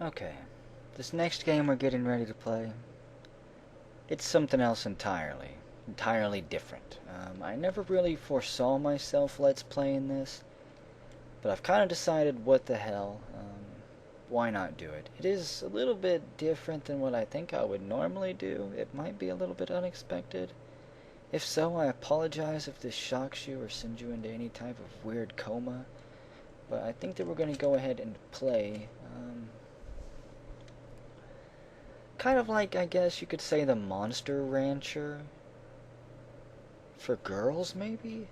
Okay, this next game we're getting ready to play, it's something else entirely different. I never really foresaw myself let's playing this, but I've kind of decided what the hell, why not do it? It is a little bit different than what I think I would normally do. It might be a little bit unexpected. If so, I apologize if this shocks you or sends you into any type of weird coma, but I think that we're going to go ahead and play, kind of like, I guess you could say, the Monster Rancher. For girls, maybe?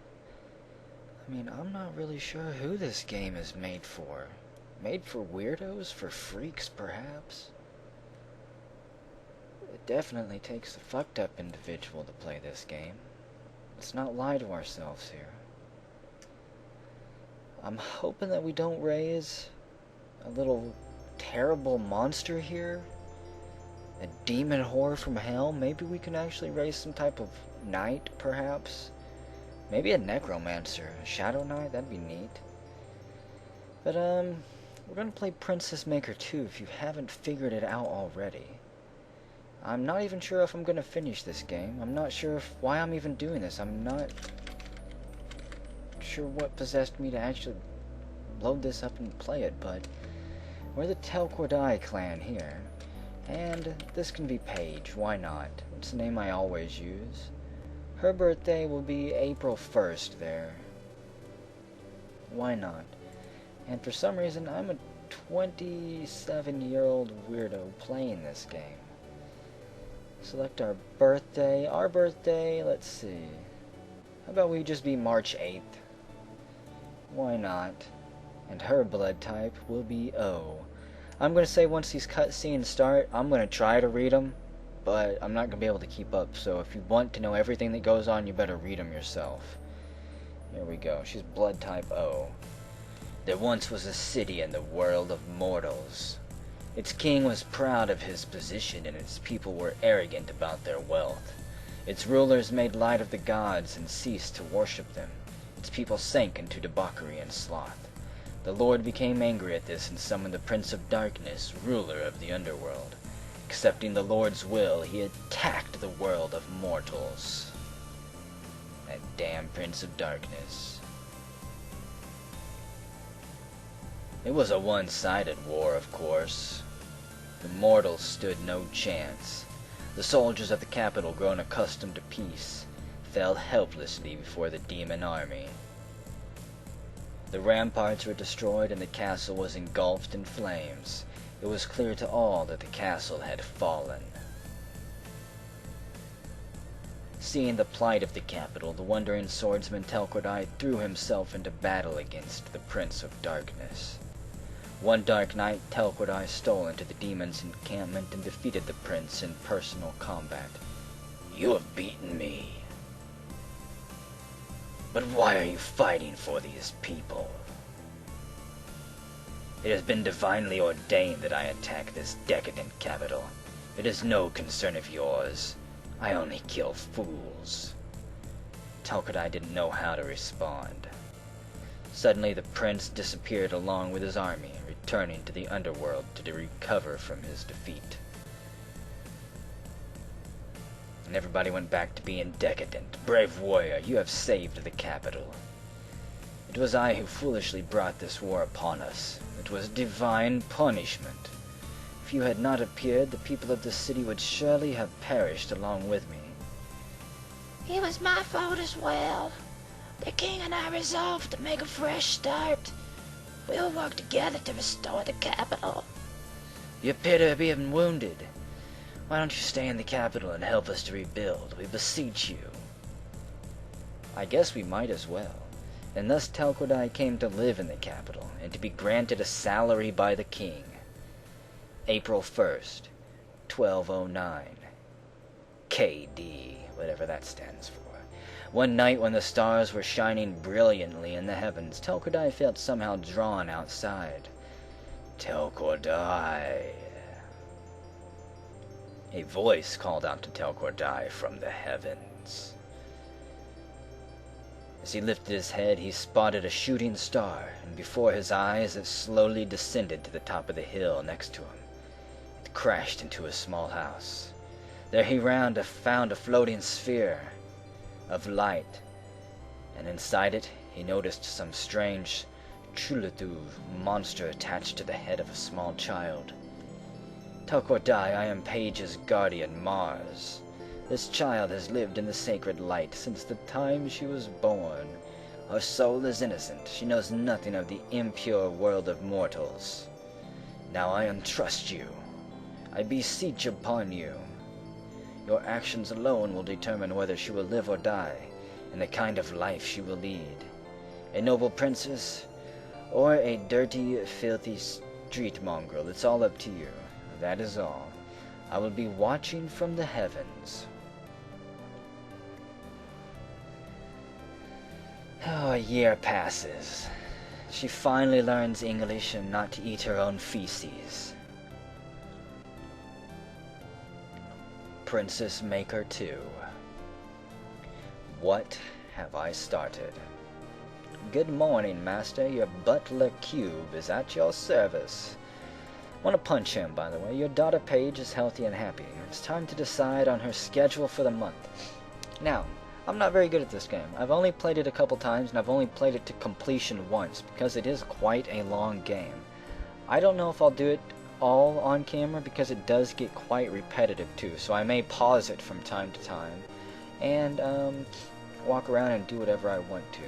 I mean, I'm not really sure who this game is made for. Made for weirdos? For freaks, perhaps? It definitely takes a fucked up individual to play this game. Let's not lie to ourselves here. I'm hoping that we don't raise a little terrible monster here. A demon whore from hell. Maybe we can actually raise some type of knight, perhaps. Maybe a necromancer, a shadow knight, that'd be neat. But, we're gonna play Princess Maker 2 if you haven't figured it out already. I'm not even sure if I'm gonna finish this game. I'm not sure why I'm even doing this. I'm not sure what possessed me to actually load this up and play it, but we're the Telquordai clan here. And this can be Paige, why not? It's the name I always use. Her birthday will be April 1st there. Why not? And for some reason, I'm a 27-year-old weirdo playing this game. Select our birthday. Our birthday, let's see. How about we just be March 8th? Why not? And her blood type will be O. I'm going to say once these cutscenes start, I'm going to try to read them, but I'm not going to be able to keep up, so if you want to know everything that goes on, you better read them yourself. Here we go. She's blood type O. There once was a city in the world of mortals. Its king was proud of his position, and its people were arrogant about their wealth. Its rulers made light of the gods and ceased to worship them. Its people sank into debauchery and sloth. The Lord became angry at this and summoned the Prince of Darkness, ruler of the underworld. Accepting the Lord's will, he attacked the world of mortals. That damn Prince of Darkness. It was a one-sided war, of course. The mortals stood no chance. The soldiers of the capital, grown accustomed to peace, fell helplessly before the demon army. The ramparts were destroyed and the castle was engulfed in flames. It was clear to all that the castle had fallen. Seeing the plight of the capital, the wandering swordsman Telquordai threw himself into battle against the Prince of Darkness. One dark night, Telquordai stole into the demon's encampment and defeated the prince in personal combat. "You have beaten me. But why are you fighting for these people? It has been divinely ordained that I attack this decadent capital. It is no concern of yours. I only kill fools." Telquordai didn't know how to respond. Suddenly the prince disappeared along with his army, returning to the underworld to recover from his defeat. And everybody went back to being decadent. "Brave warrior, you have saved the capital. It was I who foolishly brought this war upon us. It was divine punishment. If you had not appeared, the people of the city would surely have perished along with me." "It was my fault as well. The king and I resolved to make a fresh start. We'll work together to restore the capital." "You appear to have been wounded. Why don't you stay in the capital and help us to rebuild? We beseech you." I guess we might as well. And thus Telquordai came to live in the capital, and to be granted a salary by the king. April 1st, 1209. KD, whatever that stands for. One night when the stars were shining brilliantly in the heavens, Telquordai felt somehow drawn outside. "Telquordai." A voice called out to Telquordai from the heavens. As he lifted his head, he spotted a shooting star, and before his eyes it slowly descended to the top of the hill next to him. It crashed into a small house. There he found a floating sphere of light, and inside it he noticed some strange Chulatu monster attached to the head of a small child. "Tuck or die, I am Paige's guardian, Mars. This child has lived in the sacred light since the time she was born. Her soul is innocent. She knows nothing of the impure world of mortals. Now I entrust you. I beseech upon you. Your actions alone will determine whether she will live or die, and the kind of life she will lead. A noble princess, or a dirty, filthy street mongrel. It's all up to you. That is all. I will be watching from the heavens." Oh, a year passes. She finally learns English and not to eat her own feces. Princess Maker 2. What have I started? Good morning, master. Your butler Cube is at your service. Want to punch him, by the way. Your daughter Paige is healthy and happy. It's time to decide on her schedule for the month. Now, I'm not very good at this game. I've only played it a couple times, and I've only played it to completion once, because it is quite a long game. I don't know if I'll do it all on camera, because it does get quite repetitive too, so I may pause it from time to time, and walk around and do whatever I want to.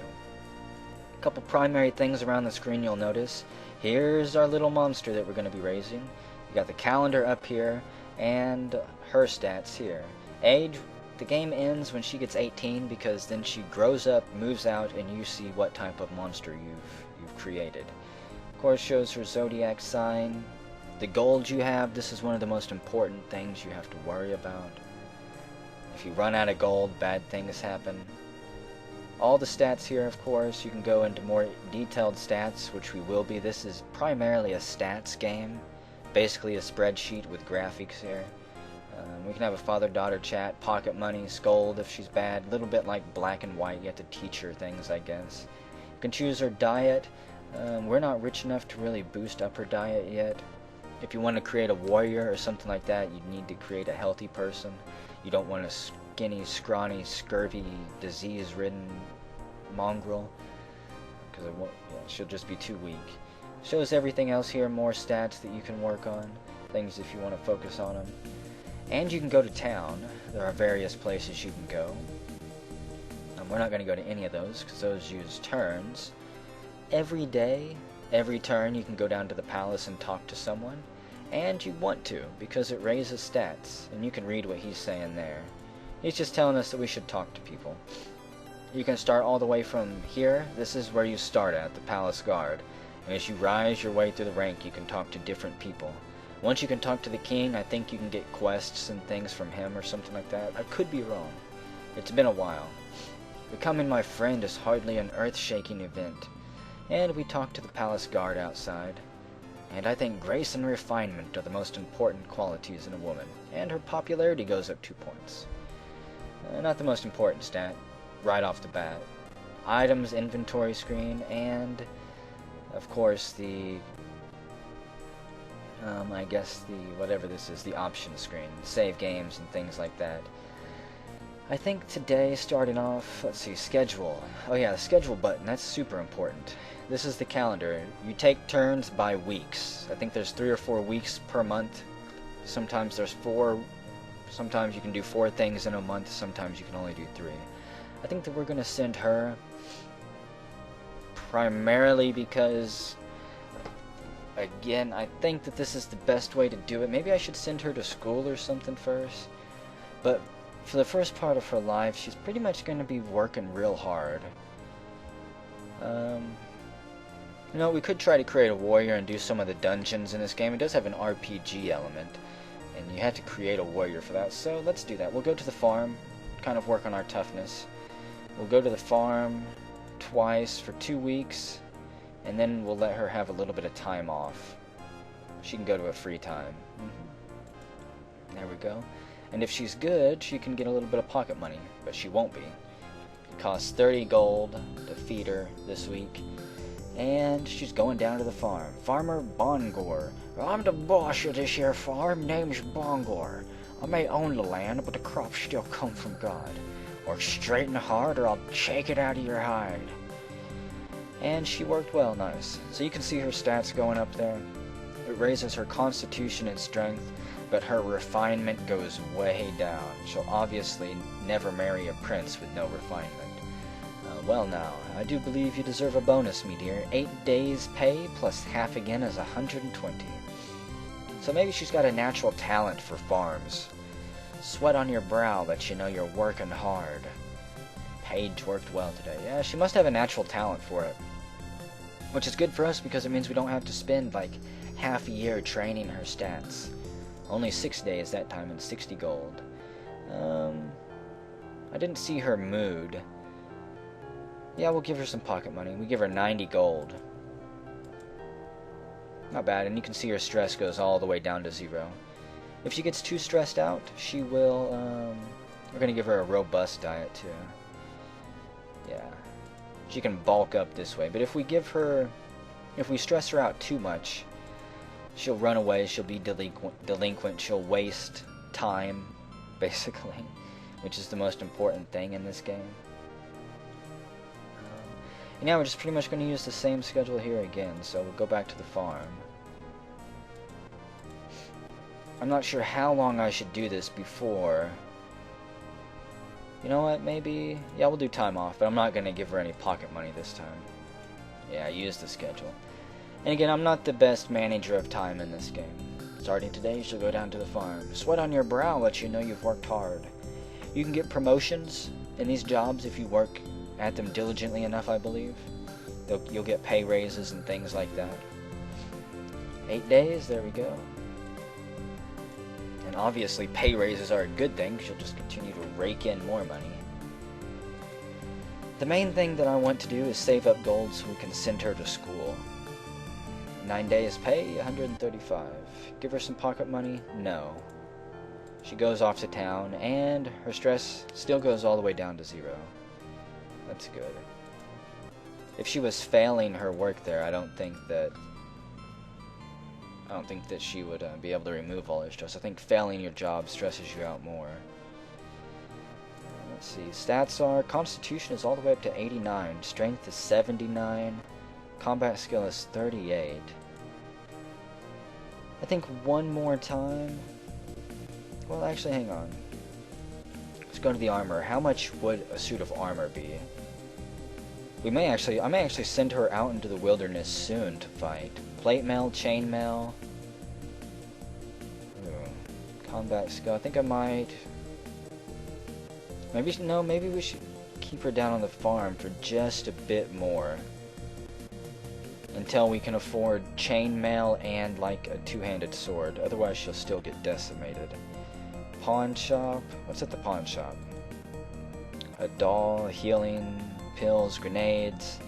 A couple primary things around the screen you'll notice. Here's our little monster that we're going to be raising. You got the calendar up here, and her stats here. Age, the game ends when she gets 18, because then she grows up, moves out, and you see what type of monster you've created. Of course, shows her zodiac sign. The gold you have, this is one of the most important things you have to worry about. If you run out of gold, bad things happen. All the stats here, of course, you can go into more detailed stats, which we will be. This is primarily a stats game, basically a spreadsheet with graphics here. We can have a father-daughter chat, pocket money, scold if she's bad, a little bit like Black and White. You have to teach her things, I guess. You can choose her diet. We're not rich enough to really boost up her diet yet. If you want to create a warrior or something like that, you need to create a healthy person. You don't want a skinny, scrawny, scurvy, disease-ridden mongrel, because she'll just be too weak. Shows everything else here, more stats that you can work on, things if you want to focus on them. And you can go to town. There are various places you can go. We're not going to go to any of those, because those use turns. Every day, every turn, you can go down to the palace and talk to someone. And you want to, because it raises stats, and you can read what he's saying there. He's just telling us that we should talk to people. You can start all the way from here. This is where you start at, the palace guard. And as you rise your way through the rank, you can talk to different people. Once you can talk to the king, I think you can get quests and things from him or something like that. I could be wrong. It's been a while. Becoming my friend is hardly an earth-shaking event. And we talk to the palace guard outside. And I think grace and refinement are the most important qualities in a woman. And her popularity goes up 2 points. Not the most important stat, right off the bat. Items, inventory screen, and of course the I guess whatever this is, the options screen, save games and things like that. I think today, starting off, let's see, schedule. Oh yeah, the schedule button, that's super important. This is the calendar. You take turns by weeks. I think there's 3 or 4 weeks per month. Sometimes there's 4. Sometimes you can do 4 things in a month. Sometimes you can only do 3. I think that we're going to send her primarily because, again, I think that this is the best way to do it. Maybe I should send her to school or something first. But for the first part of her life, she's pretty much going to be working real hard. You know, we could try to create a warrior and do some of the dungeons in this game. It does have an RPG element, and you have to create a warrior for that. So let's do that. We'll go to the farm, kind of work on our toughness. We'll go to the farm twice for 2 weeks, and then we'll let her have a little bit of time off. She can go to a free time. There we go. And if she's good, she can get a little bit of pocket money, but she won't be. Costs 30 gold to feed her this week. And she's going down to the farm. Farmer Bongor. I'm the boss of this here farm. Name's Bongor. I may own the land, but the crops still come from God. Work straight and hard, or I'll shake it out of your hide. And she worked well, nice. So you can see her stats going up there. It raises her constitution and strength, but her refinement goes way down. She'll obviously never marry a prince with no refinement. Well now, I do believe you deserve a bonus, me dear. 8 days pay plus half again is 120. So maybe she's got a natural talent for farms. Sweat on your brow lets you know you're working hard. Paige worked well today. Yeah, she must have a natural talent for it. Which is good for us because it means we don't have to spend like half a year training her stats. Only 6 days that time and 60 gold. I didn't see her mood. Yeah, we'll give her some pocket money. We give her 90 gold. Not bad, and you can see her stress goes all the way down to 0. If she gets too stressed out, she will, we're gonna give her a robust diet too. Yeah. She can bulk up this way, but if we stress her out too much, she'll run away, she'll be delinquent, she'll waste time, basically, which is the most important thing in this game. And now we're just pretty much going to use the same schedule here again, so we'll go back to the farm. I'm not sure how long I should do this before. You know what, maybe... Yeah, we'll do time off, but I'm not going to give her any pocket money this time. Yeah, use the schedule. And again, I'm not the best manager of time in this game. Starting today, she'll go down to the farm. Sweat on your brow lets you know you've worked hard. You can get promotions in these jobs if you work at them diligently enough, I believe. You'll get pay raises and things like that. 8 days, there we go. And obviously pay raises are a good thing, because you'll just continue to rake in more money. The main thing that I want to do is save up gold so we can send her to school. 9 days pay, 135. Give her some pocket money? No. She goes off to town, and her stress still goes all the way down to 0. That's good. If she was failing her work there, I don't think that she would be able to remove all her stress. I think failing your job stresses you out more. Let's see. Stats are: Constitution is all the way up to 89. Strength is 79. Combat skill is 38. I think one more time. Well, actually, hang on. Let's go to the armor. How much would a suit of armor be? I may actually send her out into the wilderness soon to fight. Plate mail, chain mail. Combat skill. I think I might. Maybe we should keep her down on the farm for just a bit more. Until we can afford chain mail and like a two-handed sword. Otherwise she'll still get decimated. Pawn shop. What's at the pawn shop? A doll, healing, pills, grenades.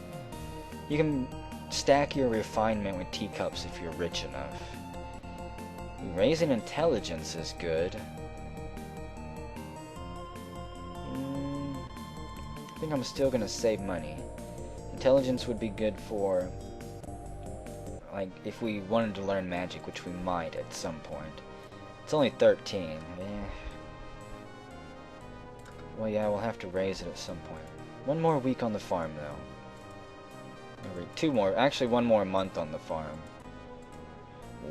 You can stack your refinement with teacups if you're rich enough. Raising intelligence is good. I think I'm still gonna save money. Intelligence would be good for, like, if we wanted to learn magic, which we might at some point. It's only 13. Well, yeah, we'll have to raise it at some point. One more week on the farm, though. Two more. Actually, one more month on the farm.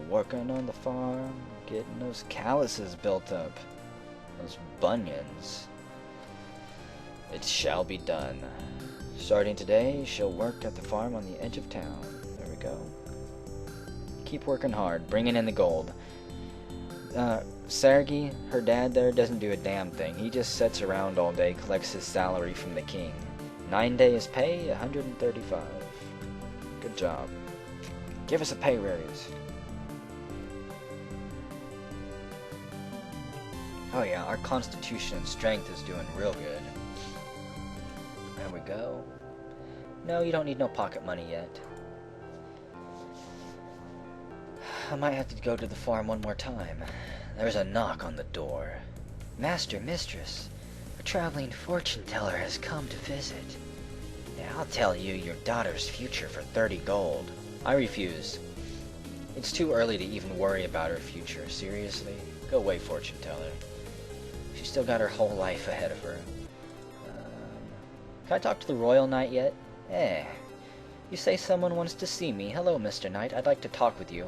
Working on the farm, getting those calluses built up. Those bunions. It shall be done. Starting today, she'll work at the farm on the edge of town. There we go. Keep working hard, bringing in the gold. Sergei, her dad there, doesn't do a damn thing. He just sits around all day, collects his salary from the king. 9 days pay, 135. Good job. Give us a pay raise. Oh yeah, our constitution and strength is doing real good. There we go. No, you don't need no pocket money yet. I might have to go to the farm one more time. There's a knock on the door. Master, mistress, a A traveling fortune teller has come to visit. Yeah, I'll tell you your daughter's future for 30 gold. I refuse. It's too early to even worry about her future. Seriously? Go away, fortune teller. She's still got her whole life ahead of her. Can I talk to the Royal Knight yet? You say someone wants to see me. Hello, Mr. Knight. I'd like to talk with you.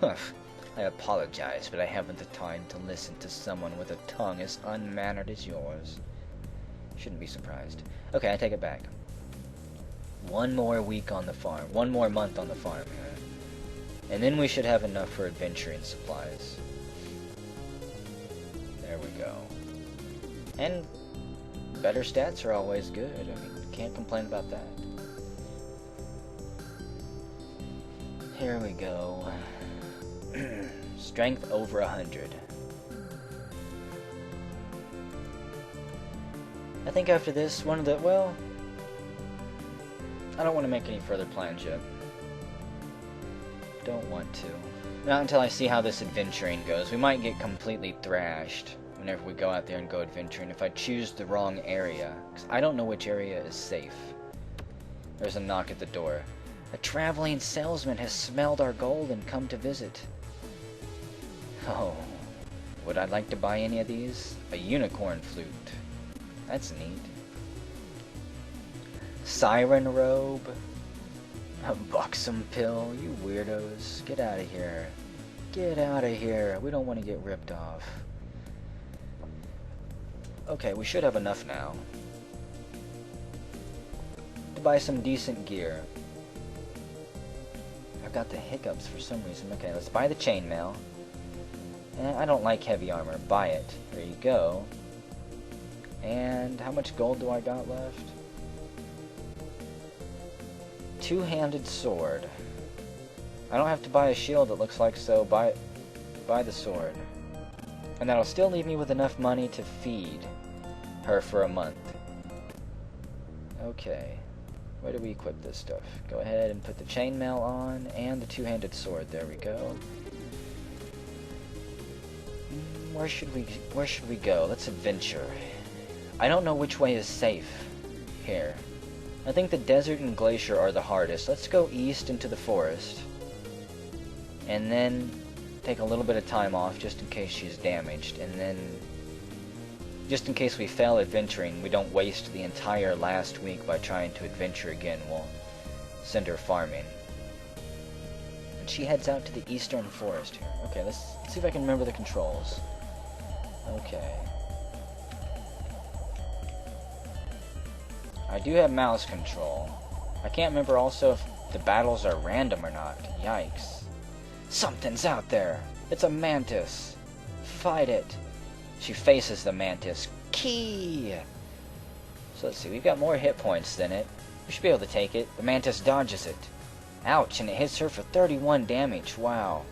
I apologize, but I haven't the time to listen to someone with a tongue as unmannered as yours. Shouldn't be surprised. Okay, I take it back. One more week on the farm. One more month on the farm here. And then we should have enough for adventuring supplies. There we go. And better stats are always good. I mean, can't complain about that. Here we go. Strength over 100. I think after this, well, I don't want to make any further plans yet. Don't want to. Not until I see how this adventuring goes. We might get completely thrashed whenever we go out there and go adventuring if I choose the wrong area. Because I don't know which area is safe. There's a knock at the door. A traveling salesman has smelled our gold and come to visit. Oh, would I like to buy any of these? A unicorn flute. That's neat. Siren robe. A buxom pill. You weirdos. Get out of here. Get out of here. We don't want to get ripped off. Okay, we should have enough now to buy some decent gear. I've got the hiccups for some reason. Okay, let's buy the chainmail. I don't like heavy armor. Buy it. There you go. And how much gold do I got left? Two-handed sword. I don't have to buy a shield, it looks like, so buy the sword. And that'll still leave me with enough money to feed her for a month. Okay. Where do we equip this stuff? Go ahead and put the chainmail on and the two-handed sword. There we go. Where should we go? Let's adventure. I don't know which way is safe here. I think the desert and glacier are the hardest. Let's go east into the forest. And then take a little bit of time off just in case she's damaged. And then, just in case we fail adventuring, we don't waste the entire last week by trying to adventure again. We'll send her farming. And she heads out to the eastern forest here. Okay, let's see if I can remember the controls. Okay. I do have mouse control. I can't remember also if the battles are random or not. Yikes. Something's out there. It's a mantis. Fight it. She faces the mantis. Key! So let's see, we've got more hit points than it. We should be able to take it. The mantis dodges it. Ouch, and it hits her for 31 damage. Wow.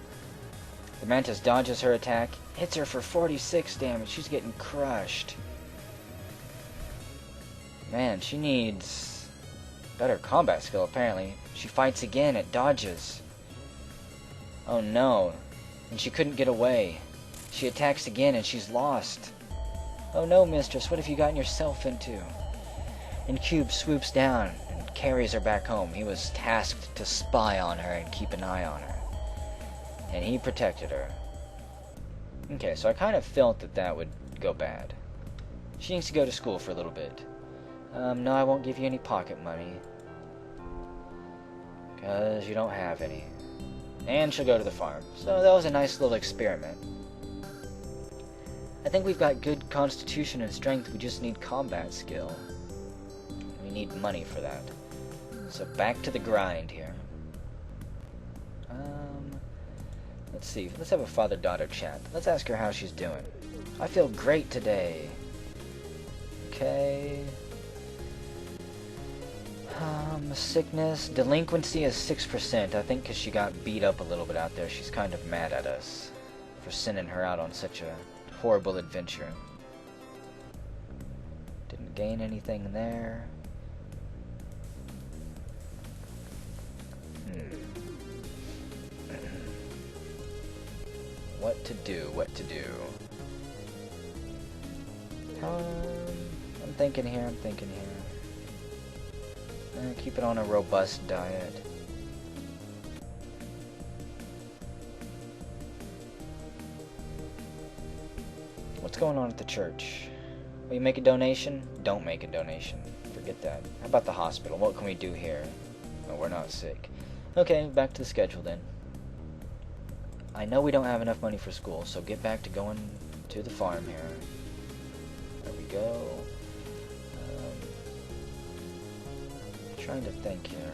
The mantis dodges her attack, hits her for 46 damage. She's getting crushed. Man, she needs better combat skill, apparently. She fights again, it dodges. Oh no. And she couldn't get away. She attacks again and she's lost. Oh no, mistress, what have you gotten yourself into? And Cube swoops down and carries her back home. He was tasked to spy on her and keep an eye on her. And he protected her. Okay, so I kind of felt that that would go bad. She needs to go to school for a little bit. No, I won't give you any pocket money. Because you don't have any. And she'll go to the farm. So that was a nice little experiment. I think we've got good constitution and strength, we just need combat skill. We need money for that. So back to the grind here. Let's see, let's have a father-daughter chat. Let's ask her how she's doing. I feel great today. Okay. Sickness, delinquency is 6%. I think because she got beat up a little bit out there, she's kind of mad at us for sending her out on such a horrible adventure. Didn't gain anything there. What to do, what to do. thinking here. Keep it on a robust diet. What's going on at the church? Will you make a donation? Don't make a donation. Forget that. How about the hospital? What can we do here? Oh, we're not sick. Okay, back to the schedule then. I know we don't have enough money for school, so get back to going to the farm here. There we go. Trying to think here.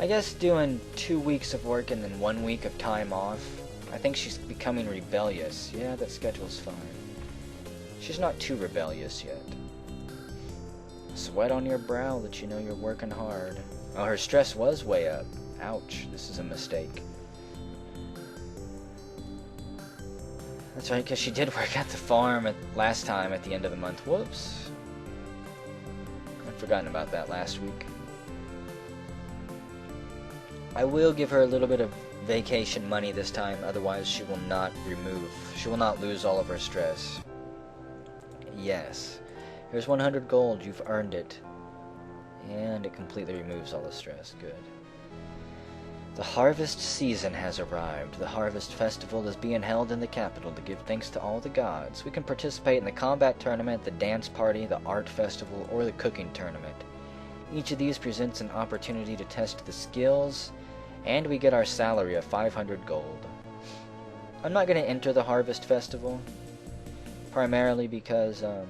I guess doing 2 weeks of work and then 1 week of time off. I think she's becoming rebellious. Yeah, that schedule's fine. She's not too rebellious yet. Sweat on your brow that you know you're working hard. Oh, her stress was way up. Ouch, this is a mistake. That's right, because she did work at the farm last time at the end of the month. Whoops. I'd forgotten about that last week. I will give her a little bit of vacation money this time, otherwise she will not lose all of her stress. Yes. Here's 100 gold, you've earned it. And it completely removes all the stress. Good. The harvest season has arrived. The harvest festival is being held in the capital to give thanks to all the gods. We can participate in the combat tournament, the dance party, the art festival, or the cooking tournament. Each of these presents an opportunity to test the skills, and we get our salary of 500 gold. I'm not going to enter the harvest festival, primarily because I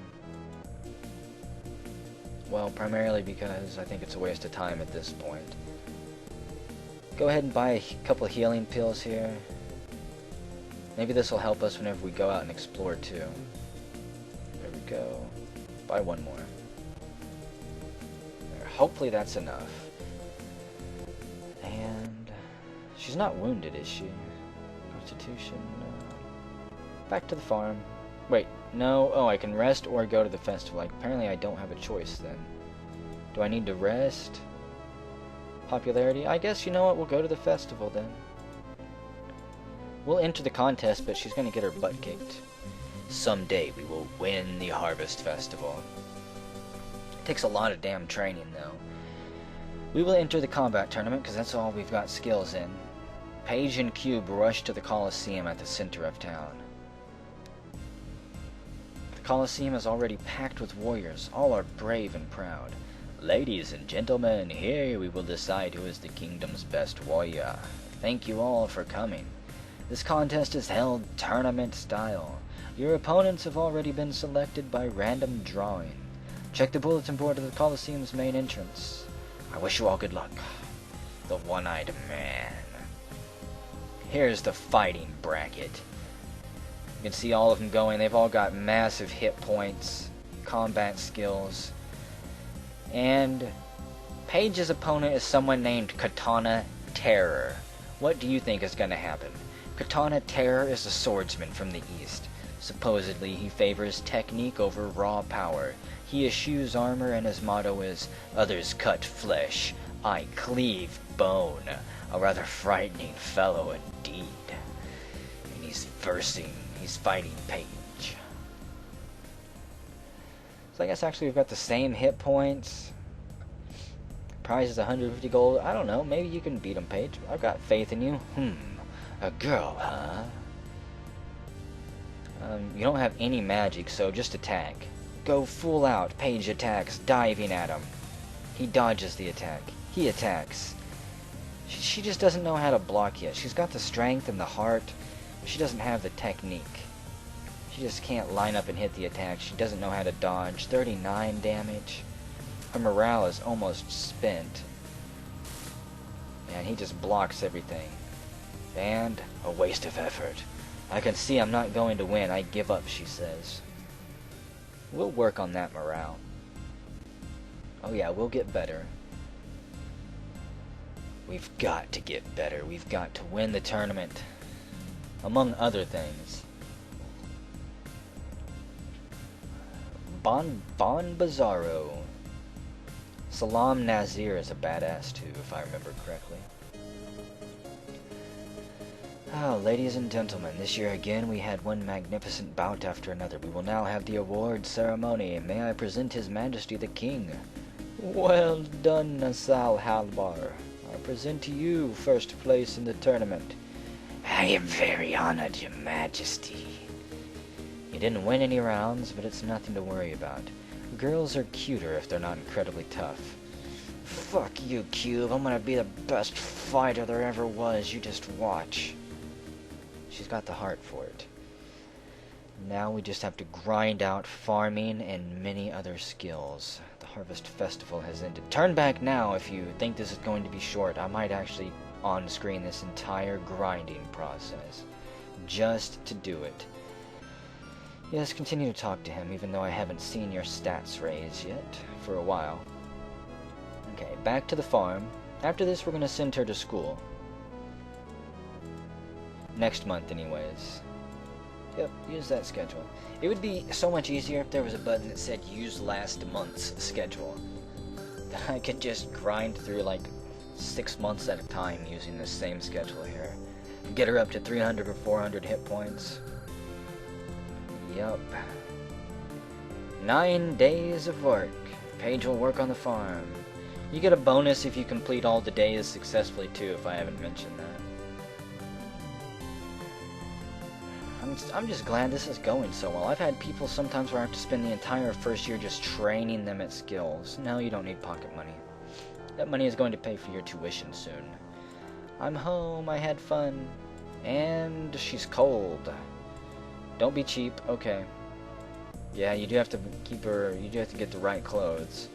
think it's a waste of time at this point. Go ahead and buy a couple healing pills here. Maybe this will help us whenever we go out and explore too. There we go. Buy one more. There. Hopefully that's enough. And she's not wounded, is she? Constitution. Back to the farm. Wait, no. Oh, I can rest or go to the festival. Apparently I don't have a choice then. Do I need to rest? Popularity? I guess, you know what, we'll go to the festival then. We'll enter the contest, but she's gonna get her butt kicked. Someday we will win the Harvest Festival. It takes a lot of damn training, though. We will enter the combat tournament, because that's all we've got skills in. Paige and Cube rush to the Coliseum at the center of town. The Coliseum is already packed with warriors. All are brave and proud. Ladies and gentlemen, here we will decide who is the kingdom's best warrior. Thank you all for coming. This contest is held tournament style. Your opponents have already been selected by random drawing. Check the bulletin board of the Coliseum's main entrance. I wish you all good luck. The One-Eyed Man. Here's the fighting bracket. You can see all of them going. They've all got massive hit points, combat skills. And Paige's opponent is someone named Katana Terror. What do you think is going to happen? Katana Terror is a swordsman from the east. Supposedly, he favors technique over raw power. He eschews armor and his motto is, "Others cut flesh, I cleave bone." A rather frightening fellow indeed. And he's fighting Paige. So I guess actually we've got the same hit points. Prize is 150 gold. I don't know. Maybe you can beat him, Paige. I've got faith in you. A girl, huh? You don't have any magic, so just attack. Go full out. Paige attacks, diving at him. He dodges the attack. He attacks. She just doesn't know how to block yet. She's got the strength and the heart, but she doesn't have the technique. She just can't line up and hit the attack. She doesn't know how to dodge. 39 damage. Her morale is almost spent. And he just blocks everything. And a waste of effort. I can see I'm not going to win. I give up, she says. We'll work on that morale. Oh yeah, we'll get better. We've got to get better. We've got to win the tournament. Among other things. Bon Bizarro. Salam Nazir is a badass too, if I remember correctly. Oh, ladies and gentlemen, this year again we had one magnificent bout after another. We will now have the award ceremony. May I present His Majesty the King? Well done, Nasal Halbar. I present to you first place in the tournament. I am very honored, Your Majesty. You didn't win any rounds, but it's nothing to worry about. Girls are cuter if they're not incredibly tough. Fuck you, Cube. I'm gonna be the best fighter there ever was. You just watch. She's got the heart for it. Now we just have to grind out farming and many other skills. The Harvest Festival has ended. Turn back now if you think this is going to be short. I might actually on-screen this entire grinding process. Just to do it. Yes, continue to talk to him, even though I haven't seen your stats raise yet for a while. Okay, back to the farm. After this, we're going to send her to school. Next month, anyways. Yep, use that schedule. It would be so much easier if there was a button that said use last month's schedule. Then I could just grind through like 6 months at a time using this same schedule here. Get her up to 300 or 400 hit points. Yup. 9 days of work. Paige will work on the farm. You get a bonus if you complete all the days successfully too, if I haven't mentioned that. I'm just glad this is going so well. I've had people sometimes where I have to spend the entire first year just training them at skills. Now you don't need pocket money. That money is going to pay for your tuition soon. I'm home, I had fun. And she's cold. Don't be cheap, okay. Yeah, you do have to keep her, you do have to get the right clothes.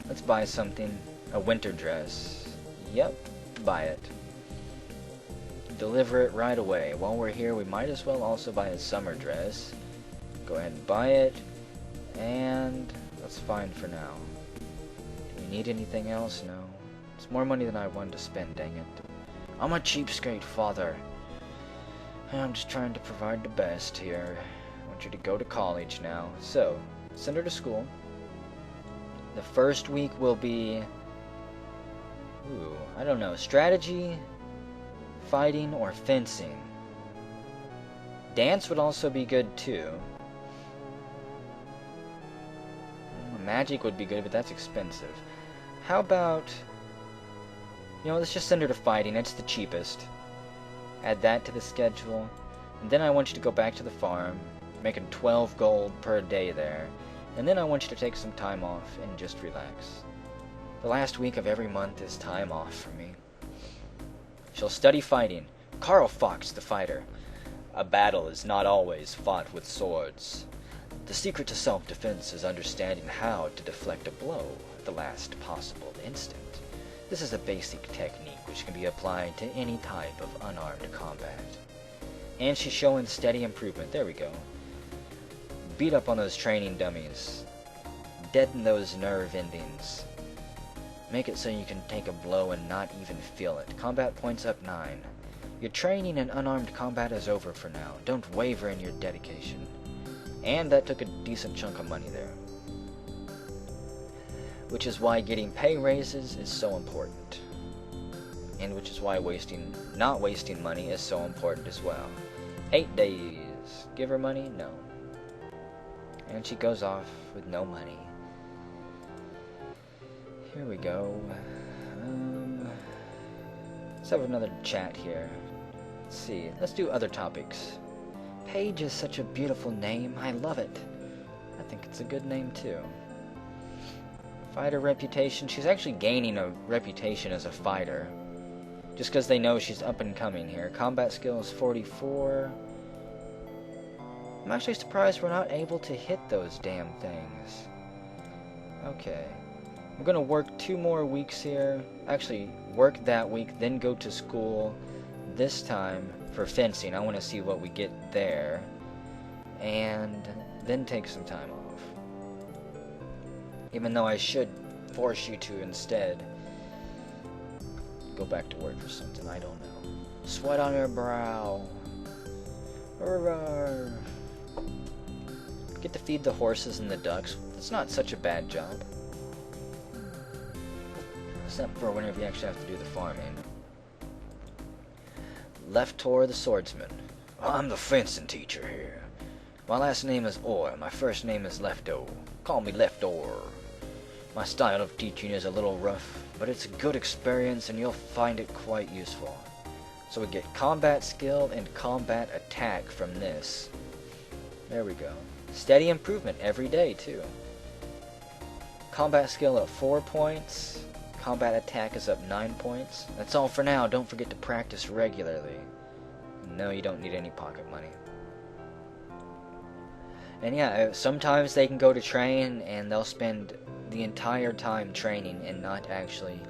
Let's buy something. A winter dress. Yep, buy it. Deliver it right away. While we're here, we might as well also buy a summer dress. Go ahead and buy it. And that's fine for now. Do we need anything else? No. It's more money than I wanted to spend, dang it. I'm a cheapskate, father. I'm just trying to provide the best here. I want you to go to college now. So, send her to school. The first week will be... Ooh, I don't know. Strategy, fighting, or fencing. Dance would also be good too. Magic would be good, but that's expensive. How about... You know, let's just send her to fighting. It's the cheapest. Add that to the schedule. And then I want you to go back to the farm, making 12 gold per day there. And then I want you to take some time off and just relax. The last week of every month is time off for me. She'll study fighting. Carl Fox, the fighter. A battle is not always fought with swords. The secret to self-defense is understanding how to deflect a blow at the last possible instant. This is a basic technique which can be applied to any type of unarmed combat. And she's showing steady improvement. There we go. Beat up on those training dummies. Deaden those nerve endings. Make it so you can take a blow and not even feel it. Combat points up 9. Your training in unarmed combat is over for now. Don't waver in your dedication. And that took a decent chunk of money there. Which is why getting pay raises is so important. And which is why not wasting money is so important as well. 8 days. Give her money? No. And she goes off with no money. Here we go. Let's have another chat here. Let's see. Let's do other topics. Paige is such a beautiful name. I love it. I think it's a good name too. Fighter reputation. She's actually gaining a reputation as a fighter. Just because they know she's up and coming here. Combat skills 44. I'm actually surprised we're not able to hit those damn things. Okay. I'm going to work 2 more weeks here. Actually, work that week, then go to school. This time for fencing. I want to see what we get there. And then take some time off. Even though I should force you to instead go back to work or something. I don't know. Sweat on your brow. Get to feed the horses and the ducks. It's not such a bad job. Except for whenever you actually have to do the farming. Leftor the swordsman. I'm the fencing teacher here. My last name is Orr, my first name is Lefto. Call me Leftor. My style of teaching is a little rough, but it's a good experience and you'll find it quite useful. So we get combat skill and combat attack from this. There we go. Steady improvement every day too. Combat skill at 4 points. Combat attack is up 9 points. That's all for now. Don't forget to practice regularly. No, you don't need any pocket money. And yeah, sometimes they can go to train and they'll spend the entire time training and not actually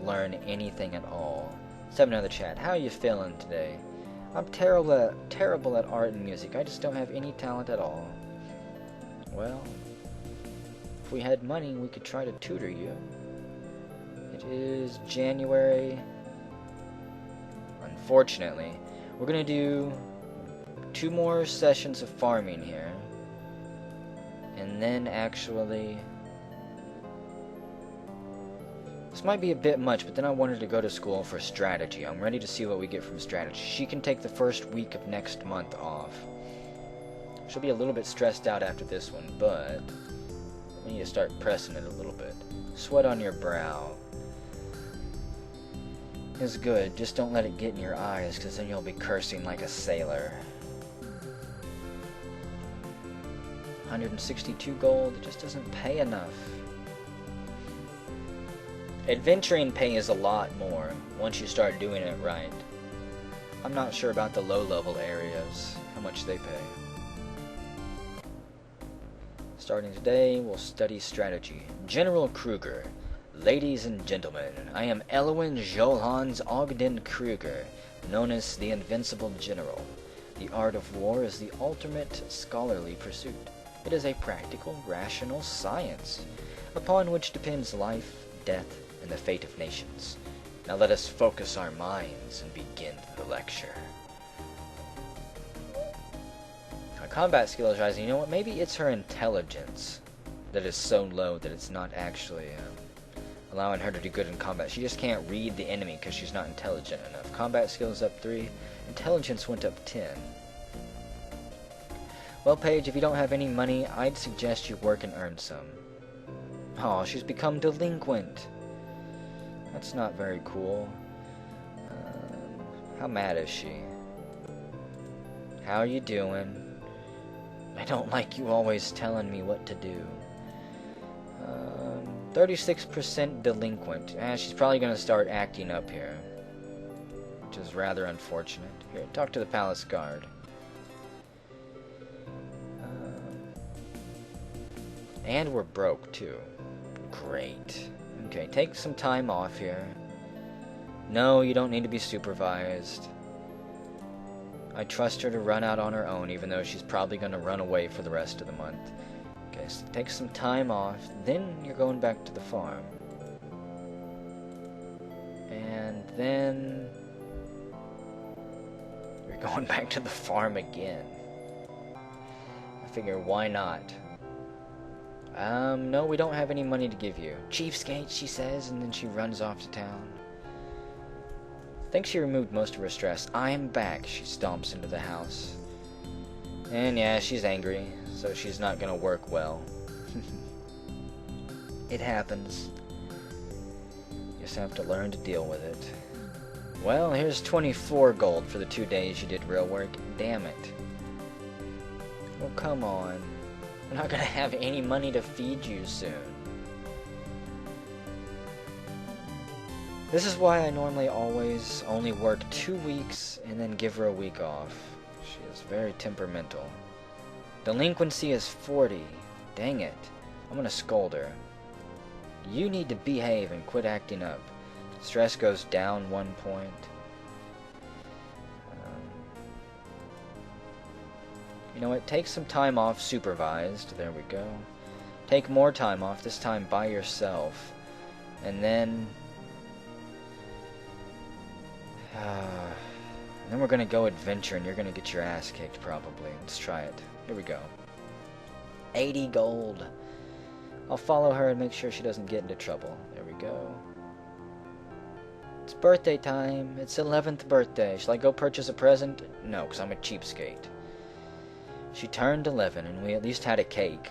learn anything at all. Let's have another chat. How are you feeling today? I'm terrible at art and music. I just don't have any talent at all. Well, if we had money, we could try to tutor you. It is January. Unfortunately, we're going to do 2 more sessions of farming here. And then actually... This might be a bit much, but then I wanted to go to school for strategy. I'm ready to see what we get from strategy. She can take the first week of next month off. She'll be a little bit stressed out after this one, but we need to start pressing it a little bit. Sweat on your brow is good. Just don't let it get in your eyes, because then you'll be cursing like a sailor. 162 gold, it just doesn't pay enough. Adventuring pays a lot more once you start doing it right. I'm not sure about the low-level areas, how much they pay. Starting today, we'll study strategy. General Kruger. Ladies and gentlemen, I am Elwin Jolhans Ogden Kruger, known as the Invincible General. The art of war is the ultimate scholarly pursuit. It is a practical, rational science, upon which depends life, death, and the fate of nations. Now let us focus our minds and begin the lecture. Our combat skill is rising. You know what? Maybe it's her intelligence that is so low that it's not actually allowing her to do good in combat. She just can't read the enemy because she's not intelligent enough. Combat skill is up 3. Intelligence went up 10. Well, Paige, if you don't have any money, I'd suggest you work and earn some. Oh, she's become delinquent. That's not very cool. How mad is she? How are you doing? I don't like you always telling me what to do. 36% delinquent. She's probably going to start acting up here, which is rather unfortunate. Here, talk to the palace guard. And we're broke, too. Great. Okay, take some time off here. No, you don't need to be supervised. I trust her to run out on her own, even though she's probably going to run away for the rest of the month. Okay, so take some time off, then you're going back to the farm. And then... you're going back to the farm again. I figure, why not? No, we don't have any money to give you. Cheapskate, she says, and then she runs off to town. Thinks she removed most of her stress. I'm back, she stomps into the house. And yeah, she's angry, so she's not gonna work well. It happens. You just have to learn to deal with it. Well, here's 24 gold for the 2 days you did real work. Damn it. Well, come on. We're not gonna have any money to feed you soon. This is why I normally always only work 2 weeks and then give her a week off. She is very temperamental. Delinquency is 40. Dang it. I'm gonna scold her. You need to behave and quit acting up. Stress goes down 1 point. You know what? Take some time off supervised. There we go. Take more time off, this time by yourself. And then... then we're gonna go adventure and you're gonna get your ass kicked probably. Let's try it. Here we go. 80 gold. I'll follow her and make sure she doesn't get into trouble. There we go. It's birthday time. It's 11th birthday. Shall I go purchase a present? No, because I'm a cheapskate. She turned 11, and we at least had a cake.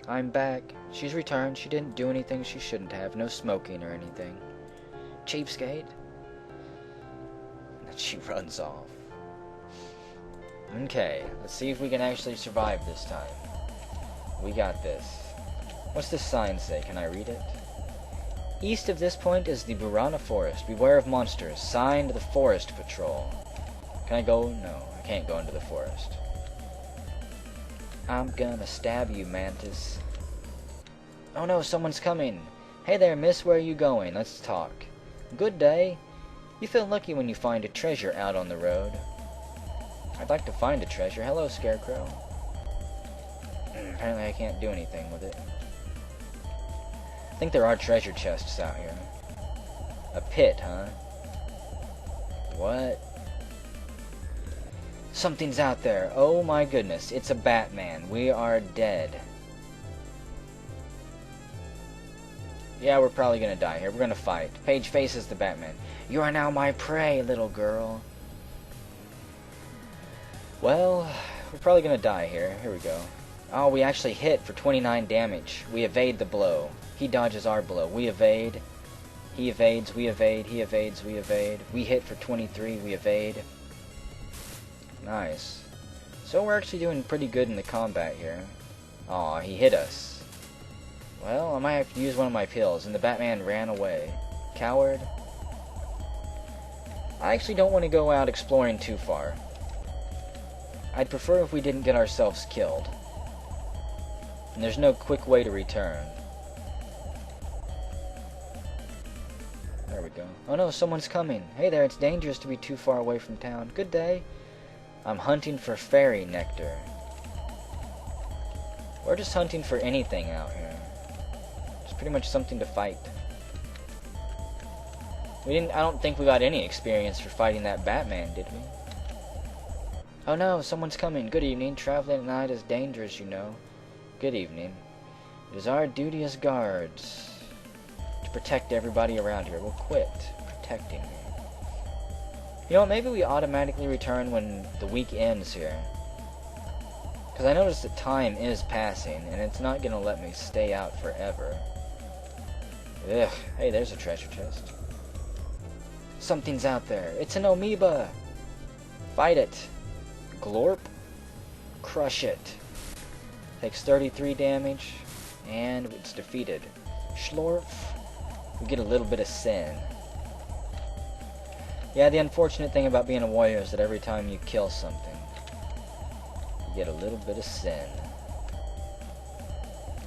I'm back. She's returned. She didn't do anything she shouldn't have. No smoking or anything. Cheapskate. And then she runs off. Okay, let's see if we can actually survive this time. We got this. What's this sign say? Can I read it? East of this point is the Burana Forest. Beware of monsters. Signed, the Forest Patrol. Can I go? No, I can't go into the forest. I'm gonna stab you, Mantis. Oh no, someone's coming. Hey there, miss, where are you going? Let's talk. Good day. You feel lucky when you find a treasure out on the road. I'd like to find a treasure. Hello, Scarecrow. Apparently I can't do anything with it. I think there are treasure chests out here. A pit, huh? What? Something's out there. Oh my goodness. It's a Batman. We are dead. Yeah, we're probably gonna die here. We're gonna fight. Paige faces the Batman. You are now my prey, little girl. Well, we're probably gonna die here. Here we go. Oh, we actually hit for 29 damage. We evade the blow. He dodges our blow. We evade. He evades. We evade. He evades. We evade. We hit for 23. We evade. Nice. So we're actually doing pretty good in the combat here. Aw, he hit us. Well, I might have to use one of my pills, and the Batman ran away. Coward. I actually don't want to go out exploring too far. I'd prefer if we didn't get ourselves killed. And there's no quick way to return. There we go. Oh no, someone's coming. Hey there, it's dangerous to be too far away from town. Good day. I'm hunting for fairy nectar. We're just hunting for anything out here. It's pretty much something to fight. I don't think we got any experience for fighting that Batman, did we? Oh no, someone's coming. Good evening. Traveling at night is dangerous, you know. Good evening. It is our duty as guards to protect everybody around here. We'll quit protecting me. You know what, maybe we automatically return when the week ends here. Because I noticed that time is passing, and it's not going to let me stay out forever. Ugh, hey, there's a treasure chest. Something's out there. It's an amoeba! Fight it. Glorp. Crush it. Takes 33 damage, and it's defeated. Schlorf. We get a little bit of sin. Yeah, the unfortunate thing about being a warrior is that every time you kill something, you get a little bit of sin.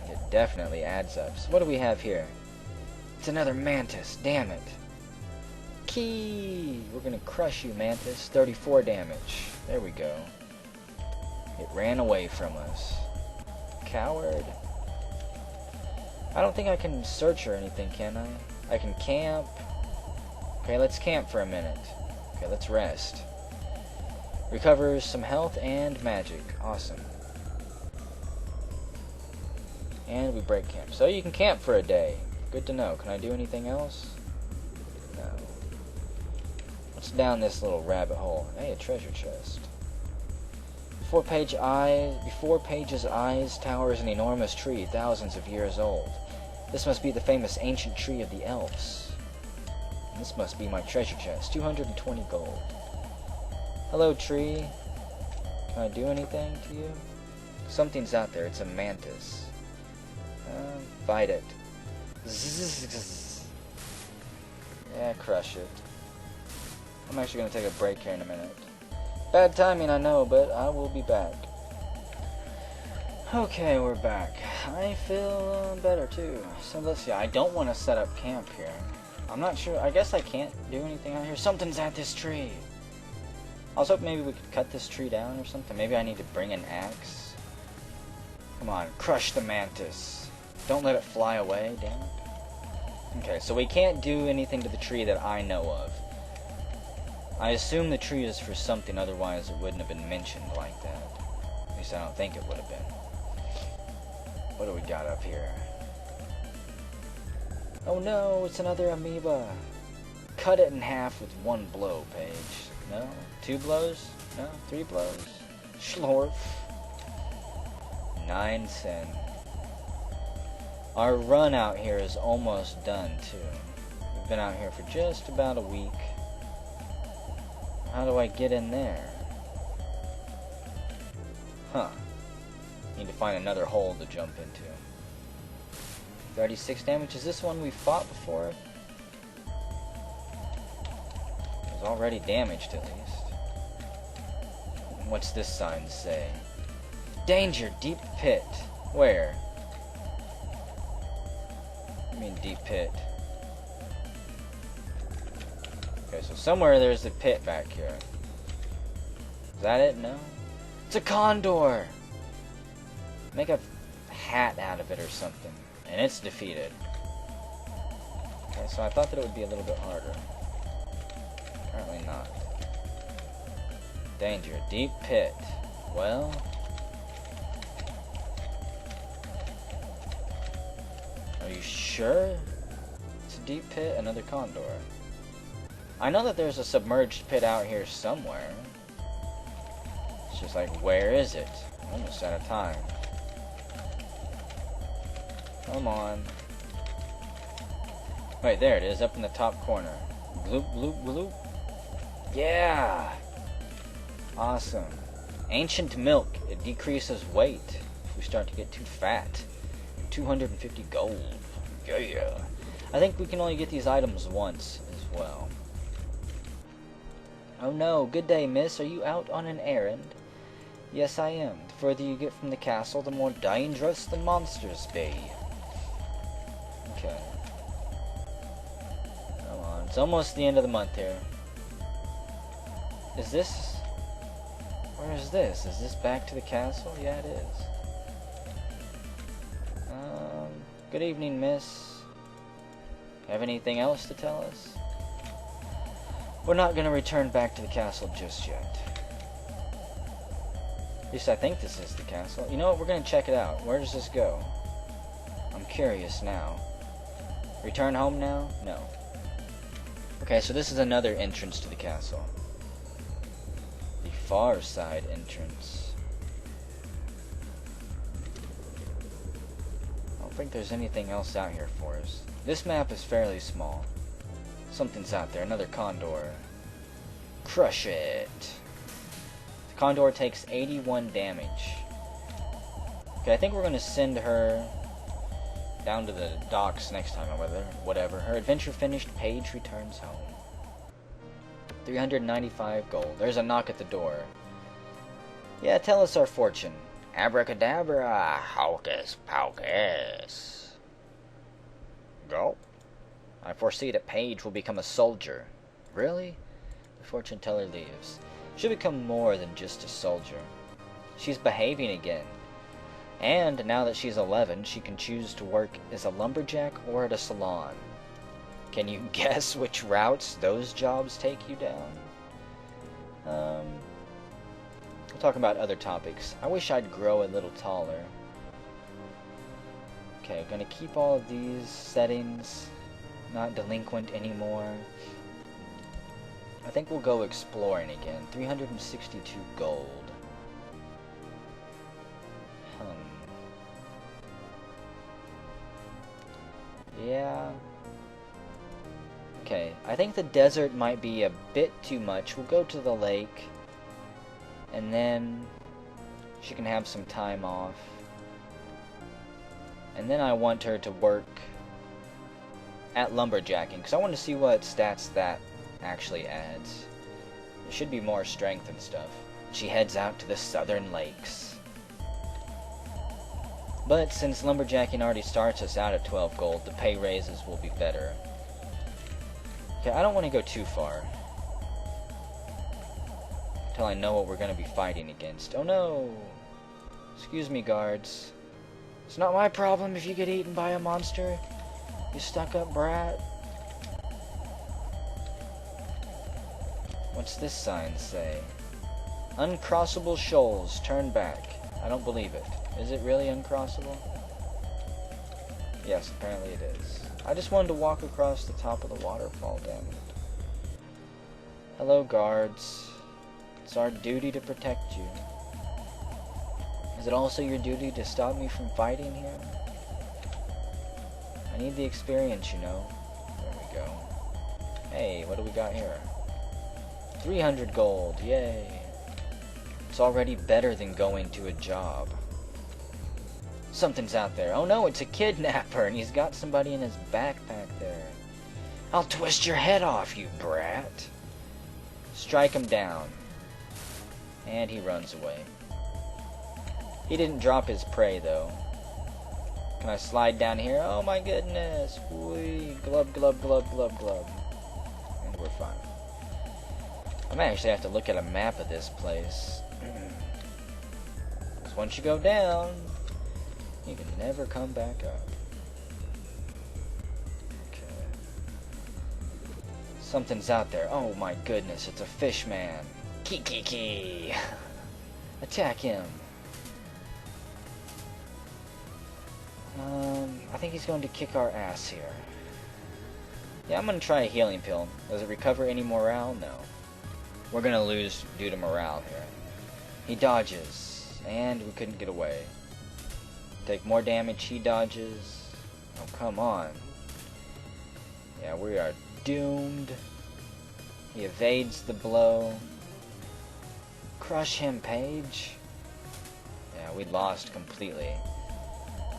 It definitely adds up. So what do we have here? It's another Mantis. Damn it. Key! We're gonna crush you, Mantis. 34 damage. There we go. It ran away from us. Coward. I don't think I can search or anything, can I? I can camp. Okay, let's camp for a minute. Okay, let's rest. Recovers some health and magic. Awesome. And we break camp. So you can camp for a day. Good to know. Can I do anything else? No. What's down this little rabbit hole? Hey, a treasure chest. Before Paige's eyes towers an enormous tree, thousands of years old. This must be the famous ancient tree of the elves. And this must be my treasure chest. 220 gold. Hello, tree. Can I do anything to you? Something's out there. It's a mantis. Fight it. Zzz. Yeah, crush it. I'm actually going to take a break here in a minute. Bad timing, I know, but I will be back. Okay, we're back. I feel better, too. So let's see. I don't want to set up camp here. I'm not sure. I guess I can't do anything out here. Something's at this tree. I was hoping maybe we could cut this tree down or something. Maybe I need to bring an axe. Come on, crush the mantis. Don't let it fly away, damn it. Okay, so we can't do anything to the tree that I know of. I assume the tree is for something, otherwise it wouldn't have been mentioned like that. At least I don't think it would have been. What do we got up here? Oh no, it's another amoeba. cut it in half with one blow, Paige. No? 2 blows? No? 3 blows? Schlorf. 9 sin. Our run out here is almost done, too. We've been out here for just about a week. How do I get in there? Huh. Need to find another hole to jump into. 36 damage. Is this one we fought before? It was already damaged, at least. What's this sign say? Danger! Deep pit. Where? I mean deep pit. Okay, so somewhere there's a pit back here. Is that it? No? It's a condor! Make a hat out of it or something. And it's defeated. Okay, so I thought that it would be a little bit harder. Apparently not. Danger. Deep pit. Well... Are you sure? It's a deep pit? Another condor. I know that there's a submerged pit out here somewhere. It's just like, where is it? Almost out of time. Come on. Wait, there it is, up in the top corner. Bloop, bloop, bloop. Yeah! Awesome. Ancient milk. It decreases weight if we start to get too fat. 250 gold. Yeah. I think we can only get these items once as well. Oh no, good day, miss. Are you out on an errand? Yes, I am. The further you get from the castle, the more dangerous the monsters be. Okay. Come on. It's almost the end of the month here. Is this... Where is this? Is this back to the castle? Yeah, it is. Good evening, miss. Have anything else to tell us? We're not going to return back to the castle just yet. At least I think this is the castle. You know what? We're going to check it out. Where does this go? I'm curious now. Return home now? No. Okay, so this is another entrance to the castle. The far side entrance. I don't think there's anything else out here for us. This map is fairly small. Something's out there. Another condor. Crush it. The condor takes 81 damage. Okay, I think we're going to send her down to the docks next time or whatever. Her adventure finished. Paige returns home. 395 gold. There's a knock at the door. Yeah, tell us our fortune. Abracadabra, hocus pocus. Go. I foresee that Paige will become a soldier. Really? The fortune teller leaves. She'll become more than just a soldier. She's behaving again. And now that she's 11, she can choose to work as a lumberjack or at a salon. Can you guess which routes those jobs take you down? We'll talk about other topics. I wish I'd grow a little taller. Okay, gonna keep all of these settings. Not delinquent anymore. I think we'll go exploring again. 362 gold. Yeah. Okay, I think the desert might be a bit too much. We'll go to the lake. And then she can have some time off. And then I want her to work at lumberjacking, because I want to see what stats that actually adds. It should be more strength and stuff. She heads out to the southern lakes. But since lumberjacking already starts us out at 12 gold, the pay raises will be better. Okay, I don't want to go too far. Until I know what we're going to be fighting against. Oh no! Excuse me, guards. It's not my problem if you get eaten by a monster. You stuck-up brat. What's this sign say? Uncrossable shoals, turn back. I don't believe it. Is it really uncrossable? Yes, apparently it is. I just wanted to walk across the top of the waterfall, damn it. Hello, guards. It's our duty to protect you. Is it also your duty to stop me from fighting here? I need the experience, you know. There we go. Hey, what do we got here? 300 gold, yay. It's already better than going to a job. Something's out there. Oh no, it's a kidnapper, and he's got somebody in his backpack there. I'll twist your head off, you brat. Strike him down. And he runs away. He didn't drop his prey, though. Can I slide down here? Oh my goodness. Whee. Glub, glub, glub, glub, glub. And we're fine. I might actually have to look at a map of this place. Because once you go down, you can never come back up. Okay. Something's out there. Oh my goodness, it's a fish man. Kiki. Attack him. I think he's going to kick our ass here. Yeah, I'm going to try a healing pill. Does it recover any morale? No. We're going to lose due to morale here. He dodges, and we couldn't get away. Take more damage, he dodges. Oh, come on. Yeah, we are doomed. He evades the blow. Crush him, Paige. Yeah, we lost completely.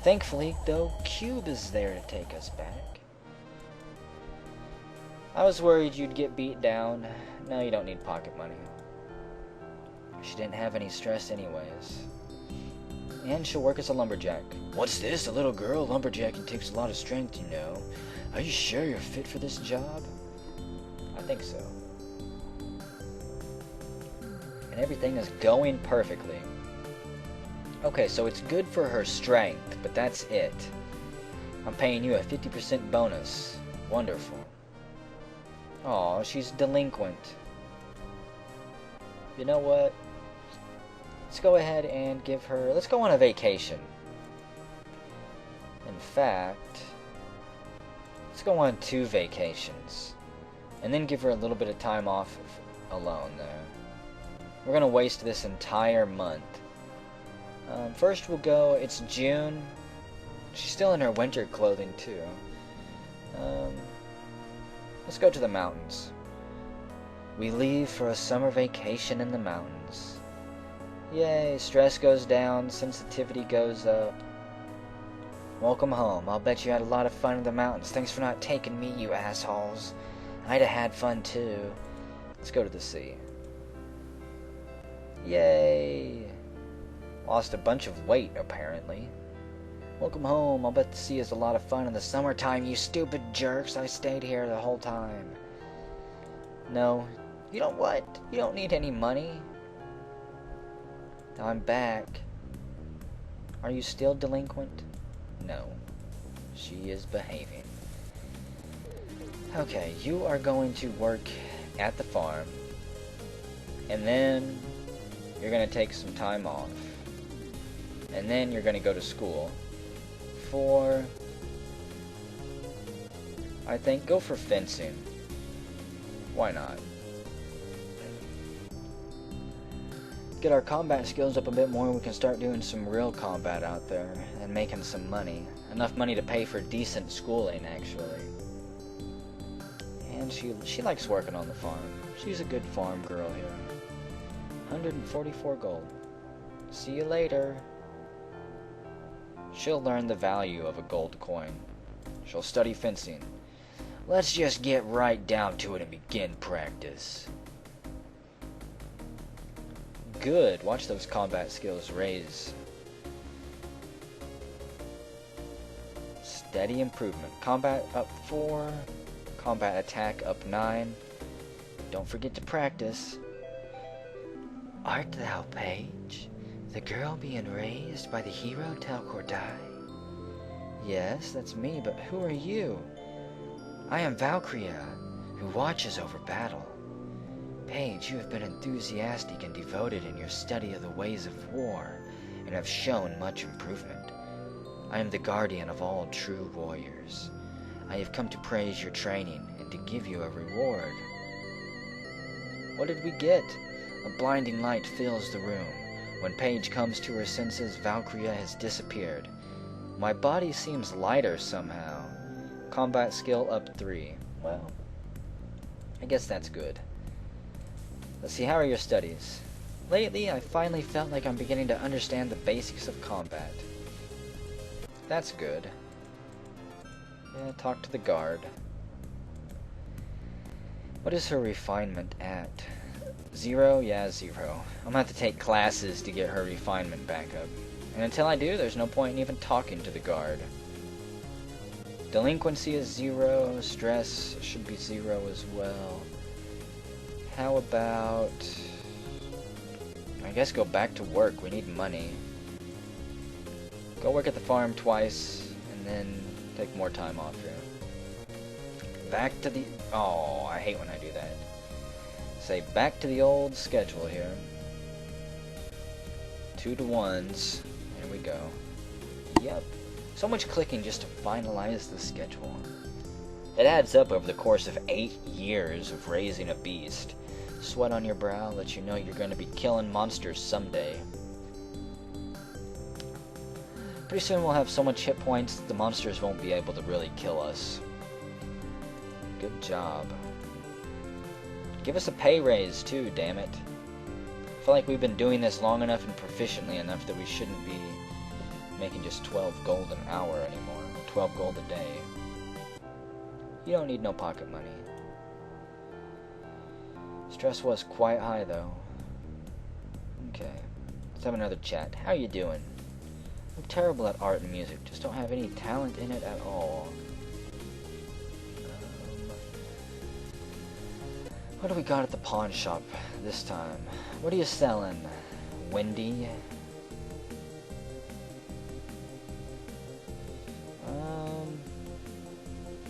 Thankfully, though, Cube is there to take us back. I was worried you'd get beat down. No, you don't need pocket money. She didn't have any stress anyways. And she'll work as a lumberjack. What's this? A little girl? Lumberjacking takes a lot of strength, you know. Are you sure you're fit for this job? I think so. And everything is going perfectly. Okay, so it's good for her strength, but that's it. I'm paying you a 50% bonus. Wonderful. Aw, she's delinquent. You know what? Let's go ahead and give her... Let's go on a vacation. In fact, let's go on 2 vacations. And then give her a little bit of time off alone there. We're going to waste this entire month. First we'll go, it's June. She's still in her winter clothing too. Let's go to the mountains. We leave for a summer vacation in the mountains. Yay, stress goes down, sensitivity goes up. Welcome home. I'll bet you had a lot of fun in the mountains. Thanks for not taking me, you assholes. I'd have had fun too. Let's go to the sea. Yay! Lost a bunch of weight, apparently. Welcome home. I'll bet the sea is a lot of fun in the summertime, you stupid jerks. I stayed here the whole time. No. You know what? You don't need any money. Now I'm back. Are you still delinquent? No. She is behaving. Okay, you are going to work at the farm. And then you're going to take some time off. And then you're going to go to school for, I think, go for fencing. Why not? Get our combat skills up a bit more, we can start doing some real combat out there and making some money. Enough money to pay for decent schooling, actually. And she likes working on the farm. She's a good farm girl here. 144 gold. See you later. She'll learn the value of a gold coin. She'll study fencing. Let's just get right down to it and begin practice. Good. Watch those combat skills raise. Steady improvement. Combat up 4. Combat attack up 9. Don't forget to practice. Art thou Paige? The girl being raised by the hero Telcordai? Yes, that's me, but who are you? I am Valkyria, who watches over battle. Paige, you have been enthusiastic and devoted in your study of the ways of war, and have shown much improvement. I am the guardian of all true warriors. I have come to praise your training, and to give you a reward. What did we get? A blinding light fills the room. When Paige comes to her senses, Valkyria has disappeared. My body seems lighter somehow. Combat skill up 3. Well, I guess that's good. Let's see, how are your studies? Lately, I finally felt like I'm beginning to understand the basics of combat. That's good. Yeah, talk to the guard. What is her refinement at? 0? Yeah, 0. I'm gonna have to take classes to get her refinement back up. And until I do, there's no point in even talking to the guard. Delinquency is 0. Stress should be 0 as well. How about... I guess go back to work. We need money. Go work at the farm twice, and then take more time off here. Back to the... Oh, I hate when I do that. Say back to the old schedule here. 2 to 1s. There we go. Yep. So much clicking just to finalize the schedule. It adds up over the course of 8 years of raising a beast. Sweat on your brow lets you know you're going to be killing monsters someday. Pretty soon we'll have so much hit points that the monsters won't be able to really kill us. Good job. Give us a pay raise too, damn it. I feel like we've been doing this long enough and proficiently enough that we shouldn't be making just 12 gold an hour anymore. 12 gold a day. You don't need no pocket money. Stress was quite high though. Okay. Let's have another chat. How you doing? I'm terrible at art and music. Just don't have any talent in it at all. What do we got at the pawn shop this time? What are you selling, Wendy?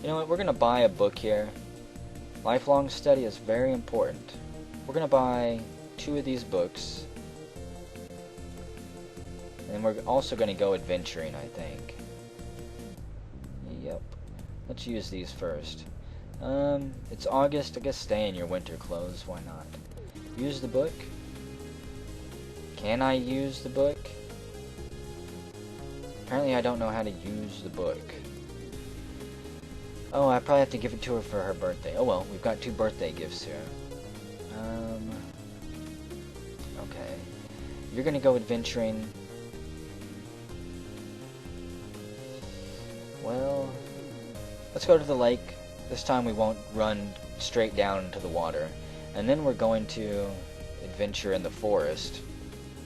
You know what? We're gonna buy a book here. Lifelong study is very important. We're gonna buy 2 of these books. And we're also gonna go adventuring, I think. Yep. Let's use these first. It's August. I guess stay in your winter clothes. Why not? Use the book. Can I use the book? Apparently I don't know how to use the book. Oh, I probably have to give it to her for her birthday. Oh well, we've got 2 birthday gifts here. Okay. You're gonna go adventuring. Well, let's go to the lake. This time we won't run straight down into the water. And then we're going to adventure in the forest,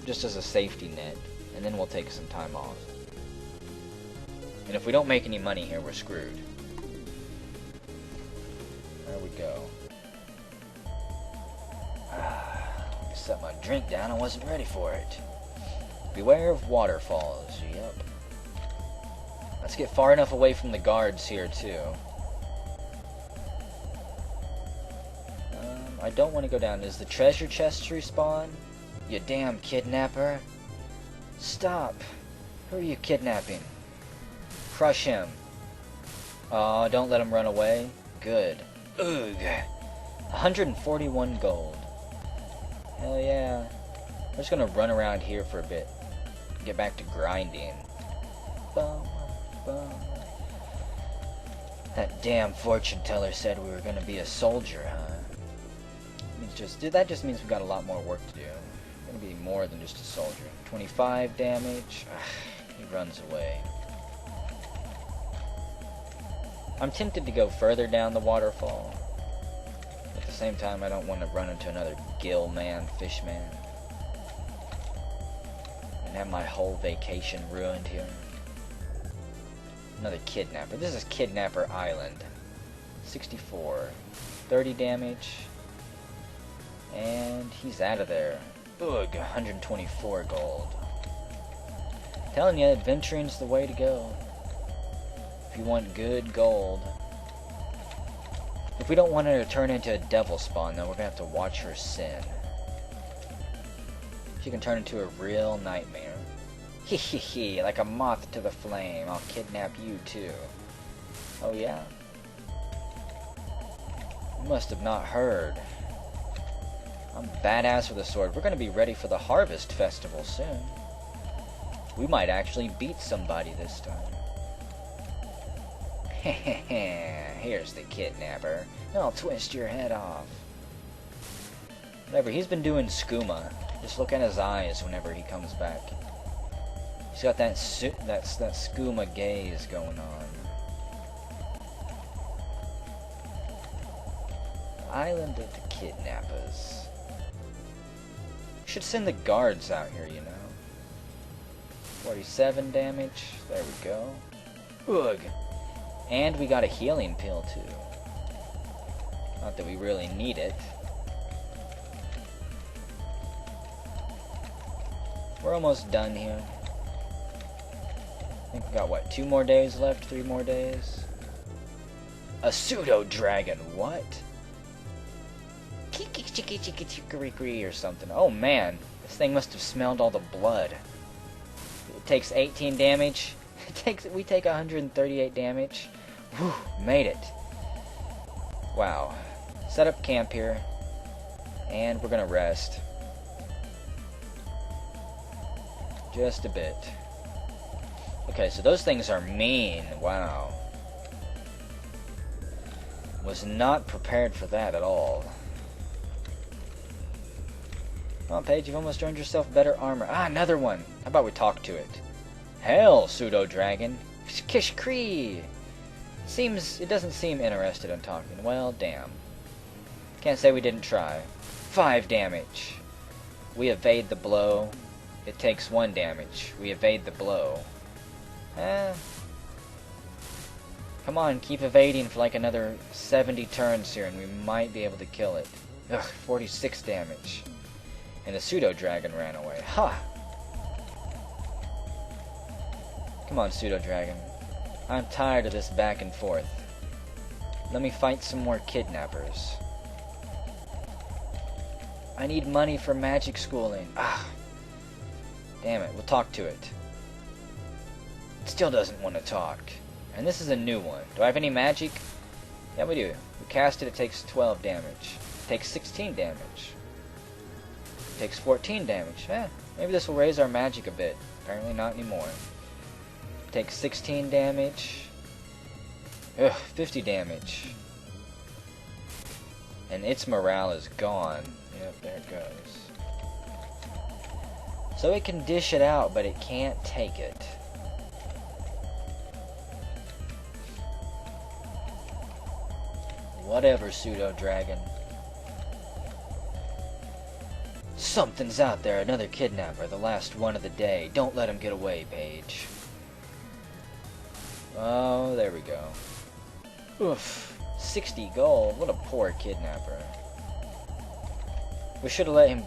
just as a safety net. And then we'll take some time off. And if we don't make any money here, we're screwed. There we go. Set my drink down, I wasn't ready for it. Beware of waterfalls, yep. Let's get far enough away from the guards here, too. I don't want to go down. Is the treasure chest respawn? You damn kidnapper. Stop. Who are you kidnapping? Crush him. Oh, don't let him run away. Good. Ugh. 141 gold. Hell yeah. I'm just gonna run around here for a bit. Get back to grinding. Bum, bum. That damn fortune teller said we were gonna be a soldier, huh? That just means we've got a lot more work to do. We're gonna be more than just a soldier. 25 damage. Ugh, he runs away. I'm tempted to go further down the waterfall. At the same time, I don't want to run into another gill man, fish man. And have my whole vacation ruined here. Another kidnapper. This is Kidnapper Island. 64. 30 damage. And he's out of there. Ugh, 124 gold. Telling you, adventuring's the way to go. If you want good gold. If we don't want her to turn into a devil spawn, though, we're gonna have to watch her sin. She can turn into a real nightmare. Hee hee hee, like a moth to the flame. I'll kidnap you too. Oh yeah? You must have not heard. I'm badass with a sword. We're gonna be ready for the Harvest Festival soon. We might actually beat somebody this time. Here's the kidnapper. I'll twist your head off. Whatever, he's been doing skooma. Just look at his eyes whenever he comes back. He's got that skooma gaze going on. Island of the Kidnappers. Should send the guards out here, you know. 47 damage. There we go. Ugh. And we got a healing pill too. Not that we really need it. We're almost done here. I think we got, what, 2 more days left? 3 more days? A pseudo-dragon, what? Kiki-chiki-chiki-chiki-chiki or something. Oh man, this thing must have smelled all the blood. It takes 18 damage. We take 138 damage. Whew, made it. Wow. Set up camp here. And we're gonna rest. Just a bit. Okay, so those things are mean. Wow. Was not prepared for that at all. Come on, Paige, you've almost earned yourself better armor. Ah, another one! How about we talk to it? Hail, pseudo-dragon! Kish-kree! It doesn't seem interested in talking. Well, damn. Can't say we didn't try. 5 damage. We evade the blow. It takes 1 damage. We evade the blow. Come on, keep evading for like another 70 turns here and we might be able to kill it. Ugh, 46 damage. And the pseudo-dragon ran away. Ha! Come on, pseudo-dragon. I'm tired of this back and forth. Let me fight some more kidnappers. I need money for magic schooling. Ah! Damn it, we'll talk to it. It still doesn't want to talk. And this is a new one. Do I have any magic? Yeah, we do. We cast it, it takes 12 damage. It takes 16 damage. It takes 14 damage. Maybe this will raise our magic a bit. Apparently not anymore. It takes 16 damage. Ugh, 50 damage. And its morale is gone. Yep, there it goes. So it can dish it out, but it can't take it. Whatever, pseudo-dragon. Something's out there, another kidnapper, the last one of the day. Don't let him get away, Paige. Oh, there we go. Oof, 60 gold. What a poor kidnapper. We should have let him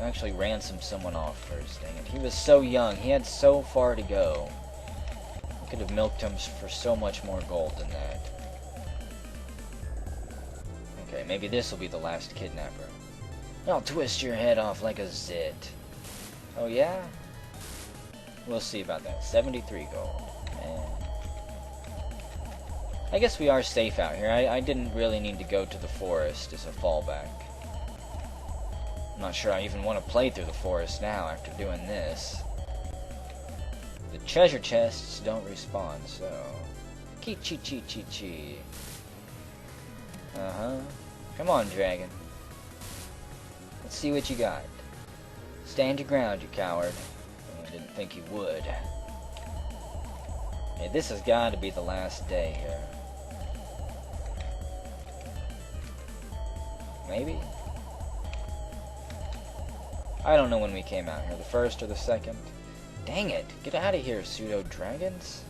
actually ransom someone off first, dang it. He was so young, he had so far to go. We could have milked him for so much more gold than that. Okay, maybe this will be the last kidnapper. I'll twist your head off like a zit. Oh yeah? We'll see about that. 73 gold. Man. I guess we are safe out here. I didn't really need to go to the forest as a fallback. I'm not sure I even want to play through the forest now after doing this. The treasure chests don't respawn, so... Chi-chi-chi-chi-chi. Uh-huh. Come on, dragon. Let's see what you got. Stand your ground, you coward. I didn't think you would. Hey, this has got to be the last day here. Maybe? I don't know when we came out here, the first or the second. Dang it! Get out of here, pseudo-dragons!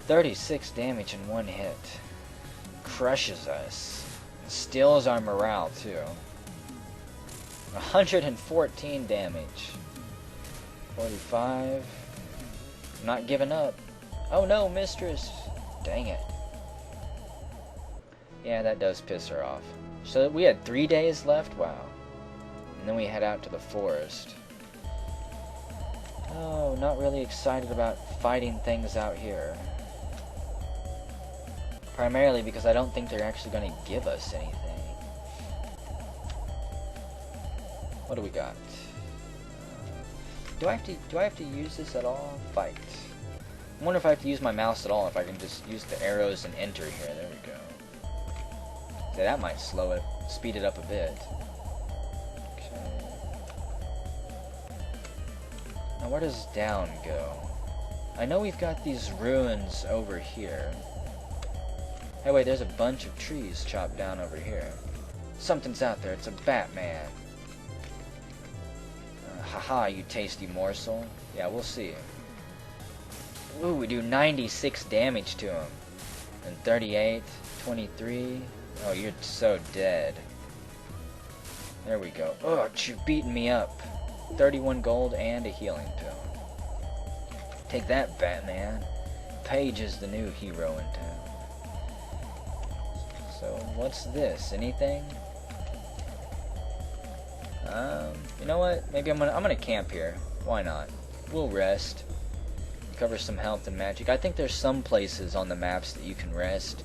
36 damage in 1 hit. Crushes us. Steals our morale, too. 114 damage. 45. Not giving up. Oh no, mistress! Dang it. Yeah, that does piss her off. So we had 3 days left? Wow. And then we head out to the forest. Oh, not really excited about fighting things out here. Primarily because I don't think they're actually going to give us anything. What do we got? Do I have to use this at all? Fight. I wonder if I have to use my mouse at all, if I can just use the arrows and enter here. There we go. So that might speed it up a bit. Okay. Now where does down go? I know we've got these ruins over here. Hey wait, there's a bunch of trees chopped down over here. Something's out there, it's a Batman. Haha, you tasty morsel. Yeah, we'll see. Ooh, we do 96 damage to him. And 38, 23. Oh, you're so dead. There we go. Oh, you've beaten me up. 31 gold and a healing pill. Take that, Batman. Paige is the new hero in town. So, what's this? Anything? You know what? Maybe I'm gonna camp here. Why not? We'll rest. Cover some health and magic. I think there's some places on the maps that you can rest,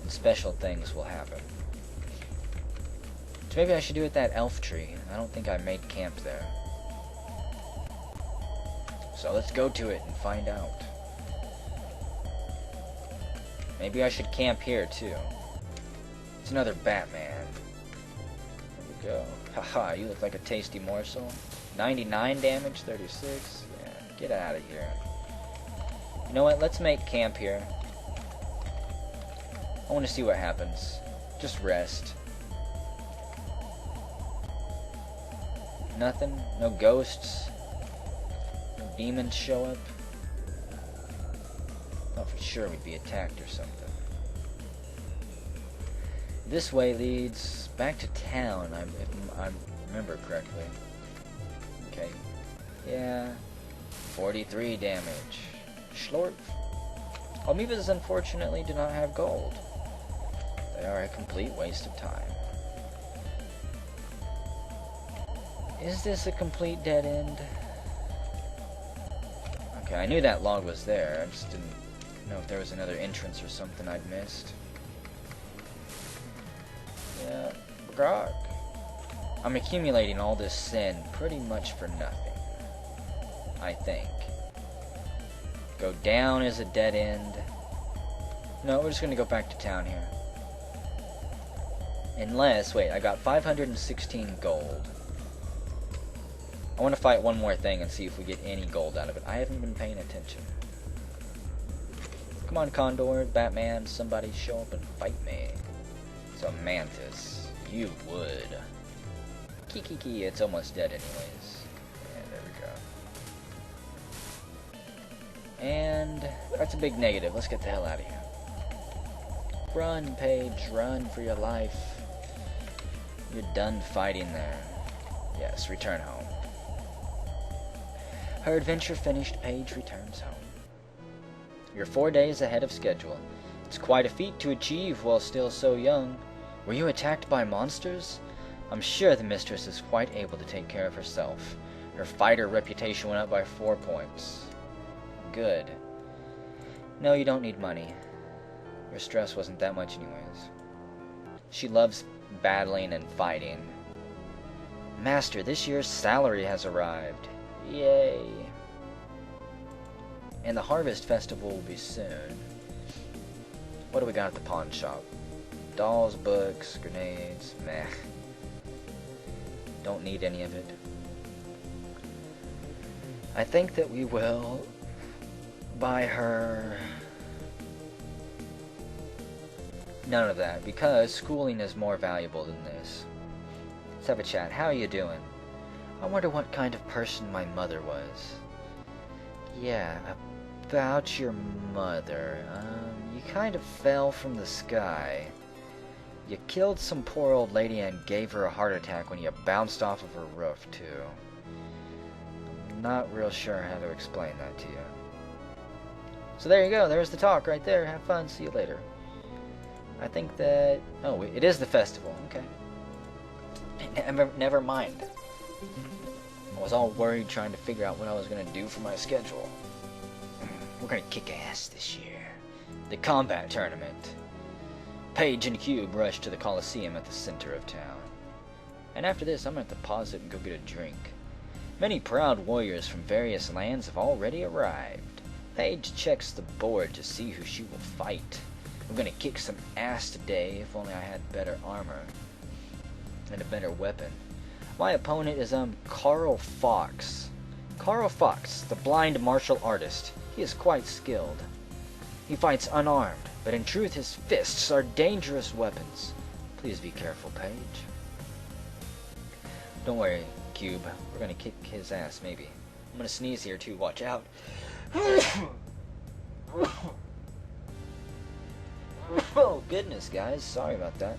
and special things will happen. So maybe I should do it at that elf tree. I don't think I made camp there. So let's go to it and find out. Maybe I should camp here too. It's another Batman. There we go. Haha, you look like a tasty morsel. 99 damage, 36. Yeah, get out of here. You know what? Let's make camp here. I want to see what happens. Just rest. Nothing? No ghosts? No demons show up? Thought for sure we'd be attacked or something. This way leads back to town, if I remember correctly. Okay. Yeah. 43 damage. Schlorp. Amoebas unfortunately do not have gold. They are a complete waste of time. Is this a complete dead end? Okay, I knew that log was there. I just didn't know if there was another entrance or something I'd missed. Yeah, grog. I'm accumulating all this sin pretty much for nothing. I think. Go down is a dead end. No, we're just gonna go back to town here. Unless, wait, I got 516 gold. I want to fight one more thing and see if we get any gold out of it. I haven't been paying attention. Come on, Condor, Batman, somebody show up and fight me. So, Mantis, you would. Kiki, it's almost dead anyways. Yeah, there we go. And that's a big negative. Let's get the hell out of here. Run, Paige, run for your life. You're done fighting there. Yes, return home. Her adventure finished, Paige returns home. You're 4 days ahead of schedule. It's quite a feat to achieve while still so young. Were you attacked by monsters? I'm sure the mistress is quite able to take care of herself. Her fighter reputation went up by 4 points. Good. No, you don't need money. Your stress wasn't that much anyways. She loves battling and fighting. Master, this year's salary has arrived. Yay. And the harvest festival will be soon. What do we got at the pawn shop? Dolls, books, grenades, meh. Don't need any of it. I think that we will buy her none of that, because schooling is more valuable than this. Let's have a chat. How are you doing? I wonder what kind of person my mother was. Yeah, about your mother. You kind of fell from the sky. You killed some poor old lady and gave her a heart attack when you bounced off of her roof, too. I'm not real sure how to explain that to you. So there you go. There's the talk right there. Have fun. See you later. I think that... Oh, it is the festival. Okay. Never mind. I was all worried trying to figure out what I was going to do for my schedule. We're going to kick ass this year. The combat tournament. Paige and Cube rush to the Coliseum at the center of town. And after this, I'm going to have to pause it and go get a drink. Many proud warriors from various lands have already arrived. Paige checks the board to see who she will fight. I'm going to kick some ass today, if only I had better armor and a better weapon. My opponent is Carl Fox. Carl Fox, the blind martial artist. He is quite skilled. He fights unarmed, but in truth his fists are dangerous weapons. Please be careful, Paige. Don't worry, Cube. We're gonna kick his ass, maybe. I'm gonna sneeze here too, watch out. Oh, goodness, guys. Sorry about that.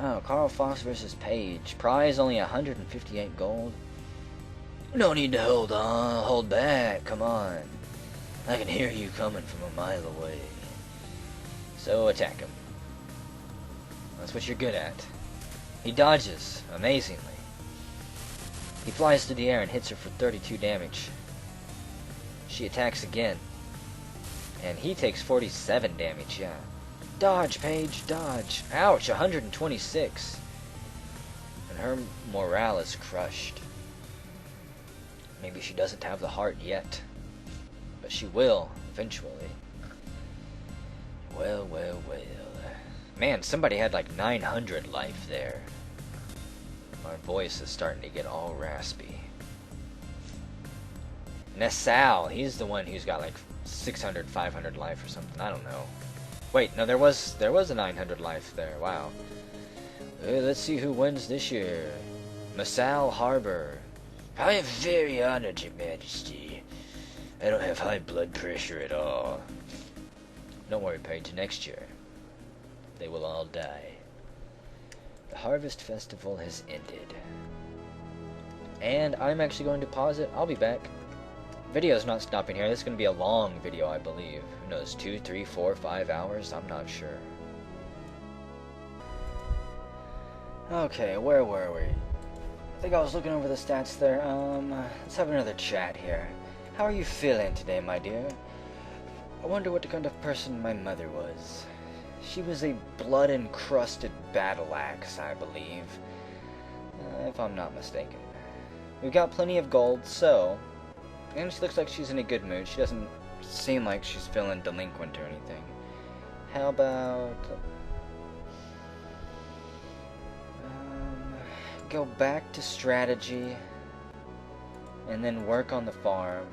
Oh, Carl Fox versus Paige. Prize only 158 gold. No need to hold back. Come on. I can hear you coming from a mile away. So attack him. That's what you're good at. He dodges, amazingly. He flies through the air and hits her for 32 damage. She attacks again. And he takes 47 damage, yeah. Dodge, Paige, dodge. Ouch, 126. And her morale is crushed. Maybe she doesn't have the heart yet. But she will, eventually. Well, well, well. Man, somebody had like 900 life there. My voice is starting to get all raspy. Nassau, he's the one who's got like 600, 500 life or something. I don't know. Wait, no, there was a 900 life there. Wow. Let's see who wins this year. Nassau Harbor. I am very honored, Your Majesty. I don't have high blood pressure at all. Don't worry, Paige. Next year, they will all die. The Harvest Festival has ended. And I'm actually going to pause it. I'll be back. Video's not stopping here. This is going to be a long video, I believe. Who knows, 2, 3, 4, 5 hours? I'm not sure. Okay, where were we? I think I was looking over the stats there. Let's have another chat here. How are you feeling today, my dear? I wonder what kind of person my mother was. She was a blood-encrusted battle axe, I believe. If I'm not mistaken. We've got plenty of gold, so... And she looks like she's in a good mood. She doesn't seem like she's feeling delinquent or anything. How about... go back to strategy. And then work on the farm.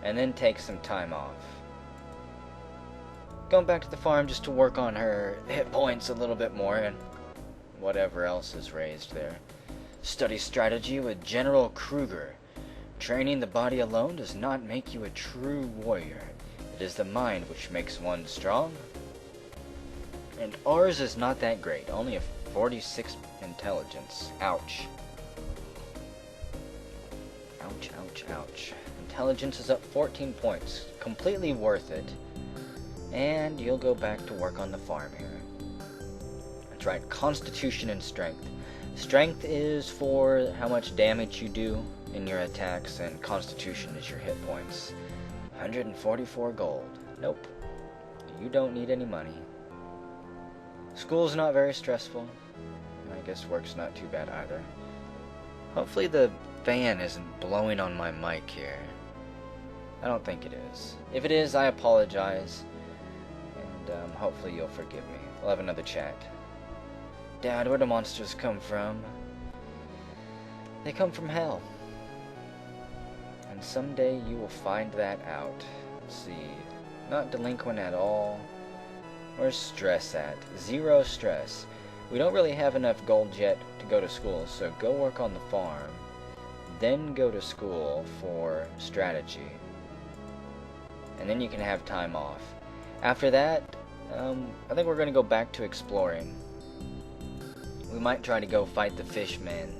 And then take some time off. Going back to the farm just to work on her hit points a little bit more. And whatever else is raised there. Study strategy with General Kruger. Training the body alone does not make you a true warrior. It is the mind which makes one strong. And ours is not that great. Only a 46 intelligence. Ouch. Ouch, ouch, ouch. Intelligence is up 14 points. Completely worth it. And you'll go back to work on the farm here. That's right. Constitution and strength. Strength is for how much damage you do in your attacks, and Constitution is your hit points. 144 gold. Nope. You don't need any money. School's not very stressful. I guess work's not too bad either. Hopefully the fan isn't blowing on my mic here. I don't think it is. If it is, I apologize. And hopefully you'll forgive me. We'll have another chat. Dad, where do monsters come from? They come from hell. And someday you will find that out. Let's see. Not delinquent at all. Where's stress at? 0 stress. We don't really have enough gold yet to go to school, so go work on the farm. Then go to school for strategy. And then you can have time off. After that, I think we're going to go back to exploring. We might try to go fight the fishmen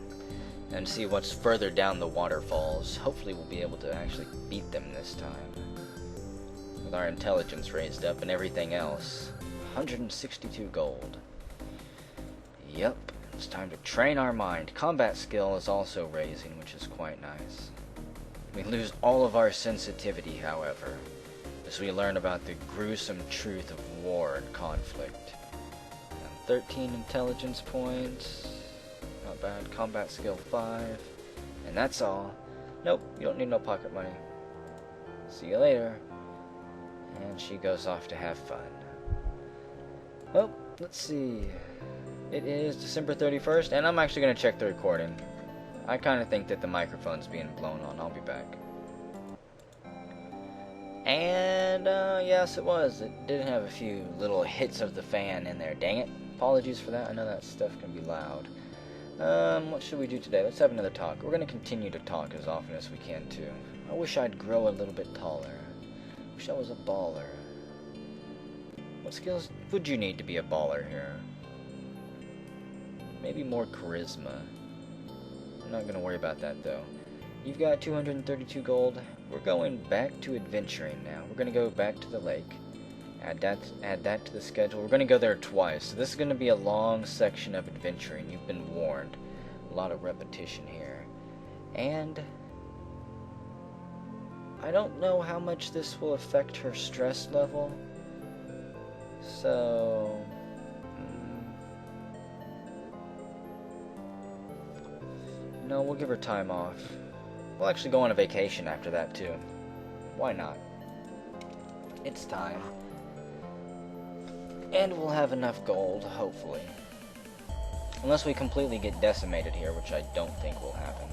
and see what's further down the waterfalls. Hopefully we'll be able to actually beat them this time. With our intelligence raised up and everything else. 162 gold. Yep, it's time to train our mind. Combat skill is also raising, which is quite nice. We lose all of our sensitivity, however, as we learn about the gruesome truth of war and conflict. And 13 intelligence points. Not bad. Combat skill 5. And that's all. Nope, you don't need no pocket money. See you later. And she goes off to have fun. Well, let's see. It is December 31st, and I'm actually going to check the recording. I kind of think that the microphone's being blown on. I'll be back. And, yes, it was. It did have a few little hits of the fan in there. Dang it. Apologies for that. I know that stuff can be loud. What should we do today? Let's have another talk. We're going to continue to talk as often as we can, too. I wish I'd grow a little bit taller. Wish I was a baller. What skills would you need to be a baller here? Maybe more charisma. I'm not going to worry about that, though. You've got 232 gold. We're going back to adventuring now. We're going to go back to the lake. Add that to the schedule. We're going to go there twice. So this is going to be a long section of adventuring. You've been warned. A lot of repetition here. And I don't know how much this will affect her stress level. So no, we'll give her time off. We'll actually go on a vacation after that too. Why not? It's time. And we'll have enough gold, hopefully. Unless we completely get decimated here, which I don't think will happen.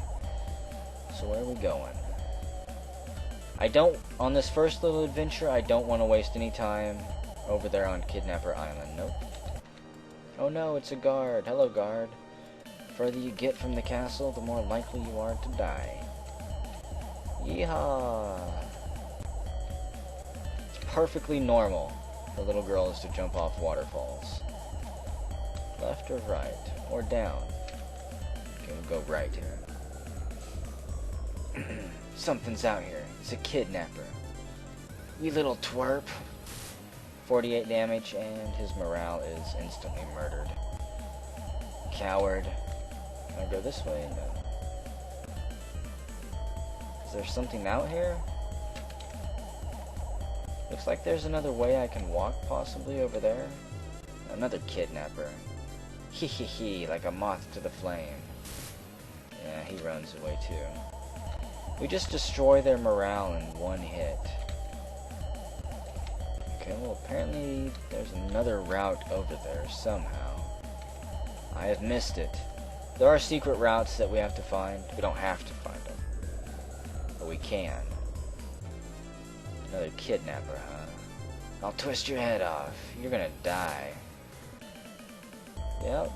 So where are we going? On this first little adventure, I don't want to waste any time over there on Kidnapper Island. Nope. Oh no, it's a guard. Hello, guard. The further you get from the castle, the more likely you are to die. Yeehaw! It's perfectly normal for little girls to jump off waterfalls. Left or right? Or down? Okay, we'll go right here. Something's out here. It's a kidnapper. You little twerp. 48 damage, and his morale is instantly murdered. Coward. Can I go this way? No. Is there something out here? Looks like there's another way I can walk, possibly, over there. Another kidnapper. Hee hee hee, like a moth to the flame. Yeah, he runs away too. We just destroy their morale in one hit. Okay, well apparently there's another route over there somehow. I have missed it. There are secret routes that we have to find. We don't have to find them. But we can. Another kidnapper, huh? I'll twist your head off. You're gonna die. Yep.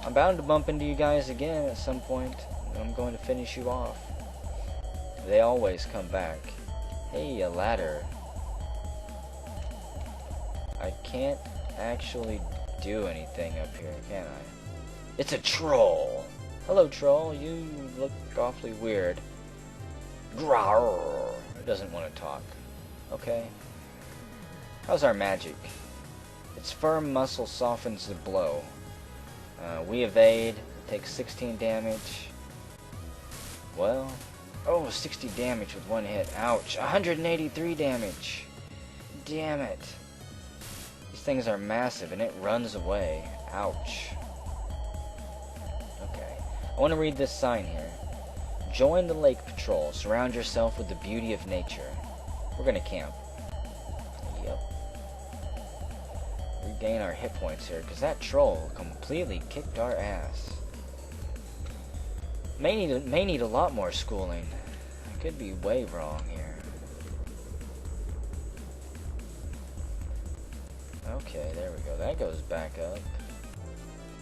I'm bound to bump into you guys again at some point. And I'm going to finish you off. They always come back. Hey, a ladder. I can't actually do anything up here, can I? It's a troll! Hello, troll. You look awfully weird. Growr! It doesn't want to talk. Okay. How's our magic? Its firm muscle softens the blow. We evade. Takes 16 damage. Well... Oh, 60 damage with one hit. Ouch. 183 damage. Damn it. These things are massive, and it runs away. Ouch. Okay. I want to read this sign here. Join the lake patrol. Surround yourself with the beauty of nature. We're gonna camp. Yep. Regain our hit points here, because that troll completely kicked our ass. May need a lot more schooling. I could be way wrong here. Okay, there we go. That goes back up.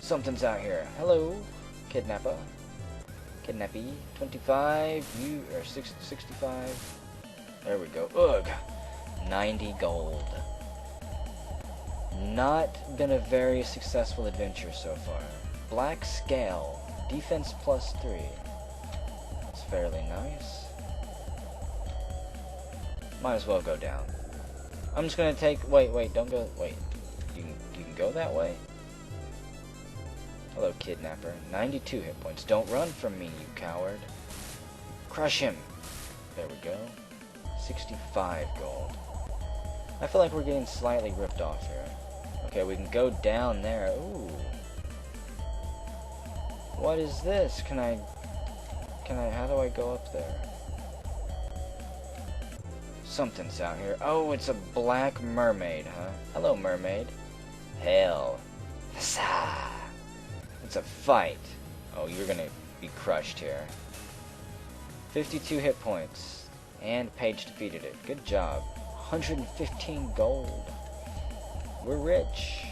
Something's out here. Hello, kidnapper. Kidnappy. 25. You are 65. There we go. Ugh. 90 gold. Not been a very successful adventure so far. Black Scale. Defense +3. That's fairly nice. Might as well go down. I'm just gonna take... Wait, don't go... Wait. You can go that way? Hello, kidnapper. 92 hit points. Don't run from me, you coward. Crush him. There we go. 65 gold. I feel like we're getting slightly ripped off here. Okay, we can go down there. Ooh. What is this? Can I, how do I go up there? Something's out here. Oh, it's a black mermaid, huh? Hello, mermaid. Hell. It's a fight. Oh, you're gonna be crushed here. 52 hit points. And Paige defeated it. Good job. 115 gold. We're rich.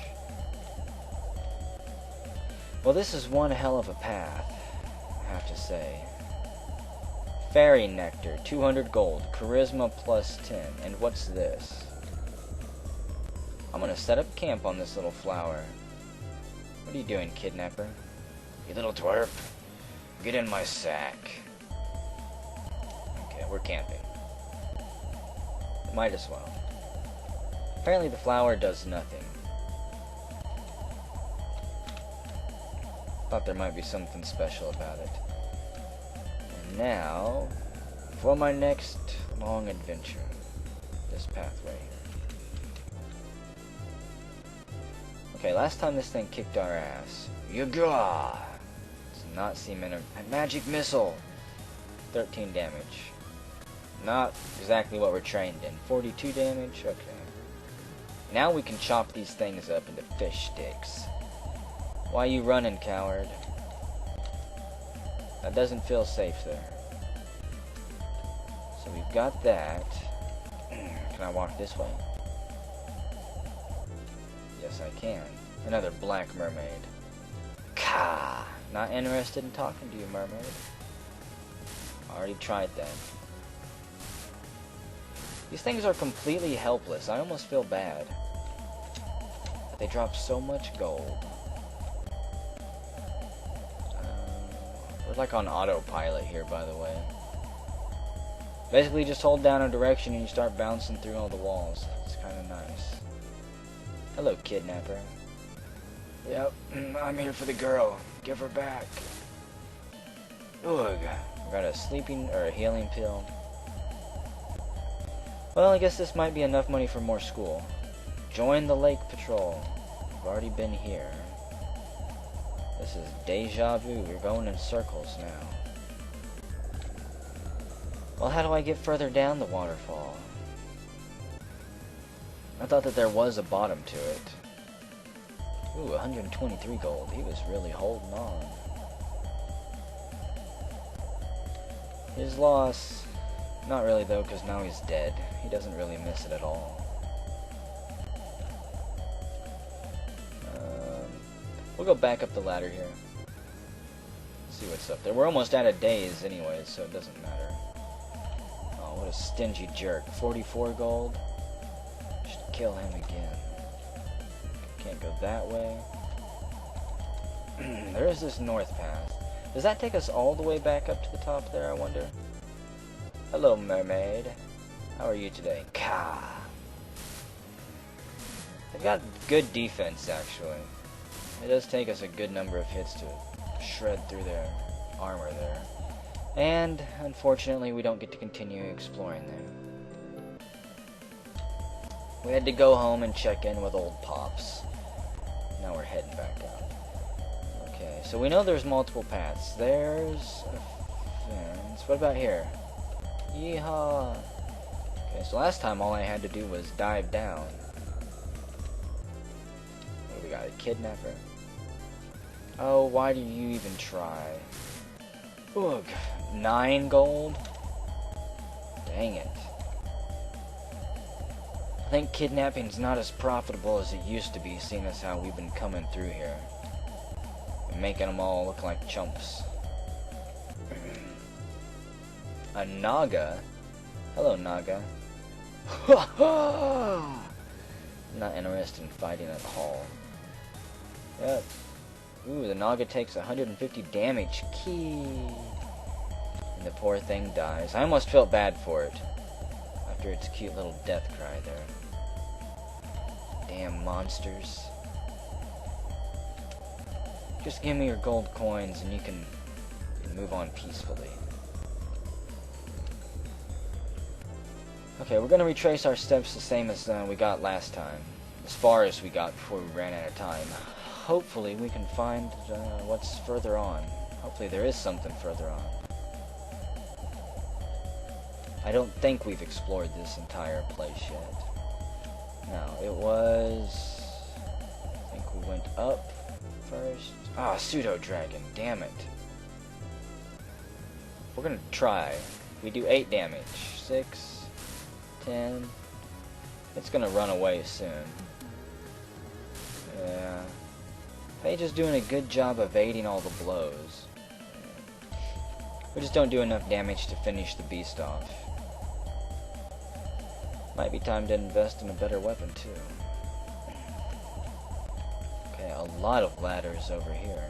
Well, this is one hell of a path, I have to say. Fairy Nectar, 200 gold. Charisma plus 10. And what's this? I'm gonna set up camp on this little flower. What are you doing, kidnapper? You little twerp. Get in my sack. Okay, we're camping. Might as well. Apparently the flower does nothing. Thought there might be something special about it. And now, for my next long adventure. This pathway here. Okay, last time this thing kicked our ass. Yaga! Does not seem in a magic missile. 13 damage. Not exactly what we're trained in. 42 damage? Okay. Now we can chop these things up into fish sticks. Why you running, coward? That doesn't feel safe there. So we've got that. Can I walk this way? Yes, I can. Another black mermaid. Ka! Not interested in talking to you, mermaid. Already tried that. These things are completely helpless. I almost feel bad. But they drop so much gold. We're like on autopilot here, by the way. Basically, just hold down a direction and you start bouncing through all the walls. It's kind of nice. Hello, kidnapper. Yep, I'm here for the girl. Give her back. Ugh. Got a sleeping or a healing pill. Well, I guess this might be enough money for more school. Join the lake patrol. We've already been here. This is deja vu. We're going in circles now. Well, how do I get further down the waterfall? I thought that there was a bottom to it. Ooh, 123 gold. He was really holding on. His loss. Not really, though, because now he's dead. He doesn't really miss it at all. We'll go back up the ladder here. See what's up there. We're almost out of days anyways, so it doesn't matter. Oh, what a stingy jerk. 44 gold. Should kill him again. Can't go that way. There is this north path. Does that take us all the way back up to the top there, I wonder? Hello, mermaid. How are you today? Ka! They've got good defense, actually. It does take us a good number of hits to shred through their armor there. And, unfortunately, we don't get to continue exploring there. We had to go home and check in with old Pops. Now we're heading back out. Okay, so we know there's multiple paths. There's a fence. What about here? Yeehaw! Okay, so last time all I had to do was dive down. What do we got? A kidnapper? Oh, why do you even try? Ugh. 9 gold? Dang it. I think kidnapping's not as profitable as it used to be, seeing as how we've been coming through here. And making them all look like chumps. A Naga? Hello, Naga. Not interested in fighting at all. Yep. Ooh, the Naga takes 150 damage. Key. And the poor thing dies. I almost felt bad for it. After its cute little death cry there. Damn monsters. Just give me your gold coins and you can move on peacefully. Okay, we're going to retrace our steps the same as we got last time. As far as we got before we ran out of time. Hopefully we can find what's further on. Hopefully there is something further on. I don't think we've explored this entire place yet. No, it was... I think we went up first. Ah, pseudo-dragon, damn it. We're gonna try. We do 8 damage. 6, 10. It's gonna run away soon. Yeah. Paige is doing a good job evading all the blows. We just don't do enough damage to finish the beast off. Might be time to invest in a better weapon too. Okay, a lot of ladders over here.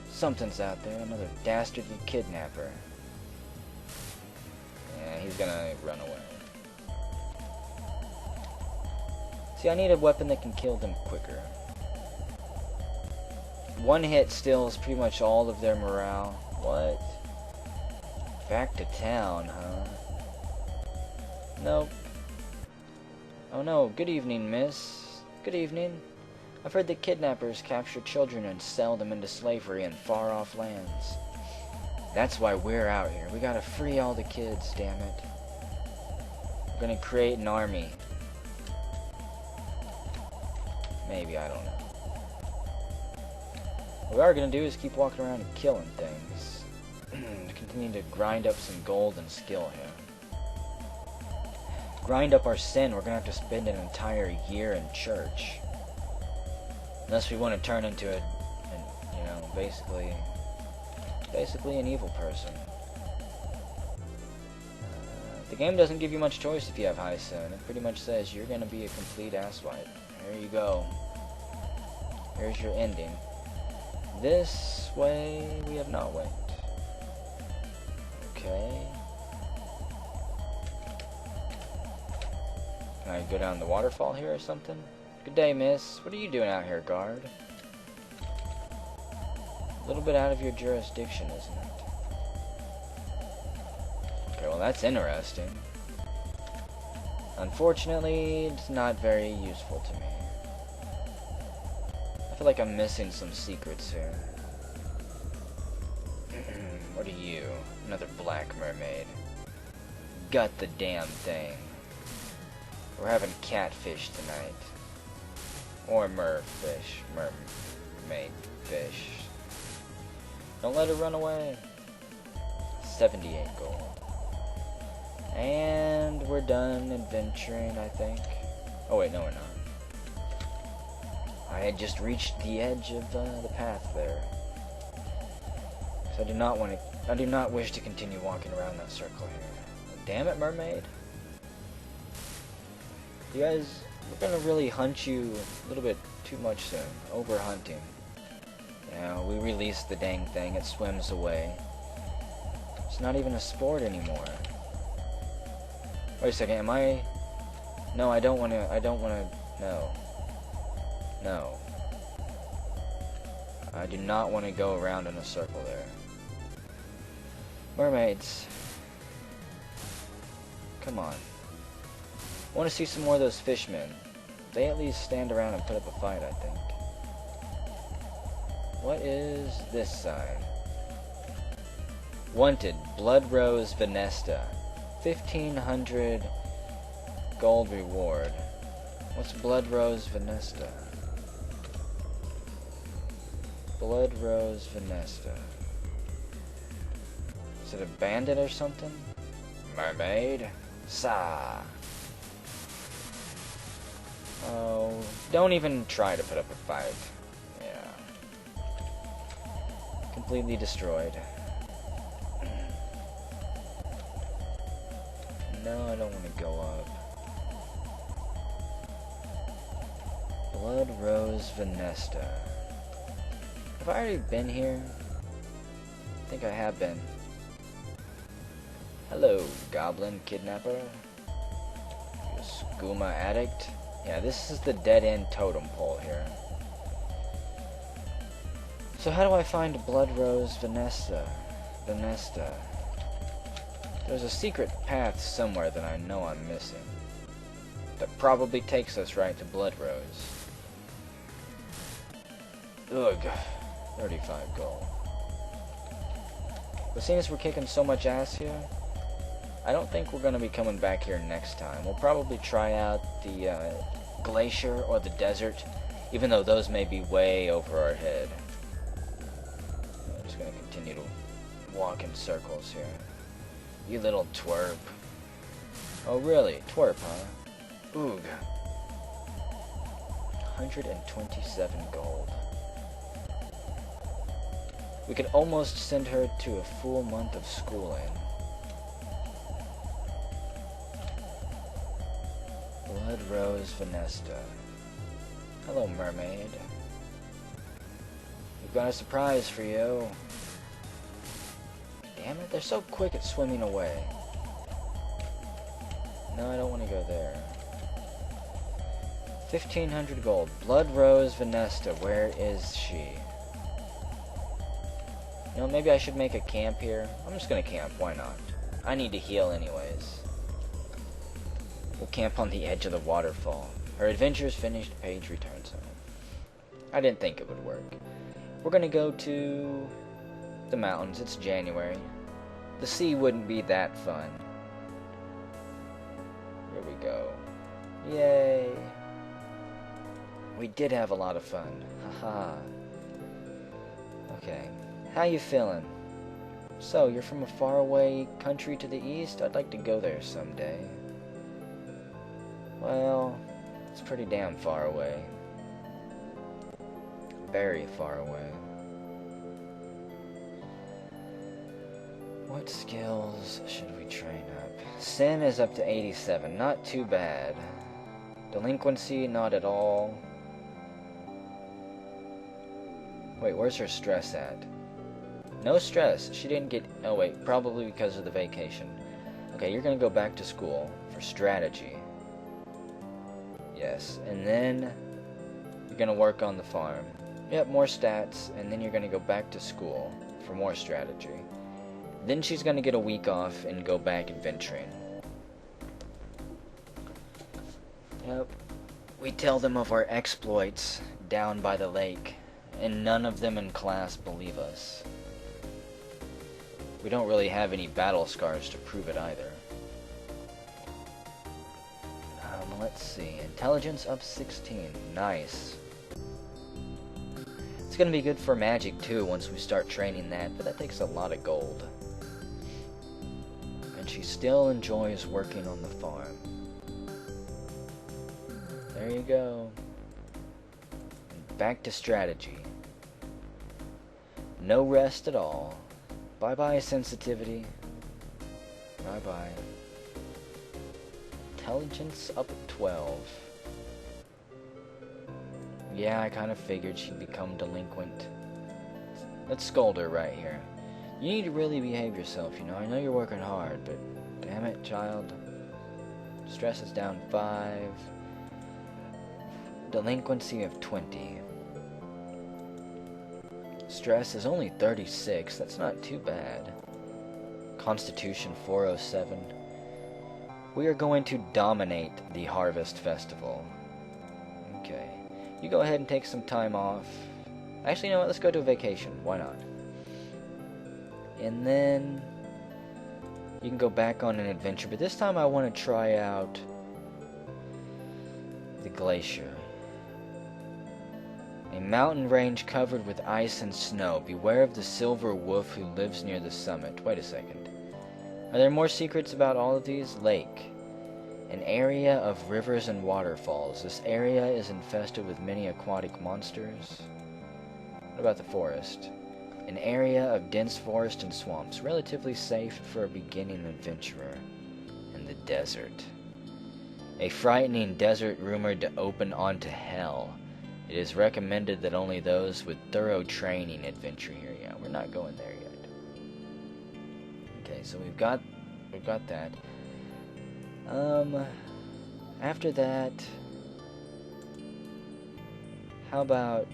Something's out there, another dastardly kidnapper. Yeah, he's gonna run away. See, I need a weapon that can kill them quicker. One hit steals pretty much all of their morale. What? Back to town, huh? Nope. Oh no, good evening, miss. Good evening. I've heard that kidnappers capture children and sell them into slavery in far-off lands. That's why we're out here. We gotta free all the kids, damn it. We're gonna create an army. Maybe, I don't know. What we are gonna do is keep walking around and killing things. Continue to grind up some gold and skill here. Grind up our sin. We're gonna have to spend an entire year in church. Unless we want to turn into you know, basically an evil person. The game doesn't give you much choice if you have high sin. It pretty much says you're gonna be a complete asswipe. There you go. Here's your ending. This way we have not went. Okay. Can I go down the waterfall here or something? Good day, miss. What are you doing out here, guard? A little bit out of your jurisdiction, isn't it? Okay, well that's interesting. Unfortunately, it's not very useful to me. I feel like I'm missing some secrets here. What are you? Another black mermaid. Gut the damn thing. We're having catfish tonight. Or merfish. Mermaid fish. Don't let her run away. 78 gold. And we're done adventuring, I think. Oh wait, no we're not. I had just reached the edge of the path there. So I do not wish to continue walking around that circle here. Damn it, mermaid. You guys, we're gonna really hunt you a little bit too much soon. Over hunting. You know, we release the dang thing, it swims away. It's not even a sport anymore. Wait a second, am I... No, I don't wanna... No. No. I do not want to go around in a circle there. Mermaids. Come on. I want to see some more of those fishmen. They at least stand around and put up a fight, I think. What is this sign? Wanted, Blood Rose Venesta. 1,500 gold reward. What's Blood Rose Venesta? Blood Rose Venesta. Is it a bandit or something? Mermaid? Sa. Oh, don't even try to put up a fight. Yeah. Completely destroyed. No, I don't want to go up. Blood Rose Venesta. Have I already been here? I think I have been. Hello, goblin kidnapper. You skooma addict. Yeah, this is the dead-end totem pole here. So how do I find Blood Rose Venesta? There's a secret path somewhere that I know I'm missing. That probably takes us right to Blood Rose. Ugh. 35 gold. But seeing as we're kicking so much ass here, I don't think we're going to be coming back here next time. We'll probably try out the glacier or the desert, even though those may be way over our head. I'm just going to continue to walk in circles here. You little twerp. Oh really? Twerp, huh? Oog. 127 gold. We could almost send her to a full month of schooling. Blood Rose Vanesta. Hello, mermaid. We've got a surprise for you. Damn it, they're so quick at swimming away. No, I don't want to go there. 1,500 gold. Blood Rose Vanesta, where is she? You know, maybe I should make a camp here. I'm just gonna camp, why not? I need to heal anyways. We'll camp on the edge of the waterfall. Her adventure is finished, Paige returns home. I didn't think it would work. We're gonna go to the mountains, it's January. The sea wouldn't be that fun. Here we go. Yay! We did have a lot of fun. Haha. Okay. How you feeling? So, you're from a faraway country to the east? I'd like to go there someday. Well, it's pretty damn far away. Very far away. What skills should we train up? Sin is up to 87, not too bad. Delinquency, not at all. Wait, where's her stress at? No stress. She didn't get... Oh, wait. Probably because of the vacation. Okay, you're going to go back to school for strategy. Yes. And then you're going to work on the farm. Yep, more stats. And then you're going to go back to school for more strategy. Then she's going to get a week off and go back adventuring. Yep. We tell them of our exploits down by the lake. And none of them in class believe us. We don't really have any battle scars to prove it either. Let's see. Intelligence up 16. Nice. It's gonna be good for magic too once we start training that, but that takes a lot of gold. And she still enjoys working on the farm. There you go. And back to strategy. No rest at all. Bye-bye, sensitivity. Bye-bye. Intelligence up 12. Yeah, I kind of figured she'd become delinquent. Let's scold her right here. You need to really behave yourself, you know. I know you're working hard, but damn it, child. Stress is down 5. Delinquency of 20. Stress is only 36. That's not too bad. Constitution 407. We are going to dominate the Harvest Festival. Okay. You go ahead and take some time off. Actually, you know what? Let's go to a vacation. Why not? And then you can go back on an adventure. But this time I want to try out the glacier. A mountain range covered with ice and snow. Beware of the silver wolf who lives near the summit. Wait a second. Are there more secrets about all of these? Lake. An area of rivers and waterfalls. This area is infested with many aquatic monsters. What about the forest? An area of dense forest and swamps. Relatively safe for a beginning adventurer. And the desert. A frightening desert rumored to open onto hell. It is recommended that only those with thorough training adventure here. Yeah, we're not going there yet. Okay, so we've got that. After that, how about...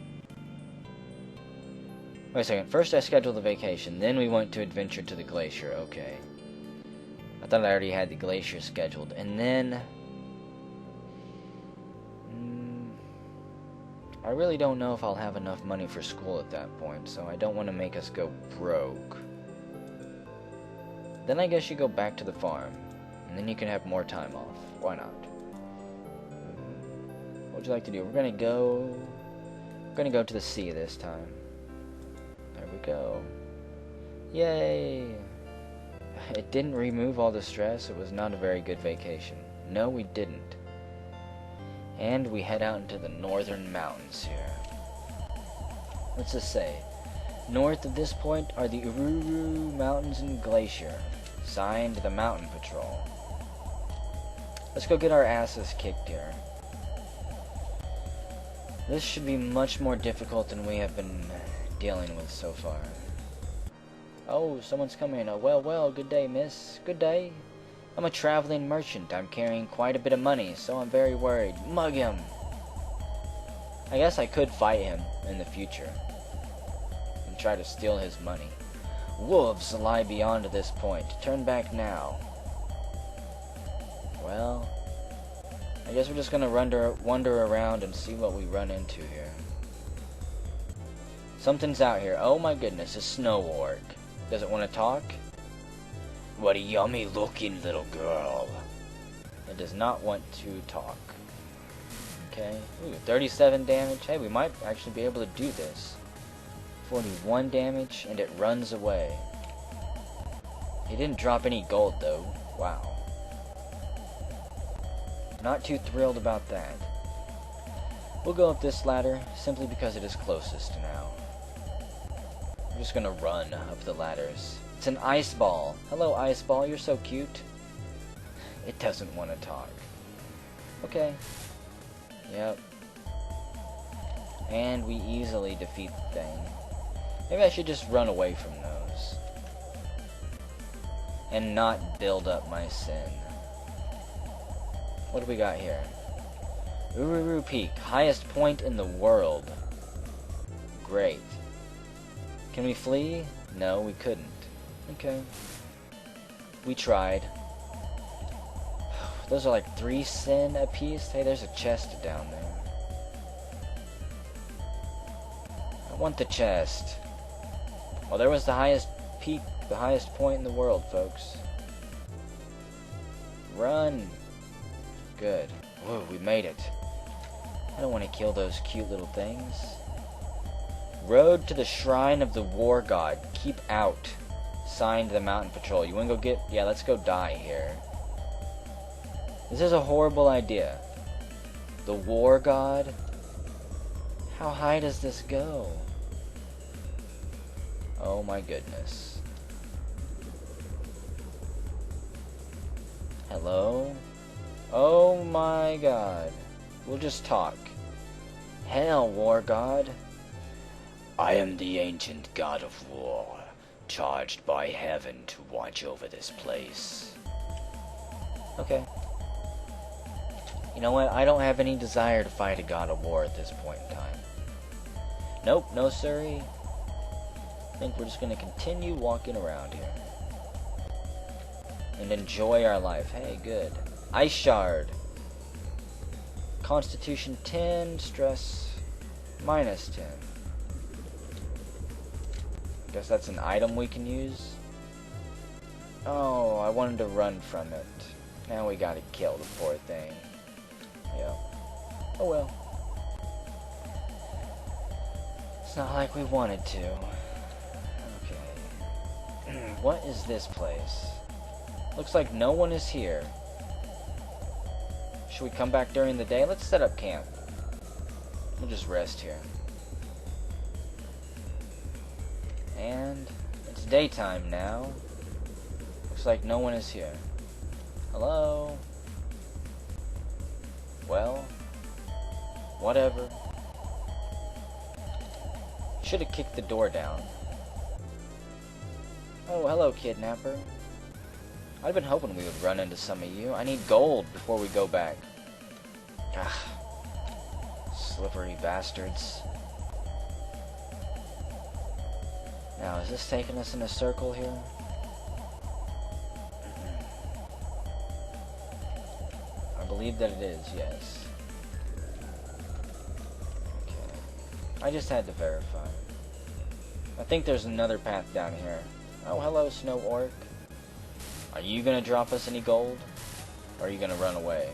Wait a second. First I scheduled the vacation, then we went to adventure to the glacier. Okay. I thought I already had the glacier scheduled. And then... I really don't know if I'll have enough money for school at that point, so I don't want to make us go broke. Then I guess you go back to the farm, and then you can have more time off. Why not? What would you like to do? We're gonna go to the sea this time. There we go. Yay! It didn't remove all the stress. It was not a very good vacation. No, we didn't. And we head out into the northern mountains here. Let's just say, north of this point are the Ururu Mountains and Glacier, signed the Mountain Patrol. Let's go get our asses kicked here. This should be much more difficult than we have been dealing with so far. Oh, someone's coming. Oh, well, good day, miss. Good day. I'm a traveling merchant. I'm carrying quite a bit of money, so I'm very worried. Mug him! I guess I could fight him in the future and try to steal his money. Wolves lie beyond this point. Turn back now. Well, I guess we're just gonna wander around and see what we run into here. Something's out here. Oh my goodness, a snow orc. Does it want to talk? What a yummy looking little girl. It does not want to talk. Okay. Ooh, 37 damage. Hey, we might actually be able to do this. 41 damage, and it runs away. He didn't drop any gold, though. Wow. Not too thrilled about that. We'll go up this ladder, simply because it is closest now. I'm just gonna run up the ladders. It's an ice ball. Hello, ice ball. You're so cute. It doesn't want to talk. Okay. Yep. And we easily defeat the thing. Maybe I should just run away from those. And not build up my sin. What do we got here? Ururu Peak. Highest point in the world. Great. Can we flee? No, we couldn't. Okay. We tried. Those are like 3 sin apiece. Hey, there's a chest down there. I want the chest. Well, there was the highest peak, the highest point in the world, folks. Run. Good. Whoa, we made it. I don't want to kill those cute little things. Road to the Shrine of the War God. Keep out. Signed the Mountain Patrol. You wanna go get... Yeah, let's go die here. This is a horrible idea. The War God? How high does this go? Oh my goodness. Hello? Oh my god. We'll just talk. Hail, War God. I am the ancient god of war, charged by heaven to watch over this place. Okay. You know what? I don't have any desire to fight a god of war at this point in time. Nope, no siree. I think we're just gonna continue walking around here. And enjoy our life. Hey, good. Ice shard. Constitution 10, stress minus 10. Guess that's an item we can use. Oh, I wanted to run from it. Now we gotta kill the poor thing. Yeah. Oh well. It's not like we wanted to. Okay. What is this place? Looks like no one is here. Should we come back during the day? Let's set up camp. We'll just rest here. And it's daytime now. Looks like no one is here. Hello? Well, whatever. Should have kicked the door down. Oh, hello, kidnapper. I've been hoping we would run into some of you. I need gold before we go back. Ah, slippery bastards. Now, is this taking us in a circle here? I believe that it is, yes. Okay. I just had to verify. I think there's another path down here. Oh, hello, Snow Orc. Are you gonna drop us any gold? Or are you gonna run away?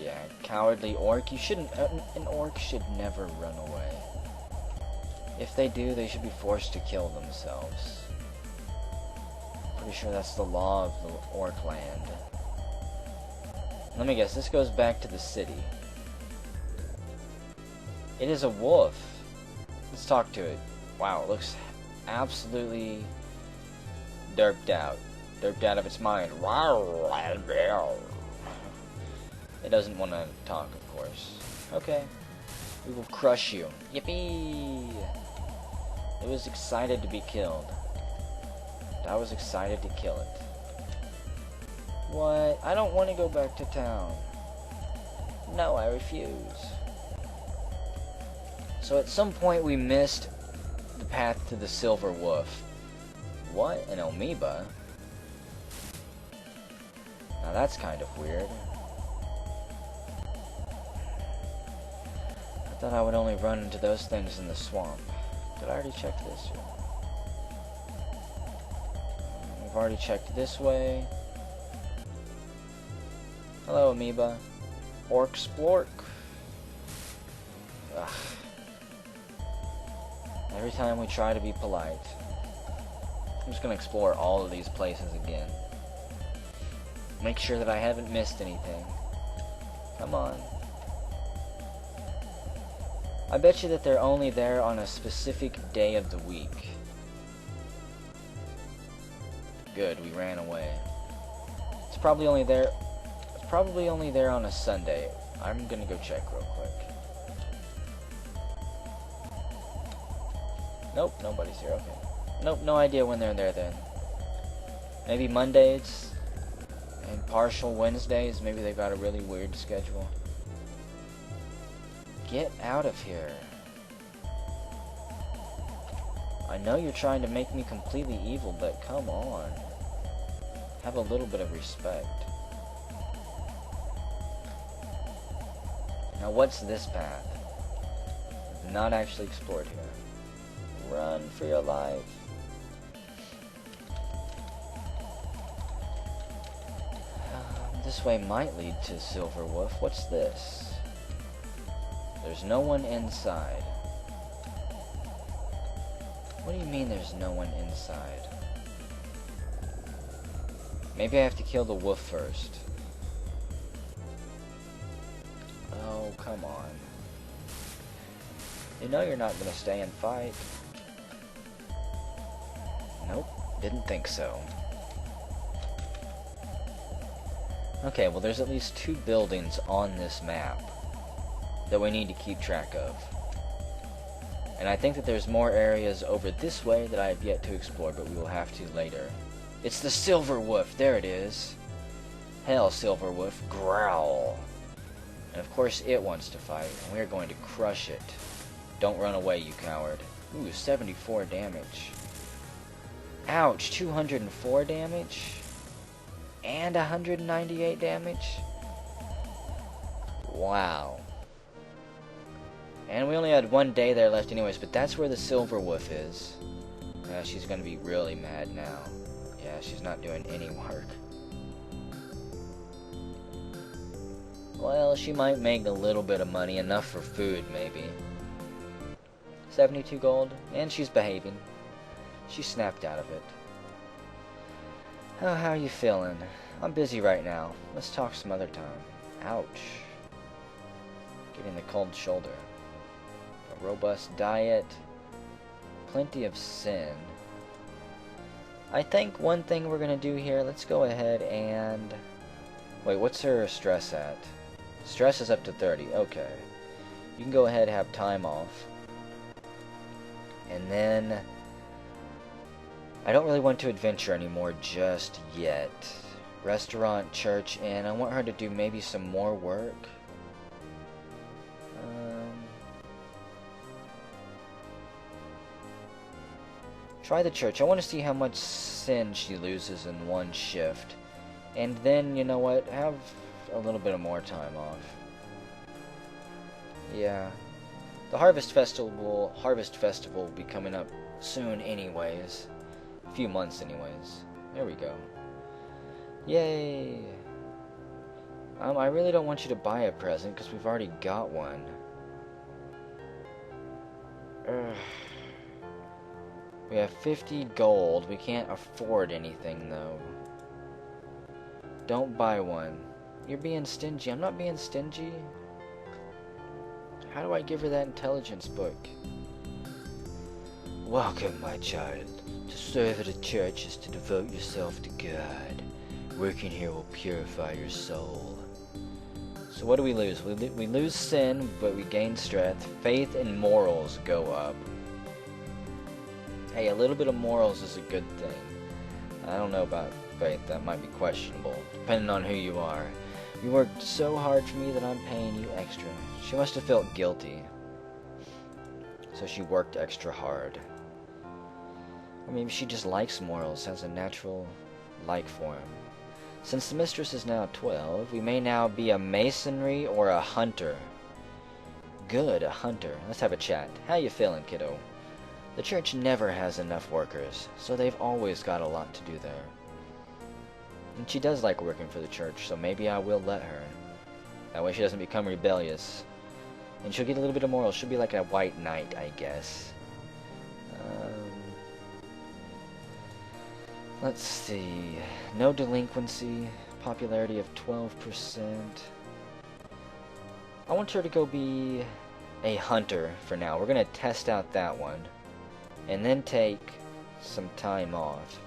Yeah, cowardly orc. You shouldn't. An orc should never run away. If they do, they should be forced to kill themselves. Pretty sure that's the law of the orc land. Let me guess, this goes back to the city. It is a wolf. Let's talk to it. Wow, it looks absolutely derped out. Derped out of its mind. It doesn't want to talk, of course. Okay. We will crush you. Yippee! It was excited to be killed. I was excited to kill it. What? I don't want to go back to town. No, I refuse. So at some point we missed the path to the Silver Wolf. What? An amoeba? Now that's kind of weird. I thought I would only run into those things in the swamp. Did I already check this? We've already checked this way. Hello, amoeba. Orc splork. Ugh. Every time we try to be polite. I'm just gonna explore all of these places again. Make sure that I haven't missed anything. Come on. I bet you that they're only there on a specific day of the week. Good, we ran away. It's probably only there on a Sunday. I'm gonna go check real quick. Nope, nobody's here, okay. Nope, no idea when they're there then. Maybe Mondays and partial Wednesdays. Maybe they've got a really weird schedule. Get out of here. I know you're trying to make me completely evil, but come on. Have a little bit of respect. Now what's this path? Not actually explored here. Run for your life. This way might lead to Silver Wolf. What's this? There's no one inside. What do you mean there's no one inside? Maybe I have to kill the wolf first. Oh, come on. You know you're not gonna stay and fight. Nope, didn't think so. Okay, well there's at least 2 buildings on this map that we need to keep track of. And I think that there's more areas over this way that I have yet to explore, but we will have to later. It's the Silver Wolf, there it is. Hail, Silver Wolf, growl. And of course it wants to fight, and we are going to crush it. Don't run away, you coward. Ooh, 74 damage. Ouch, 204 damage? And 198 damage? Wow. And we only had 1 day there left anyways, but that's where the Silver Wolf is. She's gonna be really mad now. Yeah, she's not doing any work. Well, she might make a little bit of money, enough for food, maybe. 72 gold, and she's behaving. She snapped out of it. Oh, how are you feeling? I'm busy right now. Let's talk some other time. Ouch. Getting the cold shoulder. A robust diet. Plenty of sin. I think one thing we're going to do here, let's go ahead and... Wait, what's her stress at? Stress is up to 30. Okay. You can go ahead and have time off. And then... I don't really want to adventure anymore just yet. Restaurant, church, and I want her to do maybe some more work. Try the church. I want to see how much sin she loses in one shift. And then, you know what? Have a little bit of more time off. Yeah. The Harvest Festival will be coming up soon anyways. A few months anyways. There we go. Yay! I really don't want you to buy a present because we've already got one. Ugh. We have 50 gold. We can't afford anything though. Don't buy one. You're being stingy. I'm not being stingy. How do I give her that intelligence book? Welcome, my child. To serve at a church is to devote yourself to God. Working here will purify your soul. So what do we lose? We lose sin, but we gain strength. Faith and morals go up. Hey, a little bit of morals is a good thing. I don't know about faith. That might be questionable, depending on who you are. You worked so hard for me that I'm paying you extra. She must have felt guilty, so she worked extra hard. Or maybe she just likes morals, has a natural like for him. Since the mistress is now 12, we may now be a masonry or a hunter. Good, a hunter. Let's have a chat. How you feeling, kiddo? The church never has enough workers, so they've always got a lot to do there. And she does like working for the church, so maybe I will let her. That way she doesn't become rebellious. And she'll get a little bit of moral. She'll be like a white knight, I guess. Let's see. No delinquency. Popularity of 12%. I want her to go be a hunter for now. We're going to test out that one. And then take some time off.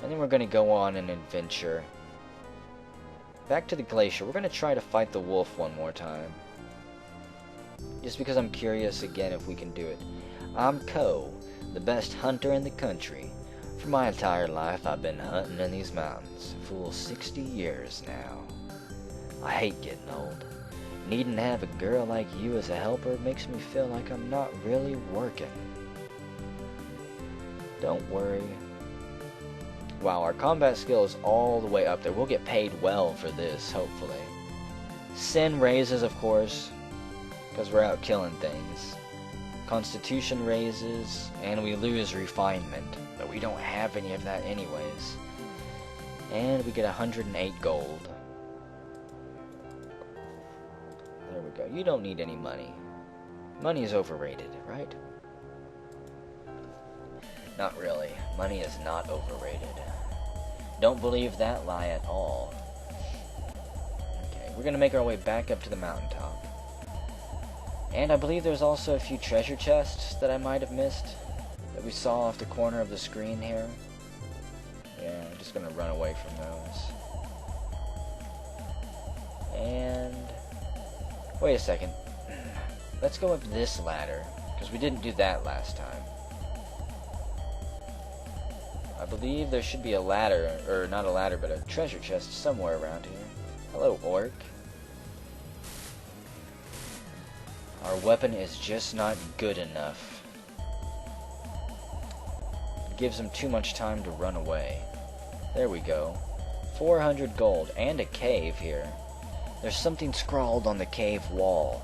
And then we're going to go on an adventure. Back to the glacier. We're going to try to fight the wolf one more time. Just because I'm curious again if we can do it. I'm Ko, the best hunter in the country. For my entire life I've been hunting in these mountains. A full 60 years now. I hate getting old. Needing to have a girl like you as a helper makes me feel like I'm not really working. Don't worry. Wow, our combat skill is all the way up there. We'll get paid well for this, hopefully. Sin raises, of course, because we're out killing things. Constitution raises, and we lose refinement, but we don't have any of that anyways. And we get 108 gold. There we go. You don't need any money. Money is overrated, right? Not really. Money is not overrated. Don't believe that lie at all. Okay, we're gonna make our way back up to the mountaintop. And I believe there's also a few treasure chests that I might have missed that we saw off the corner of the screen here. Yeah, I'm just gonna run away from those. And wait a second. Let's go up this ladder, because we didn't do that last time. I believe there should be a ladder, or not a ladder, but a treasure chest somewhere around here. Hello, orc. Our weapon is just not good enough. It gives him too much time to run away. There we go. 400 gold, and a cave here. There's something scrawled on the cave wall.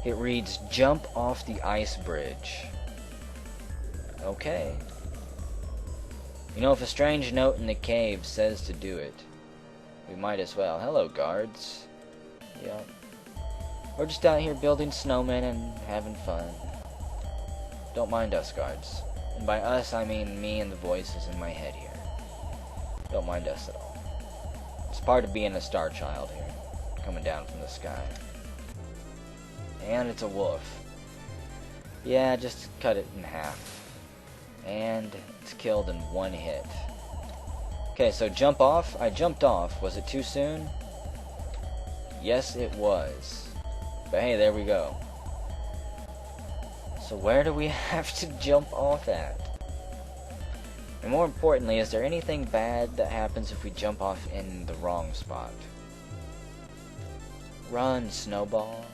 It reads, "Jump off the ice bridge." Okay. You know, if a strange note in the cave says to do it, we might as well. Hello, guards. Yep. We're just out here building snowmen and having fun. Don't mind us, guards. And by us, I mean me and the voices in my head here. Don't mind us at all. It's part of being a star child here, coming down from the sky. And it's a wolf. Yeah, just cut it in half. And it's killed in one hit. Okay, so jump off. I jumped off. Was it too soon? Yes, it was. But hey, there we go. So where do we have to jump off at? And more importantly, is there anything bad that happens if we jump off in the wrong spot? Run, snowball.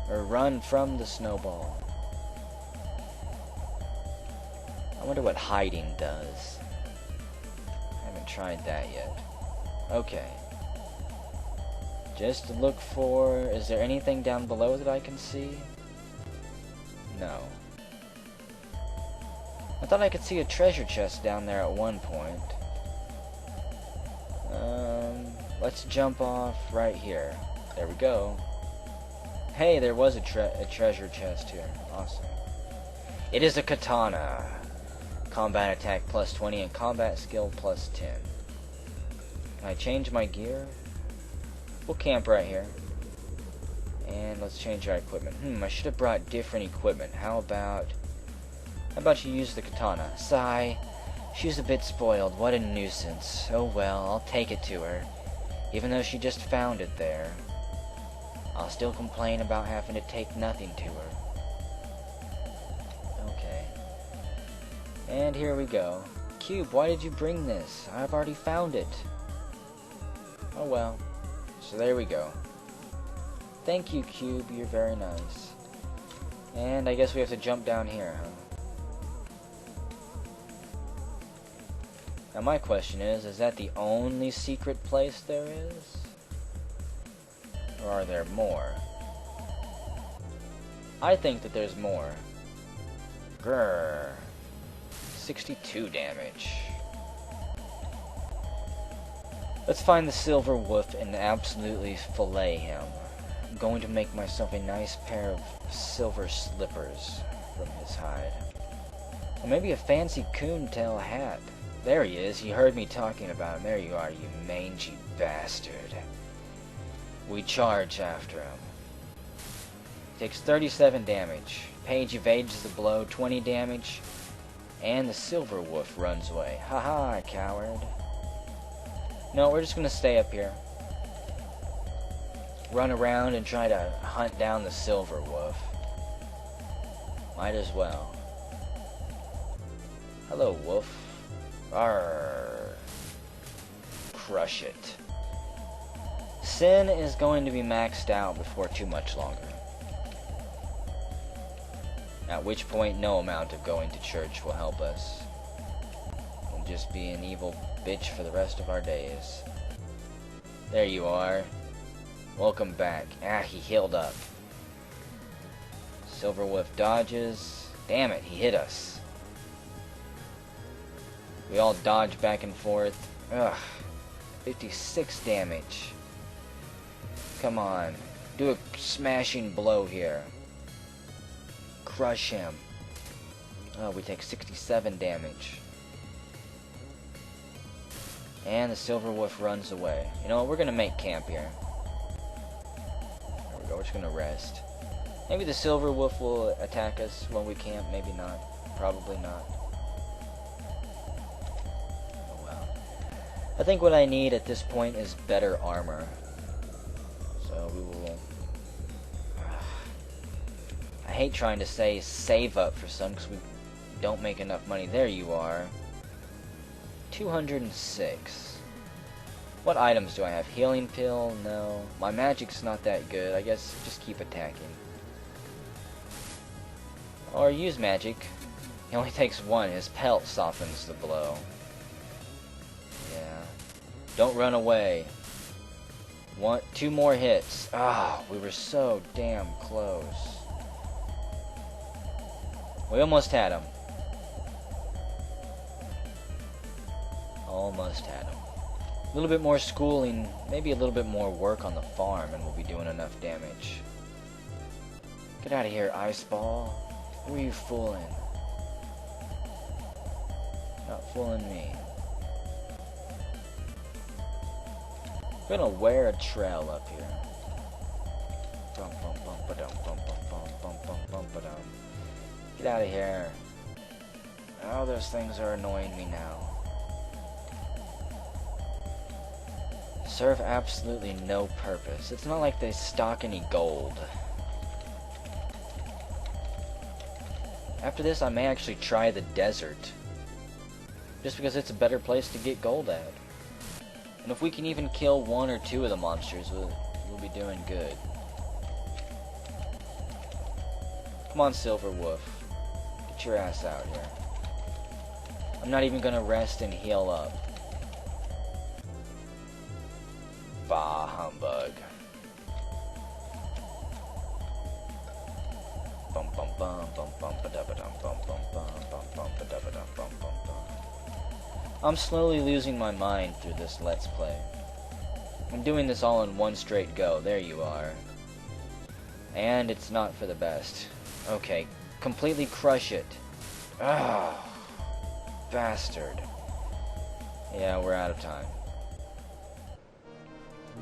Or run from the snowball. I wonder what hiding does. I haven't tried that yet. Okay. Just look for... Is there anything down below that I can see? No. I thought I could see a treasure chest down there at one point. Let's jump off right here. There we go. Hey, there was a treasure chest here. Awesome. It is a katana. Combat attack plus 20 and combat skill plus 10. Can I change my gear? We'll camp right here. And let's change our equipment. I should have brought different equipment. How about you use the katana? Sigh. She's a bit spoiled. What a nuisance. Oh well, I'll take it to her. Even though she just found it there. I'll still complain about having to take nothing to her. Okay. And here we go. Cube, why did you bring this? I've already found it. Oh well. So there we go. Thank you, Cube. You're very nice. And I guess we have to jump down here, huh? Now my question is that the only secret place there is? Or are there more? I think that there's more. Grrr. 62 damage. Let's find the silver wolf and absolutely fillet him. I'm going to make myself a nice pair of silver slippers from his hide. Or maybe a fancy coontail hat. There he is. He heard me talking about him. There you are, you mangy bastard. We charge after him. Takes 37 damage. Paige evades the blow, 20 damage. And the silver wolf runs away. Haha, coward. No, we're just gonna stay up here. Run around and try to hunt down the silver wolf. Might as well. Hello, wolf. Arrgh. Crush it. Sin is going to be maxed out before too much longer. At which point no amount of going to church will help us. We'll just be an evil bitch for the rest of our days. There you are. Welcome back. Ah, he healed up. Silver Wolf dodges. Damn it, he hit us. We all dodge back and forth. Ugh. 56 damage. Come on. Do a smashing blow here. Crush him. Oh, we take 67 damage. And the silver wolf runs away. You know what? We're gonna make camp here. There we go. We're just gonna rest. Maybe the silver wolf will attack us when we camp. Maybe not. Probably not. Oh well. I think what I need at this point is better armor. So we will... I hate trying to say save up for some because we don't make enough money. There you are. 206. What items do I have? Healing pill? No. My magic's not that good. I guess just keep attacking. Or use magic. He only takes one. His pelt softens the blow. Yeah. Don't run away. Two more hits. Ah, we were so damn close. We almost had him. Almost had him. A little bit more schooling, maybe a little bit more work on the farm, and we'll be doing enough damage. Get out of here, ice ball. Who are you fooling? Not fooling me. I'm gonna wear a trail up here. Bum bum bum ba dum bum bum bum bum bum bum ba dum. Get out of here. Oh, those things are annoying me now. Serve absolutely no purpose. It's not like they stock any gold. After this, I may actually try the desert. Just because it's a better place to get gold at. And if we can even kill one or two of the monsters, we'll be doing good. Come on, Silver Wolf. Get your ass out here. I'm not even gonna rest and heal up. Bah, humbug. Bum bum I'm slowly losing my mind through this Let's Play. I'm doing this all in one straight go. There you are. And it's not for the best. Okay, completely crush it. Ah, bastard. Yeah, we're out of time.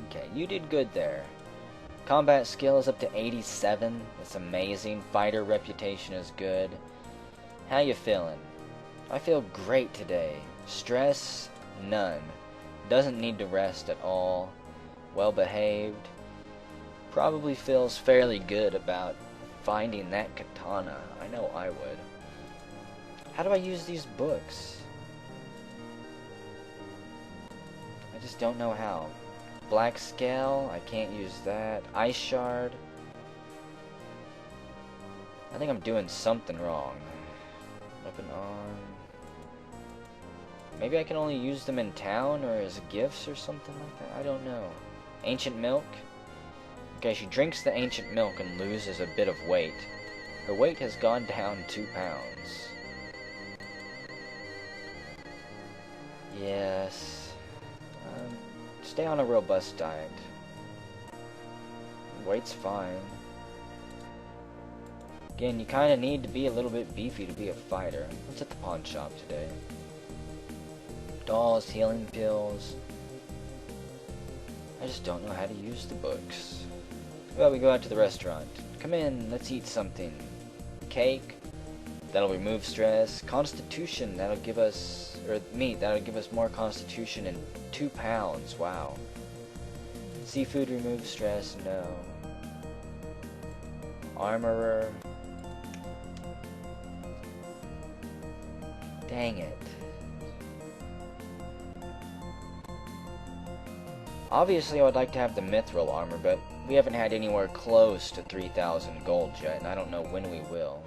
Okay, you did good there. Combat skill is up to 87. That's amazing. Fighter reputation is good. How you feeling? I feel great today. Stress? None. Doesn't need to rest at all. Well behaved. Probably feels fairly good about finding that katana. I know I would. How do I use these books? I just don't know how. Black scale, I can't use that. Ice shard. I think I'm doing something wrong. Weapon arm. Maybe I can only use them in town or as gifts or something like that. I don't know. Ancient milk. Okay, she drinks the ancient milk and loses a bit of weight. Her weight has gone down 2 pounds. Yes. Stay on a robust diet. Weight's fine. Again, you kind of need to be a little bit beefy to be a fighter. Let's hit the pawn shop today. Dolls, healing pills. I just don't know how to use the books. Well, we go out to the restaurant. Come in, let's eat something. Cake. That'll remove stress. Constitution, that'll give us... or meat, that'll give us more constitution and 2 pounds. Wow. Seafood removes stress. No. Armorer. Dang it. Obviously, I would like to have the mithril armor, but we haven't had anywhere close to 3,000 gold yet, and I don't know when we will.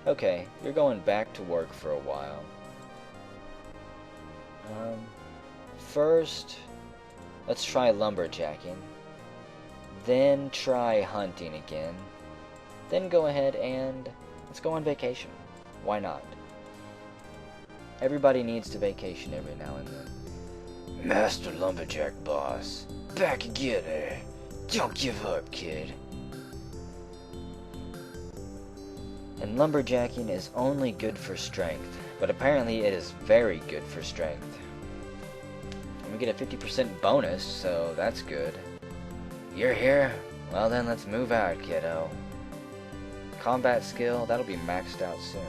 Okay, you're going back to work for a while. First, let's try lumberjacking. Then try hunting again. Then go ahead and let's go on vacation. Why not? Everybody needs to vacation every now and then. Master Lumberjack Boss. Back again, eh? Don't give up, kid. And lumberjacking is only good for strength, but apparently it is very good for strength. And we get a 50% bonus, so that's good. You're here? Well then, let's move out, kiddo. Combat skill, that'll be maxed out soon.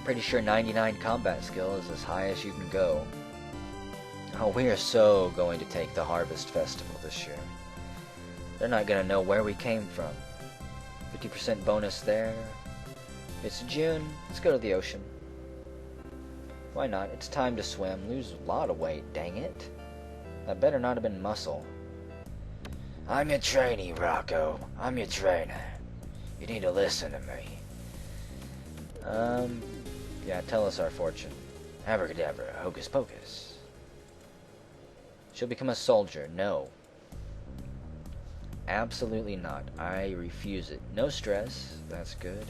Pretty sure 99 combat skill is as high as you can go. Oh, we are so going to take the Harvest Festival this year. They're not going to know where we came from. 50% bonus there. It's June. Let's go to the ocean. Why not? It's time to swim. Lose a lot of weight, dang it. That better not have been muscle. I'm your trainee, Rocco. I'm your trainer. You need to listen to me. Yeah, tell us our fortune. Abracadabra, hocus pocus. She'll become a soldier. No. Absolutely not. I refuse it. No stress. That's good.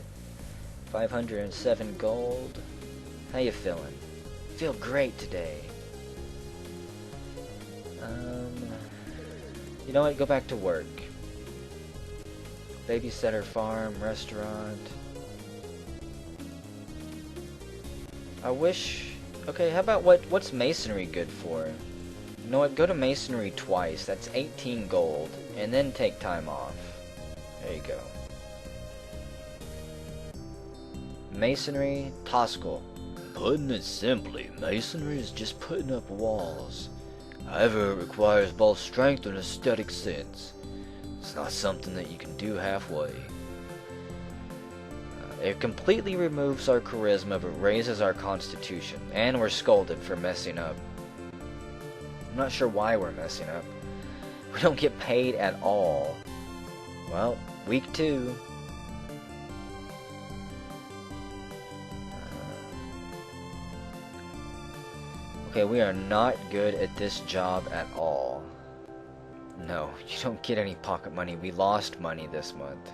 507 gold. How you feeling? Feel great today. You know what? Go back to work. Babysitter, farm, restaurant. I wish... Okay, how about what's masonry good for? You know what? Go to masonry twice. That's 18 gold. And then take time off. There you go. Masonry, Toscal. Putting it simply, masonry is just putting up walls. However, it requires both strength and aesthetic sense. It's not something that you can do halfway. It completely removes our charisma, but raises our constitution. And we're scolded for messing up. I'm not sure why we're messing up. We don't get paid at all. Well, week 2. Okay, we are not good at this job at all. No, you don't get any pocket money. We lost money this month.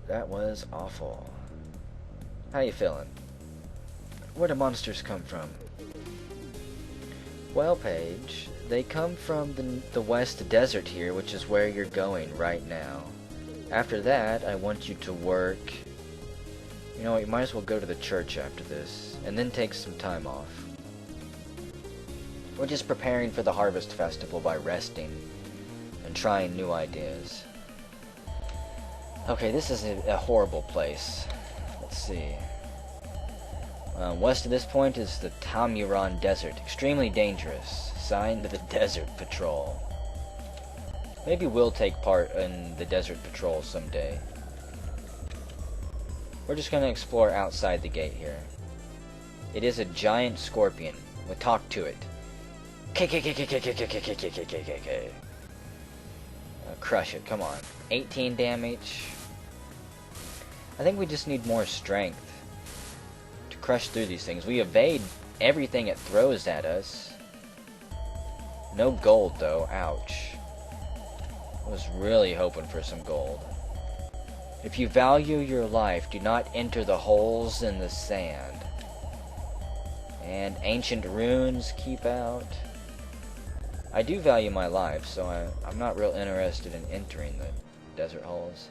That was awful. How you feeling? Where do monsters come from? Well, Paige, they come from the West Desert here, which is where you're going right now. After that, I want you to work. You know what, you might as well go to the church after this, and then take some time off. We're just preparing for the Harvest Festival by resting and trying new ideas. Okay, this is a horrible place. Let's see. West of this point is the Tamuran Desert. Extremely dangerous. Signed to the Desert Patrol. Maybe we'll take part in the Desert Patrol someday. We're just gonna explore outside the gate here. It is a giant scorpion. We'll talk to it. Crush it, come on. 18 damage. I think we just need more strength to crush through these things. We evade everything it throws at us. No gold though, ouch. I was really hoping for some gold. If you value your life, do not enter the holes in the sand. And ancient runes, keep out. I do value my life, so I'm not real interested in entering the desert holes.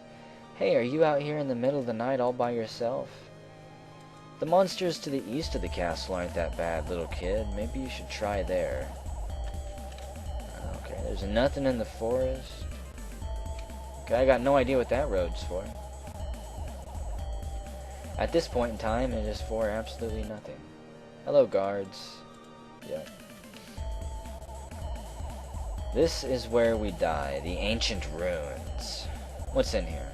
Hey, are you out here in the middle of the night all by yourself? The monsters to the east of the castle aren't that bad, little kid. Maybe you should try there. Okay, there's nothing in the forest. Okay, I got no idea what that road's for. At this point in time, it is for absolutely nothing. Hello, guards. Yep. This is where we die, the ancient ruins. What's in here?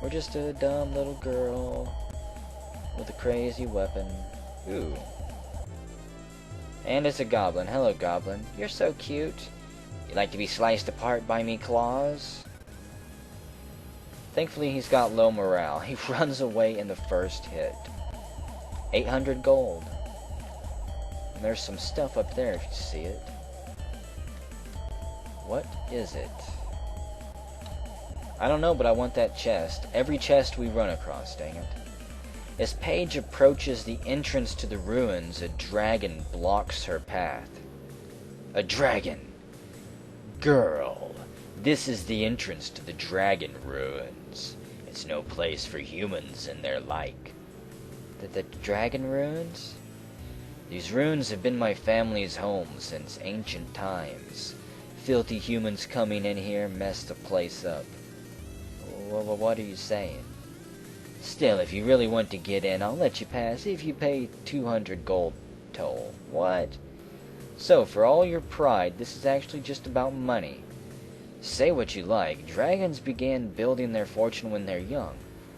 We're just a dumb little girl with a crazy weapon. Ooh. And it's a goblin. Hello, goblin. You're so cute. You like to be sliced apart by me claws? Thankfully, he's got low morale. He runs away in the first hit. 800 gold. And there's some stuff up there if you see it. What is it? I don't know, but I want that chest. Every chest we run across, dang it. As Paige approaches the entrance to the ruins, a dragon blocks her path. A dragon! Girl, this is the entrance to the dragon ruins. It's no place for humans and their like. The dragon ruins? These ruins have been my family's home since ancient times. Filthy humans coming in here messed the place up. What are you saying? Still, if you really want to get in, I'll let you pass if you pay 200 gold toll. What? So, for all your pride, this is actually just about money. Say what you like, dragons began building their fortune when they're young,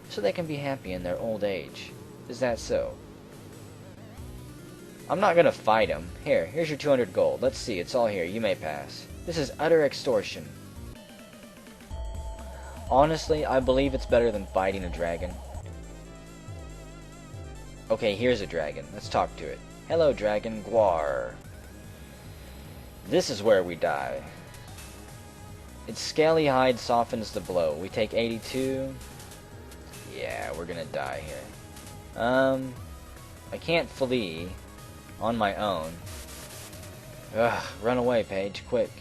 so they can be happy in their old age. Is that so? I'm not gonna fight him. Here's your 200 gold. Let's see, it's all here. You may pass. This is utter extortion. Honestly, I believe it's better than fighting a dragon. Okay, here's a dragon. Let's talk to it. Hello, dragon. Gwar. This is where we die. Its scaly hide softens the blow. We take 82. Yeah, we're gonna die here. I can't flee on my own. Ugh, run away, Paige, quick.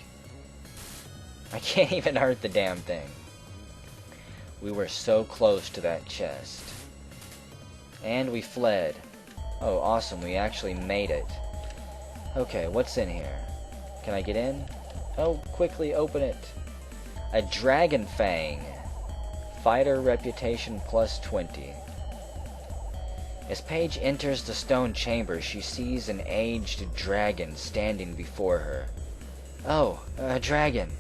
I can't even hurt the damn thing. We were so close to that chest. And we fled. Oh, awesome, we actually made it. Okay, what's in here? Can I get in? Oh, quickly open it. A dragon fang. Fighter reputation plus 20. As Paige enters the stone chamber, she sees an aged dragon standing before her. Oh, a dragon.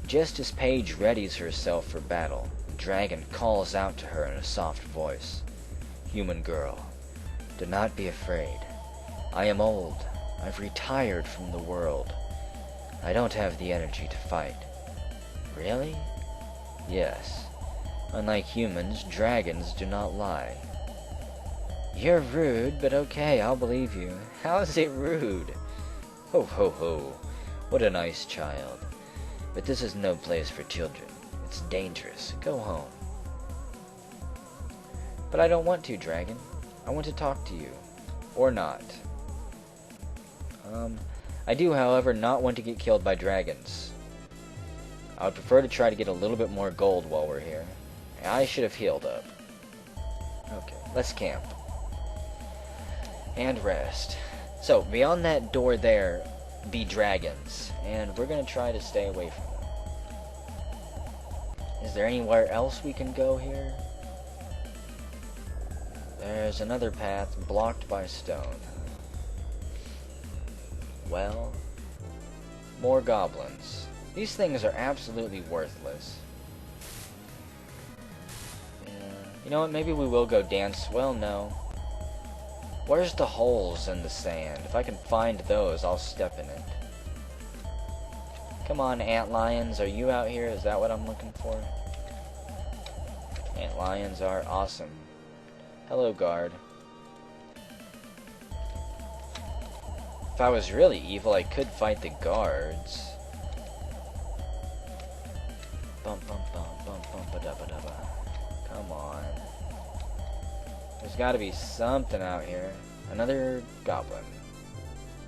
Just as Paige readies herself for battle, the dragon calls out to her in a soft voice. Human girl, do not be afraid. I am old. I've retired from the world. I don't have the energy to fight. Really? Yes. Unlike humans, dragons do not lie. You're rude, but okay, I'll believe you. How is it rude? Ho ho ho. What a nice child. But this is no place for children. It's dangerous. Go home. But I don't want to, Dragon. I want to talk to you. Or not. I do, however, not want to get killed by dragons. I would prefer to try to get a little bit more gold while we're here. I should have healed up. Okay, let's camp. And rest. So, beyond that door there be dragons, and we're going to try to stay away from them. Is there anywhere else we can go here? There's another path blocked by stone. Well, more goblins. These things are absolutely worthless. Yeah. You know what, maybe we will go dance. Well, no. Where's the holes in the sand? If I can find those, I'll step in it. Come on, antlions, are you out here? Is that what I'm looking for? Antlions are awesome. Hello, guard. If I was really evil, I could fight the guards. Bum bum bum bum bum ba da ba da ba. Come on. There's gotta be something out here. Another goblin.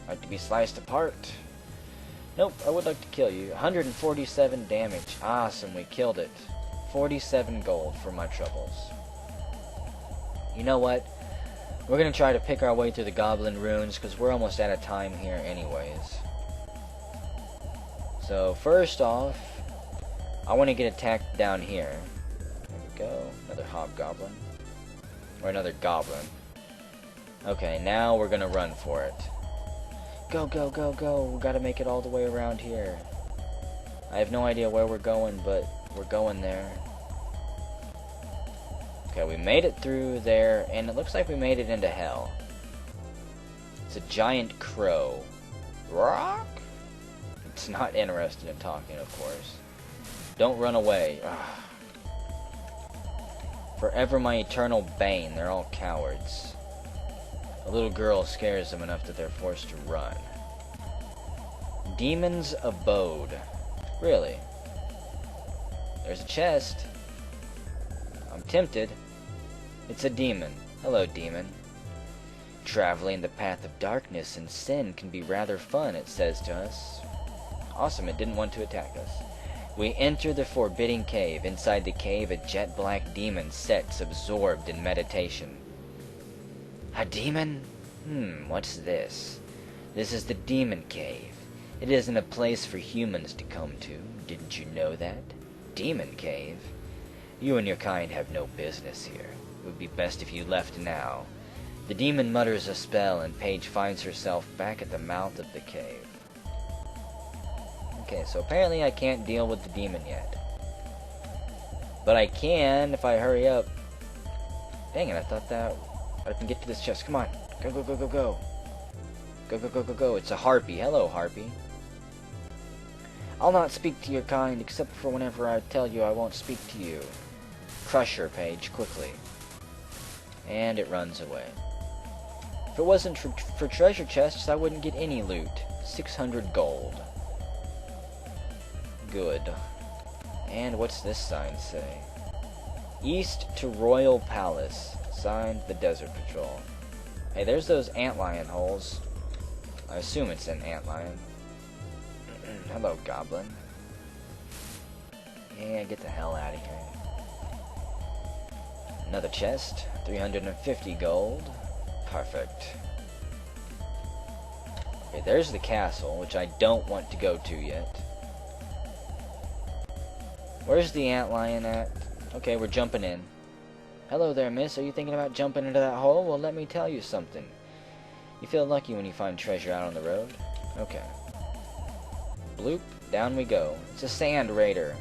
Like to be sliced apart. Nope, I would like to kill you. 147 damage. Awesome, we killed it. 47 gold for my troubles. You know what? We're gonna try to pick our way through the goblin ruins because we're almost out of time here anyways. So first off, I want to get attacked down here. There we go. Another hobgoblin. Or another goblin. Okay, now we're gonna run for it. Go, go, go, go. We gotta make it all the way around here. I have no idea where we're going, but we're going there. Okay, we made it through there, and it looks like we made it into hell. It's a giant crow. Rock? It's not interested in talking, of course. Don't run away. Ugh. Forever my eternal bane. They're all cowards. A little girl scares them enough that they're forced to run. Demon's Abode. Really? There's a chest. I'm tempted. It's a demon. Hello, demon. Traveling the path of darkness and sin can be rather fun, it says to us. Awesome, it didn't want to attack us. We enter the forbidding cave. Inside the cave, a jet-black demon sits absorbed in meditation. A demon? What's this? This is the demon cave. It isn't a place for humans to come to. Didn't you know that? Demon cave? You and your kind have no business here. It would be best if you left now. The demon mutters a spell, and Paige finds herself back at the mouth of the cave. Okay, so apparently I can't deal with the demon yet. But I can if I hurry up. Dang it, I thought that I can get to this chest. Come on. Go, go, go, go, go. Go, go, go, go, go. It's a harpy. Hello, harpy. I'll not speak to your kind, except for whenever I tell you I won't speak to you. Crush her, Paige, quickly. And it runs away. If it wasn't for treasure chests, I wouldn't get any loot. 600 gold. Good. And what's this sign say? East to Royal Palace. Signed, the Desert Patrol. Hey, there's those antlion holes. I assume it's an antlion. Hello, goblin. Yeah, get the hell out of here. Another chest. 350 gold. Perfect. Okay, there's the castle, which I don't want to go to yet. Where's the antlion at? Okay, we're jumping in. Hello there, miss. Are you thinking about jumping into that hole? Well, let me tell you something. You feel lucky when you find treasure out on the road. Okay. Bloop. Down we go. It's a sand raider.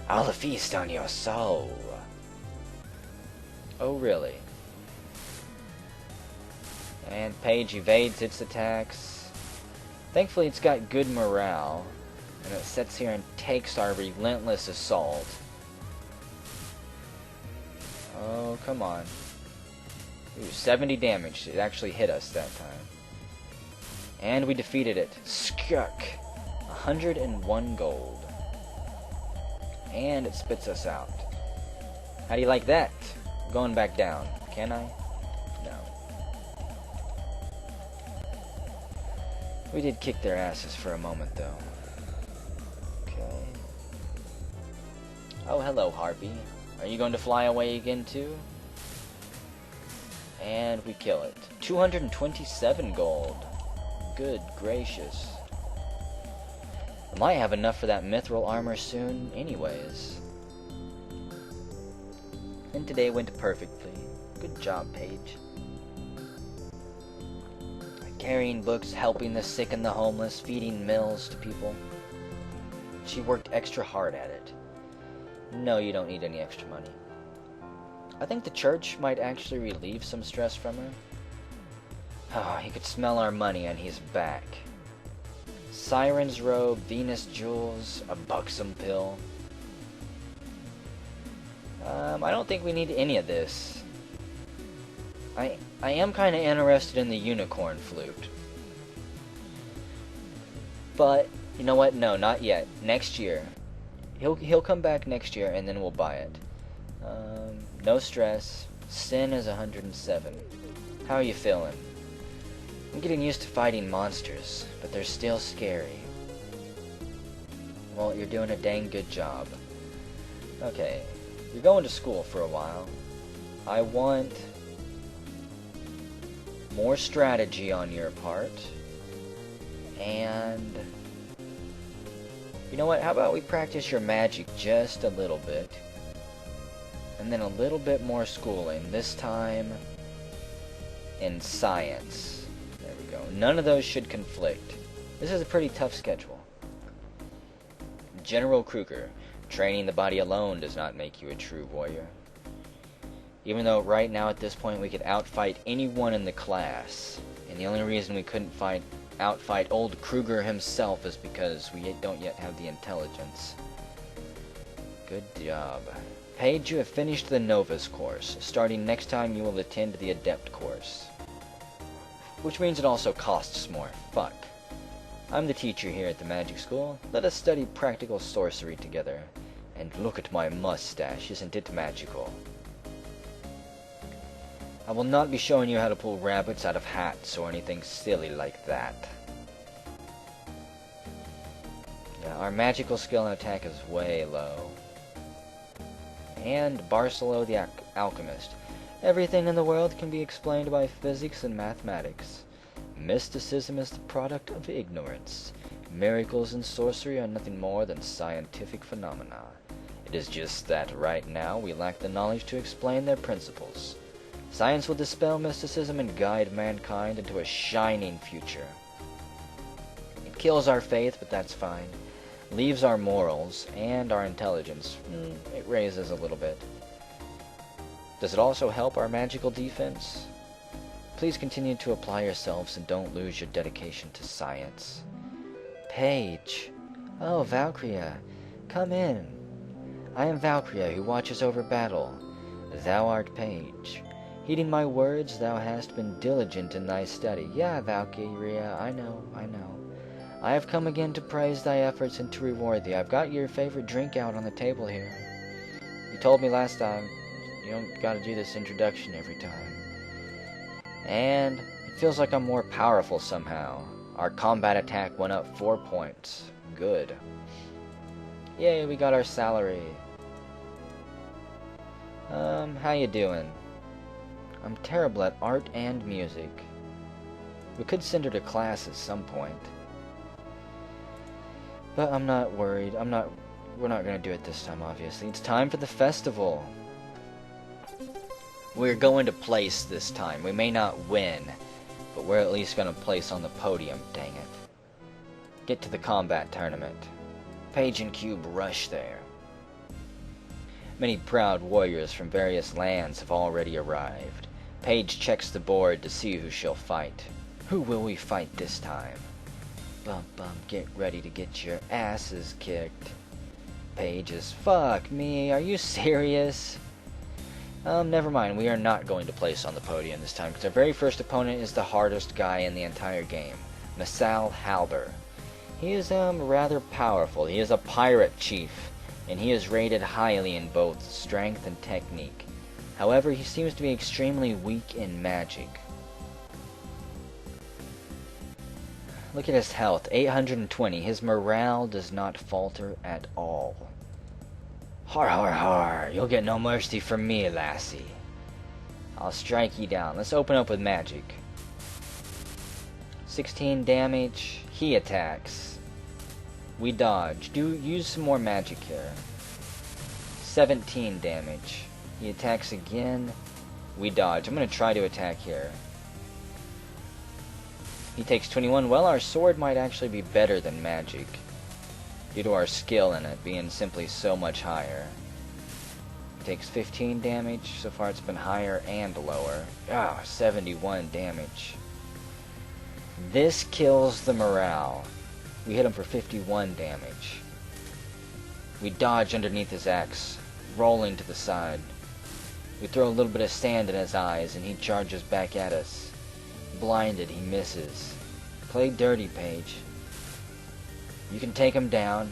I'll feast on your soul. Oh, really? And Paige evades its attacks. Thankfully, it's got good morale. And it sits here and takes our relentless assault. Oh, come on. Ooh, 70 damage. It actually hit us that time. And we defeated it. Skuck. 101 gold. And it spits us out. How do you like that? Going back down. Can I? No. We did kick their asses for a moment, though. Okay. Oh, hello, Harpy. Are you going to fly away again, too? And we kill it. 227 gold. Good gracious. I might have enough for that mithril armor soon anyways. And today went perfectly. Good job, Paige. Carrying books, helping the sick and the homeless, feeding meals to people. She worked extra hard at it. No, you don't need any extra money. I think the church might actually relieve some stress from her. Oh, he could smell our money and he's back. Siren's robe, Venus jewels, a buxom pill. I don't think we need any of this. I am kind of interested in the unicorn flute. But, you know what? No, not yet. Next year. He'll come back next year and then we'll buy it. No stress. Sin is 107. How are you feeling? I'm getting used to fighting monsters, but they're still scary. Well, you're doing a dang good job. Okay, you're going to school for a while. I want more strategy on your part. And you know what? How about we practice your magic just a little bit? And then a little bit more schooling, this time in science. There we go. None of those should conflict. This is a pretty tough schedule. General Kruger, training the body alone does not make you a true warrior. Even though right now at this point we could outfight anyone in the class, and the only reason we couldn't outfight old Kruger himself is because we don't yet have the intelligence. Good job. Paige, you have finished the Novice course. Starting next time you will attend the Adept course. Which means it also costs more. Fuck. I'm the teacher here at the magic school. Let us study practical sorcery together. And look at my mustache, isn't it magical? I will not be showing you how to pull rabbits out of hats or anything silly like that. Yeah, our magical skill and attack is way low. And Barcelo the Alchemist. Everything in the world can be explained by physics and mathematics. Mysticism is the product of ignorance. Miracles and sorcery are nothing more than scientific phenomena. It is just that right now we lack the knowledge to explain their principles. Science will dispel mysticism and guide mankind into a shining future. It kills our faith, but that's fine. Leaves our morals and our intelligence. It raises a little bit. Does it also help our magical defense? Please continue to apply yourselves and don't lose your dedication to science. Paige. Oh, Valkyria. Come in. I am Valkyria, who watches over battle. Thou art Paige. Heeding my words, thou hast been diligent in thy study. Yeah, Valkyria, I know. I have come again to praise thy efforts and to reward thee. I've got your favorite drink out on the table here. You told me last time, you don't gotta do this introduction every time. And it feels like I'm more powerful somehow. Our combat attack went up 4 points. Good. Yay, we got our salary. How you doing? I'm terrible at art and music. We could send her to class at some point. But I'm not worried. We're not gonna do it this time, obviously. It's time for the festival. We're going to place this time. We may not win, but we're at least gonna place on the podium, dang it. Get to the combat tournament. Paige and Cube rush there. Many proud warriors from various lands have already arrived. Paige checks the board to see who she'll fight. Who will we fight this time? Bump, get ready to get your asses kicked. Paige is, fuck me, are you serious? Never mind, we are not going to place on the podium this time, because our very first opponent is the hardest guy in the entire game. Masal Halber. He is rather powerful. He is a pirate chief, and he is rated highly in both strength and technique. However, he seems to be extremely weak in magic. Look at his health, 820. His morale does not falter at all. Har har har, you'll get no mercy from me, lassie. I'll strike you down. Let's open up with magic. 16 damage, he attacks. We dodge. Use some more magic here. 17 damage. He attacks again. We dodge. I'm going to try to attack here. He takes 21. Well, our sword might actually be better than magic, due to our skill in it being simply so much higher. He takes 15 damage. So far it's been higher and lower. 71 damage. This kills the morale. We hit him for 51 damage. We dodge underneath his axe, rolling to the side. We throw a little bit of sand in his eyes, and he charges back at us. Blinded, he misses. Play dirty, Paige. You can take him down.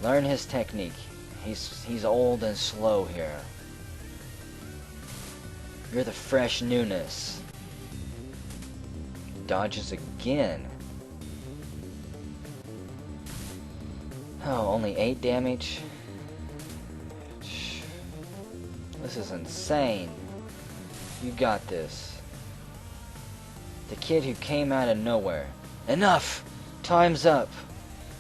Learn his technique. He's old and slow here. You're the fresh newness. Dodges again. Oh, only 8 damage. This is insane. You got this. The kid who came out of nowhere. Enough! Time's up!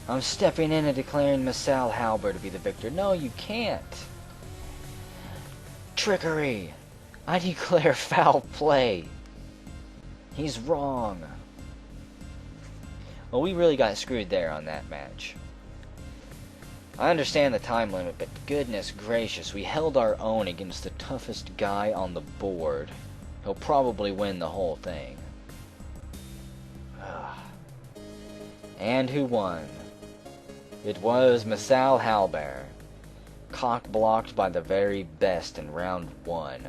I'm stepping in and declaring Masal Halber to be the victor. No, you can't. Trickery! I declare foul play. He's wrong. Well, we really got screwed there on that match. I understand the time limit, but goodness gracious, we held our own against the toughest guy on the board. He'll probably win the whole thing. And who won? It was Masal Halber, cock-blocked by the very best in round 1.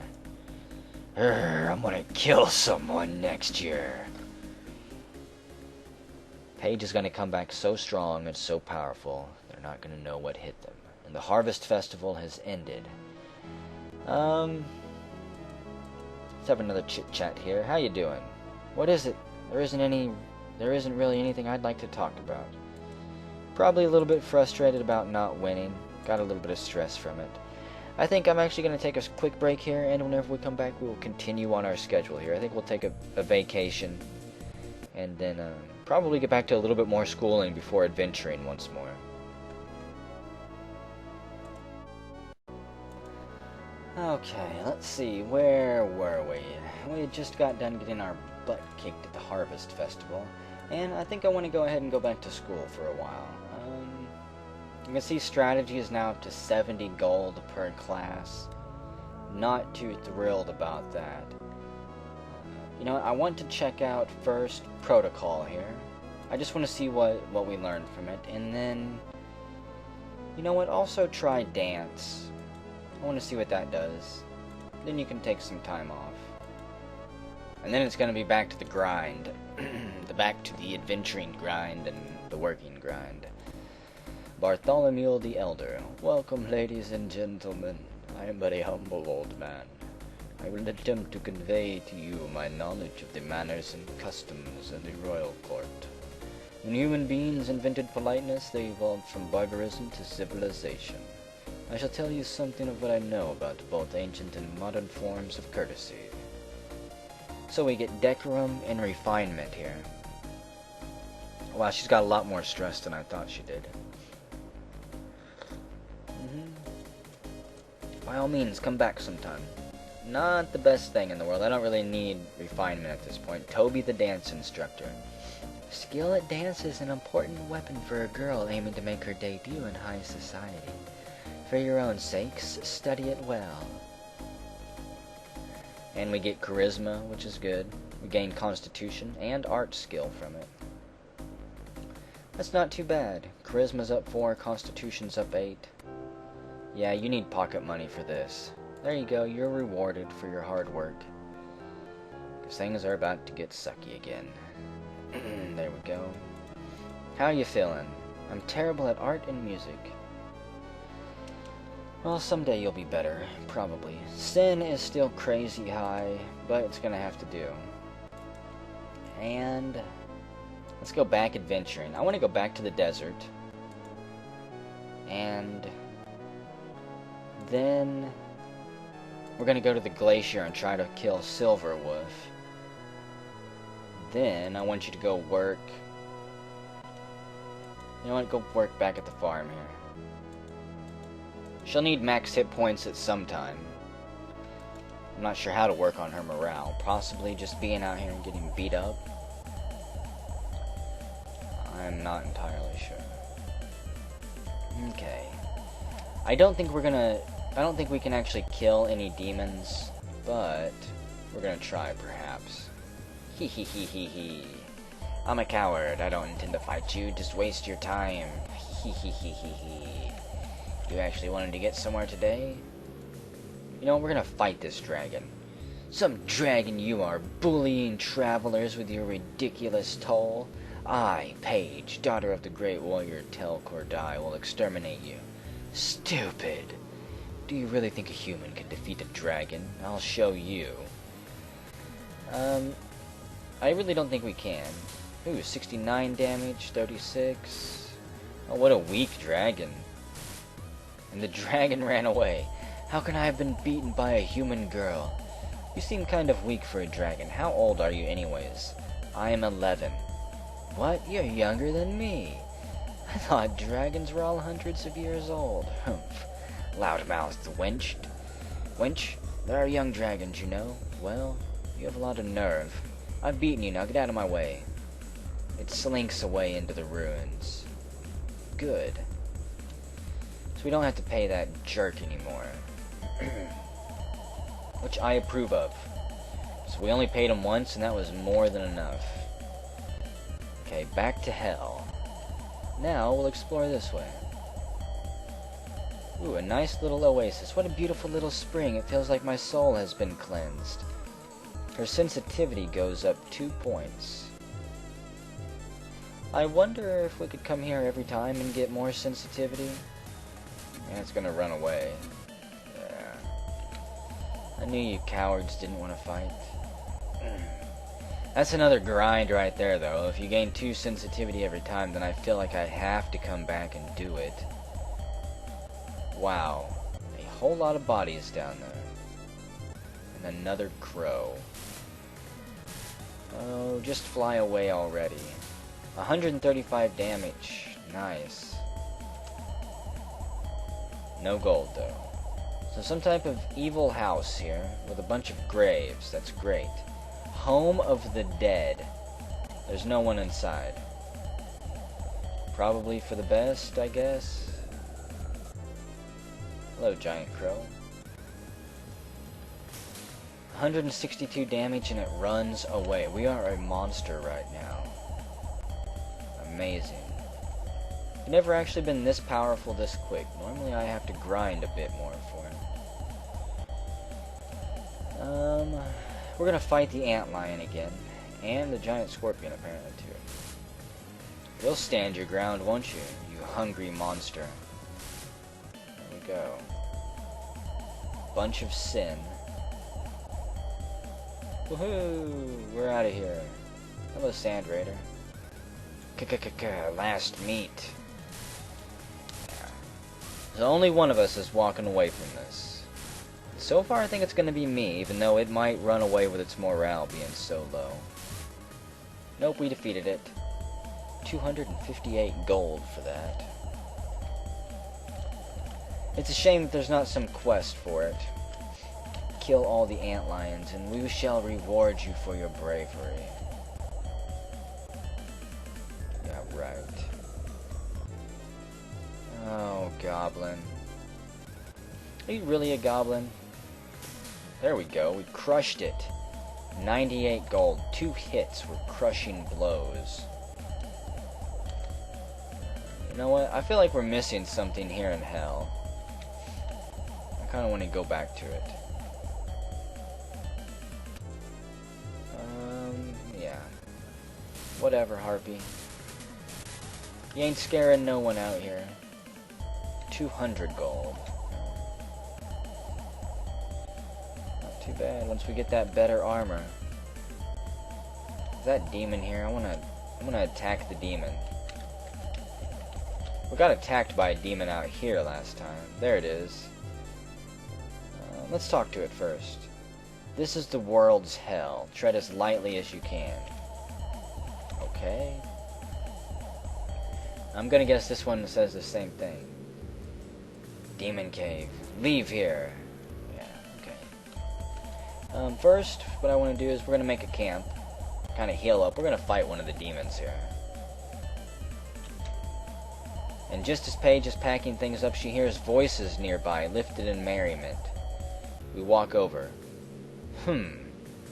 I'm gonna kill someone next year. Paige is gonna come back so strong and so powerful, they're not gonna know what hit them. And the Harvest Festival has ended. Let's have another chit-chat here. How you doing? What is it? There isn't really anything I'd like to talk about. Probably a little bit frustrated about not winning. Got a little bit of stress from it. I think I'm actually going to take a quick break here, and whenever we come back, we will continue on our schedule here. I think we'll take a vacation, and then probably get back to a little bit more schooling before adventuring once more. Okay, let's see, where were we? We had just got done getting our butt kicked at the Harvest Festival, and I think I want to go ahead and go back to school for a while. You can see strategy is now up to 70 gold per class. Not too thrilled about that. You know, I want to check out first protocol here. I just want to see what we learned from it, and then, you know what, also try dance. I want to see what that does. Then you can take some time off. And then it's going to be back to the grind. Back to the adventuring grind and the working grind. Bartholomew the Elder. Welcome, ladies and gentlemen. I am but a humble old man. I will attempt to convey to you my knowledge of the manners and customs of the royal court. When human beings invented politeness, they evolved from barbarism to civilization. I shall tell you something of what I know about both ancient and modern forms of courtesy. So we get decorum and refinement here. Wow, she's got a lot more stress than I thought she did. By all means, come back sometime. Not the best thing in the world. I don't really need refinement at this point. Toby the dance instructor. Skill at dance is an important weapon for a girl aiming to make her debut in high society. For your own sakes, study it well. And we get charisma, which is good. We gain constitution and art skill from it. That's not too bad. Charisma's up 4, constitution's up 8. Yeah, you need pocket money for this. There you go, you're rewarded for your hard work. Because things are about to get sucky again. There we go. How you feeling? I'm terrible at art and music. Well, someday you'll be better, probably. Sin is still crazy high, but it's gonna have to do. And let's go back adventuring. I want to go back to the desert. And then we're gonna go to the glacier and try to kill Silverwolf. Then I want you to go work. You know what? Go work back at the farm here. She'll need max hit points at some time. I'm not sure how to work on her morale. Possibly just being out here and getting beat up. I'm not entirely sure. Okay. I don't think we can actually kill any demons, but we're gonna try perhaps. Hee hee hee hee hee. I'm a coward. I don't intend to fight you. Just waste your time. Hee hee hee hee hee. You actually wanted to get somewhere today? You know, we're gonna fight this dragon. Some dragon you are, bullying travelers with your ridiculous toll. I, Paige, daughter of the great warrior Tel Kordai, will exterminate you. Stupid. Do you really think a human can defeat a dragon? I'll show you. I really don't think we can. Ooh, 69 damage, 36. Oh, what a weak dragon. And the dragon ran away. How can I have been beaten by a human girl? You seem kind of weak for a dragon. How old are you anyways? I am 11. What? You're younger than me. I thought dragons were all hundreds of years old. Humph. Loudmouthed wench. There are young dragons, you know. Well, you have a lot of nerve. I've beaten you, now get out of my way. It slinks away into the ruins. Good. So we don't have to pay that jerk anymore. Which I approve of. So we only paid him once, and that was more than enough. Okay, back to hell. Now we'll explore this way. Ooh, a nice little oasis. What a beautiful little spring. It feels like my soul has been cleansed. Her sensitivity goes up 2 points. I wonder if we could come here every time and get more sensitivity. Yeah, it's gonna run away. Yeah. I knew you cowards didn't want to fight. That's another grind right there, though. If you gain 2 sensitivity every time, then I feel like I have to come back and do it. Wow. A whole lot of bodies down there. And another crow. Oh, just fly away already. 135 damage. Nice. No gold, though. So some type of evil house here with a bunch of graves. That's great. Home of the dead. There's no one inside. Probably for the best, I guess. Hello, giant crow. 162 damage and it runs away. We are a monster right now. Amazing. I've never actually been this powerful this quick. Normally I have to grind a bit more for him. We're gonna fight the antlion again. And the giant scorpion apparently too. You'll stand your ground, won't you? You hungry monster. There we go. Bunch of sin. Woohoo! We're out of here. Hello, Sand Raider. Last meet. Yeah. So only one of us is walking away from this. So far, I think it's going to be me, even though it might run away with its morale being so low. Nope, we defeated it. 258 gold for that. It's a shame that there's not some quest for it. Kill all the antlions, and we shall reward you for your bravery. Yeah, right. Oh, goblin. Are you really a goblin? There we go, we crushed it. 98 gold, 2 hits were crushing blows. You know what, I feel like we're missing something here in hell. I kinda wanna go back to it. Yeah. Whatever, Harpy. You ain't scaring no one out here. 200 gold. Not too bad once we get that better armor. Is that demon here? I'm gonna attack the demon. We got attacked by a demon out here last time. There it is. Let's talk to it first. This is the world's hell. Tread as lightly as you can. Okay. I'm gonna guess this one says the same thing. Demon cave. Leave here. Yeah, okay. First, what I want to do is we're gonna make a camp. Kind of heal up. We're gonna fight one of the demons here. And just as Paige is packing things up, she hears voices nearby, lifted in merriment. We walk over.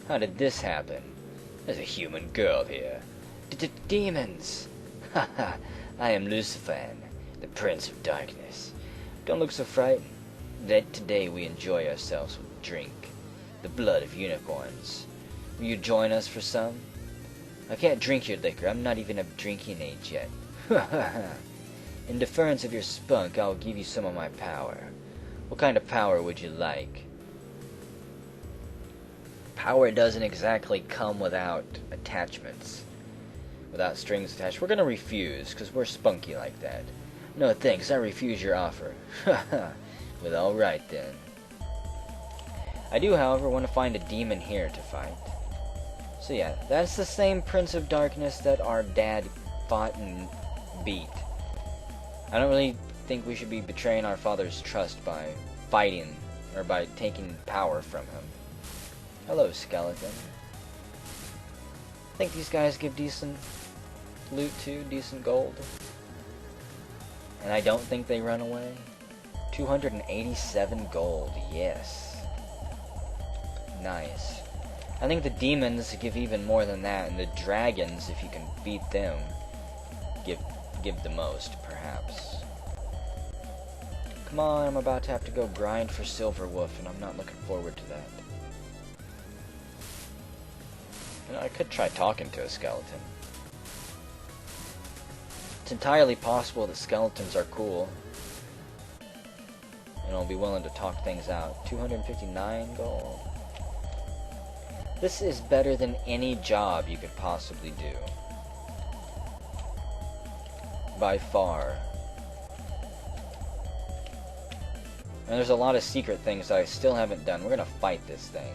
How did this happen? There's a human girl here. Demons! Haha, I am Lucifer, the Prince of Darkness. Don't look so frightened. Today we enjoy ourselves with drink. The blood of unicorns. Will you join us for some? I can't drink your liquor. I'm not even of drinking age yet. In deference of your spunk, I'll give you some of my power. What kind of power would you like? Power doesn't exactly come without attachments. Without strings attached. We're gonna refuse, because we're spunky like that. No thanks, I refuse your offer. Well, alright then. I do, however, want to find a demon here to fight. So yeah, that's the same Prince of Darkness that our dad fought and beat. I don't really think we should be betraying our father's trust by fighting, or by taking power from him. Hello, skeleton. I think these guys give decent loot too, decent gold. And I don't think they run away. 287 gold, yes. Nice. I think the demons give even more than that, and the dragons, if you can beat them, give the most, perhaps. Come on, I'm about to have to go grind for Silver Wolf, and I'm not looking forward to that. You know, I could try talking to a skeleton. It's entirely possible that skeletons are cool. And I'll be willing to talk things out. 259 gold. This is better than any job you could possibly do. By far. And there's a lot of secret things that I still haven't done. We're gonna fight this thing.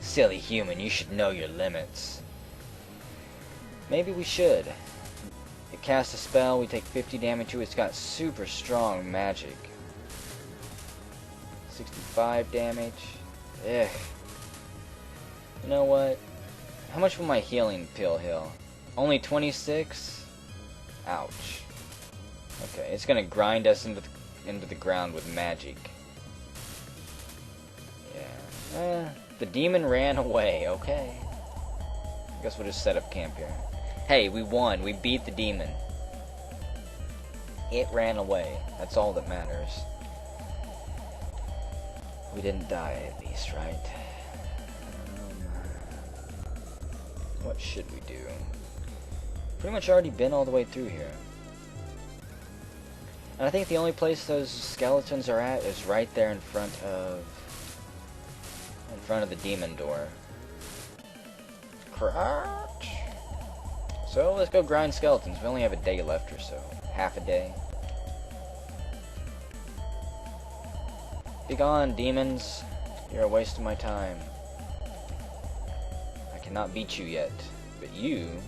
Silly human, you should know your limits. Maybe we should. It casts a spell, we take 50 damage to it. It's got super strong magic. 65 damage. Ugh. You know what? How much will my healing pill heal? Only 26? Ouch. Okay, it's gonna grind us into the ground with magic. Yeah. The demon ran away, okay. I guess we'll just set up camp here. Hey, we won. We beat the demon. It ran away. That's all that matters. We didn't die, at least, right? What should we do? Pretty much already been all the way through here. And I think the only place those skeletons are at is right there in front of the demon door. Crouch. So let's go grind skeletons. We only have a day left or so. Half a day. Be gone, demons. You're a waste of my time. I cannot beat you yet. But you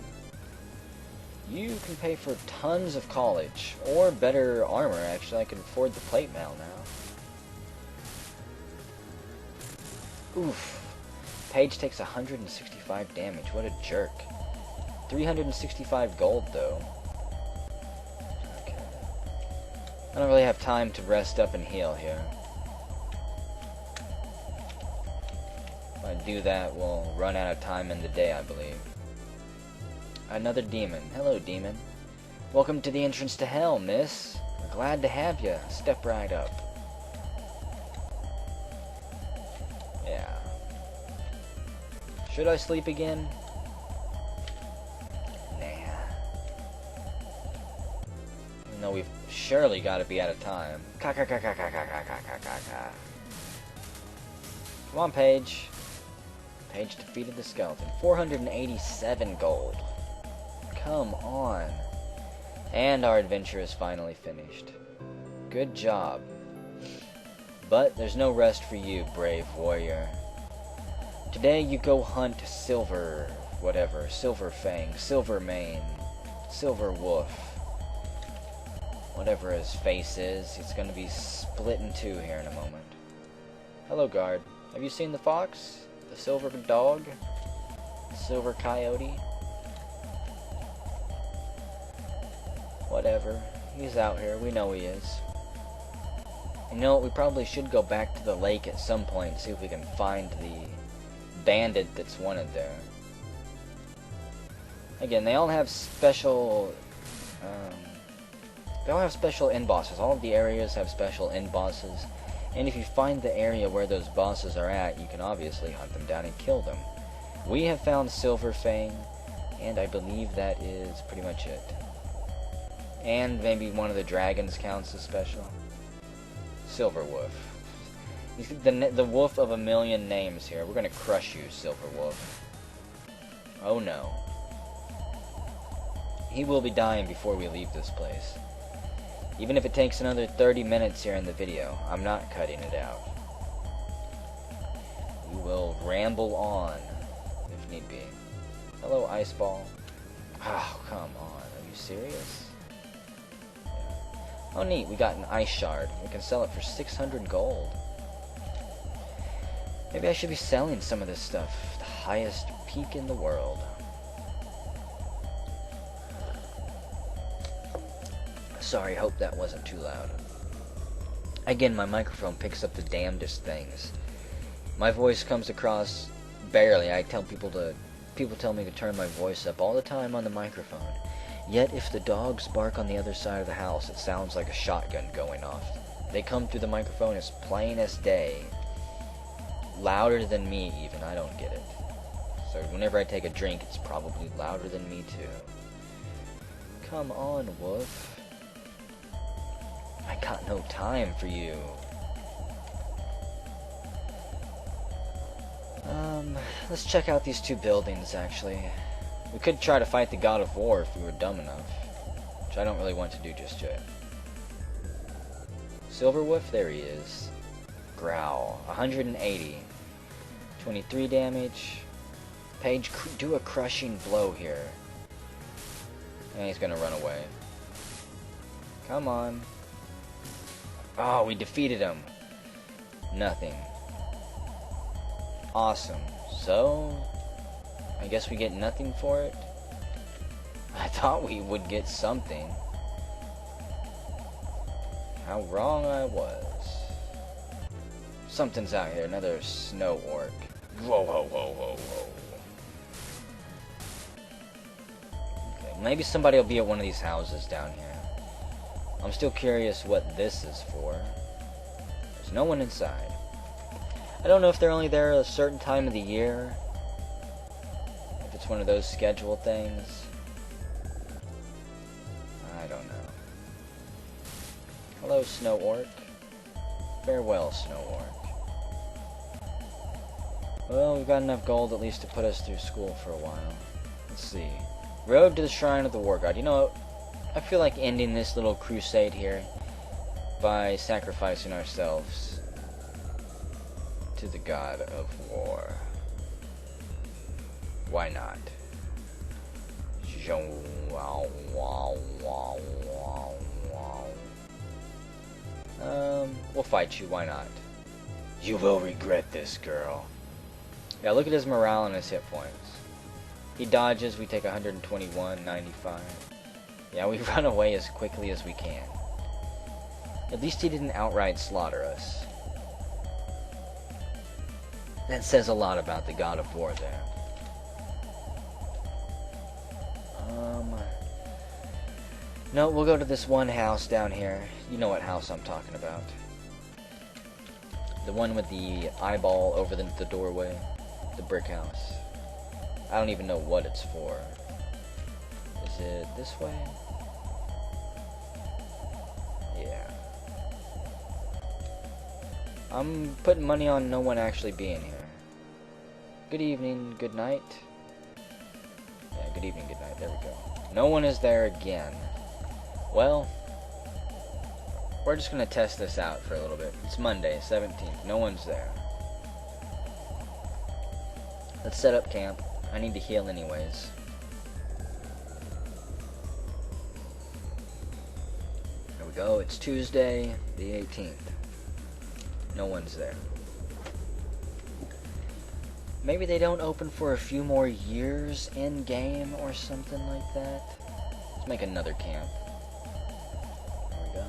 can pay for tons of college. Or better armor, actually. I can afford the plate mail now. Oof. Paige takes 165 damage. What a jerk. 365 gold, though. Okay. I don't really have time to rest up and heal here. If I do that, we'll run out of time in the day, I believe. Another demon. Hello, demon. Welcome to the entrance to hell, miss. We're glad to have you. Step right up. Yeah. Should I sleep again? Nah. surely gotta be out of time. Come on, Paige. Paige defeated the skeleton. 487 gold. Come on. And our adventure is finally finished. Good job. But there's no rest for you, brave warrior. Today you go hunt Silver Fang, Silver Mane, Silver Wolf. Whatever his face is, it's gonna be split in two here in a moment. Hello, guard. Have you seen the fox? The silver dog? The silver coyote? Whatever. He's out here. We know he is. You know what? We probably should go back to the lake at some point and see if we can find the bandit that's wanted there. Again, they all have special end bosses. All of the areas have special end bosses, and if you find the area where those bosses are at, you can obviously hunt them down and kill them. We have found Silver Fang, and I believe that is pretty much it. And maybe one of the dragons counts as special. Silver Wolf. You see the wolf of a million names here. We're gonna crush you, Silver Wolf. Oh no. He will be dying before we leave this place. Even if it takes another 30 minutes here in the video, I'm not cutting it out. We will ramble on, if need be. Hello, Ice Ball. Oh, come on. Are you serious? Yeah. Oh, neat. We got an Ice Shard. We can sell it for 600 gold. Maybe I should be selling some of this stuff. The highest peak in the world. Sorry, hope that wasn't too loud. Again, my microphone picks up the damnedest things. My voice comes across barely. People tell me to turn my voice up all the time on the microphone. Yet, if the dogs bark on the other side of the house, it sounds like a shotgun going off. They come through the microphone as plain as day. Louder than me, even. I don't get it. So whenever I take a drink, it's probably louder than me, too. Come on, Wolf. I got no time for you. Let's check out these two buildings, actually. We could try to fight the God of War if we were dumb enough, which I don't really want to do just yet. Silver Wolf, there he is. Growl, 180. 23 damage. Paige, do a crushing blow here. And he's gonna run away. Come on. Oh, we defeated him. Nothing. Awesome. So, I guess we get nothing for it? I thought we would get something. How wrong I was. Something's out here. Another snow orc. Whoa, whoa, whoa, whoa, whoa. Okay, maybe somebody will be at one of these houses down here. I'm still curious what this is for. There's no one inside. I don't know if they're only there a certain time of the year. If it's one of those scheduled things. I don't know. Hello, Snow Orc. Farewell, Snow Orc. Well, we've got enough gold at least to put us through school for a while. Let's see. Road to the Shrine of the War God. You know what? I feel like ending this little crusade here by sacrificing ourselves to the God of War. Why not? We'll fight you, why not? You will regret this, girl. Yeah, look at his morale and his hit points. He dodges, we take 121, 95. Yeah, we run away as quickly as we can. At least he didn't outright slaughter us. That says a lot about the God of War there. No, we'll go to this one house down here. You know what house I'm talking about. The one with the eyeball over the doorway. The brick house. I don't even know what it's for. Is it this way? I'm putting money on no one actually being here. Good evening, good night. Yeah, good evening, good night. There we go. No one is there again. Well, we're just gonna test this out for a little bit. It's Monday, 17th. No one's there. Let's set up camp. I need to heal anyways. There we go. It's Tuesday, the 18th. No one's there. Maybe they don't open for a few more years in game or something like that. Let's make another camp. There we go.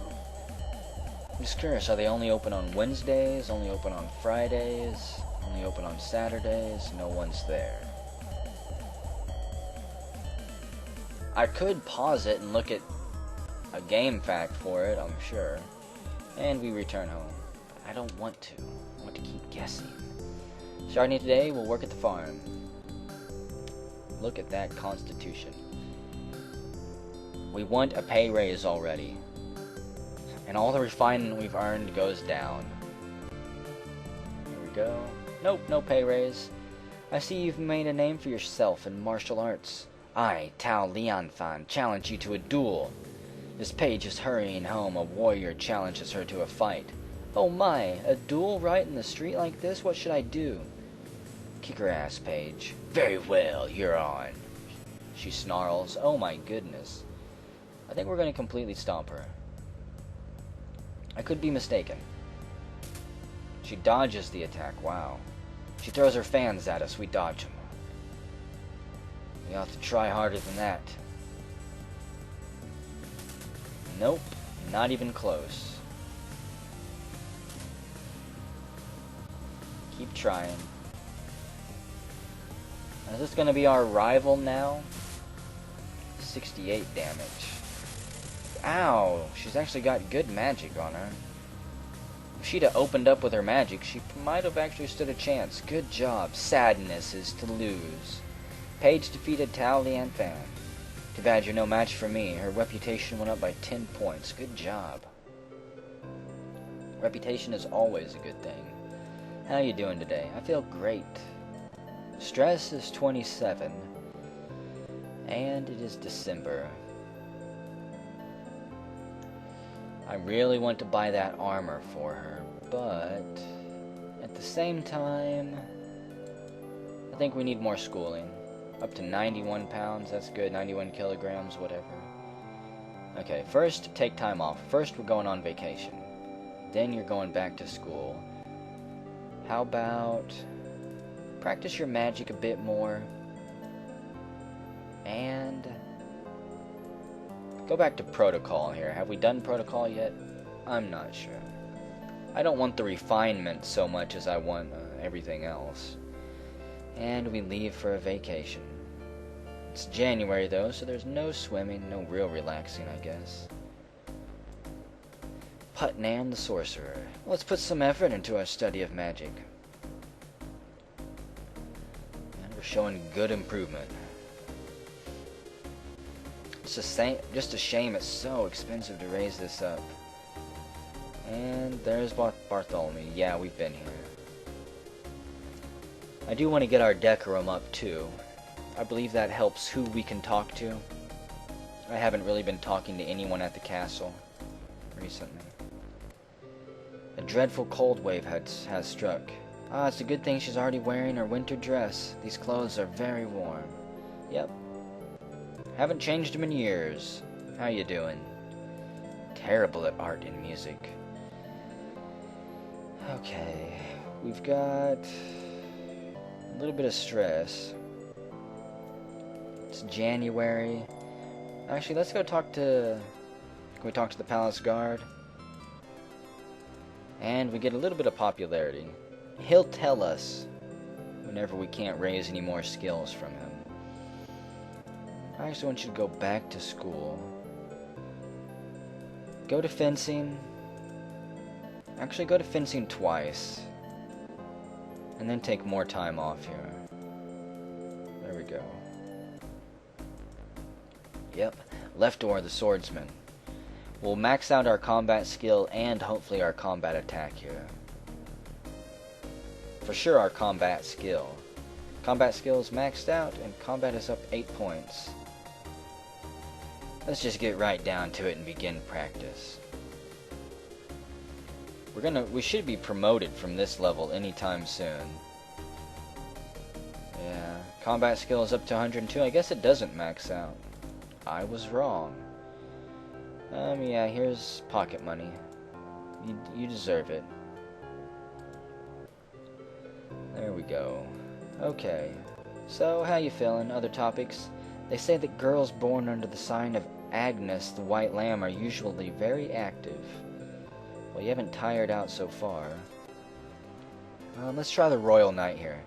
I'm just curious, are they only open on Wednesdays, only open on Fridays, only open on Saturdays? No one's there. I could pause it and look at a game fact for it, I'm sure. And we return home. But I don't want to. I want to keep guessing. Starting today, we'll work at the farm. Look at that constitution. We want a pay raise already. And all the refinement we've earned goes down. Here we go. Nope, no pay raise. I see you've made a name for yourself in martial arts. I, Tao Lianfan, challenge you to a duel. As Paige is hurrying home, a warrior challenges her to a fight. Oh my, a duel right in the street like this? What should I do? Kick her ass, Paige. Very well, you're on. She snarls. Oh my goodness. I think we're going to completely stomp her. I could be mistaken. She dodges the attack. Wow. She throws her fans at us. We dodge them. We have to try harder than that. Nope. Not even close. Keep trying. Is this going to be our rival now? 68 damage. Ow! She's actually got good magic on her. If she'd have opened up with her magic, she might have actually stood a chance. Good job. Sadness is to lose. Paige defeated Tao Lianfan. Too bad you're no match for me. Her reputation went up by 10 points. Good job. Reputation is always a good thing. How you doing today? I feel great. Stress is 27. And it is December. I really want to buy that armor for her, but at the same time, I think we need more schooling. Up to 91 pounds, that's good, 91 kilograms, whatever. Okay, first, take time off. First, we're going on vacation. Then you're going back to school. How about practice your magic a bit more, and go back to protocol here. Have we done protocol yet? I'm not sure. I don't want the refinement so much as I want everything else. And we leave for a vacation. It's January though, so there's no swimming, no real relaxing, I guess. Putnam the Sorcerer. Let's put some effort into our study of magic. And we're showing good improvement. It's just a shame it's so expensive to raise this up. And there's Bartholomew. Yeah, we've been here. I do want to get our decorum up too. I believe that helps who we can talk to. I haven't really been talking to anyone at the castle recently. A dreadful cold wave has struck. Ah, it's a good thing she's already wearing her winter dress. These clothes are very warm. Yep. Haven't changed them in years. How you doing? Terrible at art and music. Okay. We've got a little bit of stress. It's January. Actually, let's go talk to... Can we talk to the Palace Guard? And we get a little bit of popularity. He'll tell us whenever we can't raise any more skills from him. I actually want you to go back to school. Go to fencing. Actually, go to fencing twice. And then take more time off here. There we go. Yep. Leftor the Swordsman. We'll max out our combat skill and hopefully our combat attack here. for sure our combat skill. Combat skill is maxed out, and combat is up 8 points. Let's just get right down to it and begin practice. We should be promoted from this level anytime soon. Yeah, combat skill is up to 102. I guess it doesn't max out. I was wrong. Yeah, here's pocket money. You deserve it. There we go. Okay. So, how you feeling? Other topics? They say that girls born under the sign of Agnes, the White Lamb, are usually very active. Well, you haven't tired out so far. Let's try the Royal Knight here.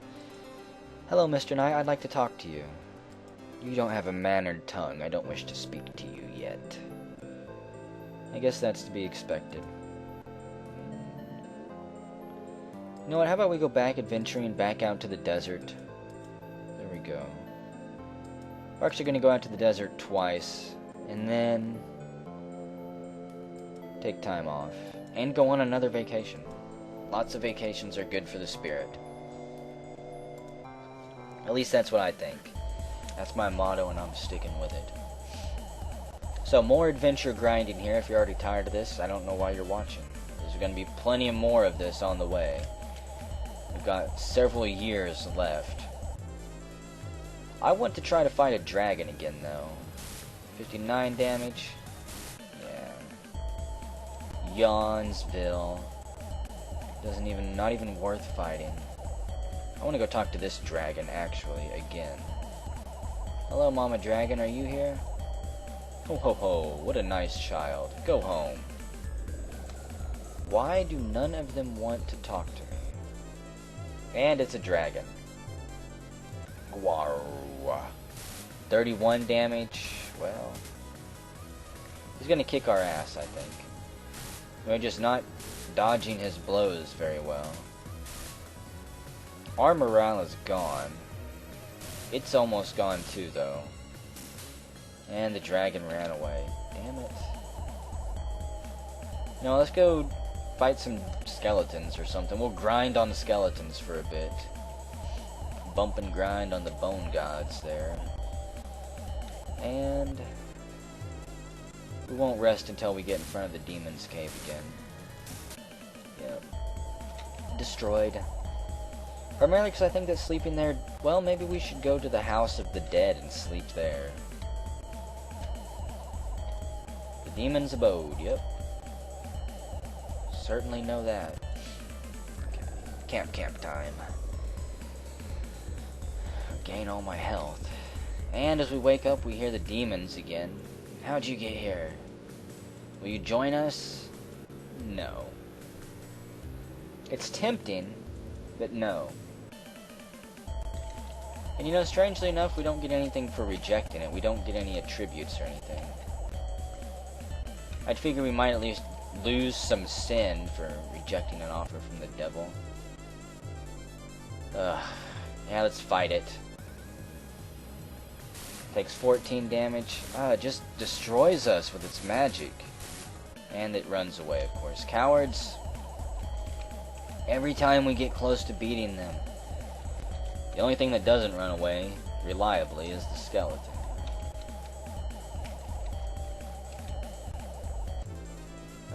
Hello, Mr. Knight. I'd like to talk to you. You don't have a mannered tongue. I don't wish to speak to you yet. I guess that's to be expected. You know what? How about we go back adventuring back out to the desert? There we go. We're actually going to go out to the desert twice, and then take time off, and go on another vacation. Lots of vacations are good for the spirit. At least that's what I think. That's my motto, and I'm sticking with it. So, more adventure grinding here. If you're already tired of this, I don't know why you're watching. There's going to be plenty more of this on the way. We've got several years left. I want to try to fight a dragon again, though. 59 damage. Yeah. Yawnsville. Not even worth fighting. I want to go talk to this dragon, actually, again. Hello, Mama Dragon, are you here? Ho ho ho, what a nice child. Go home. Why do none of them want to talk to me? And it's a dragon. Guar. 31 damage. Well, he's gonna kick our ass, I think. We're just not dodging his blows very well. Our morale is gone. It's almost gone too, though. And the dragon ran away. Damn it. No, let's go fight some skeletons or something. We'll grind on the skeletons for a bit. Bump and grind on the bone gods there. And we won't rest until we get in front of the demon's cave again. Yep. Destroyed. Primarily because I think that sleeping there... Well, maybe we should go to the House of the Dead and sleep there. The demon's abode, yep. Certainly know that. Okay. Camp time. Gain all my health. And as we wake up, we hear the demons again. How'd you get here? Will you join us? No. It's tempting, but no. And you know, strangely enough, we don't get anything for rejecting it. We don't get any attributes or anything. I'd figure we might at least lose some sin for rejecting an offer from the devil. Ugh. Yeah, let's fight it. Takes 14 damage. It just destroys us with its magic. And it runs away, of course. Cowards. Every time we get close to beating them, the only thing that doesn't run away, reliably, is the skeleton.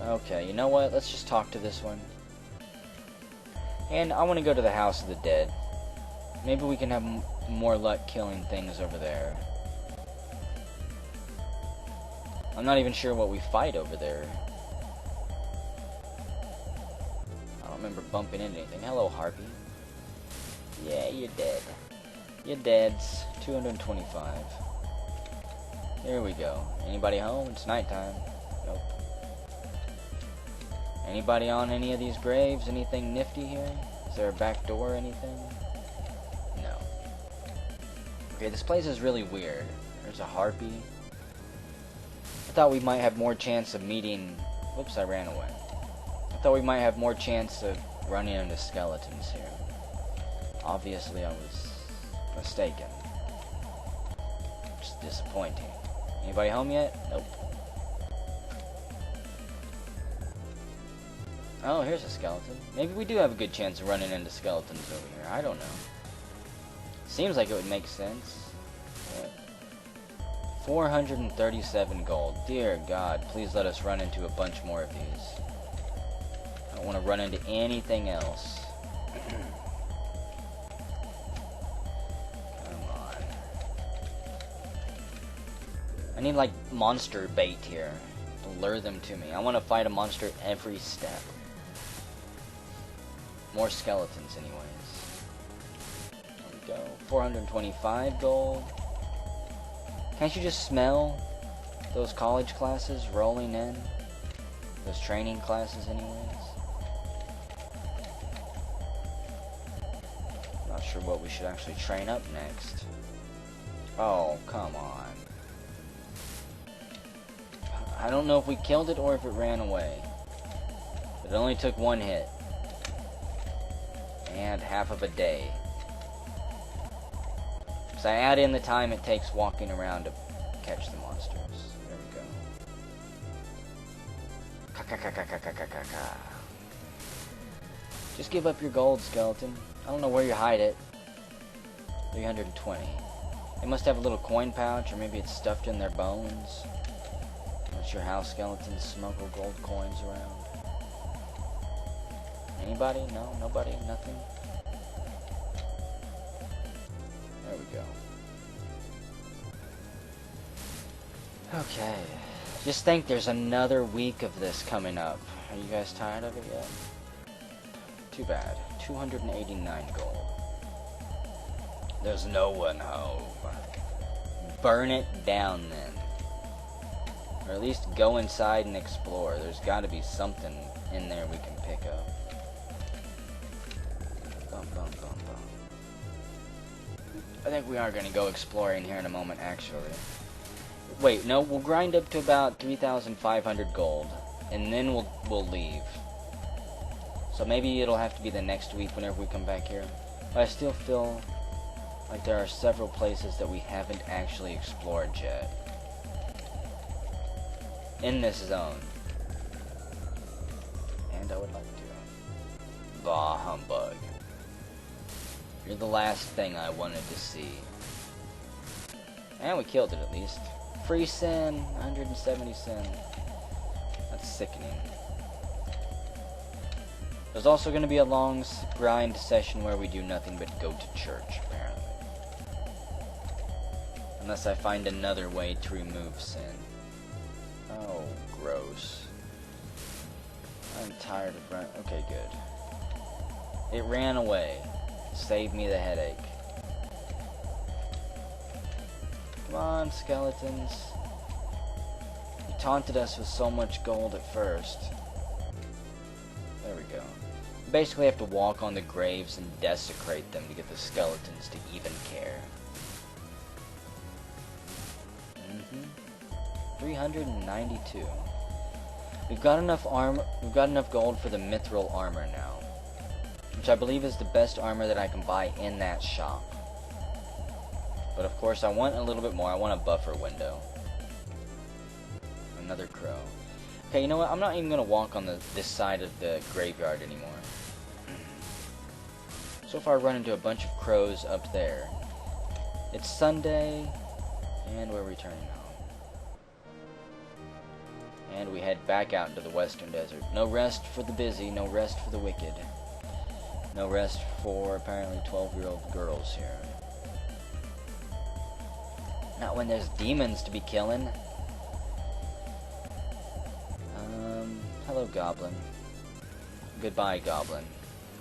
Okay, you know what? Let's just talk to this one. And I want to go to the House of the Dead. Maybe we can have more luck killing things over there. I'm not even sure what we fight over there. I don't remember bumping into anything. Hello, Harpy. Yeah, you're dead. You're deads. 225. There we go. Anybody home? It's nighttime. Nope. Anybody on any of these graves? Anything nifty here? Is there a back door or anything? No. Okay, this place is really weird. There's a harpy. I thought we might have more chance of meeting... Whoops, I ran away. I thought we might have more chance of running into skeletons here. Obviously, I was mistaken. Just disappointing. Anybody home yet? Nope. Oh, here's a skeleton. Maybe we do have a good chance of running into skeletons over here. I don't know. Seems like it would make sense. What? 437 gold. Dear God, please let us run into a bunch more of these. I don't want to run into anything else. Come on. I need, like, monster bait here to lure them to me. I want to fight a monster every step. More skeletons, anyways. There we go. 425 gold. Can't you just smell those college classes rolling in? Those training classes, anyways. Not sure what we should actually train up next. Oh, come on. I don't know if we killed it or if it ran away. But it only took one hit. And half of a day. So I add in the time it takes walking around to catch the monsters. There we go. Ka-ka-ka-ka-ka-ka-ka-ka. Just give up your gold, skeleton. I don't know where you hide it. 320. They must have a little coin pouch, or maybe it's stuffed in their bones. Not sure how skeletons smuggle gold coins around. Anybody? No? Nobody? Nothing? There we go. Okay. Just think there's another week of this coming up. Are you guys tired of it yet? Too bad. 289 gold. There's no one home. Burn it down then. Or at least go inside and explore. There's got to be something in there we can pick up. Bum, bum, bum, bum. I think we are going to go exploring here in a moment, actually. Wait, no, we'll grind up to about 3,500 gold, and then we'll leave. So maybe it'll have to be the next week whenever we come back here. But I still feel like there are several places that we haven't actually explored yet. In this zone. And I would like to. Bah humbug. You're the last thing I wanted to see. And we killed it at least. Free sin, 170 sin. That's sickening. There's also going to be a long grind session where we do nothing but go to church, apparently. Unless I find another way to remove sin. Oh, gross. I'm tired of running. Okay, good. It ran away. Save me the headache. Come on, skeletons. You taunted us with so much gold at first. There we go. You basically have to walk on the graves and desecrate them to get the skeletons to even care. 392. We've got enough gold for the mithril armor now. Which I believe is the best armor that I can buy in that shop. But of course I want a little bit more. I want a buffer window. Another crow. Okay, you know what? I'm not even going to walk on this side of the graveyard anymore. So far I run into a bunch of crows up there. It's Sunday, and we're returning home. And we head back out into the western desert. No rest for the busy, no rest for the wicked. No rest for apparently 12-year-old girls here. Not when there's demons to be killing. Hello, goblin. Goodbye, goblin.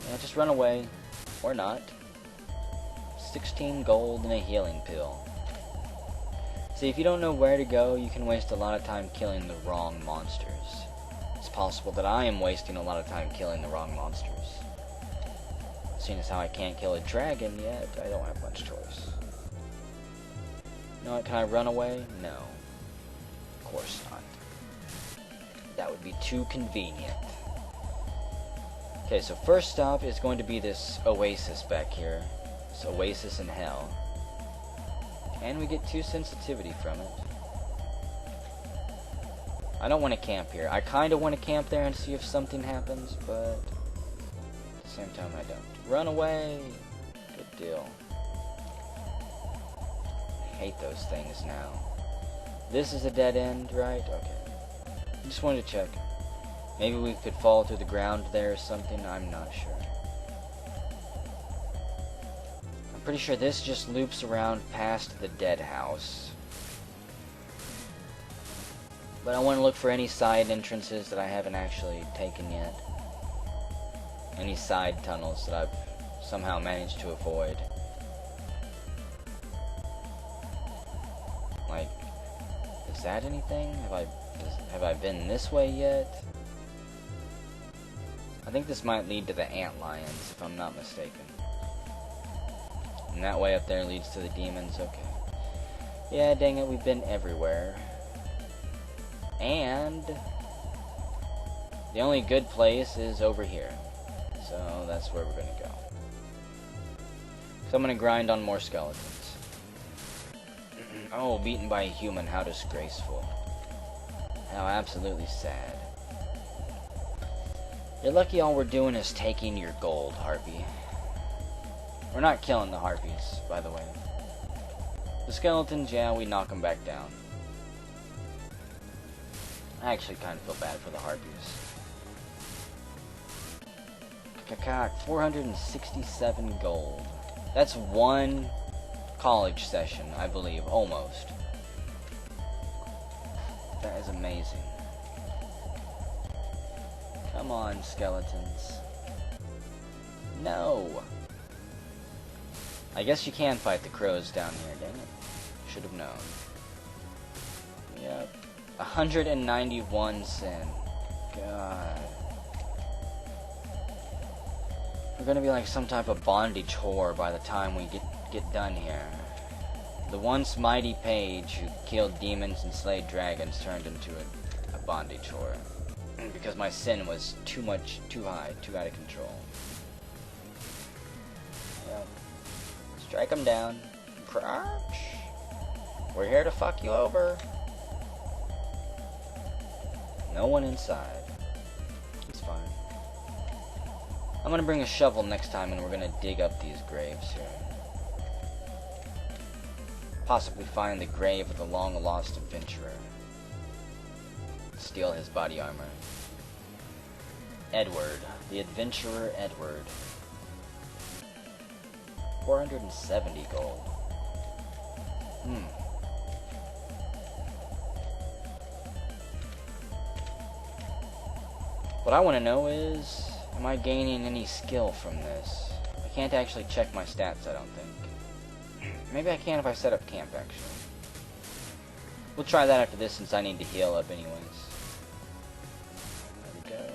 Yeah, just run away. Or not. 16 gold and a healing pill. See, if you don't know where to go, you can waste a lot of time killing the wrong monsters. It's possible that I am wasting a lot of time killing the wrong monsters. Seeing as how I can't kill a dragon yet, I don't have much choice. You know what, can I run away? No. Of course not. That would be too convenient. Okay, so first stop is going to be this oasis back here. This oasis in hell. And we get 2 sensitivity from it. I don't want to camp here. I kind of want to camp there and see if something happens, but at the same time I don't. Run away! Good deal. I hate those things now. This is a dead end, right? Okay. I just wanted to check. Maybe we could fall through the ground there or something. I'm not sure. I'm pretty sure this just loops around past the dead house. But I want to look for any side entrances that I haven't actually taken yet. Any side tunnels that I've somehow managed to avoid. Like, is that anything? Have I been this way yet? I think this might lead to the ant lions, if I'm not mistaken. And that way up there leads to the demons, okay. Yeah, dang it, we've been everywhere. And the only good place is over here. So that's where we're gonna go. So I'm gonna grind on more skeletons. Oh, beaten by a human, how disgraceful. How absolutely sad. You're lucky all we're doing is taking your gold, Harpy. We're not killing the Harpies, by the way. The skeletons, yeah, we knock them back down. I actually kind of feel bad for the Harpies. Kakak, 467 gold. That's one college session, I believe, almost. That is amazing. Come on, skeletons. No! I guess you can fight the crows down here, dang it. Should have known. Yep. 191 sin. God. We're gonna be like some type of bondage whore by the time we get done here. The once mighty Paige who killed demons and slayed dragons turned into a bondage whore. Because my sin was too high, too out of control. Yep. Strike them down. Crouch. We're here to fuck you over. No one inside. It's fine. I'm gonna bring a shovel next time and we're gonna dig up these graves here. Possibly find the grave of the long-lost adventurer. Steal his body armor. Edward. The adventurer Edward. 470 gold. What I want to know is, am I gaining any skill from this? I can't actually check my stats, I don't think. Maybe I can if I set up camp, actually. We'll try that after this since I need to heal up anyways. There we go.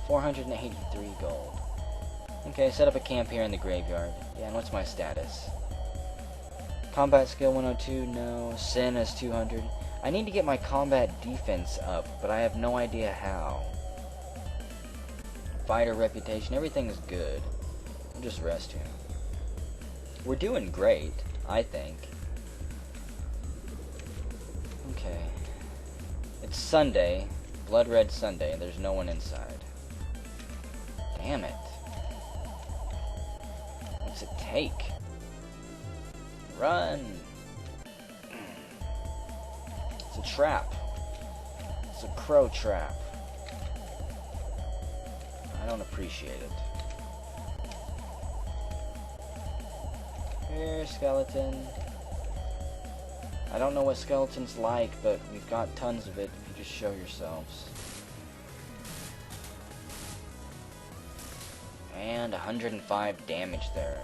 483 gold. Okay, set up a camp here in the graveyard. Yeah, and what's my status? Combat skill 102, no. Sin is 200. I need to get my combat defense up, but I have no idea how. Fighter reputation, everything is good. I'll just rest here. We're doing great, I think. Okay. It's Sunday. Blood Red Sunday, and there's no one inside. Damn it. What's it take? Run! It's a trap. It's a crow trap. I don't appreciate it. Here, skeleton. I don't know what skeleton's like, but we've got tons of it if you just show yourselves. And 105 damage there.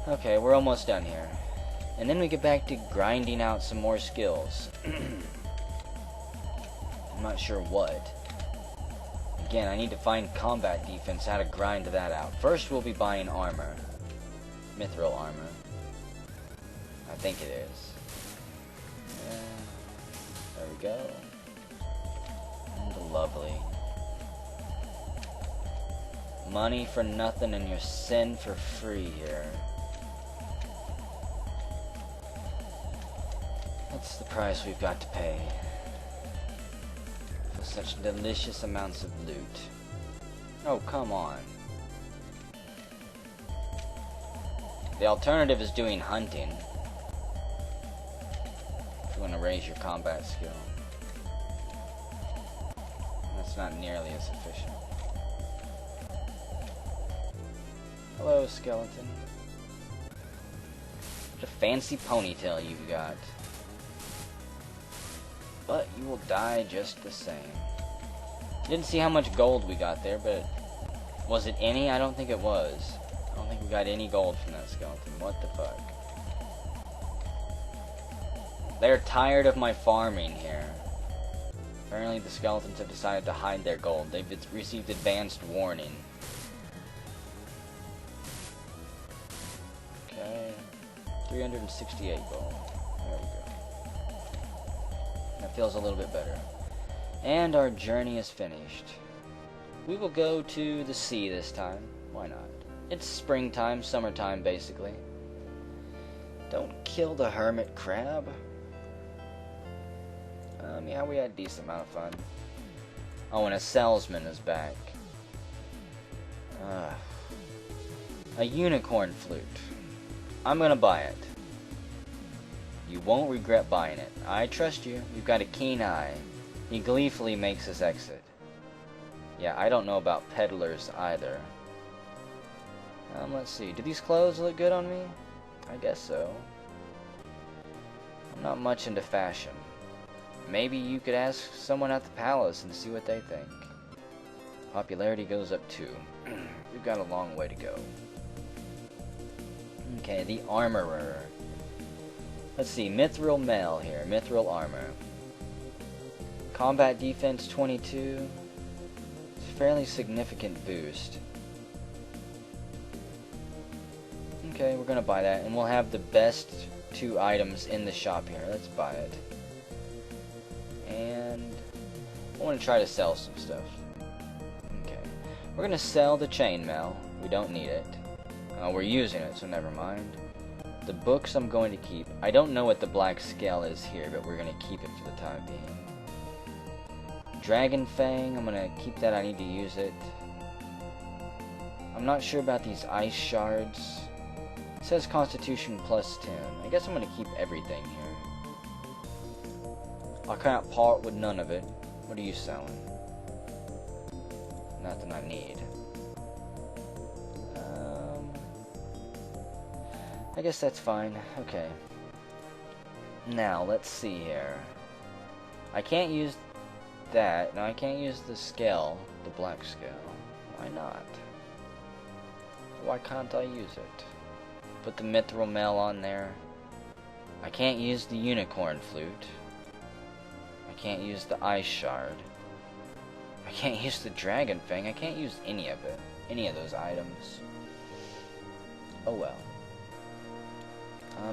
Okay, we're almost done here. And then we get back to grinding out some more skills. I'm not sure what. Again, I need to find combat defense, how to grind that out. First, we'll be buying armor. Mithril armor. I think it is. Yeah. There we go. And lovely. Money for nothing and your sin for free here. That's the price we've got to pay. with such delicious amounts of loot. Oh, come on. The alternative is doing hunting. If you want to raise your combat skill. That's not nearly as efficient. Hello, skeleton. What a fancy ponytail you've got. But you will die just the same. Didn't see how much gold we got there, but was it any? I don't think it was. I don't think we got any gold from that skeleton. What the fuck? They're tired of my farming here. Apparently the skeletons have decided to hide their gold. They've received advanced warning. Okay. 368 gold. There we go. That feels a little bit better. And our journey is finished. We will go to the sea this time. Why not? It's springtime, summertime, basically. Don't kill the hermit crab. Yeah, we had a decent amount of fun. Oh, and a salesman is back. A unicorn flute. I'm gonna buy it. You won't regret buying it. I trust you. You've got a keen eye. He gleefully makes his exit. Yeah, I don't know about peddlers either. Let's see. Do these clothes look good on me? I guess so. I'm not much into fashion. Maybe you could ask someone at the palace and see what they think. Popularity goes up too. We've got a long way to go. Okay, the armorer. Let's see, mithril mail here, mithril armor. Combat defense 22. It's a fairly significant boost. Okay, we're gonna buy that, and we'll have the best 2 items in the shop here. Let's buy it. And I want to try to sell some stuff. Okay, we're gonna sell the chainmail. We don't need it. We're using it, so never mind. The books I'm going to keep. I don't know what the black scale is here, but we're gonna keep it for the time being. Dragon Fang, I'm gonna keep that. I need to use it. I'm not sure about these ice shards. It says Constitution plus 10. I guess I'm gonna keep everything here. I can't part with none of it. What are you selling? Nothing I need. I guess that's fine. Okay. Now, let's see here. I can't use that. No, I can't use the scale, the black scale. Why not? Why can't I use it? Put the mithril mail on there. I can't use the unicorn flute. I can't use the ice shard. I can't use the dragon fang. I can't use any of it. Any of those items. Oh well.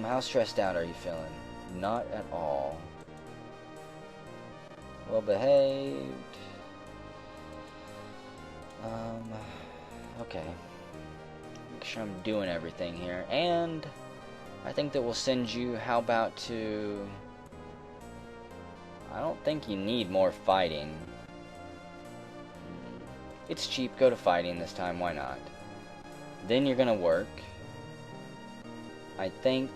How stressed out are you feeling? Not at all. Well behaved. Okay. Make sure I'm doing everything here. And I think that we'll send you, how about to... I don't think you need more fighting. It's cheap, go to fighting this time, why not? Then you're gonna work. I think...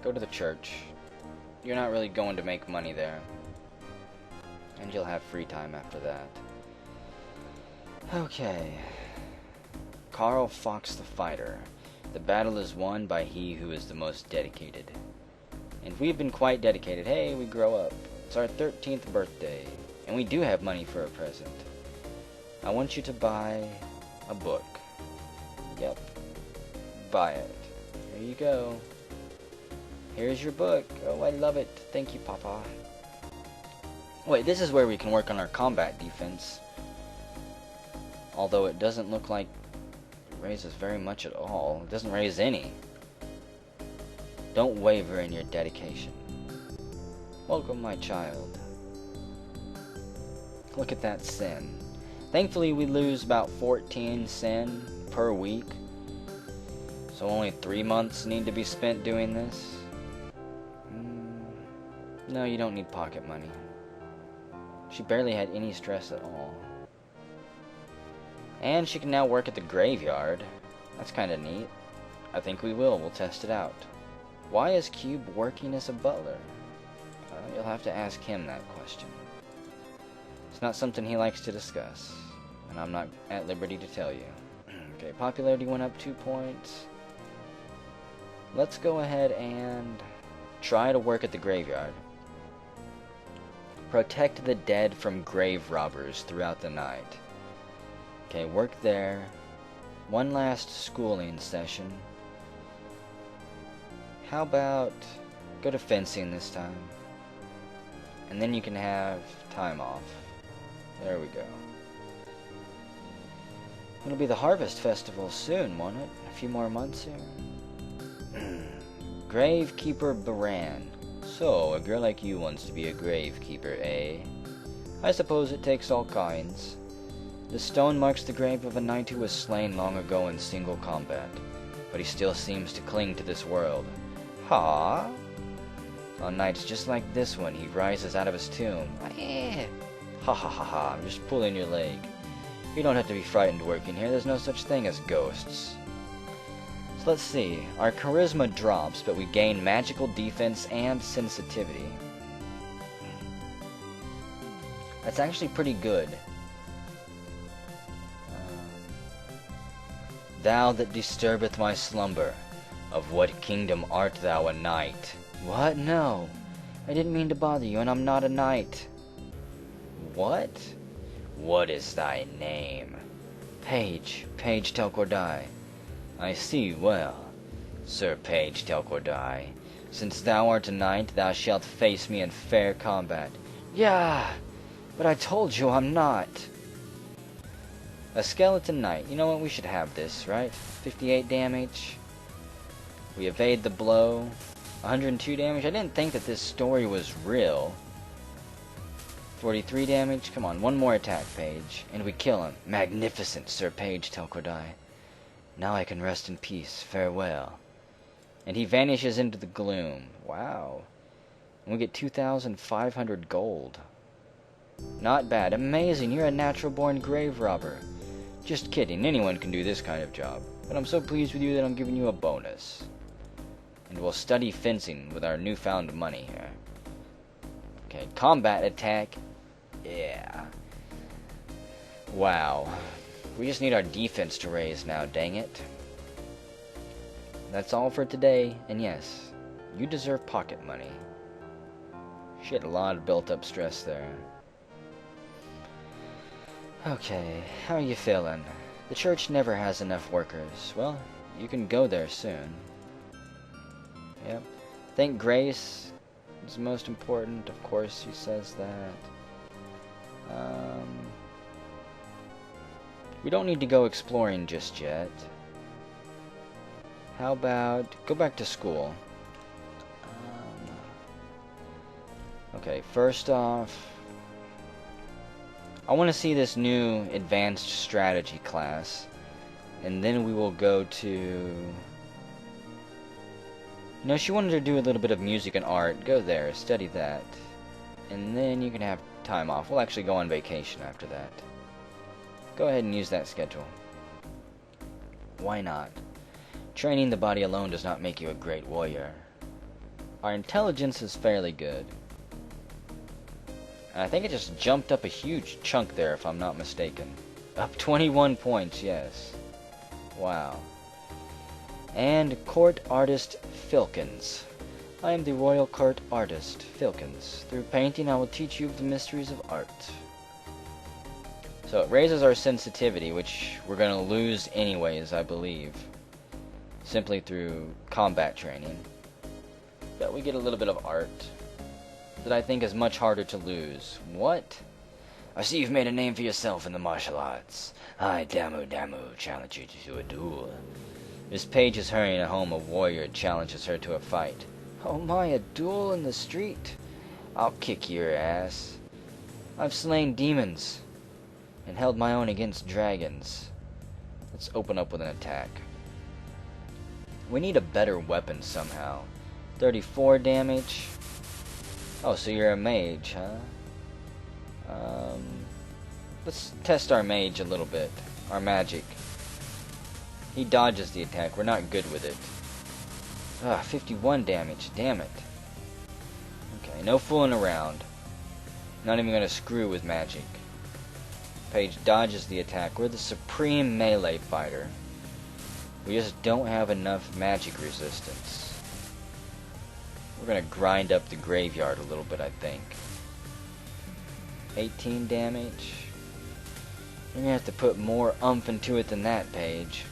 Go to the church. You're not really going to make money there. And you'll have free time after that. Okay. Carl Fox the Fighter. The battle is won by he who is the most dedicated. And we've been quite dedicated. Hey, we grow up. It's our 13th birthday. And we do have money for a present. I want you to buy a book. Yep. Buy it. Here you go. Here's your book. Oh, I love it. Thank you, Papa. Wait, this is where we can work on our combat defense. Although it doesn't look like it raises very much at all. It doesn't raise any. Don't waver in your dedication. Welcome, my child. Look at that sin. Thankfully, we lose about 14 sin per week. So only 3 months need to be spent doing this. No, you don't need pocket money. She barely had any stress at all. And she can now work at the graveyard. That's kind of neat. I think we will. We'll test it out. Why is Cube working as a butler? You'll have to ask him that question. It's not something he likes to discuss, and I'm not at liberty to tell you. Okay, popularity went up 2 points. Let's go ahead and try to work at the graveyard. Protect the dead from grave robbers throughout the night. Okay, work there. One last schooling session. How about go to fencing this time? And then you can have time off. There we go. It'll be the Harvest Festival soon, won't it? A few more months here. Gravekeeper Baran. So, a girl like you wants to be a gravekeeper, eh? I suppose it takes all kinds. The stone marks the grave of a knight who was slain long ago in single combat, but he still seems to cling to this world. Ha! On nights just like this one, he rises out of his tomb. Ha ha ha ha, I'm just pulling your leg. You don't have to be frightened working here, there's no such thing as ghosts. So let's see, our charisma drops, but we gain magical defense and sensitivity. That's actually pretty good. Thou that disturbeth my slumber, of what kingdom art thou a knight? What? No. I didn't mean to bother you, and I'm not a knight. What? What is thy name? Paige. Paige Telcordai. I see well. Sir Paige Telcordai, since thou art a knight, thou shalt face me in fair combat. Yeah, but I told you I'm not. A skeleton knight. You know what? We should have this, right? 58 damage. We evade the blow. 102 damage. I didn't think that this story was real. 43 damage. Come on, one more attack, Paige, and we kill him. Magnificent, Sir Paige Telcordai. Now I can rest in peace. Farewell. And he vanishes into the gloom. Wow. And we get 2,500 gold. Not bad. Amazing. You're a natural-born grave robber. Just kidding. Anyone can do this kind of job. But I'm so pleased with you that I'm giving you a bonus. And we'll study fencing with our newfound money here. Okay, combat attack. Yeah. Wow. We just need our defense to raise now, dang it. That's all for today, and yes, you deserve pocket money. She had a lot of built-up stress there. Okay, how are you feeling? The church never has enough workers. Well, you can go there soon. Yep. Think grace is most important. Of course, she says that. We don't need to go exploring just yet. How about go back to school? Okay, first off, I want to see this new advanced strategy class, and then we will go to... No, she wanted to do a little bit of music and art. Go there, study that. And then you can have time off. We'll actually go on vacation after that. Go ahead and use that schedule. Why not? Training the body alone does not make you a great warrior. Our intelligence is fairly good. And I think it just jumped up a huge chunk there, if I'm not mistaken. Up 21 points, yes. Wow. And Court Artist Filkins. I am the Royal Court Artist, Filkins. Through painting, I will teach you the mysteries of art. So it raises our sensitivity, which we're going to lose anyways, I believe. Simply through combat training. But we get a little bit of art that I think is much harder to lose. What? I see you've made a name for yourself in the martial arts. I, Damu Damu, challenge you to a duel. Miss Paige is hurrying home. A warrior challenges her to a fight. Oh my, a duel in the street? I'll kick your ass. I've slain demons and held my own against dragons. Let's open up with an attack. We need a better weapon somehow. 34 damage. Oh, so you're a mage, huh? Let's test our mage a little bit. Our magic. He dodges the attack. We're not good with it. 51 damage. Damn it. Okay, no fooling around. Not even gonna screw with magic. Paige dodges the attack. We're the supreme melee fighter. We just don't have enough magic resistance. We're gonna grind up the graveyard a little bit, I think. 18 damage. You're gonna have to put more oomph into it than that, Paige.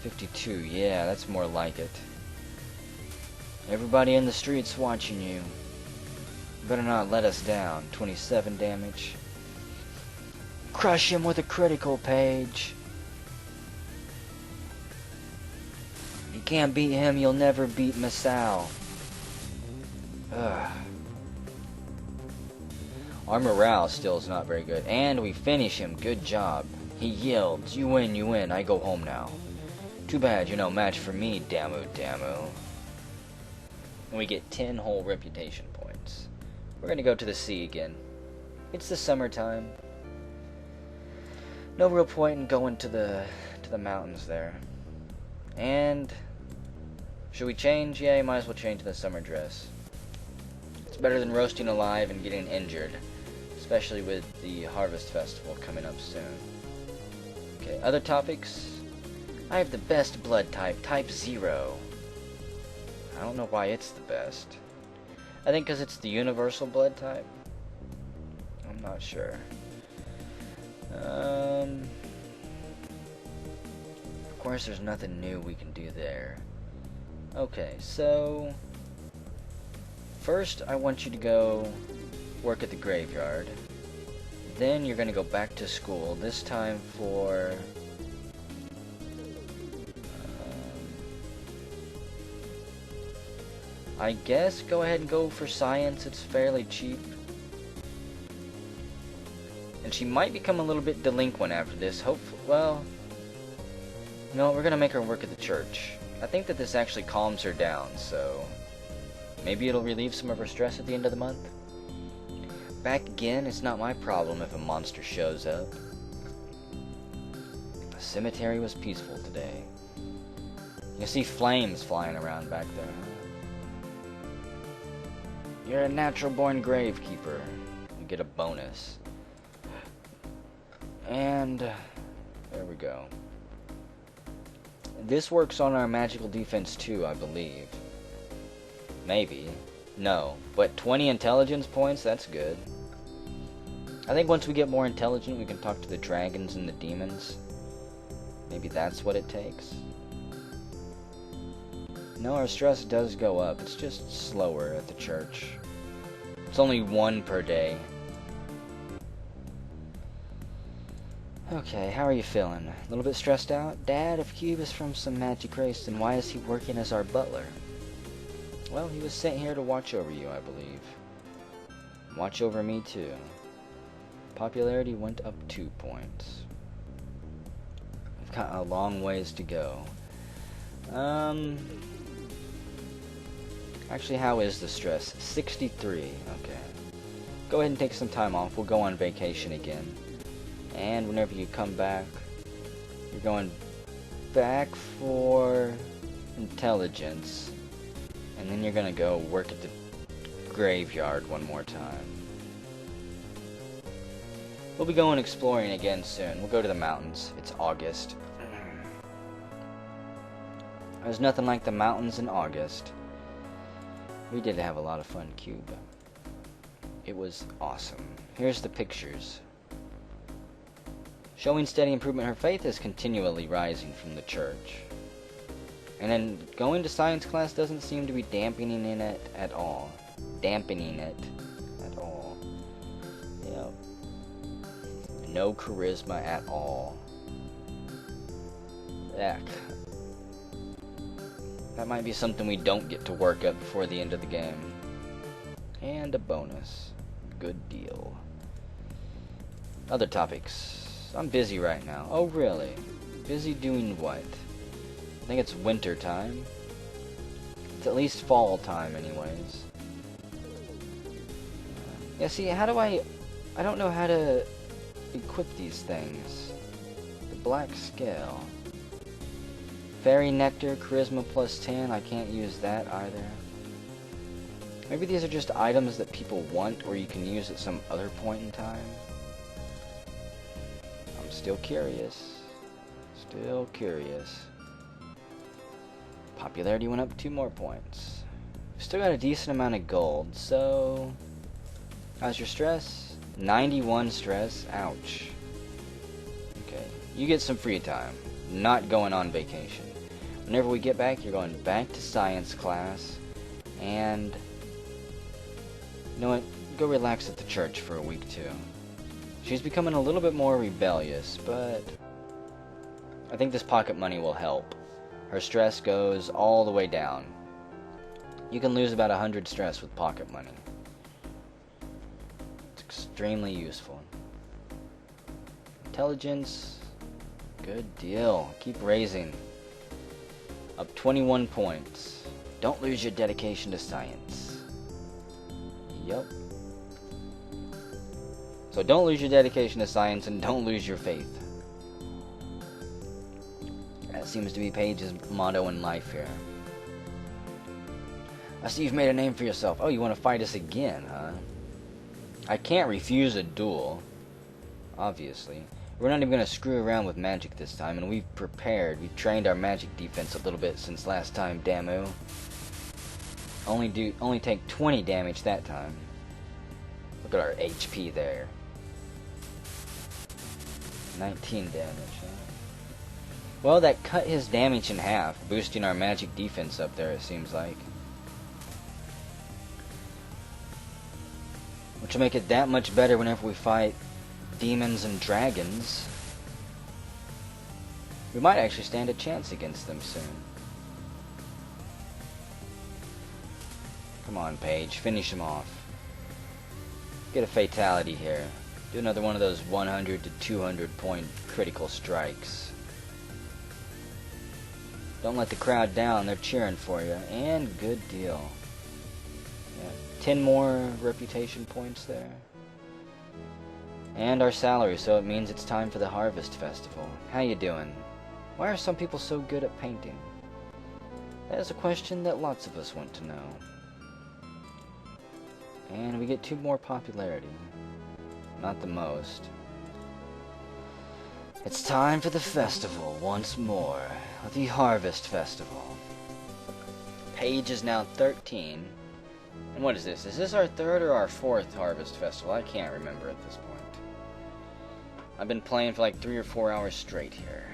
52, yeah, that's more like it. Everybody in the street's watching you. Better not let us down. 27 damage. Crush him with a critical, Paige. You can't beat him, you'll never beat Masao. Ugh. Our morale still is not very good. And we finish him. Good job. He yields. You win, you win. I go home now. Too bad you're no match for me, Damu Damu. And we get 10 whole reputation points. We're gonna go to the sea again. It's the summertime. No real point in going to the mountains there. And should we change? Yeah, you might as well change to the summer dress. It's better than roasting alive and getting injured, especially with the Harvest Festival coming up soon. Okay, other topics. I have the best blood type, type 0. I don't know why it's the best. I think because it's the universal blood type. I'm not sure. Of course, there's nothing new we can do there. Okay, so first I want you to go work at the graveyard. Then you're going to go back to school, this time for I guess go ahead and go for science. It's fairly cheap. And she might become a little bit delinquent after this. Hopefully, well, no, we're gonna make her work at the church. I think that this actually calms her down, so maybe it'll relieve some of her stress at the end of the month. Back again, it's not my problem if a monster shows up. The cemetery was peaceful today. You see flames flying around back there. You're a natural-born gravekeeper. You get a bonus. And there we go. This works on our magical defense too, I believe. Maybe. No. But 20 intelligence points, that's good. I think once we get more intelligent, we can talk to the dragons and the demons. Maybe that's what it takes. No, our stress does go up. It's just slower at the church. It's only 1 per day. Okay, how are you feeling? A little bit stressed out? Dad, if Cube is from some magic race, then why is he working as our butler? Well, he was sent here to watch over you, I believe. Watch over me, too. Popularity went up 2 points. We've got a long ways to go. Actually, how is the stress? 63. Okay. Go ahead and take some time off. We'll go on vacation again. And whenever you come back, you're going back for intelligence. And then you're going to go work at the graveyard one more time. We'll be going exploring again soon. We'll go to the mountains. It's August. There's nothing like the mountains in August. We did have a lot of fun, Cube. It was awesome. Here's the pictures. Showing steady improvement, her faith is continually rising from the church. And then going to science class doesn't seem to be dampening it at all. Dampening it at all. You know, no charisma at all. Ugh. That might be something we don't get to work up before the end of the game. And a bonus. Good deal. Other topics. I'm busy right now. Oh, really? Busy doing what? I think it's winter time. It's at least fall time anyways. Yeah, see, how do I don't know how to equip these things. The black scale. Fairy nectar, charisma plus 10, I can't use that either. Maybe these are just items that people want or you can use at some other point in time. I'm still curious. Still curious. Popularity went up 2 more points. Still got a decent amount of gold, so... How's your stress? 91 stress. Ouch. Okay, you get some free time. Not going on vacation. Whenever we get back, you're going back to science class. And... You know what? Go relax at the church for a week, too. She's becoming a little bit more rebellious, but... I think this pocket money will help. Her stress goes all the way down. You can lose about 100 stress with pocket money. It's extremely useful. Intelligence, good deal. Keep raising. Up 21 points. Don't lose your dedication to science. Yup. So don't lose your dedication to science and don't lose your faith. That seems to be Paige's motto in life here. I see you've made a name for yourself. Oh, you want to fight us again, huh? I can't refuse a duel. Obviously. We're not even going to screw around with magic this time, and we've prepared. We've trained our magic defense a little bit since last time, Damu. Only take 20 damage that time. Look at our HP there. 19 damage, huh? Well, that cut his damage in half, boosting our magic defense up there, it seems like. Which will make it that much better whenever we fight demons and dragons. We might actually stand a chance against them soon. Come on, Paige, finish him off. Get a fatality here. Do another one of those 100 to 200 point critical strikes. Don't let the crowd down, they're cheering for you. And good deal. Yeah, 10 more reputation points there. And our salary, so it means it's time for the Harvest Festival. How you doing? Why are some people so good at painting? That is a question that lots of us want to know. And we get 2 more popularity. Not the most. It's time for the festival once more. The Harvest Festival. Paige is now 13. And what is this? Is this our 3rd or our 4th Harvest Festival? I can't remember at this point. I've been playing for like 3 or 4 hours straight here.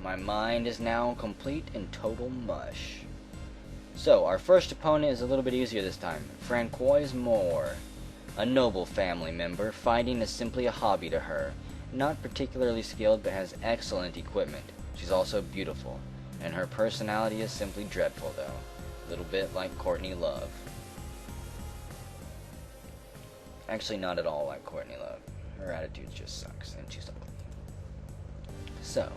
My mind is now complete and total mush. So, our first opponent is a little bit easier this time. Francoise Moore. A noble family member, fighting is simply a hobby to her. Not particularly skilled, but has excellent equipment. She's also beautiful, and her personality is simply dreadful, though. A little bit like Courtney Love. Actually, not at all like Courtney Love. Her attitude just sucks, and she's ugly. So,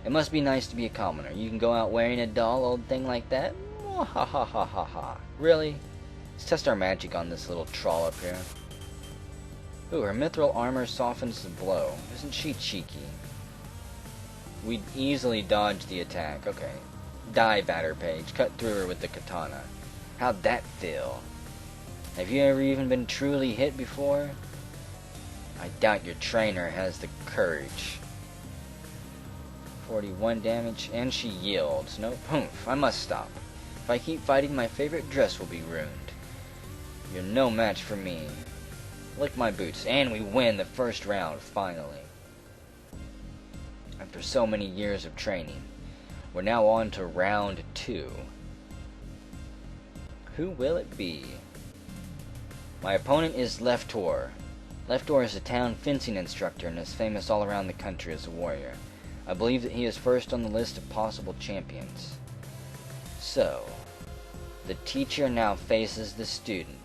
it must be nice to be a commoner. You can go out wearing a dull old thing like that? Ha ha ha ha ha. Really? Let's test our magic on this little trollop here. Ooh, her mithril armor softens the blow. Isn't she cheeky? We'd easily dodge the attack. Okay. Die, batter Paige. Cut through her with the katana. How'd that feel? Have you ever even been truly hit before? I doubt your trainer has the courage. 41 damage, and she yields. Nope. Humph, I must stop. If I keep fighting, my favorite dress will be ruined. You're no match for me. Lick my boots, and we win the first round, finally. After so many years of training, we're now on to round 2. Who will it be? My opponent is Leftor. Leftor is a town fencing instructor and is famous all around the country as a warrior. I believe that he is first on the list of possible champions. So, the teacher now faces the student.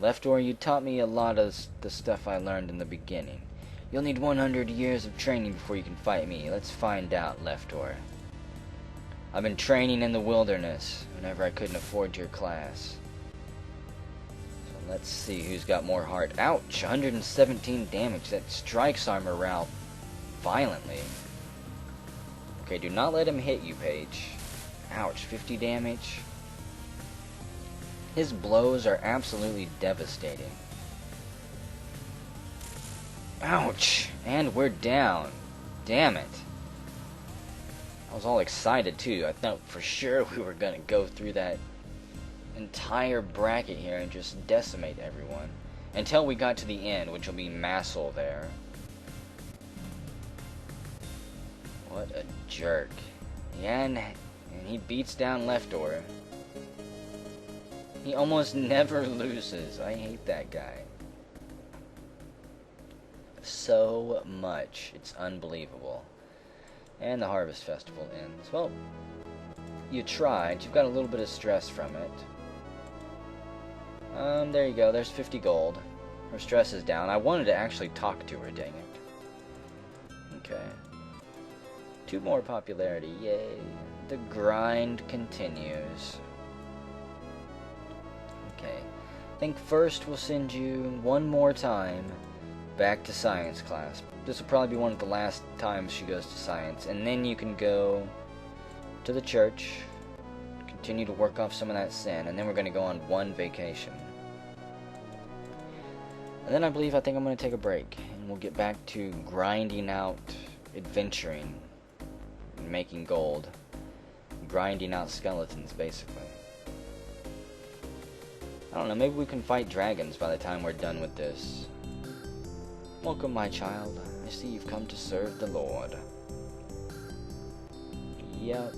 Leftor, you taught me a lot of the stuff I learned in the beginning. You'll need 100 years of training before you can fight me. Let's find out, Leftor. I've been training in the wilderness whenever I couldn't afford your class. So Let's see who's got more heart. Ouch! 117 damage. That strikes our morale violently. Okay, do not let him hit you, Paige. Ouch, 50 damage. His blows are absolutely devastating. Ouch! And we're down. Damn it. I was all excited too. I thought for sure we were gonna go through that entire bracket here and just decimate everyone. Until we got to the end, which will be Massel there. What a jerk. Yeah, and he beats down Leftor. He almost never loses. I hate that guy so much. It's unbelievable. And the Harvest Festival ends. Well, you tried. You've got a little bit of stress from it. There you go. There's 50 gold. Her stress is down. I wanted to actually talk to her, dang it. Okay. 2 more popularity. Yay. The grind continues. Okay. I think first we'll send you one more time back to science class. This will probably be one of the last times she goes to science. And then you can go to the church, continue to work off some of that sin, and then we're going to go on one vacation. And then I think I'm going to take a break, and we'll get back to grinding out, adventuring, and making gold. Grinding out skeletons, basically. I don't know, maybe we can fight dragons by the time we're done with this. Welcome, my child. I see you've come to serve the Lord. Yep.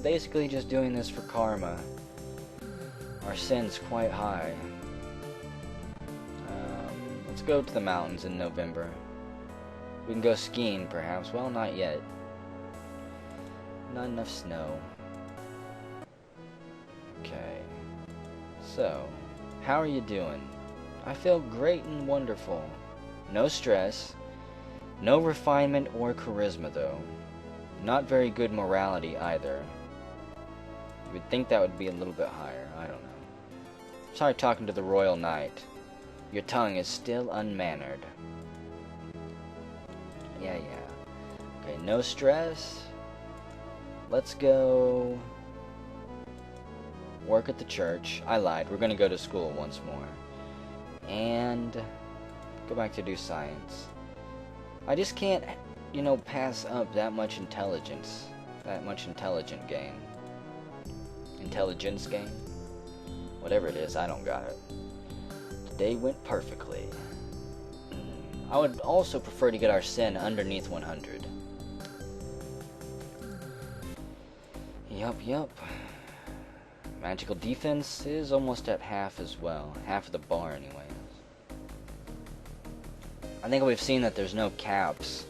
Basically just doing this for karma. Our sin's quite high. Let's go to the mountains in November. We can go skiing, perhaps. Well, not yet. Not enough snow. Okay. So, how are you doing? I feel great and wonderful. No stress. No refinement or charisma, though. Not very good morality, either. You would think that would be a little bit higher. I don't know. Sorry talking to the Royal Knight. Your tongue is still unmannered. Yeah. Okay, no stress. Let's go work at the church. I lied. We're going to go to school once more. And go back to do science. I just can't, pass up that much intelligence. That much intelligent gain. Intelligence gain? Whatever it is, I don't got it. Today went perfectly. I would also prefer to get our sin underneath 100. Yup. Magical defense is almost at half as well. Half of the bar, anyways. I think we've seen that there's no caps.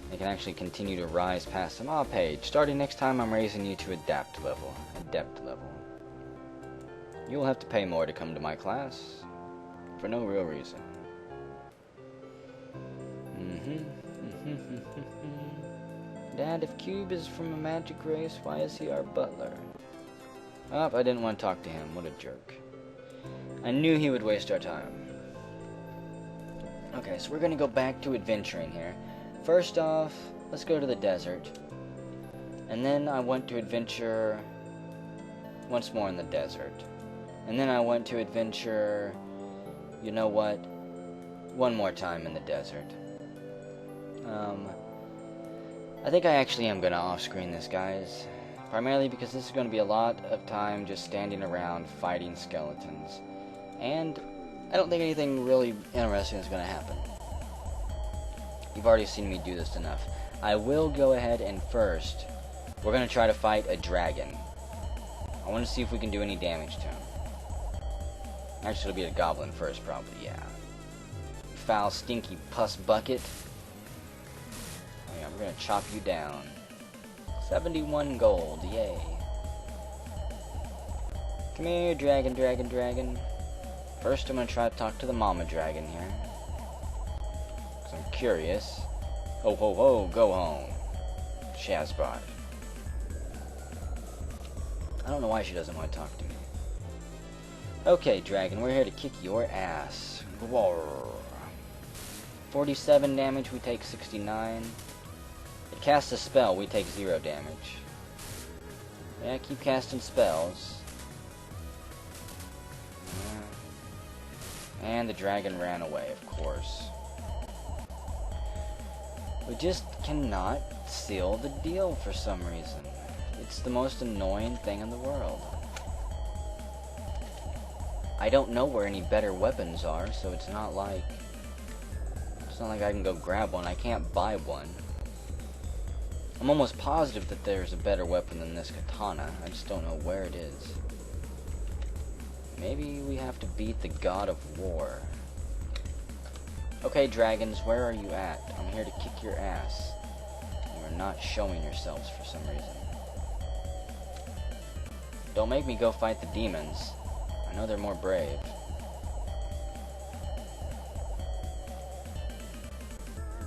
They can actually continue to rise past them. Paige, starting next time I'm raising you to adept level. You'll have to pay more to come to my class. For no real reason. Dad, if Cube is from a magic race, why is he our butler? I didn't want to talk to him. What a jerk. I knew he would waste our time. Okay, so we're going to go back to adventuring here. First off, let's go to the desert. And then I want to adventure once more in the desert. And then I want to adventure, you know what, one more time in the desert. I think I actually am going to off-screen this, guys. Primarily because this is going to be a lot of time just standing around fighting skeletons. And I don't think anything really interesting is going to happen. You've already seen me do this enough. I will go ahead and first, we're going to try to fight a dragon. I want to see if we can do any damage to him. Actually, it'll be a goblin first, probably, yeah. Foul, stinky pus bucket. Oh yeah, we're going to chop you down. 71 gold, yay. Come here, dragon. First, I'm going to try to talk to the mama dragon here. Because I'm curious. Ho, ho, ho, go home. Shazbot. I don't know why she doesn't want to talk to me. Okay, dragon, we're here to kick your ass. Gwar. 47 damage, we take 69. It casts a spell, we take 0 damage. Yeah, keep casting spells. And the dragon ran away, of course. We just cannot seal the deal for some reason. It's the most annoying thing in the world. I don't know where any better weapons are, so it's not like I can go grab one. I can't buy one. I'm almost positive that there's a better weapon than this katana. I just don't know where it is. Maybe we have to beat the god of war. Okay, dragons, where are you at? I'm here to kick your ass. You're not showing yourselves for some reason. Don't make me go fight the demons. I know they're more brave.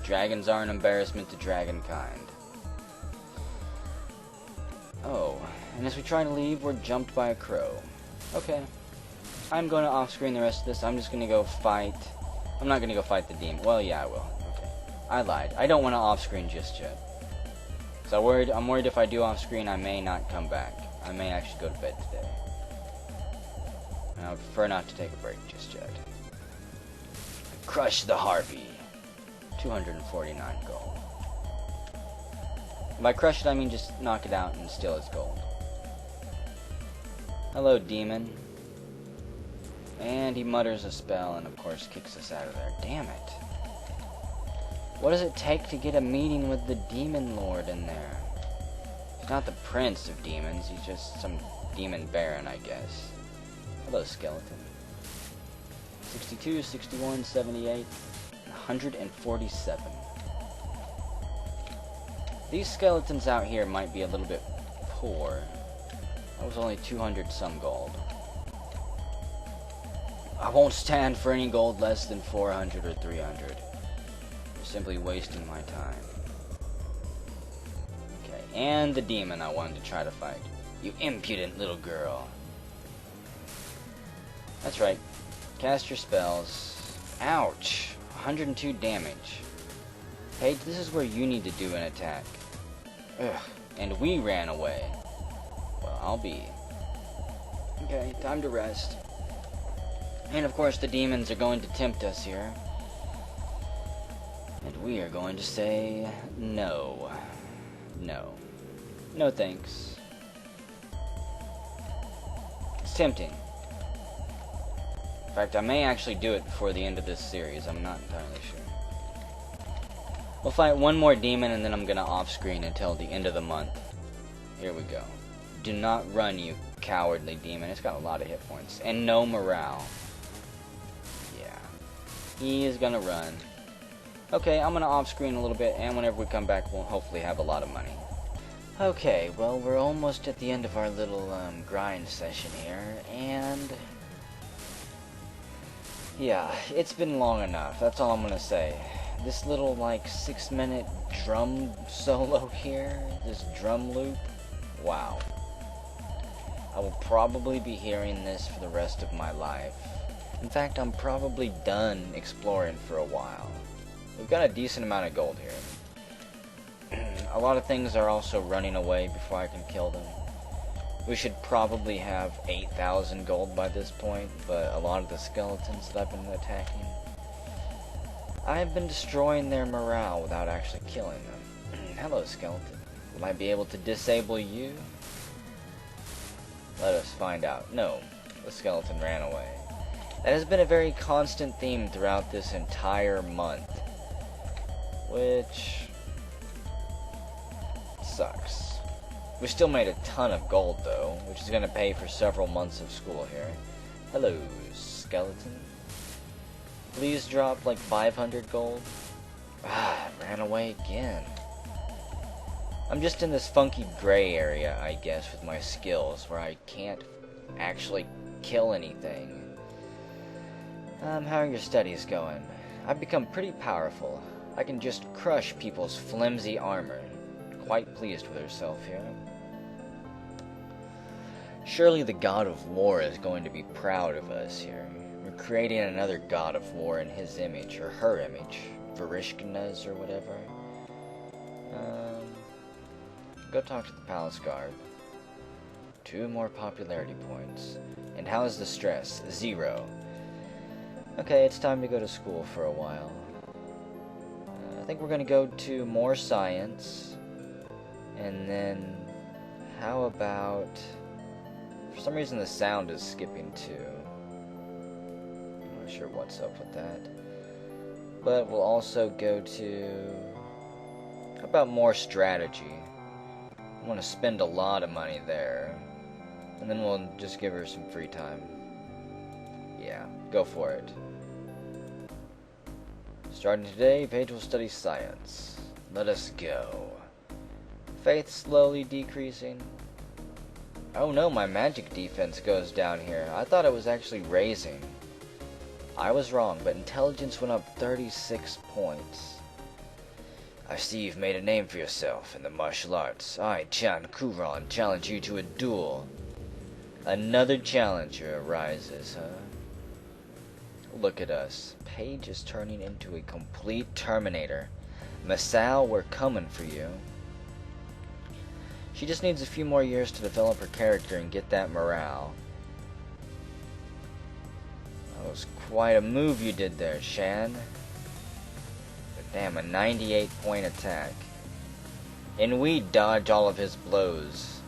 Dragons are an embarrassment to dragonkind. Oh, and as we try to leave, we're jumped by a crow. Okay. I'm going to off-screen the rest of this. I'm just going to go fight. I'm not going to go fight the demon. Well, yeah, I will. Okay. I lied. I don't want to off-screen just yet. So I'm worried if I do off-screen, I may not come back. I may actually go to bed today. And I would prefer not to take a break just yet. Crush the harpy. 249 gold. By crush it, I mean just knock it out and steal its gold. Hello, demon. And he mutters a spell and, of course, kicks us out of there. Damn it. What does it take to get a meeting with the demon lord in there? He's not the prince of demons. He's just some demon baron, I guess. Hello, skeleton. 62, 61, 78, 147. These skeletons out here might be a little bit poor. That was only 200 some gold. I won't stand for any gold less than 400 or 300. You're simply wasting my time. Okay, and the demon I wanted to try to fight. You impudent little girl. That's right. Cast your spells. Ouch! 102 damage. Paige, this is where you need to do an attack. Ugh. And we ran away. Well, I'll be. Okay, time to rest. And of course the demons are going to tempt us here. And we are going to say no. No. No thanks. It's tempting. In fact, I may actually do it before the end of this series. I'm not entirely sure. We'll fight one more demon and then I'm gonna off-screen until the end of the month. Here we go. Do not run, you cowardly demon. It's got a lot of hit points. And no morale. He is gonna run. Okay, I'm gonna off-screen a little bit, and whenever we come back, we'll hopefully have a lot of money. Okay, well, we're almost at the end of our little grind session here, and yeah, it's been long enough. That's all I'm gonna say. This little, like, 6-minute drum solo here, this drum loop, wow. I will probably be hearing this for the rest of my life. In fact, I'm probably done exploring for a while. We've got a decent amount of gold here. A lot of things are also running away before I can kill them. We should probably have 8,000 gold by this point, but a lot of the skeletons that I've been attacking, I've been destroying their morale without actually killing them. Hello, skeleton. Will I be able to disable you? Let us find out. No, the skeleton ran away. That has been a very constant theme throughout this entire month, which sucks. We still made a ton of gold though, which is going to pay for several months of school here. Hello, skeleton. Please drop like 500 gold. Ah, it ran away again. I'm just in this funky gray area, I guess, with my skills, where I can't actually kill anything. How are your studies going? I've become pretty powerful. I can just crush people's flimsy armor. Quite pleased with herself here. Surely the god of war is going to be proud of us here. We're creating another god of war in his image, or her image. Grimnas or whatever. Go talk to the palace guard. 2 more popularity points. And how is the stress? 0. Okay, it's time to go to school for a while. I think we're going to go to more science. And then, how about... For some reason the sound is skipping too. I'm not sure what's up with that. But we'll also go to... How about more strategy? I want to spend a lot of money there. And then we'll just give her some free time. Yeah, go for it. Starting today, Paige will study science. Let us go. Faith slowly decreasing. Oh no, my magic defense goes down here. I thought it was actually raising. I was wrong, but intelligence went up 36 points. I see you've made a name for yourself in the martial arts. I, Chan Kuron, challenge you to a duel. Another challenger arises, huh? Look at us. Paige is turning into a complete Terminator. Masao, we're coming for you. She just needs a few more years to develop her character and get that morale. That was quite a move you did there, Shan. But damn, a 98-point attack. And we dodge all of his blows.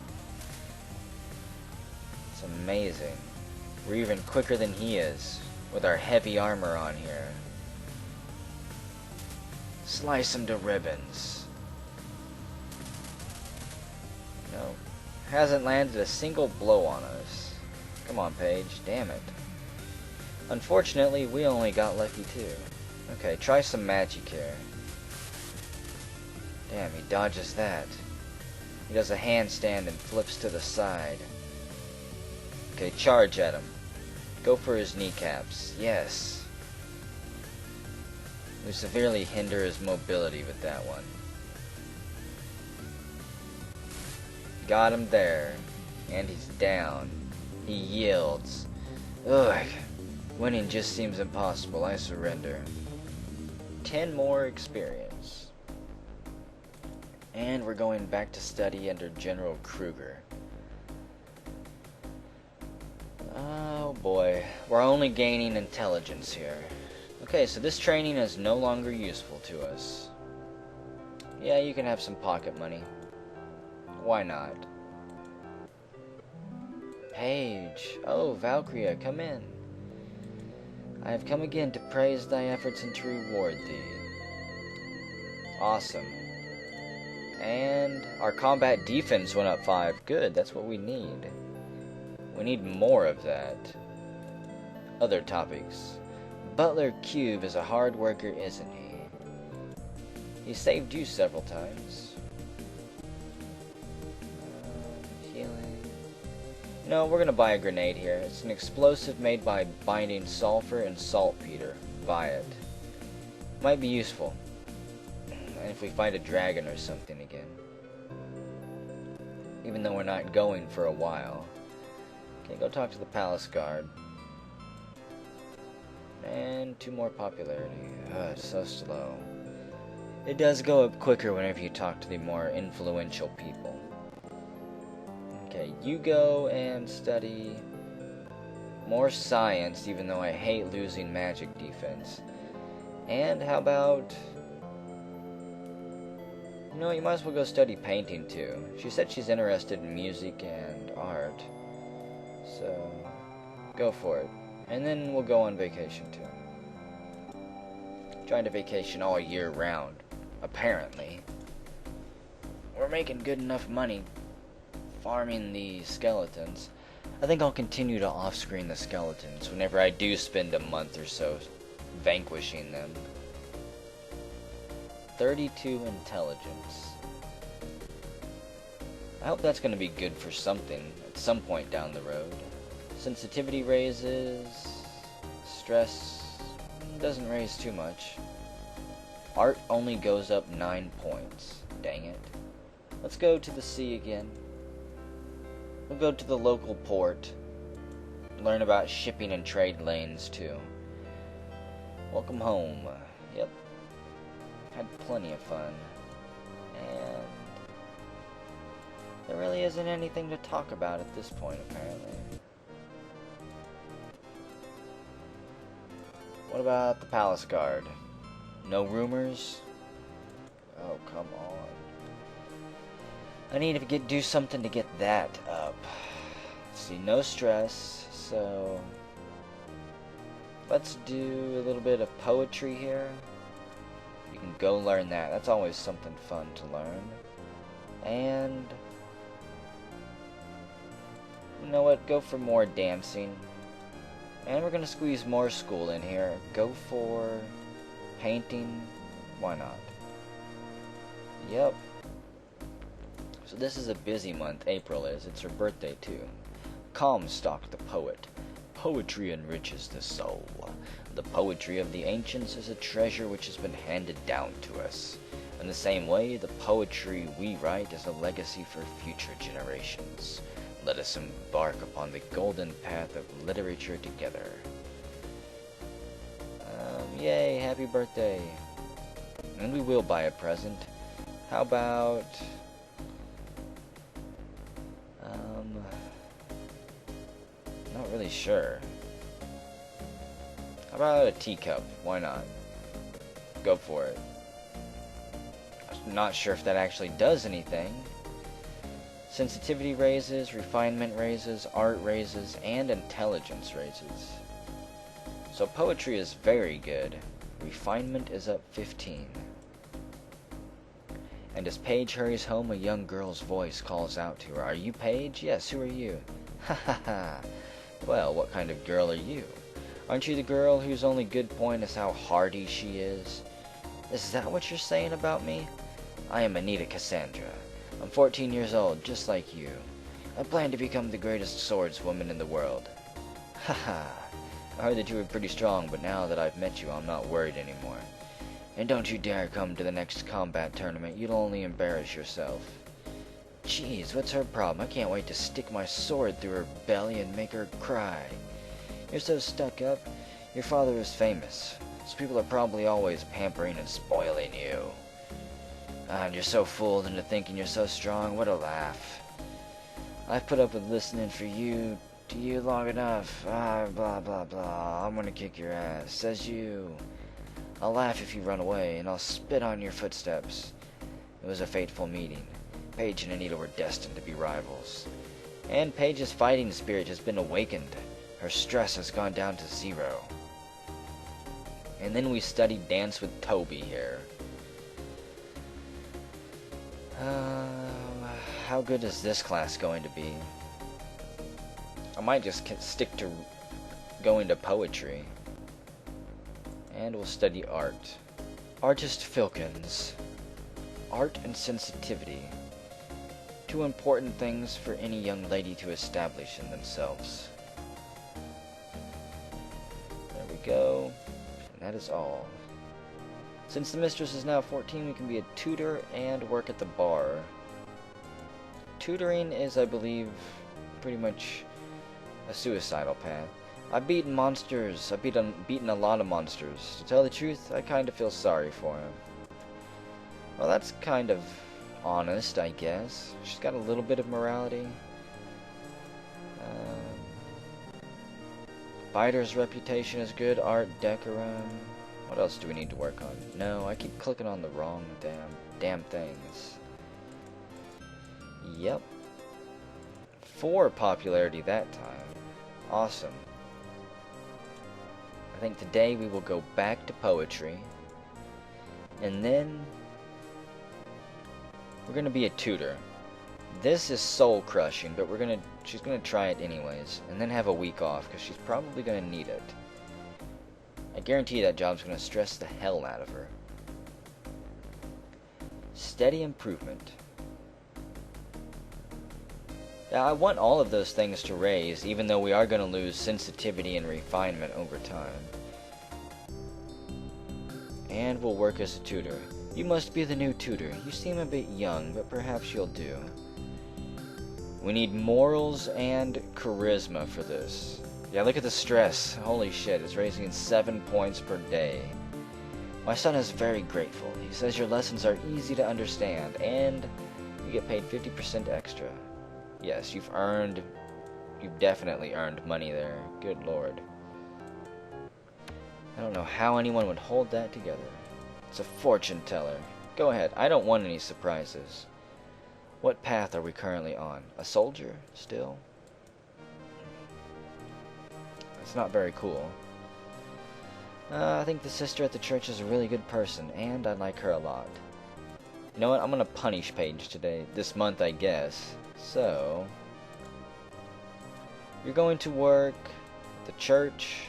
It's amazing. We're even quicker than he is, with our heavy armor on here. Slice him to ribbons. No. Hasn't landed a single blow on us. Come on, Paige. Damn it. Unfortunately, we only got lucky too. Okay, try some magic here. Damn, he dodges that. He does a handstand and flips to the side. Okay, charge at him. Go for his kneecaps. Yes. We severely hinder his mobility with that one. Got him there. And he's down. He yields. Ugh. Winning just seems impossible. I surrender. 10 more experience. And we're going back to study under General Kruger. Oh boy. We're only gaining intelligence here. Okay, so this training is no longer useful to us. Yeah, you can have some pocket money. Why not? Paige. Oh, Valkyria, come in. I have come again to praise thy efforts and to reward thee. Awesome. And our combat defense went up 5. Good, that's what we need. We need more of that. Other topics. Butler Cube is a hard worker, isn't he? He saved you several times. Healing. No, we're gonna buy a grenade here. It's an explosive made by binding sulfur and saltpeter. Buy it. Might be useful. And if we find a dragon or something again. Even though we're not going for a while. Okay, go talk to the palace guard. And 2 more popularity. It's so slow. It does go up quicker whenever you talk to the more influential people. Okay, you go and study more science, even though I hate losing magic defense. And how about... You know, you might as well go study painting too. She said she's interested in music and art. So, go for it. And then we'll go on vacation too. Trying to vacation all year round, apparently. We're making good enough money farming the skeletons. I think I'll continue to off-screen the skeletons whenever I do spend a month or so vanquishing them. 32 intelligence. I hope that's going to be good for something at some point down the road. Sensitivity raises. Stress doesn't raise too much. Art only goes up 9 points. Dang it. Let's go to the sea again. We'll go to the local port. Learn about shipping and trade lanes, too. Welcome home. Yep. Had plenty of fun. And there really isn't anything to talk about at this point, apparently. What about the Palace Guard? No rumors? Oh, come on. I need to do something to get that up. See, no stress, so let's do a little bit of poetry here. You can go learn that. That's always something fun to learn. And you know what? Go for more dancing. And we're gonna squeeze more school in here. Go for painting. Why not? Yep. So this is a busy month, April is. It's her birthday too. Comstock the poet. Poetry enriches the soul. The poetry of the ancients is a treasure which has been handed down to us. In the same way, the poetry we write is a legacy for future generations. Let us embark upon the golden path of literature together. Yay, happy birthday. And we will buy a present. How about not really sure. How about a teacup? Why not? Go for it. I'm not sure if that actually does anything. Sensitivity raises, refinement raises, art raises, and intelligence raises. So poetry is very good. Refinement is up 15. And as Paige hurries home, a young girl's voice calls out to her. Are you Paige? Yes, who are you? Ha ha ha. Well, what kind of girl are you? Aren't you the girl whose only good point is how hardy she is? Is that what you're saying about me? I am Anita Cassandra. I'm 14 years old, just like you. I plan to become the greatest swordswoman in the world. Haha. I heard that you were pretty strong, but now that I've met you, I'm not worried anymore. And don't you dare come to the next combat tournament. You'll only embarrass yourself. Jeez, what's her problem? I can't wait to stick my sword through her belly and make her cry. You're so stuck up. Your father is famous, so people are probably always pampering and spoiling you. And you're so fooled into thinking you're so strong. What a laugh. I've put up with listening to you long enough. Blah, blah, blah. I'm gonna kick your ass. Says you. I'll laugh if you run away, and I'll spit on your footsteps. It was a fateful meeting. Paige and Anita were destined to be rivals. And Paige's fighting spirit has been awakened. Her stress has gone down to 0. And then we studied dance with Toby here. How good is this class going to be? I might just stick to going to poetry. And we'll study art. Artist Filkins. Art and sensitivity. 2 important things for any young lady to establish in themselves. There we go. And that is all. Since the mistress is now 14, we can be a tutor and work at the bar. Tutoring is, I believe, pretty much a suicidal path. I've beaten monsters. I've beaten a lot of monsters. To tell the truth, I kind of feel sorry for him. Well, that's kind of honest, I guess. She's got a little bit of morality. Fighter's reputation is good. Art, decorum. What else do we need to work on? No, I keep clicking on the wrong damn things. Yep. 4 popularity that time. Awesome. I think today we will go back to poetry. And then we're gonna be a tutor. This is soul crushing, but she's gonna try it anyways, and then have a week off because she's probably gonna need it. I guarantee that job's gonna stress the hell out of her. Steady improvement. Yeah, I want all of those things to raise, even though we are gonna lose sensitivity and refinement over time. And we'll work as a tutor. You must be the new tutor. You seem a bit young, but perhaps you'll do. We need morals and charisma for this. Yeah, look at the stress. Holy shit, it's raising 7 points per day. My son is very grateful. He says your lessons are easy to understand, and you get paid 50% extra. Yes, you've definitely earned money there. Good lord. I don't know how anyone would hold that together. It's a fortune teller. Go ahead, I don't want any surprises. What path are we currently on? A soldier, still? That's not very cool. I think the sister at the church is a really good person, and I like her a lot. You know what, I'm gonna punish Paige today, this month I guess. So, you're going to work at the church.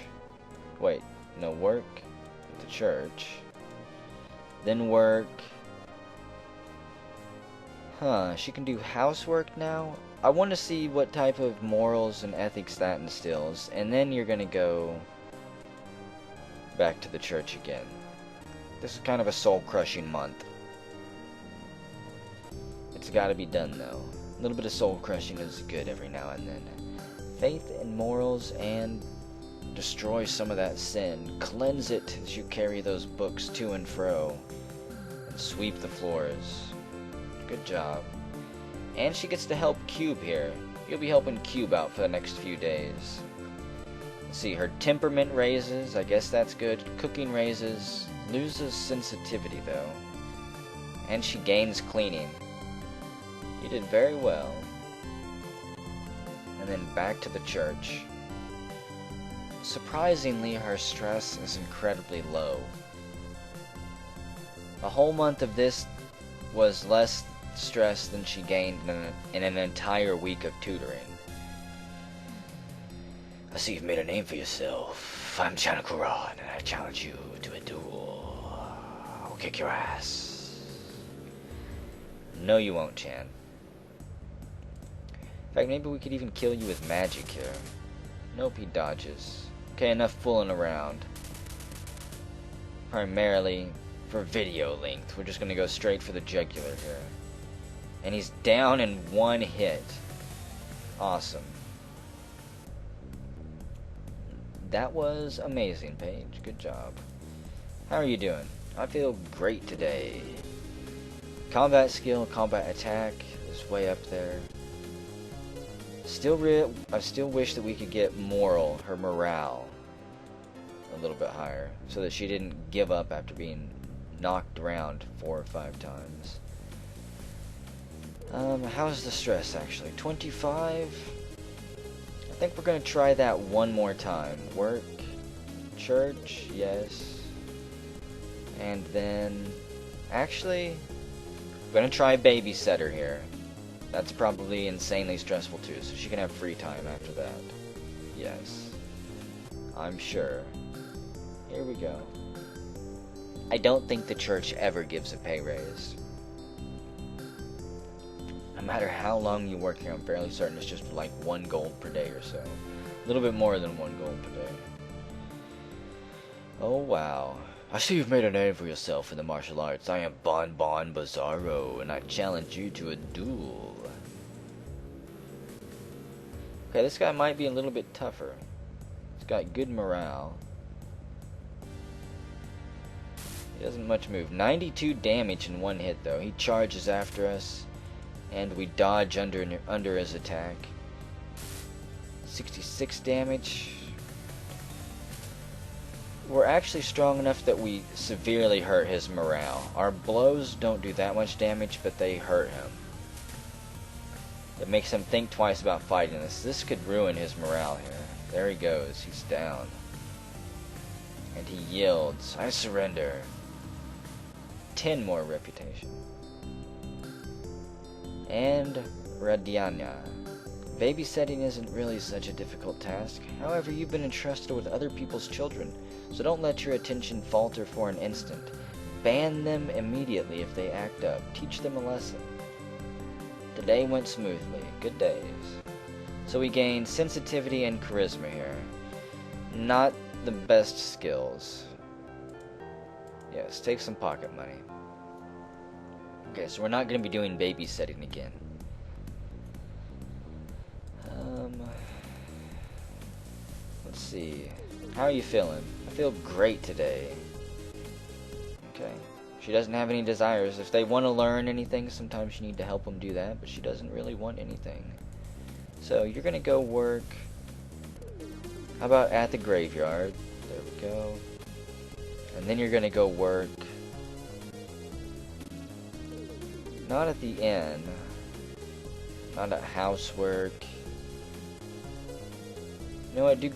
Wait, no, work at the church. Then work. Huh, she can do housework now? I want to see what type of morals and ethics that instills, and then you're gonna go back to the church again. This is kind of a soul-crushing month. It's gotta be done, though. A little bit of soul-crushing is good every now and then. Faith and morals, and destroy some of that sin. Cleanse it as you carry those books to and fro. And sweep the floors. Good job. And she gets to help Cube here. You'll be helping Cube out for the next few days. Let's see, her temperament raises. I guess that's good. Cooking raises. Loses sensitivity, though. And she gains cleaning. You did very well. And then back to the church. Surprisingly, her stress is incredibly low. A whole month of this was less stress than she gained in an entire week of tutoring. I see you've made a name for yourself. I'm Chanakuran, and I challenge you to a duel. I'll kick your ass. No, you won't, Chan. In fact, maybe we could even kill you with magic here. Nope, he dodges. Okay, enough fooling around. Primarily for video length. We're just gonna go straight for the jugular here. And he's down in one hit. Awesome. That was amazing, Paige. Good job. How are you doing? I feel great today. Combat skill, combat attack is way up there. I still wish that we could get her morale, a little bit higher, so that she didn't give up after being knocked around 4 or 5 times. How's the stress, actually? 25? I think we're gonna try that one more time. Work, church, yes. And then, actually, I'm gonna try babysitter here. That's probably insanely stressful too, so she can have free time after that. Yes. I'm sure. Here we go. I don't think the church ever gives a pay raise. No matter how long you work here, I'm fairly certain it's just like 1 gold per day or so. A little bit more than 1 gold per day. Oh wow. I see you've made a name for yourself in the martial arts. I am Bon Bon Bizarro, and I challenge you to a duel. Okay, this guy might be a little bit tougher. He's got good morale. He doesn't much move. 92 damage in 1 hit, though. He charges after us, and we dodge under his attack. 66 damage. We're actually strong enough that we severely hurt his morale. Our blows don't do that much damage, but they hurt him. It makes him think twice about fighting us. This could ruin his morale here. There he goes. He's down. And he yields. I surrender. 10 more reputation. And Radianya. Babysitting isn't really such a difficult task. However, you've been entrusted with other people's children, so don't let your attention falter for an instant. Ban them immediately if they act up. Teach them a lesson. The day went smoothly. Good days. So we gained sensitivity and charisma here. Not the best skills. Yes, take some pocket money. Okay, so we're not going to be doing babysitting again. Let's see. How are you feeling? I feel great today. Okay. She doesn't have any desires. If they want to learn anything, sometimes you need to help them do that, but she doesn't really want anything. So you're gonna go work. How about at the graveyard? There we go. And then you're gonna go work. Not at the inn. Not at housework. You know what? Do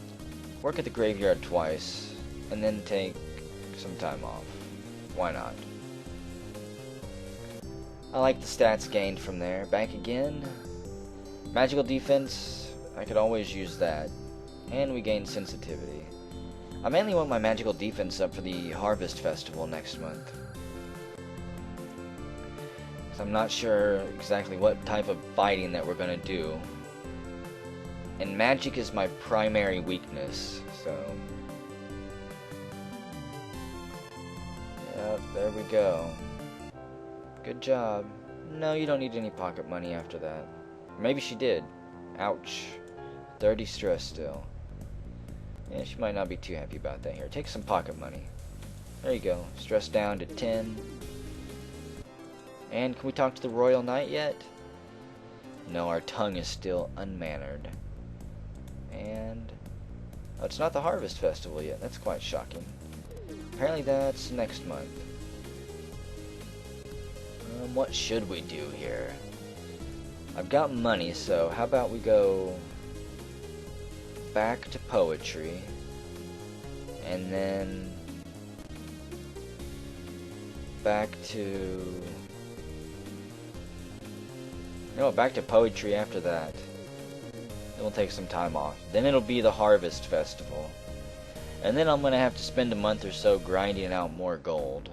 work at the graveyard twice, and then take some time off. Why not? I like the stats gained from there. Back again. Magical defense. I could always use that. And we gain sensitivity. I mainly want my magical defense up for the Harvest Festival next month. So I'm not sure exactly what type of fighting that we're gonna do. And magic is my primary weakness, so... Yep, there we go. Good job. No, you don't need any pocket money after that. Maybe she did. Ouch. 30 stress still. Yeah, she might not be too happy about that. Here, take some pocket money. There you go. Stress down to 10. And can we talk to the Royal Knight yet? No, our tongue is still unmannered. And... oh, it's not the Harvest Festival yet. That's quite shocking. Apparently that's next month. What should we do here? I've got money, so how about we go back to poetry, and then back to... no, back to poetry after that. Then we'll take some time off. Then it'll be the Harvest Festival. And then I'm gonna have to spend a month or so grinding out more gold.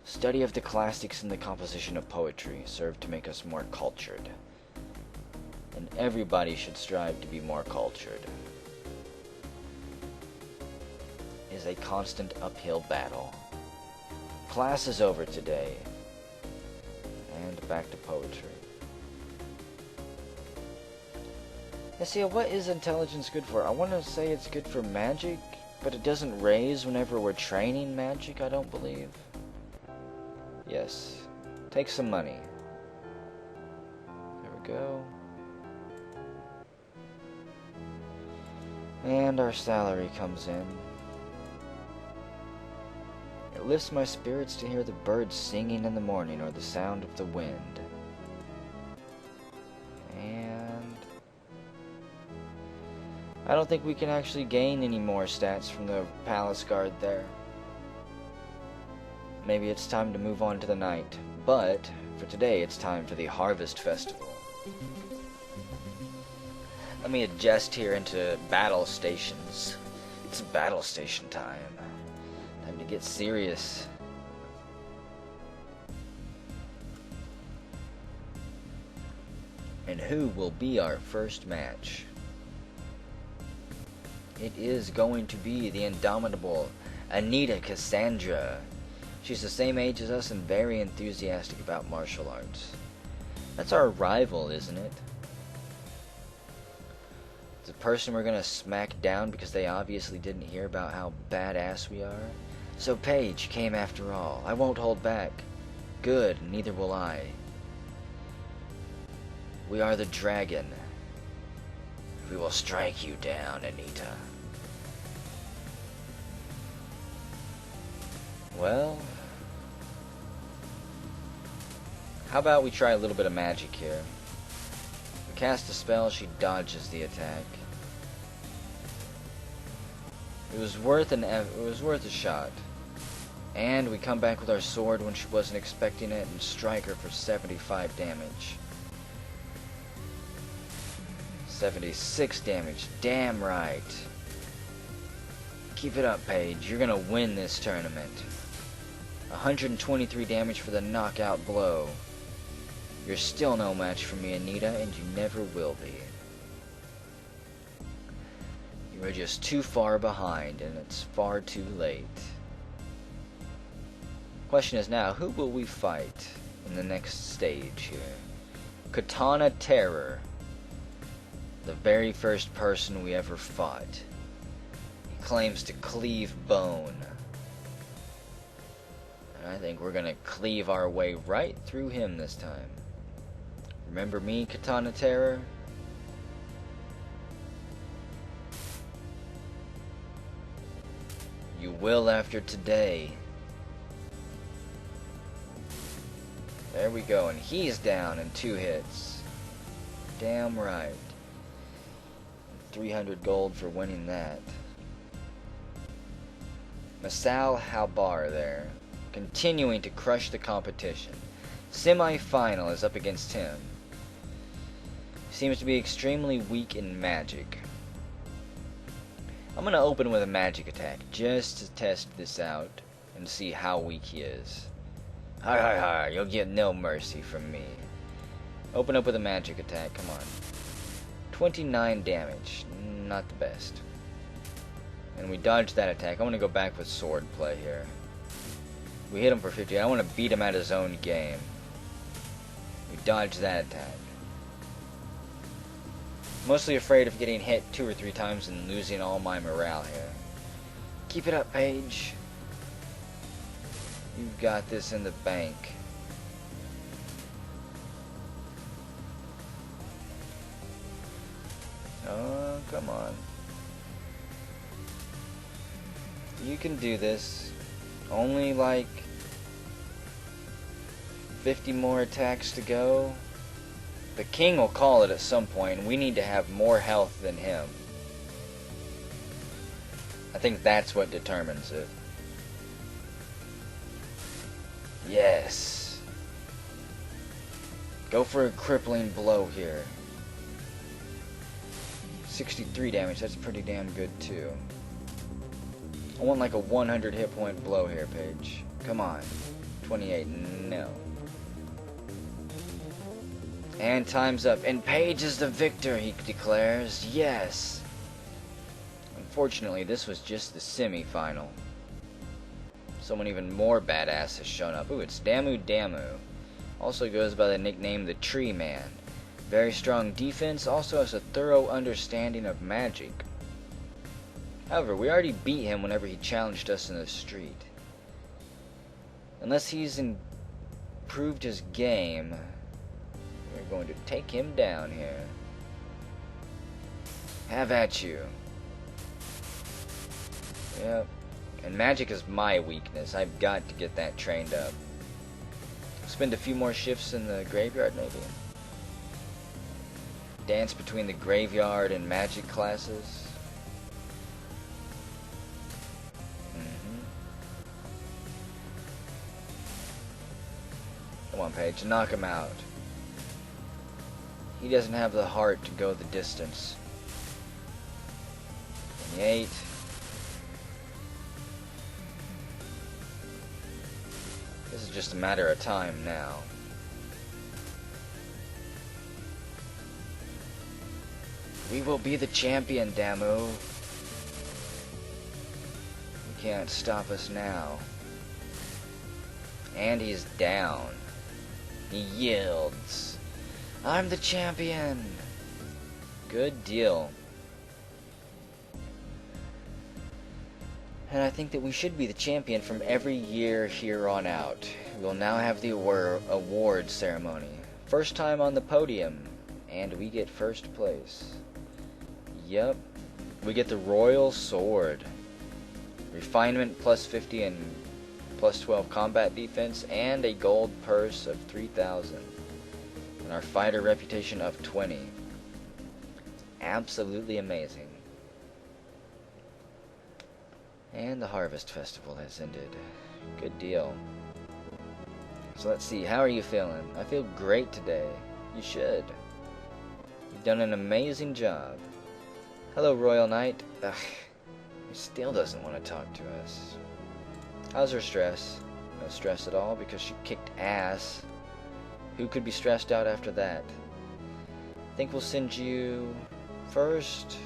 Study of the classics and the composition of poetry serve to make us more cultured. And everybody should strive to be more cultured. It is a constant uphill battle. Class is over today. And back to poetry. Yeah, see, what is intelligence good for? I want to say it's good for magic, but it doesn't raise whenever we're training magic, I don't believe. Yes. Take some money. There we go. And our salary comes in. It lifts my spirits to hear the birds singing in the morning or the sound of the wind. And... I don't think we can actually gain any more stats from the palace guard there. Maybe it's time to move on to the night. But, for today, it's time for the Harvest Festival. Let me adjust here into battle stations. It's battle station time. Time to get serious. And who will be our first match? It is going to be the indomitable Anita Cassandra. She's the same age as us and very enthusiastic about martial arts. That's our rival, isn't it? The person we're gonna smack down because they obviously didn't hear about how badass we are. So Paige came after all. I won't hold back. Good, neither will I. We are the dragon. We will strike you down, Anita. Well, how about we try a little bit of magic here? We cast a spell, she dodges the attack. It was worth a shot. And we come back with our sword when she wasn't expecting it and strike her for 75 damage. 76 damage, damn right. Keep it up, Paige. You're gonna win this tournament. 123 damage for the knockout blow. You're still no match for me, Anita, and you never will be. You are just too far behind, and it's far too late. Question is now, who will we fight in the next stage here? Katana Terror. The very first person we ever fought. He claims to cleave bone. And I think we're gonna cleave our way right through him this time. Remember me, Katana Terror? You will after today. There we go, and he's down in 2 hits. Damn right. 300 gold for winning that. Masal Halbar there, continuing to crush the competition. Semi-final is up against him. Seems to be extremely weak in magic. I'm going to open with a magic attack just to test this out and see how weak he is. Hi hi hi, you'll get no mercy from me. Open up with a magic attack, come on. 29 damage, not the best. And we dodged that attack. I want to go back with sword play here. We hit him for 50. I want to beat him at his own game. We dodged that attack. Mostly afraid of getting hit 2 or 3 times and losing all my morale here. Keep it up, Paige. You've got this in the bank. Oh, come on. You can do this. Only like 50 more attacks to go. The king will call it at some point, and we need to have more health than him. I think that's what determines it. Yes. Go for a crippling blow here. 63 damage, that's pretty damn good too. I want like a 100 hit point blow here, Paige. Come on. 28, no. And time's up. And Paige is the victor, he declares. Yes. Unfortunately, this was just the semi-final. Someone even more badass has shown up. Ooh, it's Damu Damu. Also goes by the nickname the Tree Man. Very strong defense, also has a thorough understanding of magic. However, we already beat him whenever he challenged us in the street. Unless he's improved his game, we're going to take him down here. Have at you. Yep. And magic is my weakness. I've got to get that trained up. Spend a few more shifts in the graveyard, maybe. Dance between the graveyard and magic classes. Come on, Paige, knock him out. He doesn't have the heart to go the distance. 28. This is just a matter of time now. We will be the champion, Damu. You can't stop us now. And he's down. He yields. I'm the champion. Good deal. And I think that we should be the champion from every year here on out. We'll now have the award ceremony. First time on the podium. And we get first place. Yep. We get the Royal Sword. Refinement plus 50 and plus 12 combat defense. And a gold purse of 3,000. And our fighter reputation of 20. Absolutely amazing. And the Harvest Festival has ended. Good deal. So let's see, how are you feeling? I feel great today. You should. You've done an amazing job. Hello, Royal Knight. Ugh, he still doesn't want to talk to us. How's her stress? No stress at all because she kicked ass. Who could be stressed out after that? I think we'll send you first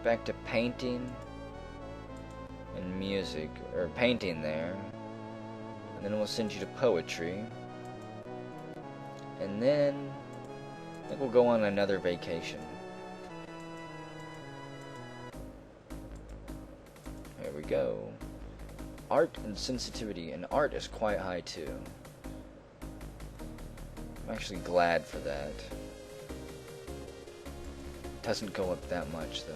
back to painting and music, or painting there, and then we'll send you to poetry, and then I think we'll go on another vacation. we go. Art and sensitivity, and art is quite high too. I'm actually glad for that. Doesn't go up that much though.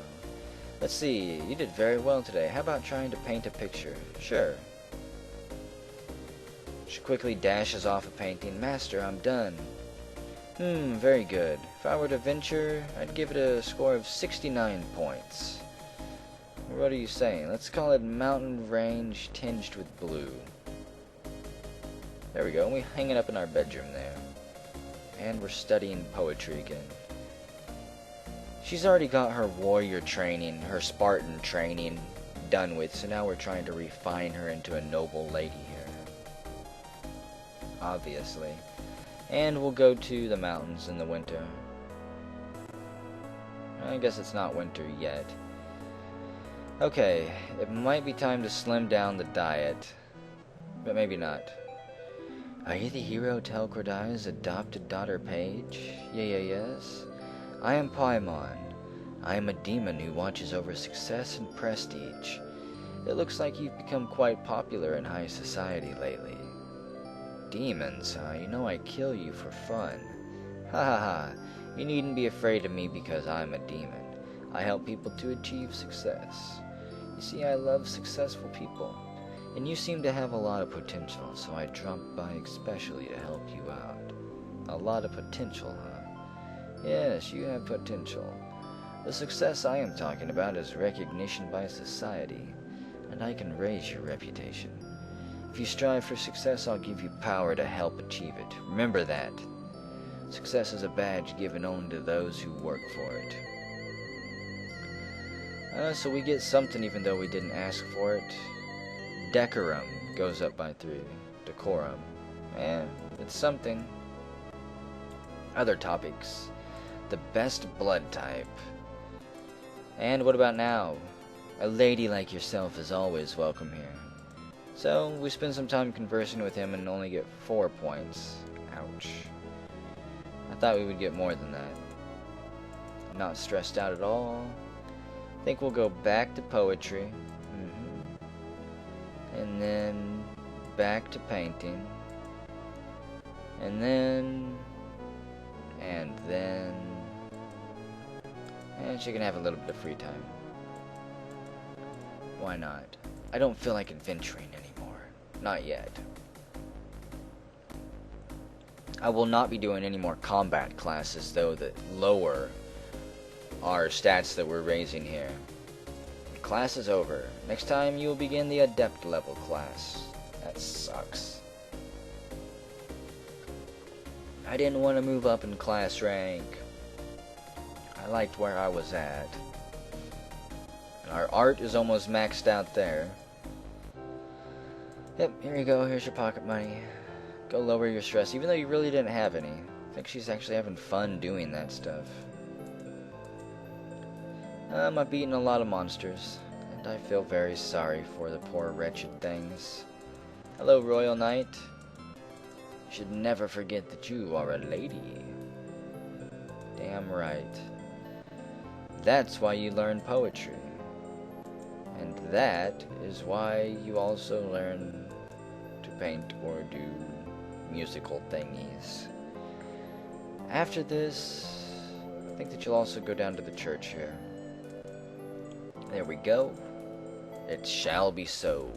Let's see, you did very well today. How about trying to paint a picture? Sure. She quickly dashes off a painting. Master, I'm done. Very good. If I were to venture, I'd give it a score of 69 points. What are you saying? Let's call it mountain range tinged with blue. There we go. We hang it up in our bedroom there. And we're studying poetry again. She's already got her warrior training, her Spartan training done with, so now we're trying to refine her into a noble lady here. Obviously. And we'll go to the mountains in the winter. I guess it's not winter yet. Okay, it might be time to slim down the diet. But maybe not. Are you the hero Telcrodai's adopted daughter Paige? Yes. I am Paimon. I am a demon who watches over success and prestige. It looks like you've become quite popular in high society lately. Demons, huh? You know I kill you for fun. Ha ha ha. You needn't be afraid of me because I'm a demon. I help people to achieve success. You see, I love successful people. And you seem to have a lot of potential, so I dropped by especially to help you out. A lot of potential, huh? Yes, you have potential. The success I am talking about is recognition by society, and I can raise your reputation. If you strive for success, I'll give you power to help achieve it. Remember that. Success is a badge given only to those who work for it. So we get something even though we didn't ask for it. Decorum goes up by 3. Decorum. It's something. Other topics. The best blood type. And what about now? A lady like yourself is always welcome here. So we spend some time conversing with him and only get 4 points. Ouch. I thought we would get more than that. Not stressed out at all. I think we'll go back to poetry. And then back to painting. And then she can have a little bit of free time. Why not? I don't feel like adventuring anymore. Not yet. I will not be doing any more combat classes, though, that lower our stats that we're raising here. Class is over. Next time you will begin the adept level class. That sucks. I didn't want to move up in class rank. I liked where I was at. And our art is almost maxed out there. Yep, here you go. Here's your pocket money. Go lower your stress, even though you really didn't have any. I think she's actually having fun doing that stuff. I've beaten a lot of monsters, and I feel very sorry for the poor wretched things. Hello, Royal Knight. You should never forget that you are a lady. Damn right. That's why you learn poetry. And that is why you also learn to paint or do musical thingies. After this, I think that you'll also go down to the church here. There we go. It shall be so.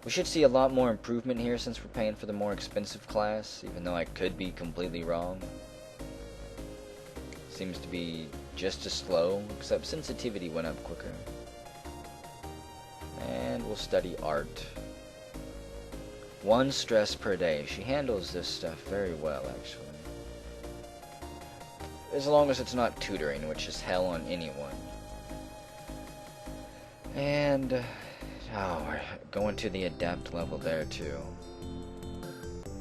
We should see a lot more improvement here since we're paying for the more expensive class, even though I could be completely wrong. Seems to be just as slow, except sensitivity went up quicker. And we'll study art. 1 stress per day. She handles this stuff very well, actually. As long as it's not tutoring, which is hell on anyone. And we're going to the adept level there too.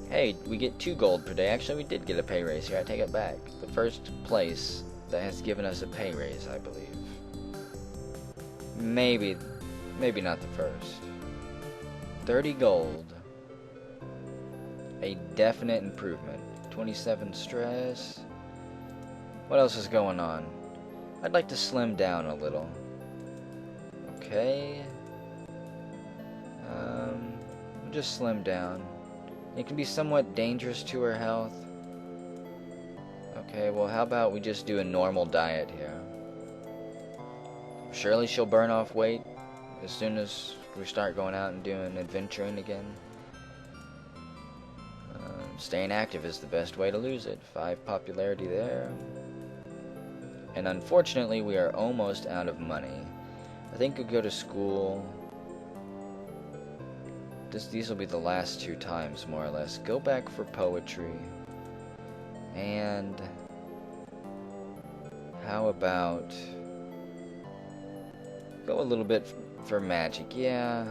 Hey, we get 2 gold per day. Actually, we did get a pay raise here. I take it back. The first place that has given us a pay raise, I believe. Maybe not the first. 30 gold. A definite improvement. 27 stress. What else is going on? I'd like to slim down a little. Okay. We'll just slim down. It can be somewhat dangerous to her health. Okay, well, how about we just do a normal diet here? Surely she'll burn off weight as soon as we start going out and doing adventuring again. Staying active is the best way to lose it. 5 popularity there. And unfortunately, we are almost out of money. I think we'll go to school. These will be the last 2 times, more or less. Go back for poetry. And how about go a little bit for magic, yeah.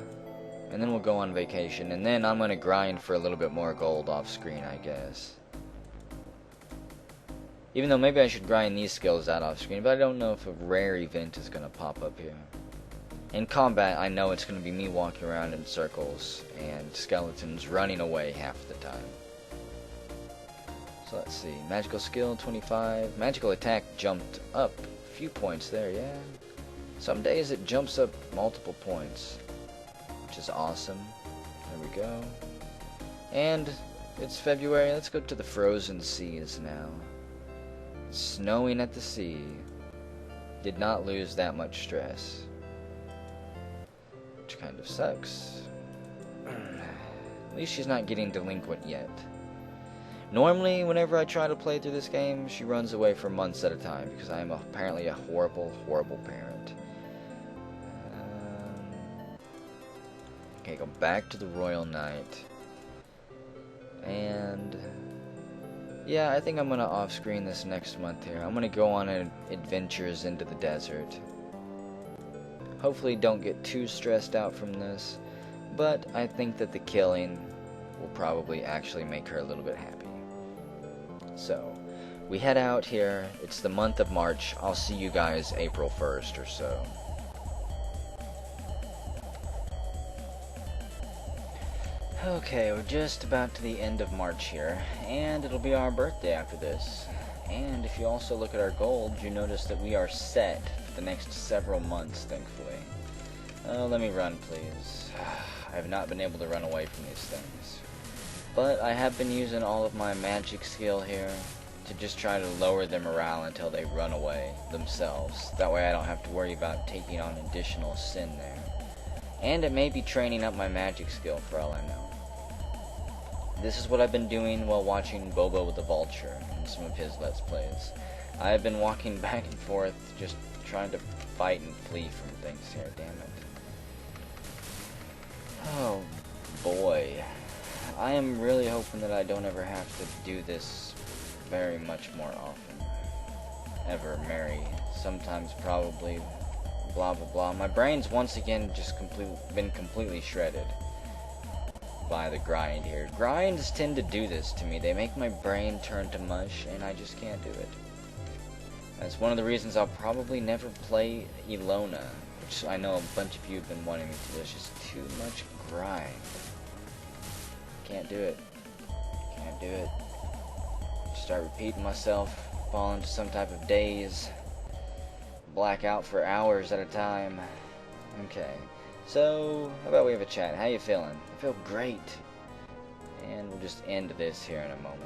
And then we'll go on vacation. And then I'm going to grind for a little bit more gold off screen, I guess. Even though maybe I should grind these skills out off screen, but I don't know if a rare event is going to pop up here. In combat, I know it's going to be me walking around in circles and skeletons running away half the time. So let's see. Magical skill, 25. Magical attack jumped up a few points there, yeah. Some days it jumps up multiple points, which is awesome. There we go. And it's February. Let's go to the frozen seas now. It's snowing at the sea. Did not lose that much stress. Which kind of sucks. At least she's not getting delinquent yet. Normally, whenever I try to play through this game, she runs away for months at a time because I am apparently a horrible, horrible parent. Okay, go back to the Royal Knight. And yeah, I think I'm gonna off-screen this next month here. I'm gonna go on adventures into the desert. Hopefully don't get too stressed out from this, but I think that the killing will probably actually make her a little bit happy. So, we head out here. It's the month of March. I'll see you guys April 1st or so. Okay, we're just about to the end of March here, and it'll be our birthday after this. And if you also look at our gold, you notice that we are set for the next several months, thankfully. Let me run, please. I have not been able to run away from these things. But I have been using all of my magic skill here to just try to lower their morale until they run away themselves. That way I don't have to worry about taking on additional sin there. And it may be training up my magic skill for all I know. This is what I've been doing while watching Bobo with the Vulture and some of his Let's Plays. I've been walking back and forth, just trying to fight and flee from things here, damn it. Oh, boy. I am really hoping that I don't ever have to do this very much more often. Ever, Mary. Sometimes, probably, blah, blah, blah. My brain's once again just been completely shredded by the grind here. Grinds tend to do this to me. They make my brain turn to mush, and I just can't do it. That's one of the reasons I'll probably never play Ilona, which I know a bunch of you have been wanting me to do. It's just too much grind. Can't do it. Can't do it. Start repeating myself, fall into some type of daze, black out for hours at a time. Okay. So, how about we have a chat? How you feeling? I feel great. And we'll just end this here in a moment.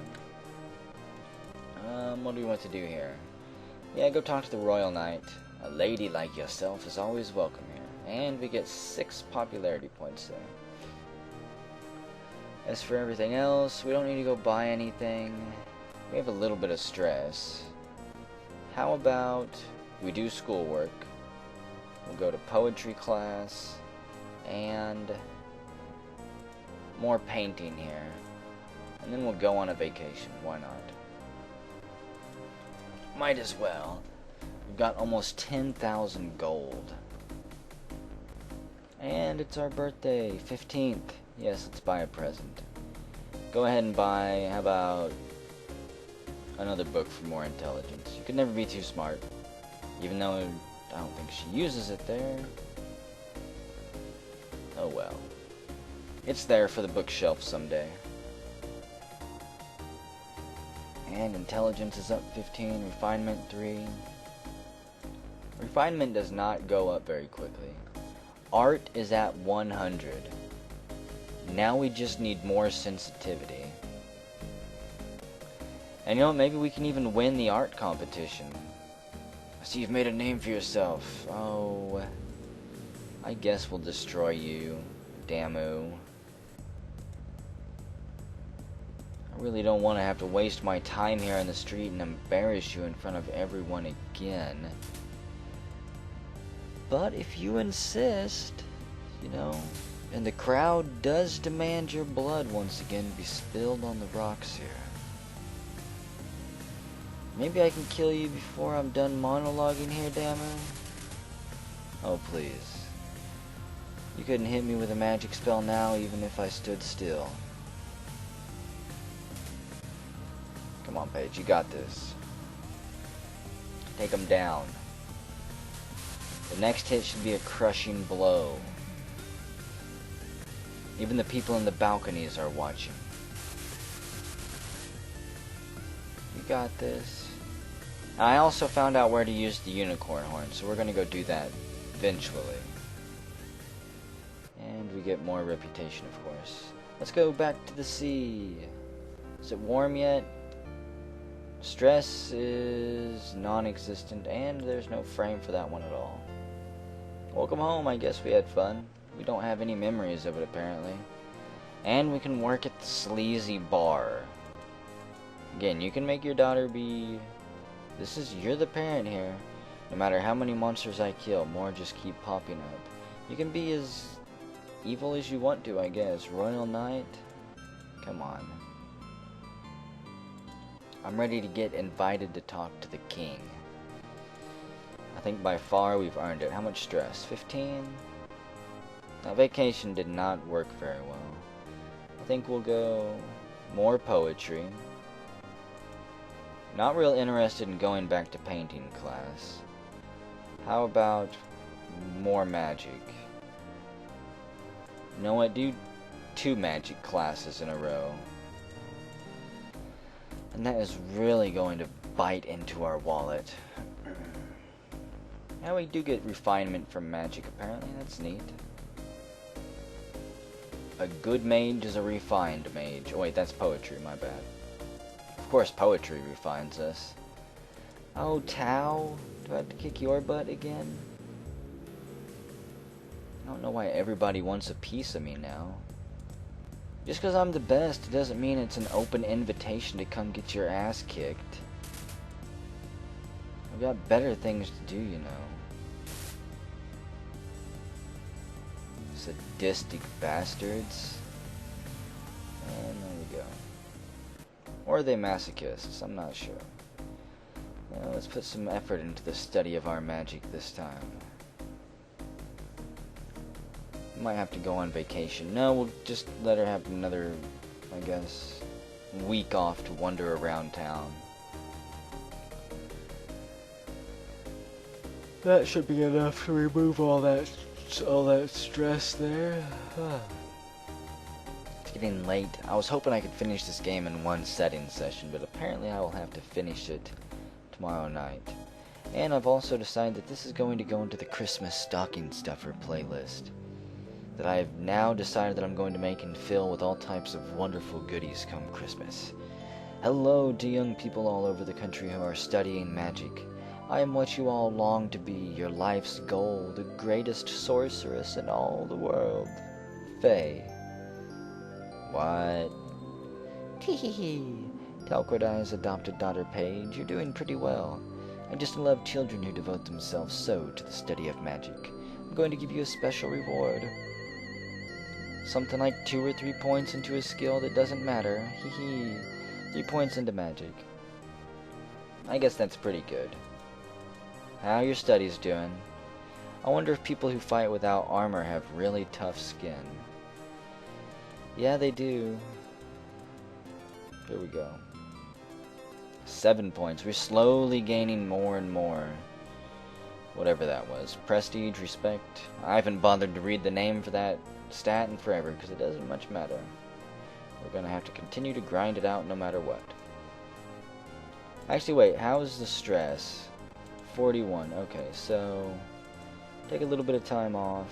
What do we want to do here? Yeah, go talk to the Royal Knight. A lady like yourself is always welcome here. And we get 6 popularity points there. As for everything else, we don't need to go buy anything. We have a little bit of stress. How about we do schoolwork? We'll go to poetry class. And more painting here. And then we'll go on a vacation. Why not? Might as well. We've got almost 10,000 gold. And it's our birthday, 15th. Yes, let's buy a present. Go ahead and buy, how about another book for more intelligence. You could never be too smart. Even though I don't think she uses it there. Oh well. It's there for the bookshelf someday. And intelligence is up 15, refinement 3. Refinement does not go up very quickly. art is at 100. Now we just need more sensitivity. And you know what, maybe we can even win the art competition. I see you've made a name for yourself. Oh, I guess we'll destroy you, Damu. I really don't want to have to waste my time here on the street and embarrass you in front of everyone again. But if you insist, you know, and the crowd does demand your blood once again be spilled on the rocks here. Maybe I can kill you before I'm done monologuing here, Damu? Oh, please. You couldn't hit me with a magic spell now, even if I stood still. Come on, Paige, you got this. Take him down. The next hit should be a crushing blow. Even the people in the balconies are watching. You got this. I also found out where to use the unicorn horn, so we're gonna go do that eventually. And we get more reputation, of course. Let's go back to the sea. Is it warm yet? Stress is non-existent, and there's no frame for that one at all. Welcome home, I guess we had fun. We don't have any memories of it, apparently. And we can work at the sleazy bar. Again, you can make your daughter be... You're the parent here. No matter how many monsters I kill, more just keep popping up. You can be as evil as you want to, I guess. Royal Knight? Come on. I'm ready to get invited to talk to the king. I think by far we've earned it. How much stress? 15? Now, vacation did not work very well. I think we'll go more poetry. Not real interested in going back to painting class. How about more magic? You know what? Do 2 magic classes in a row. And that is really going to bite into our wallet. Now we do get refinement from magic, apparently. That's neat. A good mage is a refined mage. Oh wait, that's poetry, my bad. Of course poetry refines us. Oh, Tao? Do I have to kick your butt again? I don't know why everybody wants a piece of me now. Just because I'm the best doesn't mean it's an open invitation to come get your ass kicked. I've got better things to do, you know. Sadistic bastards. And there we go. Or are they masochists? I'm not sure. Well, let's put some effort into the study of our magic this time. Might have to go on vacation. No, we'll just let her have another, I guess, week off to wander around town. That should be enough to remove all that stress there. It's getting late. I was hoping I could finish this game in one setting session, but apparently I will have to finish it tomorrow night. And I've also decided that this is going to go into the Christmas stocking stuffer playlist that I have now decided that I'm going to make and fill with all types of wonderful goodies come Christmas. Hello to young people all over the country who are studying magic. I am what you all long to be, your life's goal, the greatest sorceress in all the world. Faye. What? Tee-hee-hee. Talquedine's adopted daughter Paige, you're doing pretty well. I just love children who devote themselves so to the study of magic. I'm going to give you a special reward. Something like 2 or 3 points into a skill that doesn't matter. Hee 3 points into magic. I guess that's pretty good. How are your studies doing? I wonder if people who fight without armor have really tough skin. Yeah, they do. Here we go. 7 points. We're slowly gaining more and more. Whatever that was. Prestige, respect. I haven't bothered to read the name for that stat in forever because it doesn't much matter. We're gonna have to continue to grind it out no matter what. Actually, wait. How's the stress? 41. Okay, so take a little bit of time off.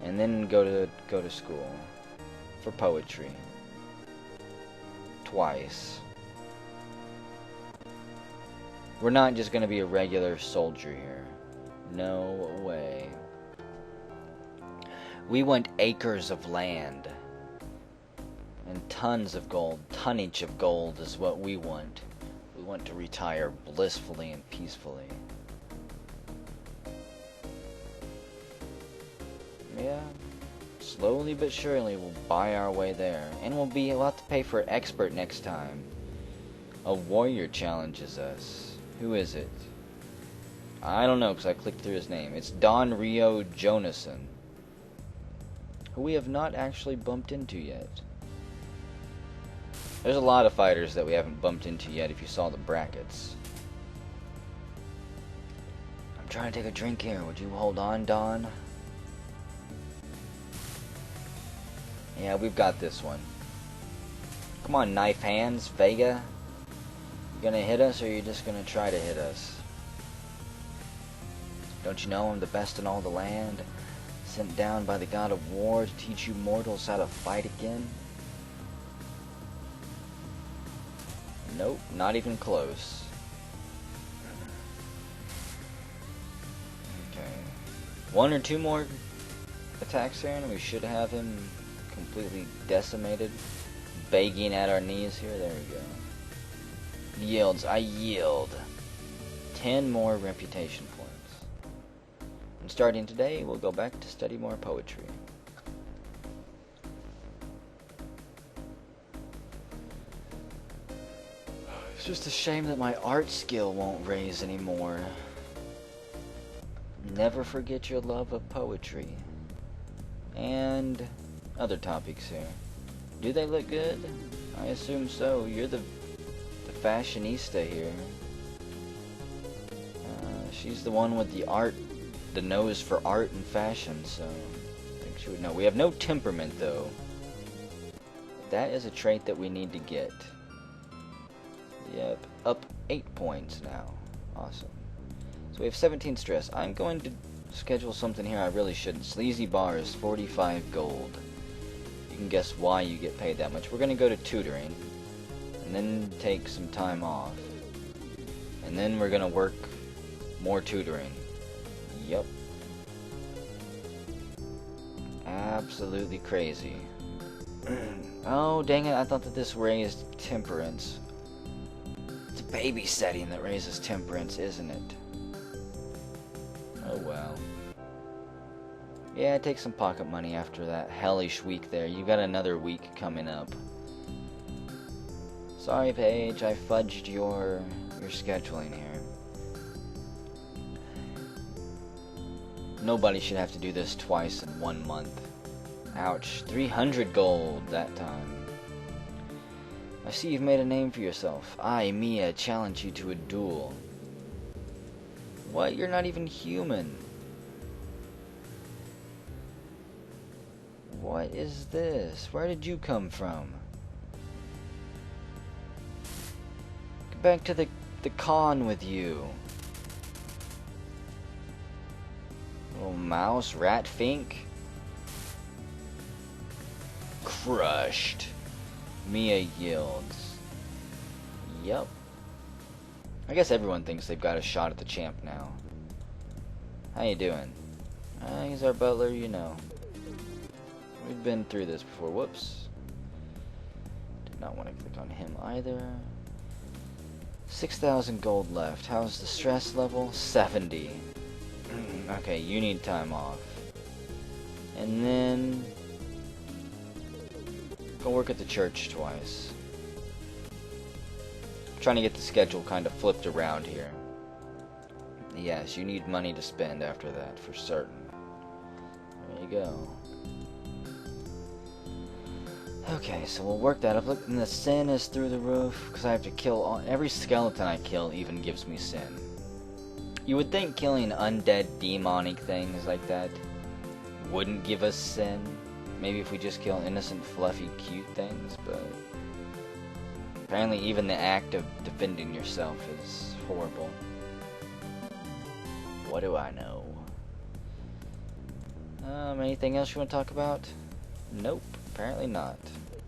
and then go to school for poetry twice. We're not just gonna be a regular soldier here. No way. We want acres of land and tons of gold. Tonnage of gold is what we want. We want to retire blissfully and peacefully. Yeah, slowly but surely we'll buy our way there. And we'll have to pay for an expert next time. A warrior challenges us. Who is it? I don't know because I clicked through his name. It's Don Rio Jonason, who we have not actually bumped into yet. There's a lot of fighters that we haven't bumped into yet if you saw the brackets. I'm trying to take a drink here. Would you hold on, Don? Yeah, we've got this one. Come on, knife hands, Vega. You gonna hit us or are you just gonna try to hit us? Don't you know I'm the best in all the land? Sent down by the god of war to teach you mortals how to fight again? Nope, not even close. Okay. One or two more attacks here and we should have him completely decimated. Begging at our knees here. There we go. Yields. I yield. 10 more reputation points. And starting today, we'll go back to study more poetry. It's just a shame that my art skill won't raise anymore. Never forget your love of poetry. And other topics here. Do they look good? I assume so. You're the fashionista here. She's the one with the art, the nose for art and fashion, so I think she would know. We have no temperament though. That is a trait that we need to get. Yep, up 8 points now. Awesome. So we have 17 stress. I'm going to schedule something here I really shouldn't. Sleazy bars, 45 gold. You can guess why you get paid that much. We're going to go to tutoring, and then take some time off. And then we're going to work more tutoring. Yep. Absolutely crazy. Oh, dang it, I thought that this raised temperance. It's babysitting that raises temperance, isn't it? Oh well. Yeah, take some pocket money after that hellish week there. You got another week coming up. Sorry, Paige, I fudged your scheduling here. Nobody should have to do this twice in 1 month. Ouch. 300 gold that time. I see you've made a name for yourself. I, Mia, challenge you to a duel. What? You're not even human. What is this? Where did you come from? Get back to the con with you. Little mouse, rat fink. Crushed. Mia yields. Yep. I guess everyone thinks they've got a shot at the champ now. How you doing? He's our butler, you know. We've been through this before. Whoops. Did not want to click on him either. 6,000 gold left. How's the stress level? 70. Okay, you need time off. And then go work at the church twice. I'm trying to get the schedule kind of flipped around here. Yes, you need money to spend after that, for certain. There you go. Okay, so we'll work that up. Look, and the sin is through the roof, because I have to kill every skeleton I kill even gives me sin. You would think killing undead demonic things like that wouldn't give us sin. Maybe if we just kill innocent, fluffy, cute things, but apparently even the act of defending yourself is horrible. What do I know? Anything else you want to talk about? Nope, apparently not.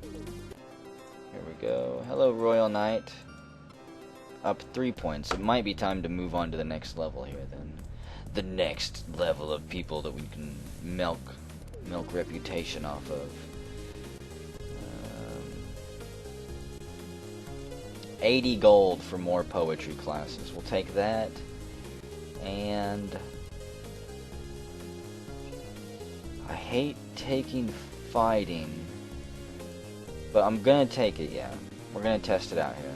Here we go. Hello, Royal Knight. Up 3 points. It might be time to move on to the next level here, then. The next level of people that we can milk reputation off of. 80 gold for more poetry classes. We'll take that. And I hate taking fighting, but I'm gonna take it, yeah. We're gonna test it out here.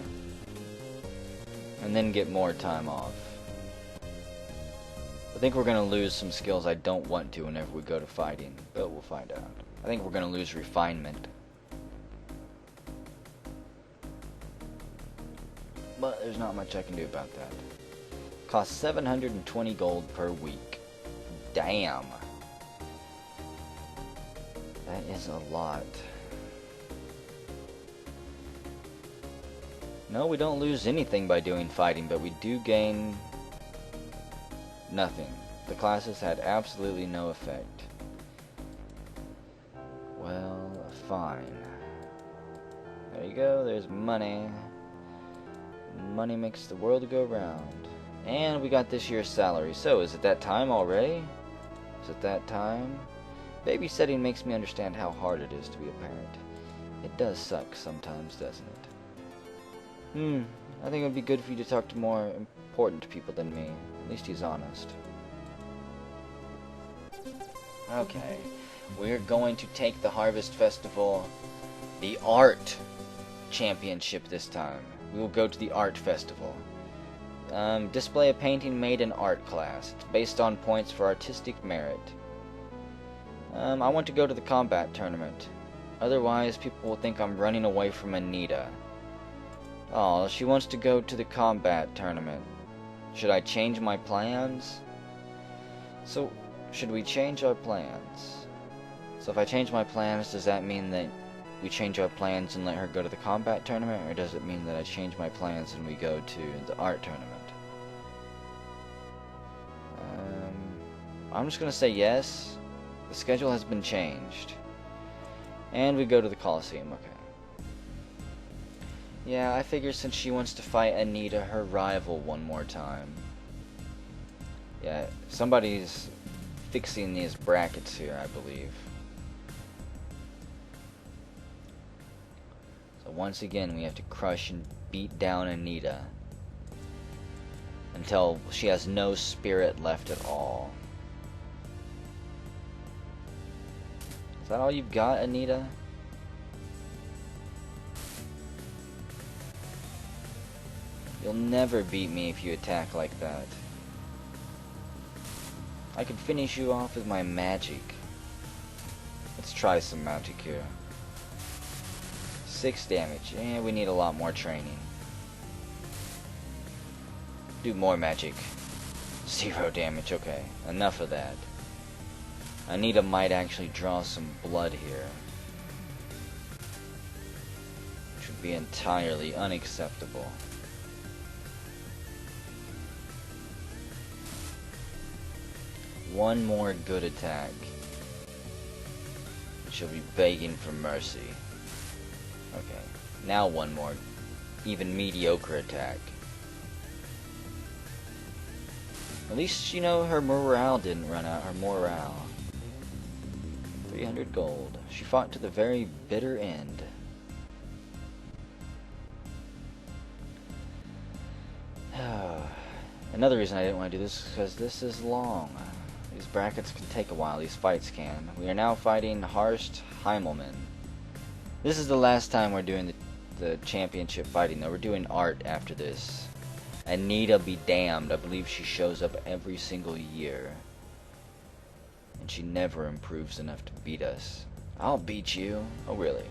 And then get more time off. I think we're gonna lose some skills I don't want to whenever we go to fighting, but we'll find out. I think we're gonna lose refinement. But there's not much I can do about that. Costs 720 gold per week. Damn. That is a lot. No, we don't lose anything by doing fighting, but we do gain nothing. The classes had absolutely no effect. Well, fine. There you go, there's money. Money makes the world go round. And we got this year's salary. So, is it that time already? Is it that time? Babysitting makes me understand how hard it is to be a parent. It does suck sometimes, doesn't it? I think it would be good for you to talk to more important people than me. At least he's honest. Okay. We're going to take the Harvest Festival, the Art Championship this time. We will go to the Art Festival. Display a painting made in art class. It's based on points for artistic merit. I want to go to the combat tournament. Otherwise, people will think I'm running away from Anita. Oh, she wants to go to the combat tournament. Should I change my plans? So, should we change our plans? So if I change my plans, does that mean that we change our plans and let her go to the combat tournament? Or does it mean that I change my plans and we go to the art tournament? I'm just going to say yes. The schedule has been changed. And we go to the Coliseum, okay. Yeah, I figure since she wants to fight Anita, her rival, one more time. Yeah, somebody's fixing these brackets here, I believe. So once again, we have to crush and beat down Anita until she has no spirit left at all. Is that all you've got, Anita? You'll never beat me if you attack like that. I can finish you off with my magic. Let's try some magic here. 6 damage. We need a lot more training. Do more magic. 0 damage, okay. Enough of that. Anita might actually draw some blood here. Which would be entirely unacceptable. One more good attack. She'll be begging for mercy. Okay. Now one more even mediocre attack. At least, you know, her morale didn't run out. Her morale. 300 gold. She fought to the very bitter end. Another reason I didn't want to do this is because this is long. These brackets can take a while, these fights can. We are now fighting Horst Heimelmann. This is the last time we're doing the championship fighting, though. We're doing art after this. Anita be damned, I believe she shows up every single year. And she never improves enough to beat us. I'll beat you. Oh, really?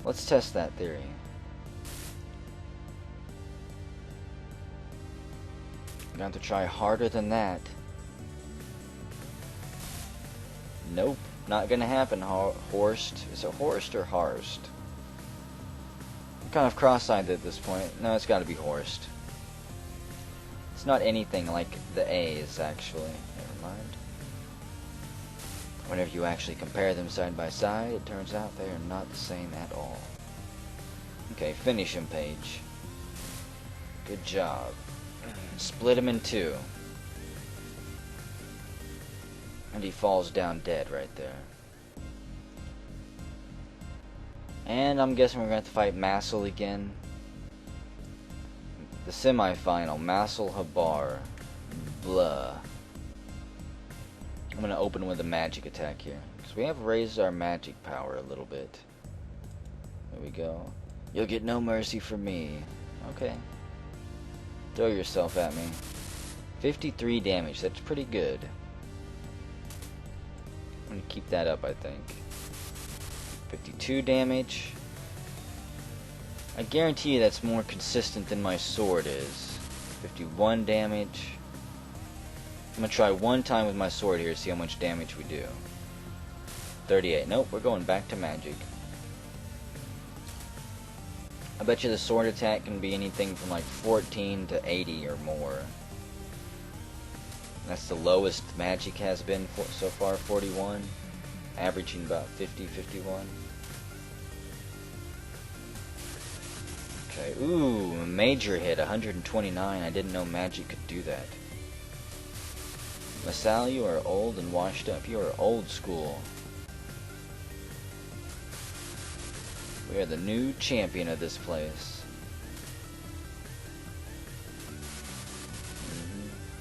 Let's test that theory. I'm going to try harder than that. Nope, not gonna happen, Horst. Is it Horst or Harst? I'm kind of cross-eyed at this point. No, it's gotta be Horst. It's not anything like the A's, actually. Never mind. Whenever you actually compare them side by side, it turns out they are not the same at all. Okay, finish him, Paige. Good job. Split him in two. And he falls down dead right there. And I'm guessing we're going to have to fight Massel again. The semi-final, Massel Habar. Blah. I'm going to open with a magic attack here. Because we have raised our magic power a little bit. There we go. You'll get no mercy from me. Okay. Throw yourself at me. 53 damage. That's pretty good. I'm going to keep that up, I think. 52 damage. I guarantee you that's more consistent than my sword is. 51 damage. I'm going to try one time with my sword here to see how much damage we do. 38. Nope, we're going back to magic. I bet you the sword attack can be anything from like 14 to 80 or more. That's the lowest magic has been so far, 41. Averaging about 50, 51. Okay, ooh, major hit, 129. I didn't know magic could do that. Masal, you are old and washed up. You are old school. We are the new champion of this place.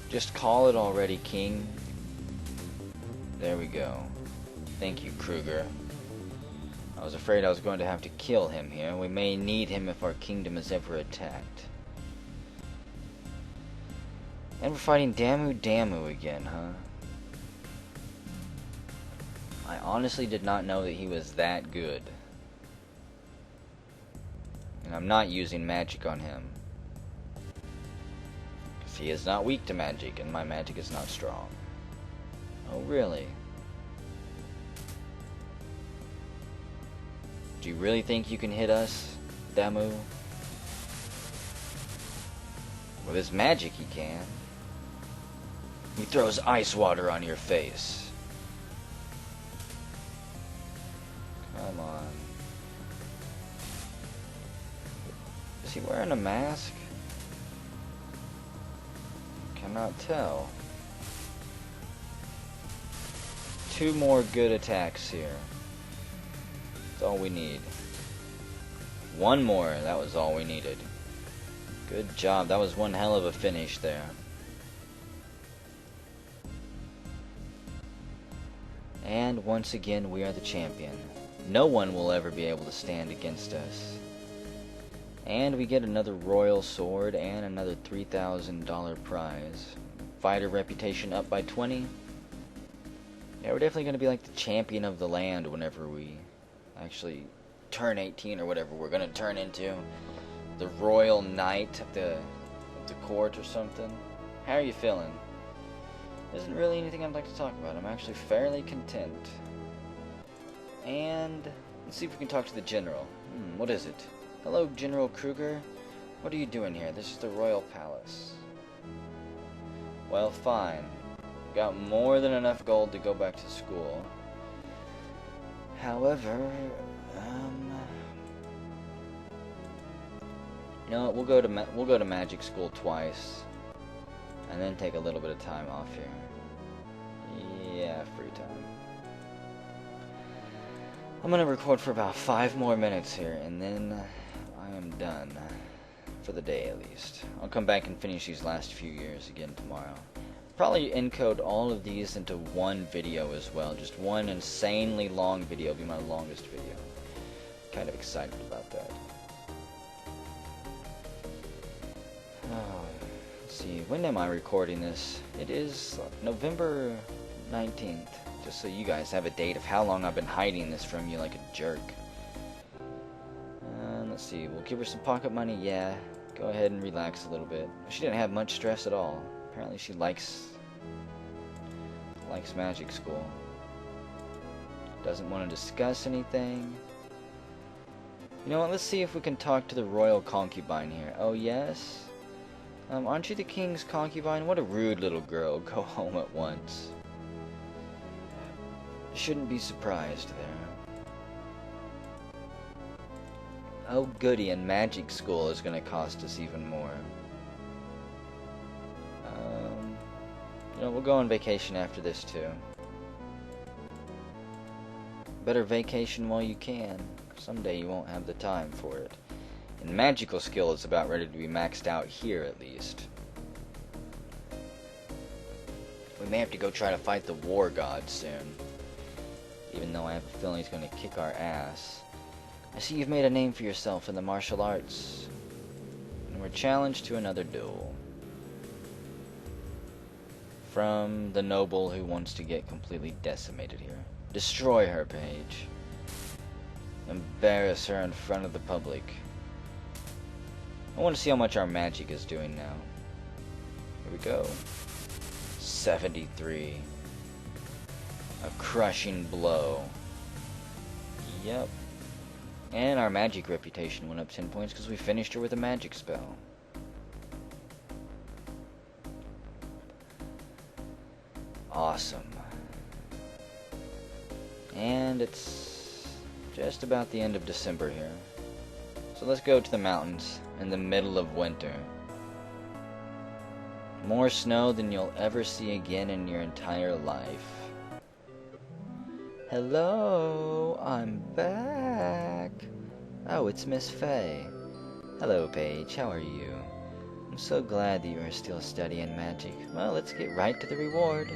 Just call it already, King. There we go. Thank you, Kruger. I was afraid I was going to have to kill him here. We may need him if our kingdom is ever attacked. And we're fighting Damu Damu again, huh? I honestly did not know that he was that good. And I'm not using magic on him. Because he is not weak to magic, and my magic is not strong. Oh, really? Do you really think you can hit us, Damu? With his magic he can. He throws ice water on your face. Come on. Is he wearing a mask? Cannot tell. 2 more good attacks here. That's all we need. 1 more, that was all we needed. Good job, that was one hell of a finish there. And once again, we are the champion. No one will ever be able to stand against us. And we get another royal sword and another $3,000 prize. Fighter reputation up by 20. Yeah, we're definitely going to be like the champion of the land whenever we actually turn 18 or whatever we're going to turn into. The royal knight of the court or something. How are you feeling? Isn't really anything I'd like to talk about. I'm actually fairly content. And let's see if we can talk to the general. What is it? Hello, General Kruger. What are you doing here? This is the royal palace. Well, fine. Got more than enough gold to go back to school. However, you know what? We'll go to magic school twice, and then take a little bit of time off here. Yeah, free time. I'm gonna record for about 5 more minutes here, and then I am done. For the day, at least. I'll come back and finish these last few years again tomorrow. Probably encode all of these into one video as well. Just one insanely long video. It'll be my longest video. Kind of excited about that. Oh, let's see. When am I recording this? It is November 19th. Just so you guys have a date of how long I've been hiding this from you like a jerk. Let's see. We'll give her some pocket money. Yeah. Go ahead and relax a little bit. She didn't have much stress at all. Apparently she likes magic school. Doesn't want to discuss anything. You know what? Let's see if we can talk to the royal concubine here. Oh, yes? Aren't you the king's concubine? What a rude little girl. Go home at once. Shouldn't be surprised there. Oh goody, and magic school is going to cost us even more. You know, we'll go on vacation after this too. Better vacation while you can. Someday you won't have the time for it. And magical skill is about ready to be maxed out here at least. We may have to go try to fight the war god soon. Even though I have a feeling he's going to kick our ass. I see you've made a name for yourself in the martial arts. And we're challenged to another duel. From the noble who wants to get completely decimated here. Destroy her, Paige. Embarrass her in front of the public. I want to see how much our magic is doing now. Here we go. 73. A crushing blow. Yep. And our magic reputation went up 10 points because we finished her with a magic spell. Awesome. And it's just about the end of December here. So let's go to the mountains in the middle of winter. More snow than you'll ever see again in your entire life. Hello, I'm back. Oh, it's Miss Faye. Hello, Paige, how are you? I'm so glad that you are still studying magic. Well, let's get right to the reward.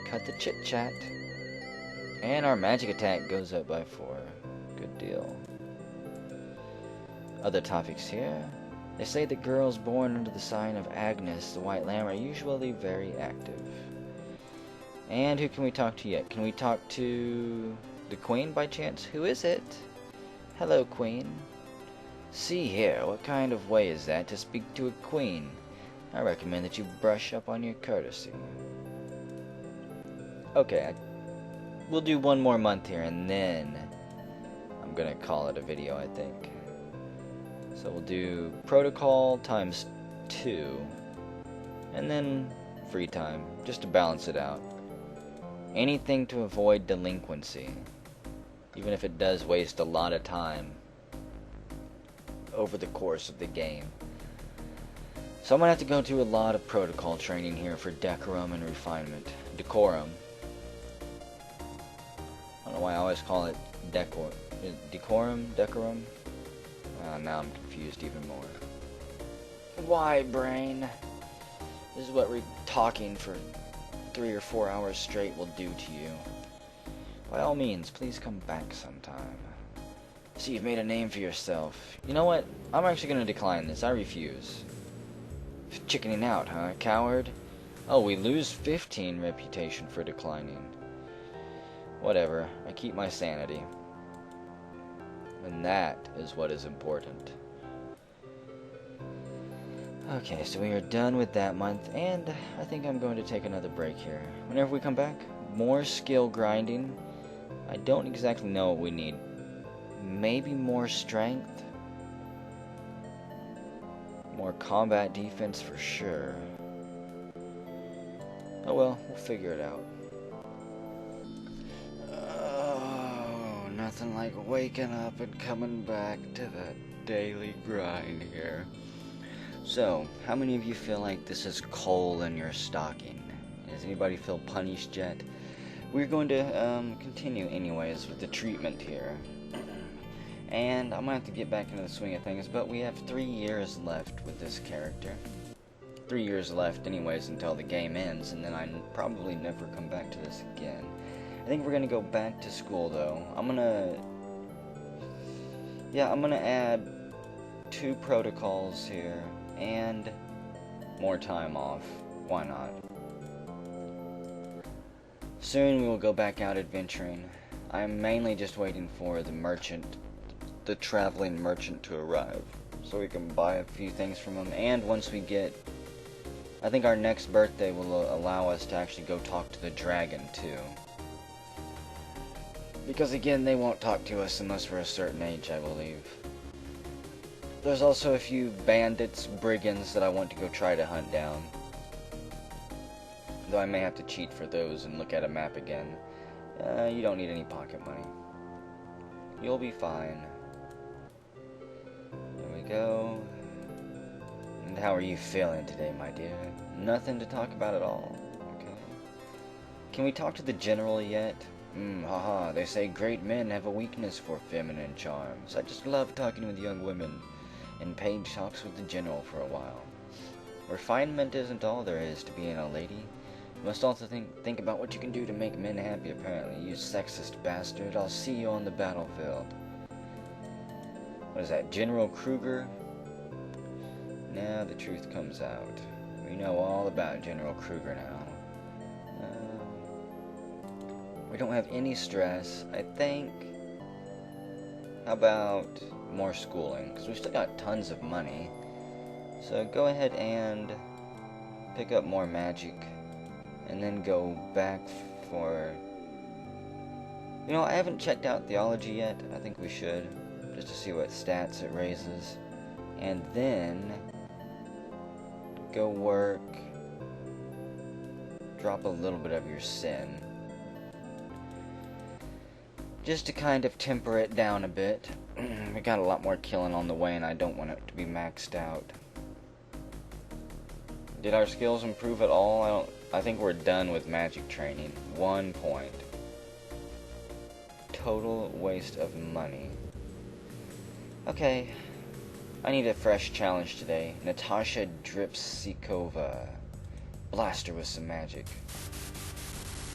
Cut the chit-chat. And our magic attack goes up by 4. Good deal. Other topics here. They say that girls born under the sign of Agnes, the White Lamb, are usually very active. And who can we talk to yet? Can we talk to the Queen by chance? Who is it? Hello, Queen. See here, what kind of way is that to speak to a queen? I recommend that you brush up on your courtesy. Okay, we'll do one more month here, and then I'm gonna call it a video, I think. So we'll do protocol times 2, and then free time, just to balance it out. Anything to avoid delinquency, even if it does waste a lot of time over the course of the game. So I'm gonna have to go through a lot of protocol training here for decorum and refinement. Decorum. I don't know why I always call it decorum? Decorum? Now I'm confused even more. Why, brain? This is what talking for 3 or 4 hours straight will do to you. By all means, please come back sometime. See, you've made a name for yourself. You know what? I'm actually going to decline this. I refuse. Chickening out, huh, coward? Oh, we lose 15 reputation for declining. Whatever. I keep my sanity. And that is what is important. Okay, so we are done with that month, and I think I'm going to take another break here. Whenever we come back, more skill grinding. I don't exactly know what we need. Maybe more strength? More combat defense for sure. Oh well, we'll figure it out. Oh, nothing like waking up and coming back to that daily grind here. So, how many of you feel like this is coal in your stocking? Does anybody feel punished yet? We're going to continue anyways with the treatment here. And I'm going to have to get back into the swing of things, but we have 3 years left with this character. 3 years left anyways until the game ends, and then I probably never come back to this again. I think we're going to go back to school though. I'm going to add 2 protocols here, and more time off. Why not? Soon we will go back out adventuring. I'm mainly just waiting for the traveling merchant to arrive, so we can buy a few things from him, and once we get, I think our next birthday will allow us to actually go talk to the dragon too. Because again, they won't talk to us unless we're a certain age, I believe. There's also a few bandits, brigands that I want to go try to hunt down. Though I may have to cheat for those and look at a map again. You don't need any pocket money. You'll be fine. There we go. And how are you feeling today, my dear? Nothing to talk about at all? Okay. Can we talk to the general yet? Haha, they say great men have a weakness for feminine charms. I just love talking with young women. And Paige talks with the general for a while. Refinement isn't all there is to being a lady. You must also think about what you can do to make men happy, apparently. You sexist bastard. I'll see you on the battlefield. What is that, General Kruger? Now the truth comes out. We know all about General Kruger now. We don't have any stress, I think. How about more schooling? Because we've still got tons of money. So go ahead and pick up more magic. And then go back for... You know, I haven't checked out theology yet. I think we should. Just to see what stats it raises. And then... go work. Drop a little bit of your sin. Just to kind of temper it down a bit. We got a lot more killing on the way and I don't want it to be maxed out. Did our skills improve at all? I think we're done with magic training. 1 point. Total waste of money. Okay. I need a fresh challenge today. Natasha Dripsikova. Blast her with some magic.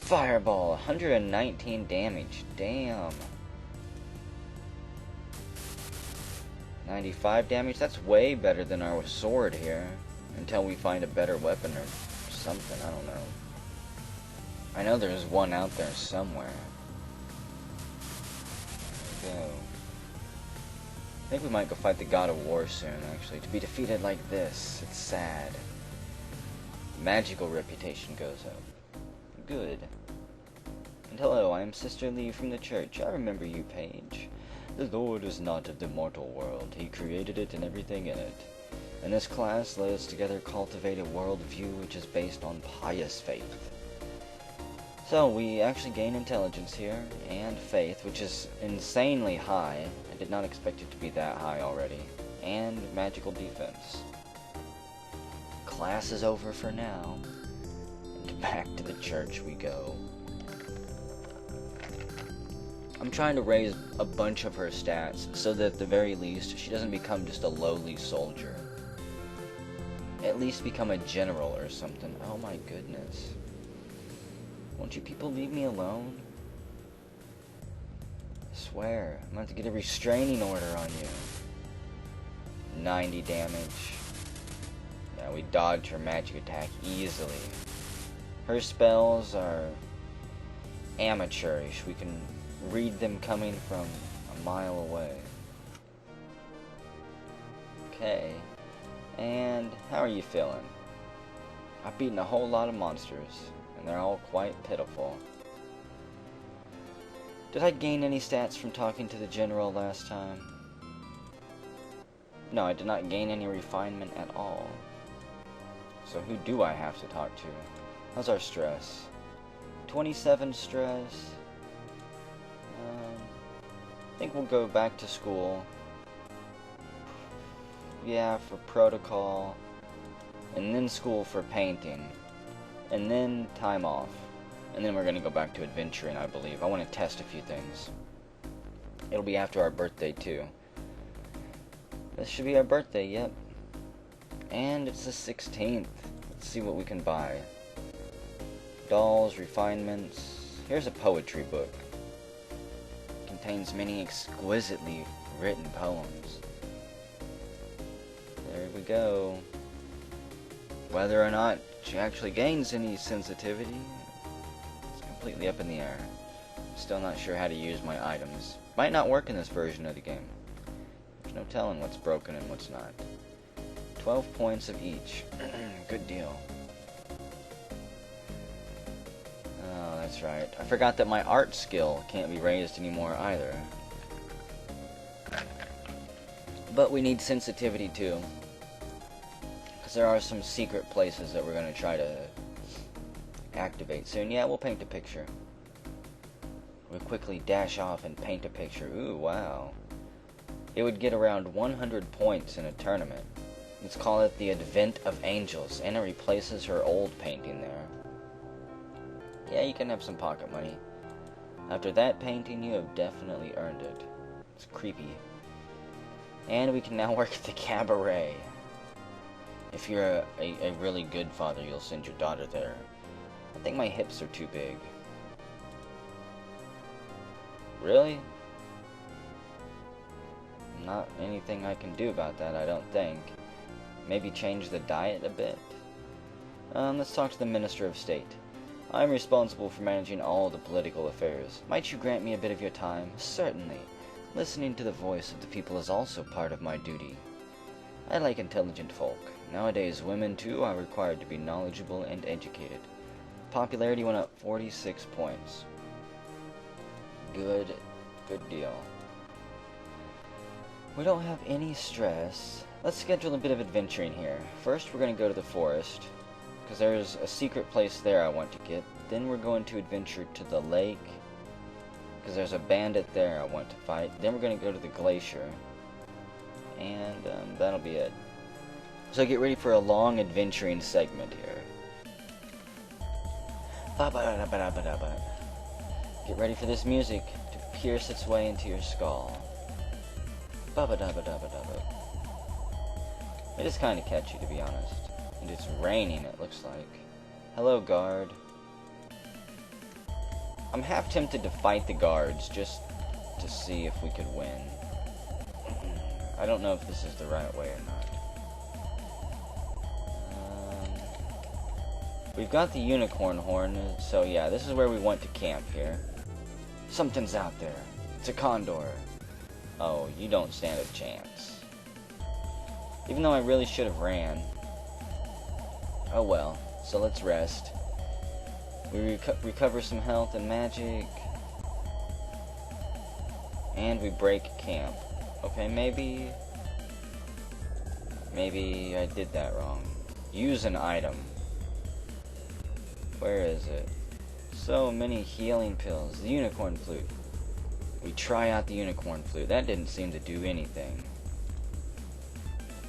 Fireball, 119 damage. Damn. 95 damage? That's way better than our sword here. Until we find a better weapon or something, I don't know. I know there's one out there somewhere. There we go. I think we might go fight the God of War soon, actually. To be defeated like this, it's sad. Magical reputation goes up. Good. And hello, I am Sister Lee from the church. I remember you, Paige. The Lord is not of the mortal world. He created it and everything in it. In this class, let us together cultivate a worldview which is based on pious faith. So, we actually gain intelligence here, and faith, which is insanely high. I did not expect it to be that high already. And magical defense. Class is over for now. And back to the church we go. I'm trying to raise a bunch of her stats, so that at the very least, she doesn't become just a lowly soldier. At least become a general or something. Oh my goodness. Won't you people leave me alone? I swear, I'm going to have to get a restraining order on you. 90 damage. Yeah, we dodged her magic attack easily. Her spells are amateurish. We can read them coming from a mile away. Okay. And how are you feeling? I've beaten a whole lot of monsters, and they're all quite pitiful. Did I gain any stats from talking to the general last time? No, I did not gain any refinement at all. So who do I have to talk to? How's our stress? 27 stress. I think we'll go back to school. Yeah, for protocol. And then school for painting. And then time off. And then we're going to go back to adventuring, I believe. I want to test a few things. It'll be after our birthday, too. This should be our birthday, yep. And it's the 16th. Let's see what we can buy. Dolls, refinements. Here's a poetry book. Contains many exquisitely written poems. There we go. Whether or not she actually gains any sensitivity, it's completely up in the air. Still not sure how to use my items. Might not work in this version of the game. There's no telling what's broken and what's not. 12 points of each. Good deal. Oh, that's right. I forgot that my art skill can't be raised anymore either. But we need sensitivity too. Because there are some secret places that we're going to try to activate soon. Yeah, we'll paint a picture. would quickly dash off and paint a picture. Ooh, wow. It would get around 100 points in a tournament. Let's call it the Advent of Angels, and it replaces her old painting there. Yeah, you can have some pocket money. After that painting, you have definitely earned it. It's creepy. And we can now work at the cabaret. If you're a really good father, you'll send your daughter there. I think my hips are too big. Really? Not anything I can do about that, I don't think. Maybe change the diet a bit? Let's talk to the Minister of State. I'm responsible for managing all the political affairs. Might you grant me a bit of your time? Certainly. Listening to the voice of the people is also part of my duty. I like intelligent folk. Nowadays, women too are required to be knowledgeable and educated. Popularity went up 46 points. Good deal. We don't have any stress. Let's schedule a bit of adventuring here. First, we're going to go to the forest, because there's a secret place there I want to get. Then we're going to adventure to the lake, because there's a bandit there I want to fight. Then we're going to go to the glacier, and that'll be it. So get ready for a long adventuring segment here. Get ready for this music to pierce its way into your skull. It is kind of catchy, to be honest. And it's raining, it looks like. Hello, guard. I'm half tempted to fight the guards, just to see if we could win. I don't know if this is the right way or not. We've got the unicorn horn, so yeah, this is where we want to camp here. Something's out there. It's a condor. Oh, you don't stand a chance. Even though I really should have ran. Oh well, so let's rest. We recover some health and magic. And we break camp. Okay, maybe I did that wrong. Use an item. Where is it? So many healing pills. The unicorn flute. We try out the unicorn flute. That didn't seem to do anything.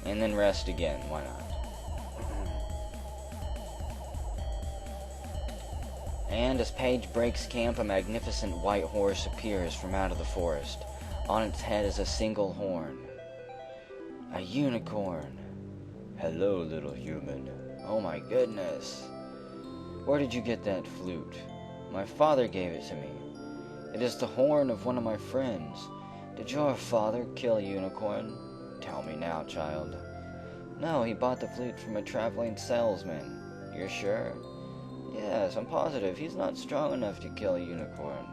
And then rest again. Why not? And as Paige breaks camp, a magnificent white horse appears from out of the forest. On its head is a single horn. A unicorn. Hello, little human. Oh my goodness. Where did you get that flute? My father gave it to me. It is the horn of one of my friends. Did your father kill a unicorn? Tell me now, child. No, he bought the flute from a traveling salesman. You're sure? Yes, I'm positive. He's not strong enough to kill a unicorn.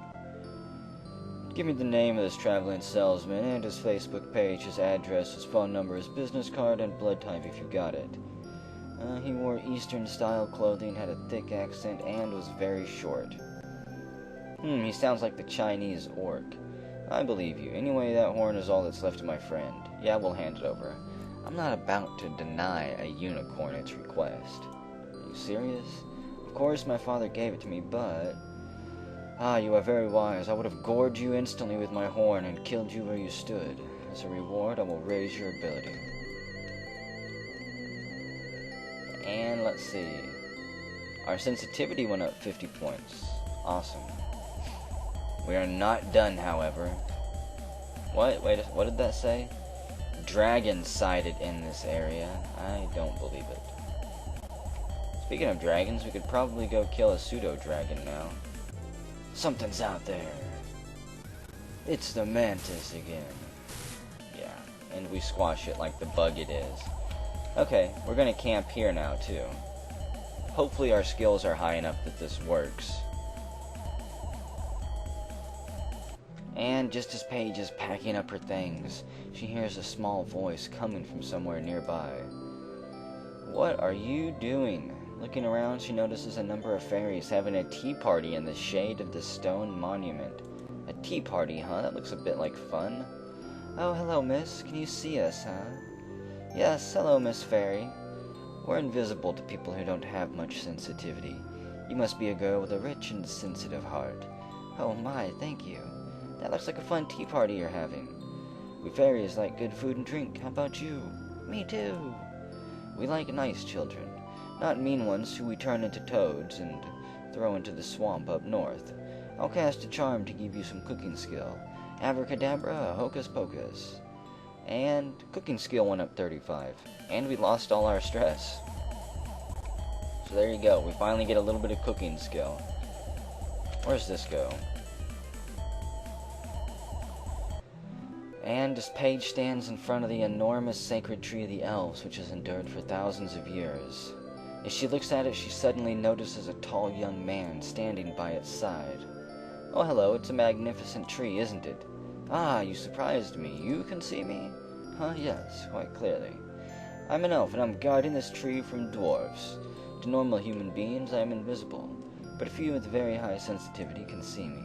Give me the name of this traveling salesman and his Facebook page, his address, his phone number, his business card, and blood type if you got it. He wore Eastern-style clothing, had a thick accent, and was very short. He sounds like the Chinese orc. I believe you. Anyway, that horn is all that's left of my friend. Yeah, we'll hand it over. I'm not about to deny a unicorn its request. Are you serious? Of course, my father gave it to me, but... Ah, you are very wise. I would have gored you instantly with my horn and killed you where you stood. As a reward, I will raise your ability. And let's see. Our sensitivity went up 50 points. Awesome. We are not done, however. What? Wait, what did that say? Dragons sighted in this area. I don't believe it. Speaking of dragons, we could probably go kill a pseudo-dragon now. Something's out there. It's the mantis again. Yeah, and we squash it like the bug it is. Okay, we're gonna camp here now, too. Hopefully our skills are high enough that this works. And just as Paige is packing up her things, she hears a small voice coming from somewhere nearby. What are you doing? Looking around, she notices a number of fairies having a tea party in the shade of the stone monument. A tea party, huh? That looks a bit like fun. Oh, hello, miss. Can you see us, huh? Yes, hello, Miss Fairy. We're invisible to people who don't have much sensitivity. You must be a girl with a rich and sensitive heart. Oh my, thank you. That looks like a fun tea party you're having. We fairies like good food and drink. How about you? Me too. We like nice children, not mean ones who we turn into toads and throw into the swamp up north. I'll cast a charm to give you some cooking skill. Abracadabra, hocus pocus. And cooking skill went up 35. And we lost all our stress. So there you go. We finally get a little bit of cooking skill. Where's this go? And as Paige stands in front of the enormous sacred tree of the elves, which has endured for thousands of years, as she looks at it, she suddenly notices a tall young man standing by its side. Oh, hello, it's a magnificent tree, isn't it? Ah, you surprised me. You can see me? Huh, yes, quite clearly. I'm an elf, and I'm guarding this tree from dwarves. To normal human beings, I am invisible, but a few with very high sensitivity can see me.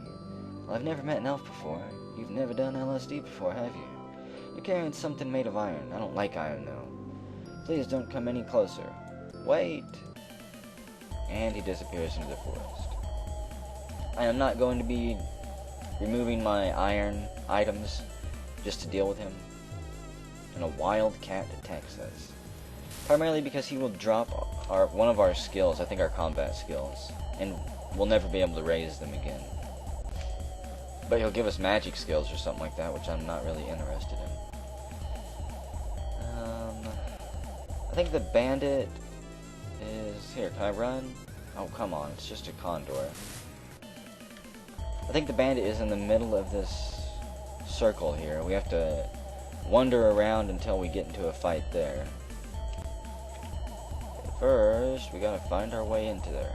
Well, I've never met an elf before. You've never done LSD before, have you? You're carrying something made of iron. I don't like iron, though. Please don't come any closer. Wait! And he disappears into the forest. I am not going to be removing my iron items just to deal with him. And a wild cat attacks us. Primarily because he will drop one of our skills, I think our combat skills, and we'll never be able to raise them again. But he'll give us magic skills or something like that, which I'm not really interested in. I think the bandit is... Here, can I run? Oh, come on, it's just a condor. I think the bandit is in the middle of this circle here. We have to wander around until we get into a fight there. But first, we gotta find our way into there.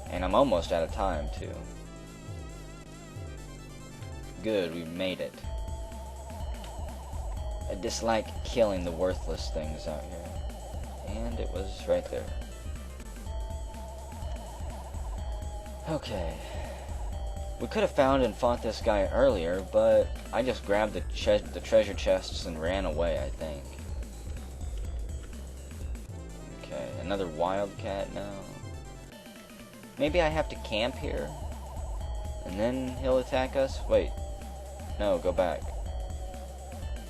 And I'm almost out of time, too. Good, we made it. I dislike killing the worthless things out here. And it was right there. Okay. We could have found and fought this guy earlier, but I just grabbed the treasure chests and ran away, I think. Okay, another wildcat now. Maybe I have to camp here? And then he'll attack us? Wait. No, go back.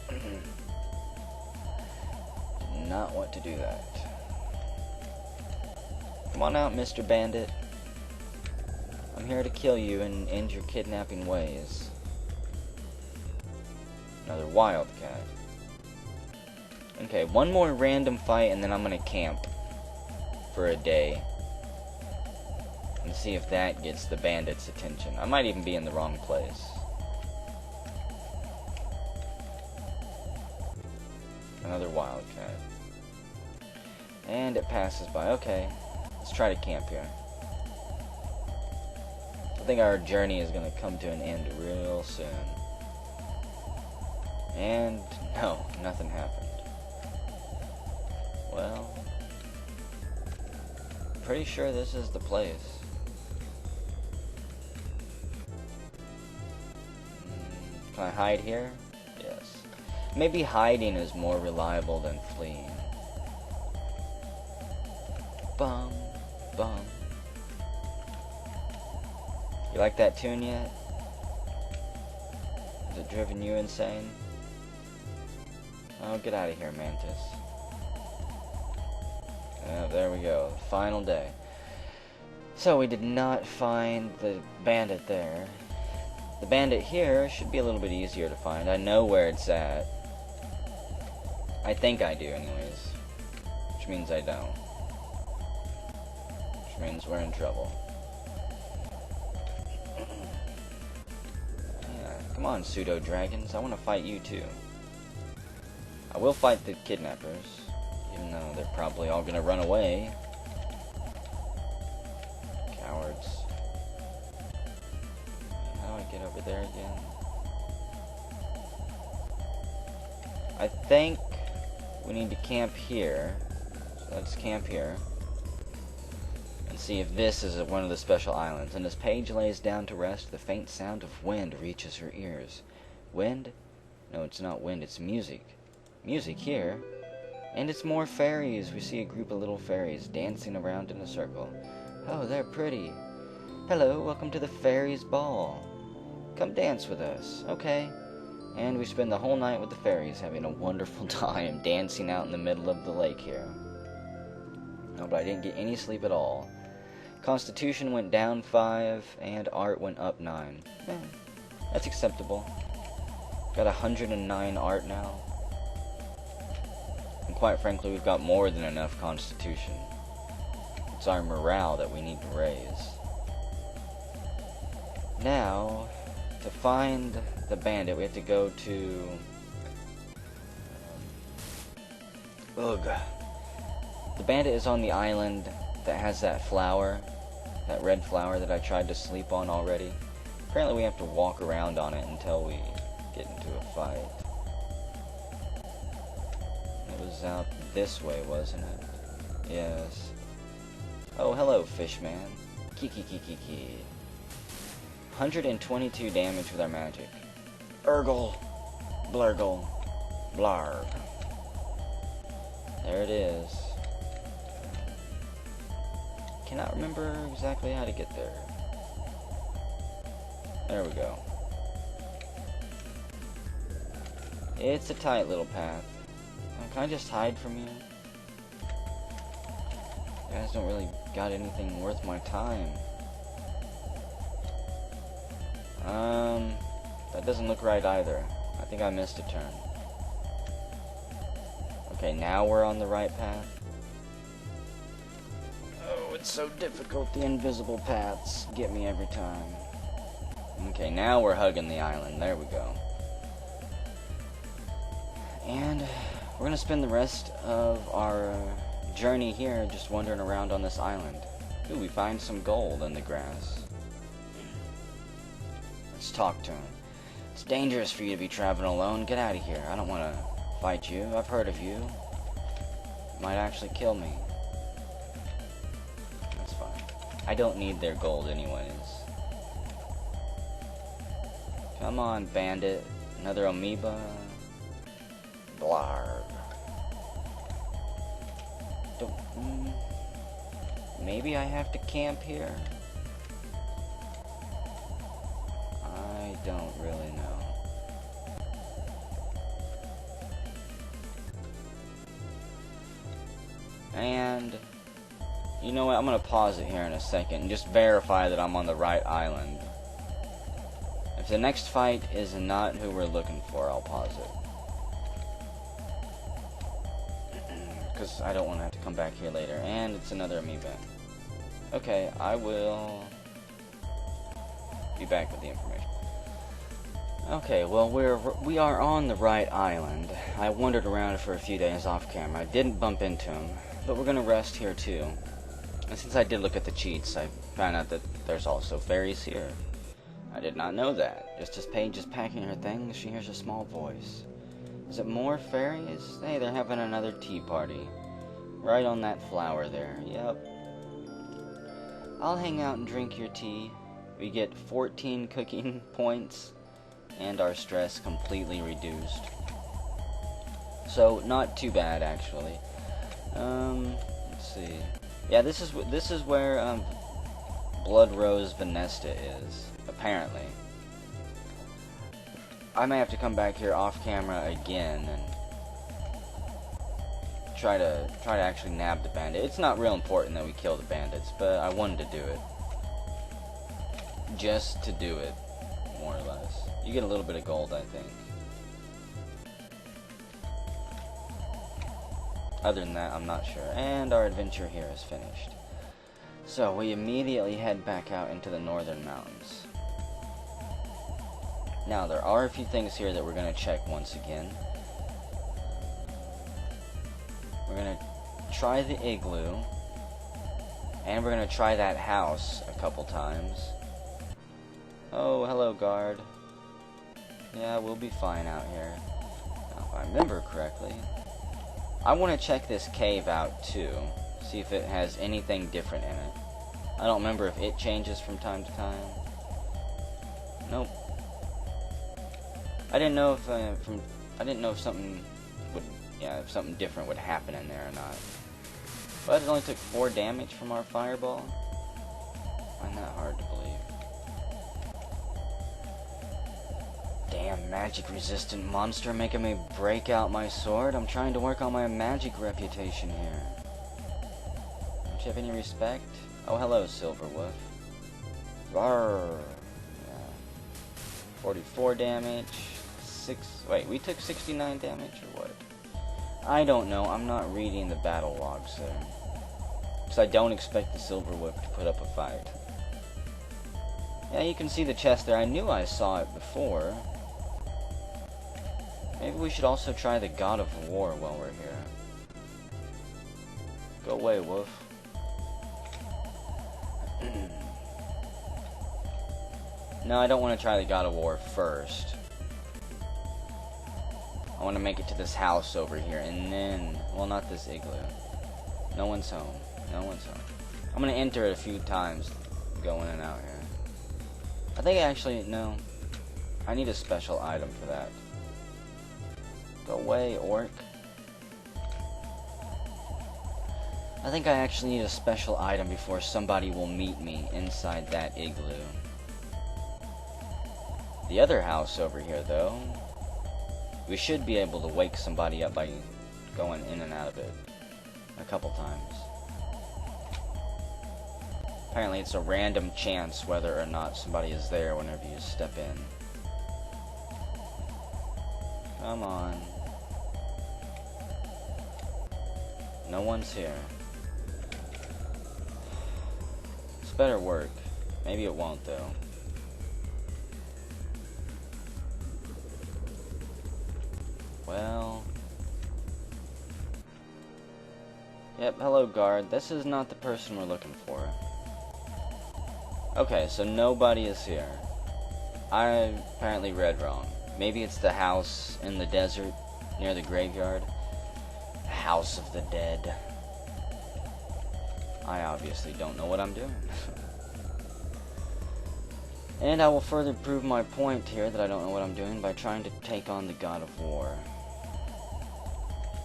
Did not want to do that. Come on out, Mr. Bandit. I'm here to kill you and end your kidnapping ways. Another wildcat. Okay, one more random fight and then I'm gonna camp for a day. And see if that gets the bandit's attention. I might even be in the wrong place. Another wildcat. And it passes by. Okay, let's try to camp here. I think our journey is going to come to an end real soon. And no, nothing happened. Well, I'm pretty sure this is the place. Can I hide here? Yes. Maybe hiding is more reliable than fleeing. Bum, bum. You like that tune yet? Has it driven you insane? Oh, get out of here, Mantis. There we go. Final day. So we did not find the bandit there. The bandit here should be a little bit easier to find. I know where it's at. I think I do, anyways. Which means I don't. Which means we're in trouble. Yeah, come on, pseudo-dragons. I want to fight you, too. I will fight the kidnappers, even though they're probably all going to run away. Cowards. How do I get over there again? I think we need to camp here. So let's camp here. And see if this is one of the special islands. And as Paige lays down to rest, the faint sound of wind reaches her ears. Wind? No, it's not wind, it's music. Music here. And it's more fairies. We see a group of little fairies dancing around in a circle. Oh, they're pretty. Hello, welcome to the fairies' ball. Come dance with us. Okay. And we spend the whole night with the fairies, having a wonderful time, dancing out in the middle of the lake here. Oh, but I didn't get any sleep at all. Constitution went down 5, and art went up 9. That's acceptable. Got 109 art now. And quite frankly, we've got more than enough constitution. It's our morale that we need to raise. Now, to find the bandit, we have to go to... Ugh. The bandit is on the island that has that flower, that red flower that I tried to sleep on already. Apparently we have to walk around on it until we get into a fight. It was out this way, wasn't it? Yes. Oh, hello, fishman. Kiki. 122 damage with our magic. Urgle. Blurgle. Blarg. There it is. Cannot remember exactly how to get there. There we go. It's a tight little path. Can I just hide from you? You guys don't really got anything worth my time. That doesn't look right either. I think I missed a turn. Okay, now we're on the right path. Oh, it's so difficult. The invisible paths get me every time. Okay, now we're hugging the island. There we go. And we're gonna spend the rest of our journey here just wandering around on this island. Ooh, we find some gold in the grass. Let's talk to him. It's dangerous for you to be traveling alone. Get out of here. I don't want to fight you. I've heard of you. You might actually kill me. That's fine. I don't need their gold anyways. Come on, bandit. Another amoeba. Blarg. Maybe I have to camp here? I don't really know. And you know what? I'm gonna pause it here in a second and just verify that I'm on the right island. If the next fight is not who we're looking for, I'll pause it. Because I don't want to have to come back here later. And it's another amoeba. Okay, I will be back with the information. Okay, well, we are on the right island. I wandered around for a few days off camera. I didn't bump into him, but we're gonna rest here too. And since I did look at the cheats, I found out that there's also fairies here. I did not know that. Just as Paige is packing her things, she hears a small voice. Is it more fairies? Hey, they're having another tea party. Right on that flower there. Yep. I'll hang out and drink your tea. We get 14 cooking points, and our stress completely reduced. So, not too bad, actually. Let's see. Yeah, this is where, Blood Rose Venesta is, apparently. I may have to come back here off camera again and try to actually nab the bandit. It's not real important that we kill the bandits, but I wanted to do it. Just to do it, more or less. You get a little bit of gold, I think. Other than that, I'm not sure. And our adventure here is finished. So, we immediately head back out into the northern mountains. Now, there are a few things here that we're going to check once again. We're going to try the igloo. And we're going to try that house a couple times. Oh, hello, guard. Yeah, we'll be fine out here. Now, if I remember correctly, I want to check this cave out, too. See if it has anything different in it. I don't remember if it changes from time to time. Nope. I didn't know if something would, if something different would happen in there or not. But it only took 4 damage from our fireball. I find that hard to believe. magic-resistant monster making me break out my sword. I'm trying to work on my magic reputation here. Don't you have any respect? Oh, hello, Silverwolf. Rawr. Yeah. 44 damage. Wait, we took 69 damage or what? I don't know. I'm not reading the battle logs there. Because I don't expect the Silverwolf to put up a fight. Yeah, you can see the chest there. I knew I saw it before. Maybe we should also try the God of War while we're here. Go away, wolf. No, I don't want to try the God of War first. I want to make it to this house over here, and then... Well, not this igloo. No one's home. No one's home. I'm going to enter it a few times, go in and out here. I think actually, no. I need a special item for that. Go away, orc. I think I actually need a special item before somebody will meet me inside that igloo. The other house over here, though, we should be able to wake somebody up by going in and out of it a couple times. Apparently it's a random chance whether or not somebody is there whenever you step in. Come on. No one's here. This better work. Maybe it won't, though. Well... Yep, hello guard. This is not the person we're looking for. Okay, so nobody is here. I apparently read wrong. Maybe it's the house in the desert near the graveyard. House of the Dead. I obviously don't know what I'm doing. And I will further prove my point here that I don't know what I'm doing by trying to take on the God of War.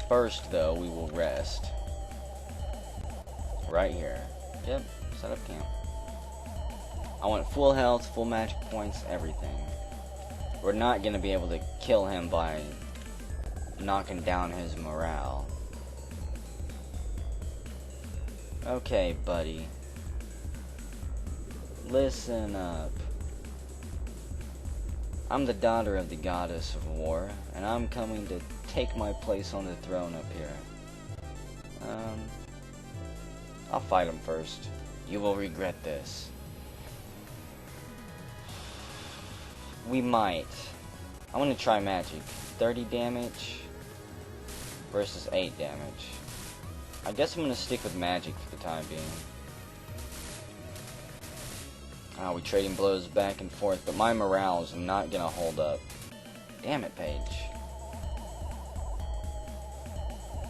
First, though, we will rest. Right here. Yep, set up camp. I want full health, full magic points, everything. We're not going to be able to kill him by knocking down his morale. Okay, buddy. Listen up. I'm the daughter of the goddess of war, and I'm coming to take my place on the throne up here. I'll fight him first. You will regret this. We might. I want to try magic. 30 damage versus 8 damage. I guess I'm going to stick with magic for the time being. We trading blows back and forth, but my morale is not going to hold up. Damn it, Paige.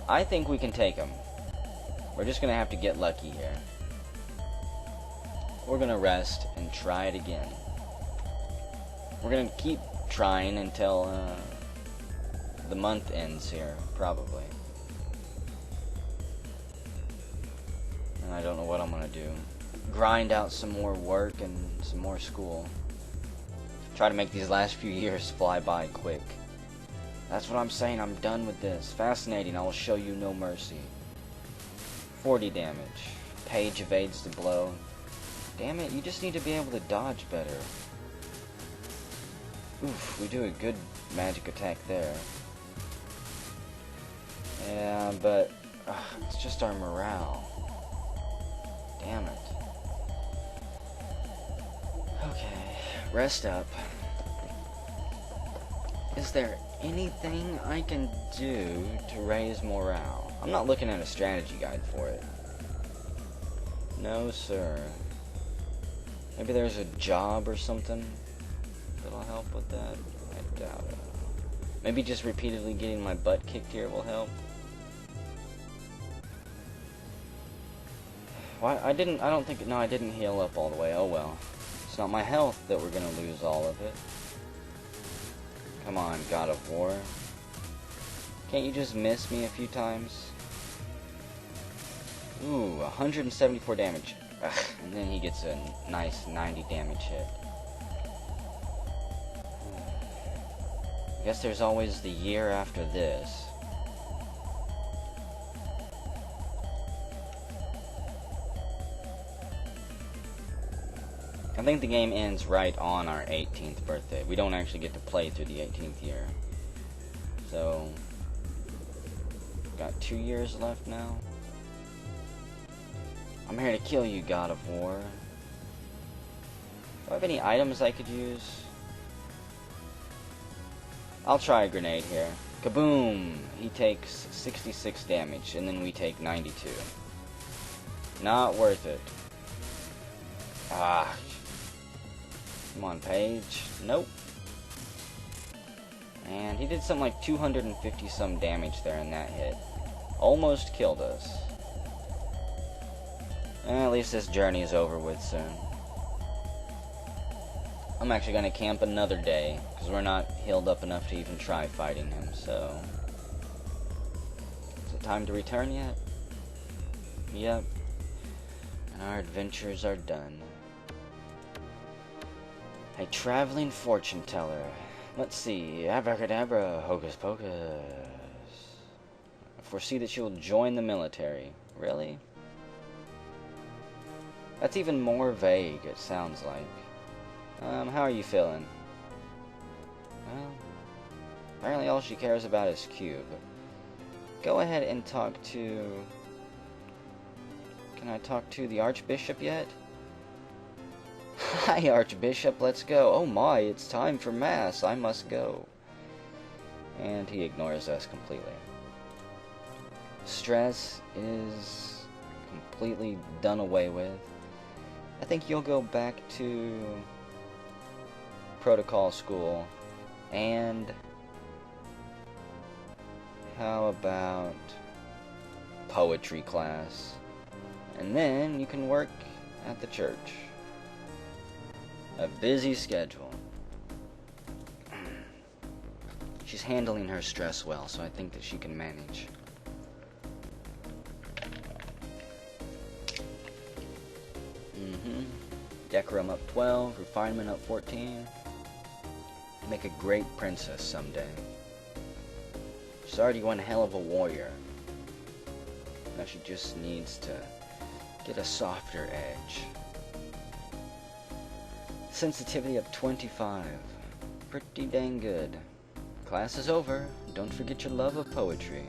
I think we can take him. We're just going to have to get lucky here. We're going to rest and try it again. We're going to keep trying until the month ends here, probably. And I don't know what I'm going to do. Grind out some more work and some more school. Try to make these last few years fly by quick. That's what I'm saying. I'm done with this. Fascinating. I will show you no mercy. 40 damage. Paige evades the blow. Damn it, you just need to be able to dodge better. Oof, we do a good magic attack there. Yeah, but it's just our morale. Damn it. Okay, rest up. Is there anything I can do to raise morale? I'm not looking at a strategy guide for it. No, sir. Maybe there's a job or something that'll help with that? I doubt it. Maybe just repeatedly getting my butt kicked here will help. Why, I didn't heal up all the way. Oh well. It's not my health that we're gonna lose all of it. Come on, God of War. Can't you just miss me a few times? Ooh, 174 damage. Ugh, and then he gets a nice 90 damage hit. I guess there's always the year after this. I think the game ends right on our 18th birthday. We don't actually get to play through the 18th year. So, got 2 years left now. I'm here to kill you, God of War. Do I have any items I could use? I'll try a grenade here. Kaboom! He takes 66 damage, and then we take 92. Not worth it. Ah. Come on, Paige. Nope. And he did something like 250 some damage there in that hit. Almost killed us. At least this journey is over with soon. I'm actually going to camp another day, because we're not healed up enough to even try fighting him, so... Is it time to return yet? Yep. And our adventures are done. A traveling fortune teller. Let's see. Abracadabra, hocus pocus. I foresee that you will join the military. Really? That's even more vague, it sounds like. How are you feeling? Well, apparently all she cares about is Cube. Go ahead and talk to... Can I talk to the Archbishop yet? Hi, Archbishop, let's go. Oh my, it's time for Mass. I must go. And he ignores us completely. Stress is completely done away with. I think you'll go back to protocol school. And how about poetry class? And then you can work at the church. A busy schedule. She's handling her stress well, so I think that she can manage. Decorum up 12, refinement up 14. Make a great princess someday. She's already one hell of a warrior. Now she just needs to get a softer edge. Sensitivity of 25. Pretty dang good. Class is over. Don't forget your love of poetry.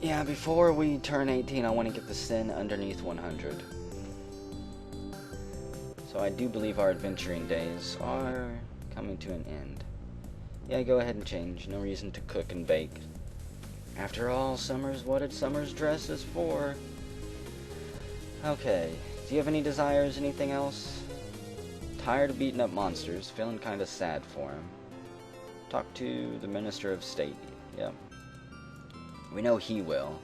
Yeah, before we turn 18, I want to get the sin underneath 100. So I do believe our adventuring days are coming to an end. Yeah, go ahead and change. No reason to cook and bake. After all, summer's what did summer's dresses for? Okay. Do you have any desires, anything else? Tired of beating up monsters, feeling kinda sad for him. Talk to the Minister of State. Yep. We know he will.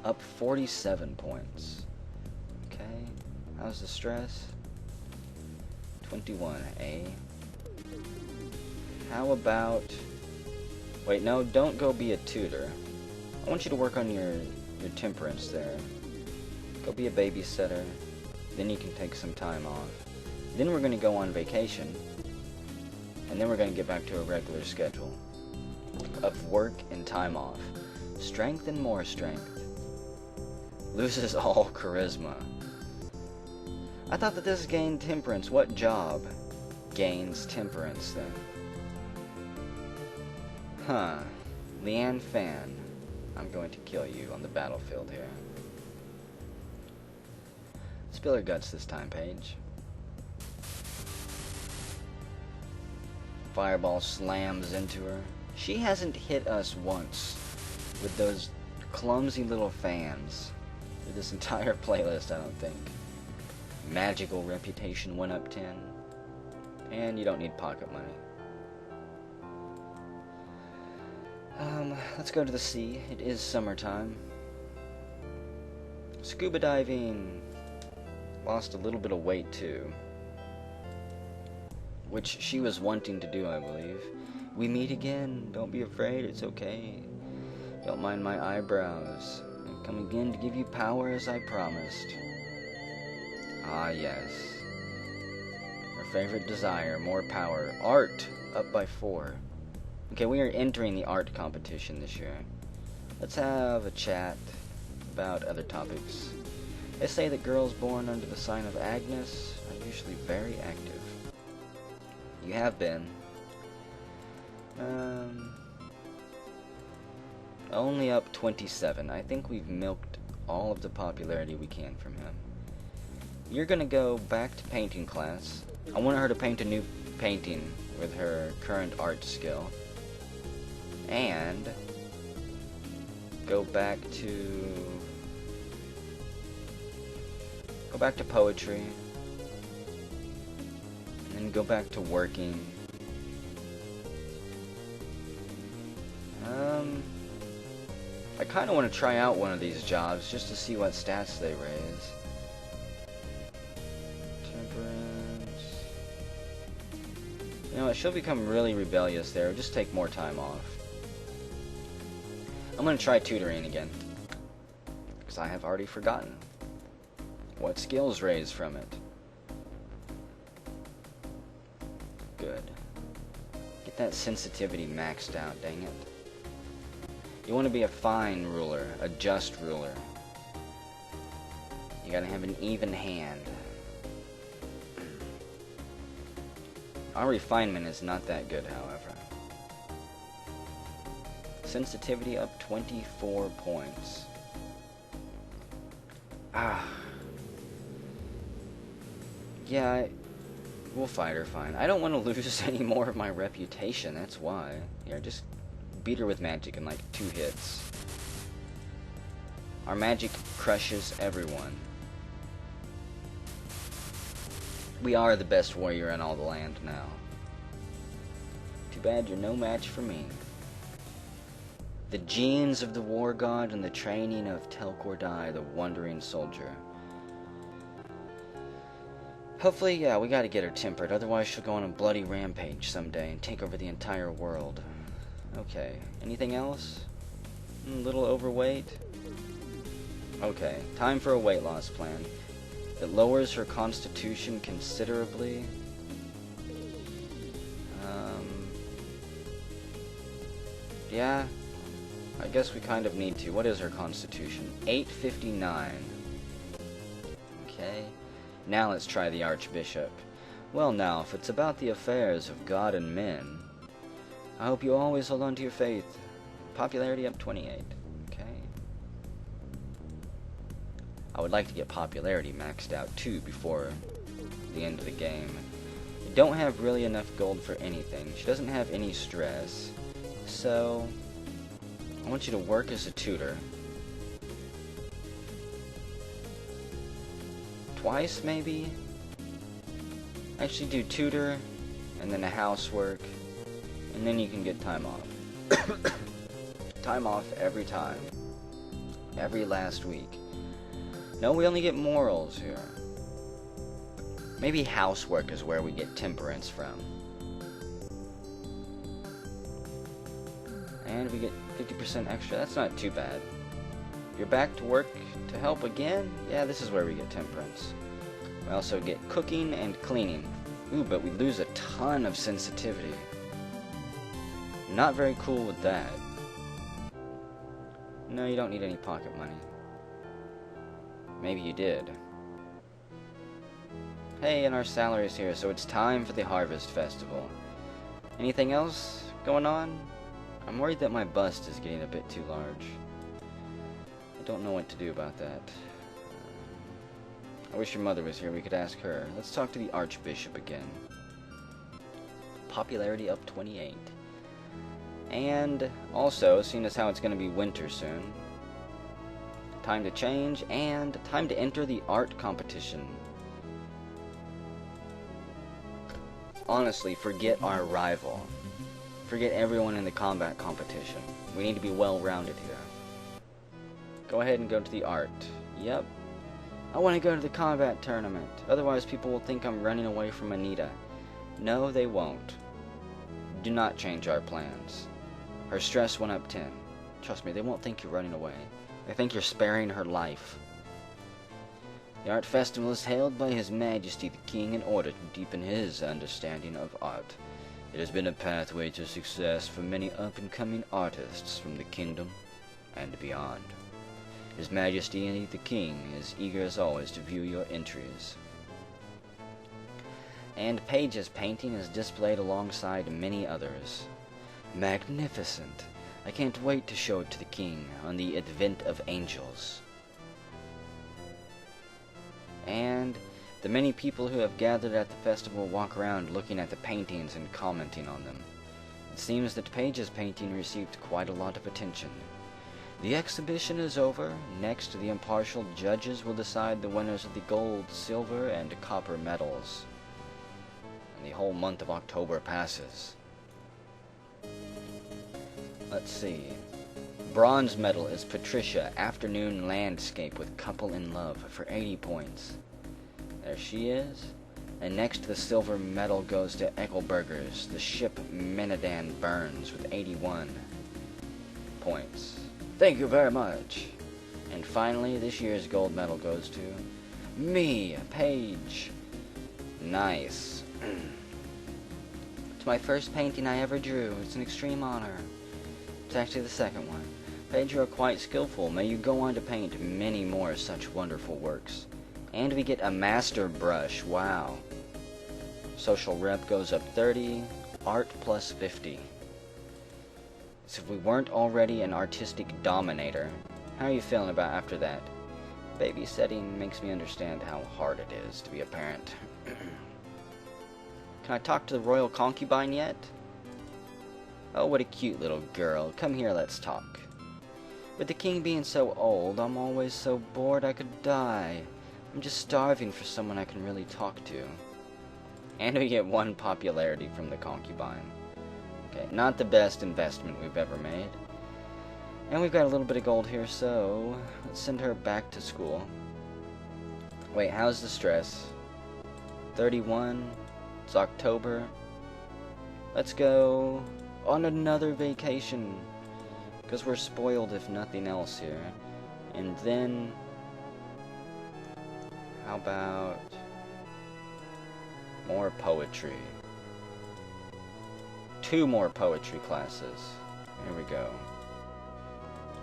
Up 47 points. Okay. How's the stress? 21, eh? How about... Wait, no, don't go be a tutor. I want you to work on your temperance there. Go be a babysitter. Then you can take some time off. Then we're going to go on vacation. And then we're going to get back to a regular schedule of work and time off. Strength and more strength. Loses all charisma. I thought that this gained temperance. What job gains temperance then? Huh. Leanne Fan. I'm going to kill you on the battlefield here. Spill her guts this time, Paige. Fireball slams into her. She hasn't hit us once with those clumsy little fans through this entire playlist, I don't think. Magical reputation went up 10. And you don't need pocket money. Let's go to the sea. It is summertime. Scuba diving. Lost a little bit of weight too. Which she was wanting to do, I believe. We meet again. Don't be afraid. It's okay. Don't mind my eyebrows. I've come again to give you power as I promised. Ah, yes. Our Favorite desire, more power. Art, up by 4. Okay, we are entering the art competition this year. Let's have a chat about other topics. They say that girls born under the sign of Agnes are usually very active. You have been. Only up 27. I think we've milked all of the popularity we can from him. You're gonna go back to painting class. I want her to paint a new painting with her current art skill. And go back to poetry. And then go back to working. I kind of want to try out one of these jobs just to see what stats they raise. Temperance. You know, it she'll become really rebellious there. Just take more time off. I'm going to try tutoring again, because I have already forgotten what skills raise from it. Good. Get that sensitivity maxed out, dang it. You want to be a fine ruler, a just ruler. You gotta have an even hand. Our refinement is not that good, however. Sensitivity up 24 points. Yeah, we'll fight her fine. I don't want to lose any more of my reputation, that's why. Here, just beat her with magic in like 2 hits. Our magic crushes everyone. We are the best warrior in all the land now. Too bad you're no match for me. The genes of the war god and the training of Telkordai, the wandering soldier. Hopefully, yeah, we gotta get her tempered, otherwise she'll go on a bloody rampage someday and take over the entire world. Okay, anything else? A little overweight? Okay, time for a weight loss plan. It lowers her constitution considerably. Yeah, I guess we kind of need to. What is her constitution? 859. Okay, now let's try the Archbishop. Well now, if it's about the affairs of God and men, I hope you always hold on to your faith. Popularity up 28. Okay. I would like to get popularity maxed out too before the end of the game. I don't have really enough gold for anything. She doesn't have any stress. So, I want you to work as a tutor. Twice, maybe? Actually do tutor, and then a housework, and then you can get time off. Time off every time. Every last week. No, we only get morals here. Maybe housework is where we get temperance from. And we get 50% extra. That's not too bad. You're back to work to help again? Yeah, this is where we get temperance. We also get cooking and cleaning. Ooh, but we lose a ton of sensitivity. Not very cool with that. No, you don't need any pocket money. Maybe you did. Hey, and our salary is here, so it's time for the Harvest Festival. Anything else going on? I'm worried that my bust is getting a bit too large. I don't know what to do about that. I wish your mother was here, we could ask her. Let's talk to the Archbishop again. Popularity up 28. And also, seeing as how it's going to be winter soon, time to change, and time to enter the art competition. Honestly, forget our rival. Forget everyone in the combat competition. We need to be well-rounded here. Go ahead and go to the art. Yep. I want to go to the combat tournament. Otherwise people will think I'm running away from Anita. No, they won't. Do not change our plans. Her stress went up 10. Trust me, they won't think you're running away. They think you're sparing her life. The art festival is held by His Majesty the King in order to deepen his understanding of art. It has been a pathway to success for many up-and-coming artists from the kingdom and beyond. His Majesty the King is eager as always to view your entries. And Paige's painting is displayed alongside many others. Magnificent! I can't wait to show it to the King on the Advent of Angels. And the many people who have gathered at the festival walk around looking at the paintings and commenting on them. It seems that Paige's painting received quite a lot of attention. The exhibition is over. Next, the impartial judges will decide the winners of the gold, silver, and copper medals. And the whole month of October passes. Let's see. Bronze medal is Patricia, Afternoon Landscape with Couple in Love for 80 points. There she is. And next the silver medal goes to Eckelberger's, The Ship Menadan Burns with 81 points. Thank you very much. And finally, this year's gold medal goes to me, Paige. Nice. It's my first painting I ever drew. It's an extreme honor. It's actually the second one. Paige, you are quite skillful. May you go on to paint many more such wonderful works. And we get a master brush. Wow. Social rep goes up 30. Art plus 50. So if we weren't already an artistic dominator, how are you feeling about after that? Babysitting makes me understand how hard it is to be a parent. Can I talk to the royal concubine yet? Oh, what a cute little girl. Come here, let's talk. With the king being so old, I'm always so bored I could die. I'm just starving for someone I can really talk to. And we get 1 popularity from the concubine. Okay, not the best investment we've ever made. And we've got a little bit of gold here, so let's send her back to school. Wait, how's the stress? 31. It's October. Let's go on another vacation. Because we're spoiled if nothing else here. And then, how about more poetry? 2 more poetry classes. Here we go.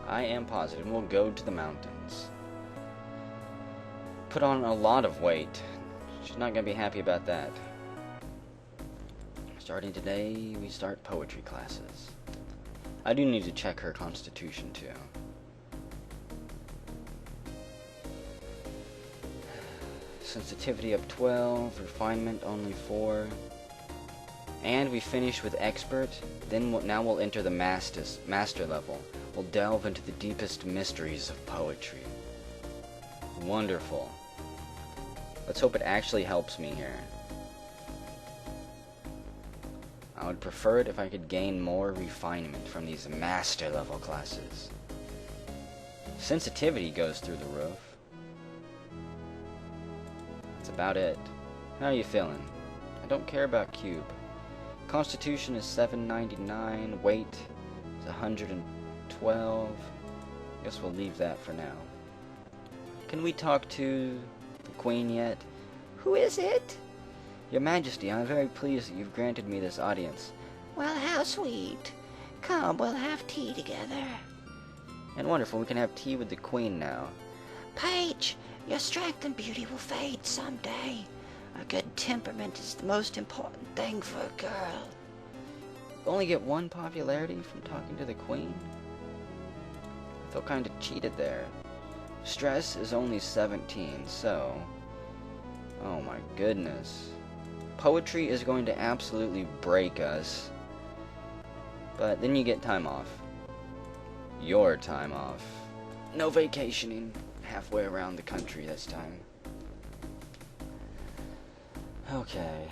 I am positive we'll go to the mountains. Put on a lot of weight. She's not going to be happy about that. Starting today, we start poetry classes. I do need to check her constitution too. Sensitivity up 12, refinement only 4. And we finish with expert. Then now we'll enter the master level. We'll delve into the deepest mysteries of poetry. Wonderful. Let's hope it actually helps me here. I would prefer it if I could gain more refinement from these master level classes. Sensitivity goes through the roof. That's about it. How are you feeling? I don't care about cube. Constitution is 799. Weight is 112. Guess we'll leave that for now. Can we talk to the Queen yet? Who is it? Your Majesty, I am very pleased that you've granted me this audience. Well, how sweet. Come, we'll have tea together. And wonderful, we can have tea with the Queen now. Paige, your strength and beauty will fade someday. A good temperament is the most important thing for a girl. Only get 1 popularity from talking to the Queen? I feel kind of cheated there. Stress is only 17, so... Oh my goodness. Poetry is going to absolutely break us. But then you get time off. Your time off. No vacationing halfway around the country this time. Okay.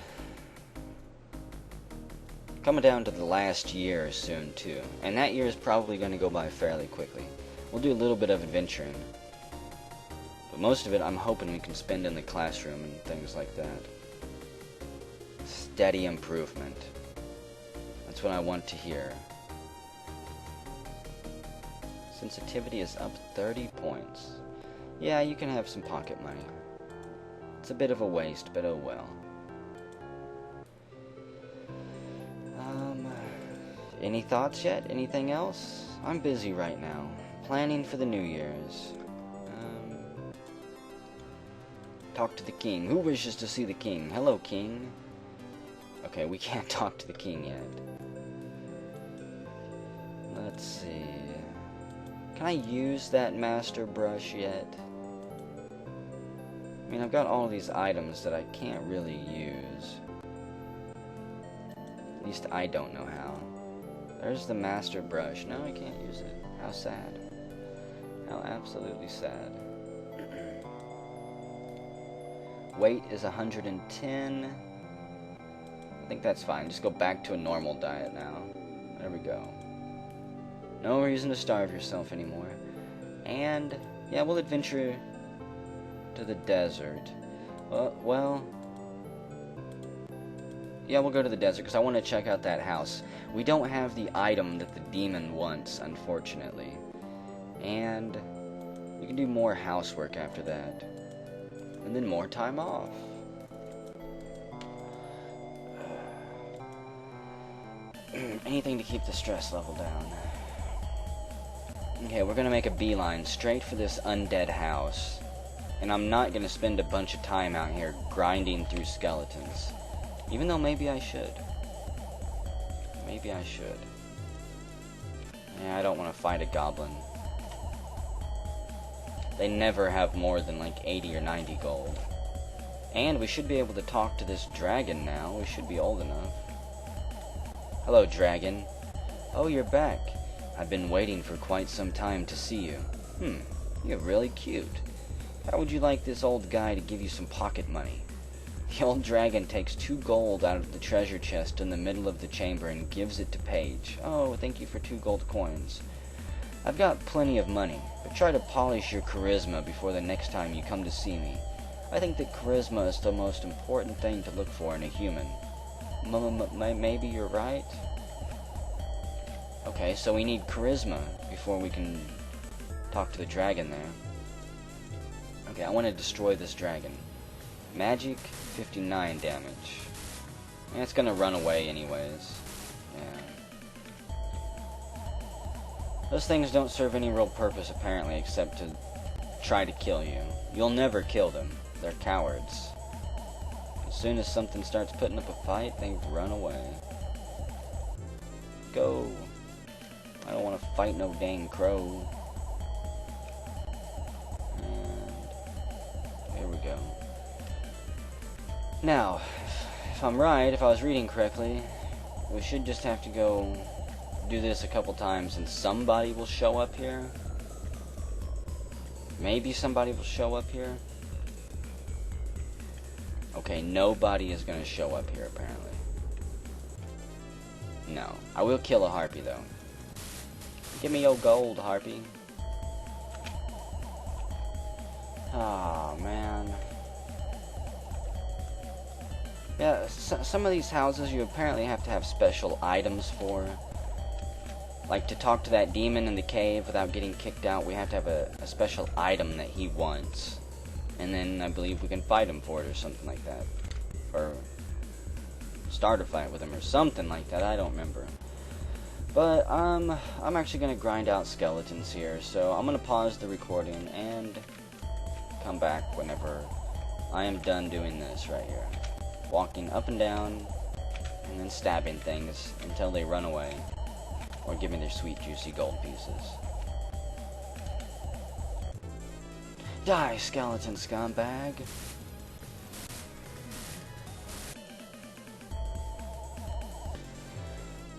Coming down to the last year soon too. And that year is probably going to go by fairly quickly. We'll do a little bit of adventuring. But most of it I'm hoping we can spend in the classroom and things like that. Steady improvement. That's what I want to hear. Sensitivity is up 30 points. Yeah, you can have some pocket money. It's a bit of a waste, but oh well. Any thoughts yet? Anything else? I'm busy right now, planning for the New Year's. Talk to the king. Who wishes to see the king? Hello, king. Okay, we can't talk to the king yet. Let's see. Can I use that master brush yet? I mean, I've got all these items that I can't really use. At least I don't know how. There's the master brush. No, I can't use it. How sad. How absolutely sad. Weight is 110. I think that's fine. Just go back to a normal diet now. There we go. No reason to starve yourself anymore. And, yeah, we'll adventure to the desert. Well, yeah, we'll go to the desert because I want to check out that house. We don't have the item that the demon wants, unfortunately. And we can do more housework after that. And then more time off. Anything to keep the stress level down. Okay, we're gonna make a beeline straight for this undead house. And I'm not gonna spend a bunch of time out here grinding through skeletons. Even though maybe I should. Maybe I should. Yeah, I don't want to fight a goblin. They never have more than like 80 or 90 gold. And we should be able to talk to this dragon now. We should be old enough. Hello, dragon. Oh, you're back. I've been waiting for quite some time to see you. You're really cute. How would you like this old guy to give you some pocket money? The old dragon takes 2 gold out of the treasure chest in the middle of the chamber and gives it to Paige. Oh, thank you for 2 gold coins. I've got plenty of money, but try to polish your charisma before the next time you come to see me. I think that charisma is the most important thing to look for in a human. Maybe you're right? Okay, so we need charisma before we can talk to the dragon there. Okay, I want to destroy this dragon. Magic, 59 damage. And it's gonna run away anyways. Yeah. Those things don't serve any real purpose apparently except to try to kill you. You'll never kill them. They're cowards. As soon as something starts putting up a fight, they run away. Go. I don't want to fight no dang crow. And there we go. Now, if I'm right, if I was reading correctly, we should just have to go do this a couple times and somebody will show up here. Maybe somebody will show up here. Okay, nobody is going to show up here, apparently. No. I will kill a harpy, though. Give me your gold, harpy. Oh, man. Yeah, some of these houses you apparently have to have special items for. Like, to talk to that demon in the cave without getting kicked out, we have to have a special item that he wants. And then I believe we can fight him for it or something like that. Or start a fight with him or something like that, I don't remember. But, I'm actually going to grind out skeletons here, so I'm going to pause the recording and come back whenever I am done doing this right here. Walking up and down, and then stabbing things until they run away, or give me their sweet juicy gold pieces. Die, skeleton scumbag!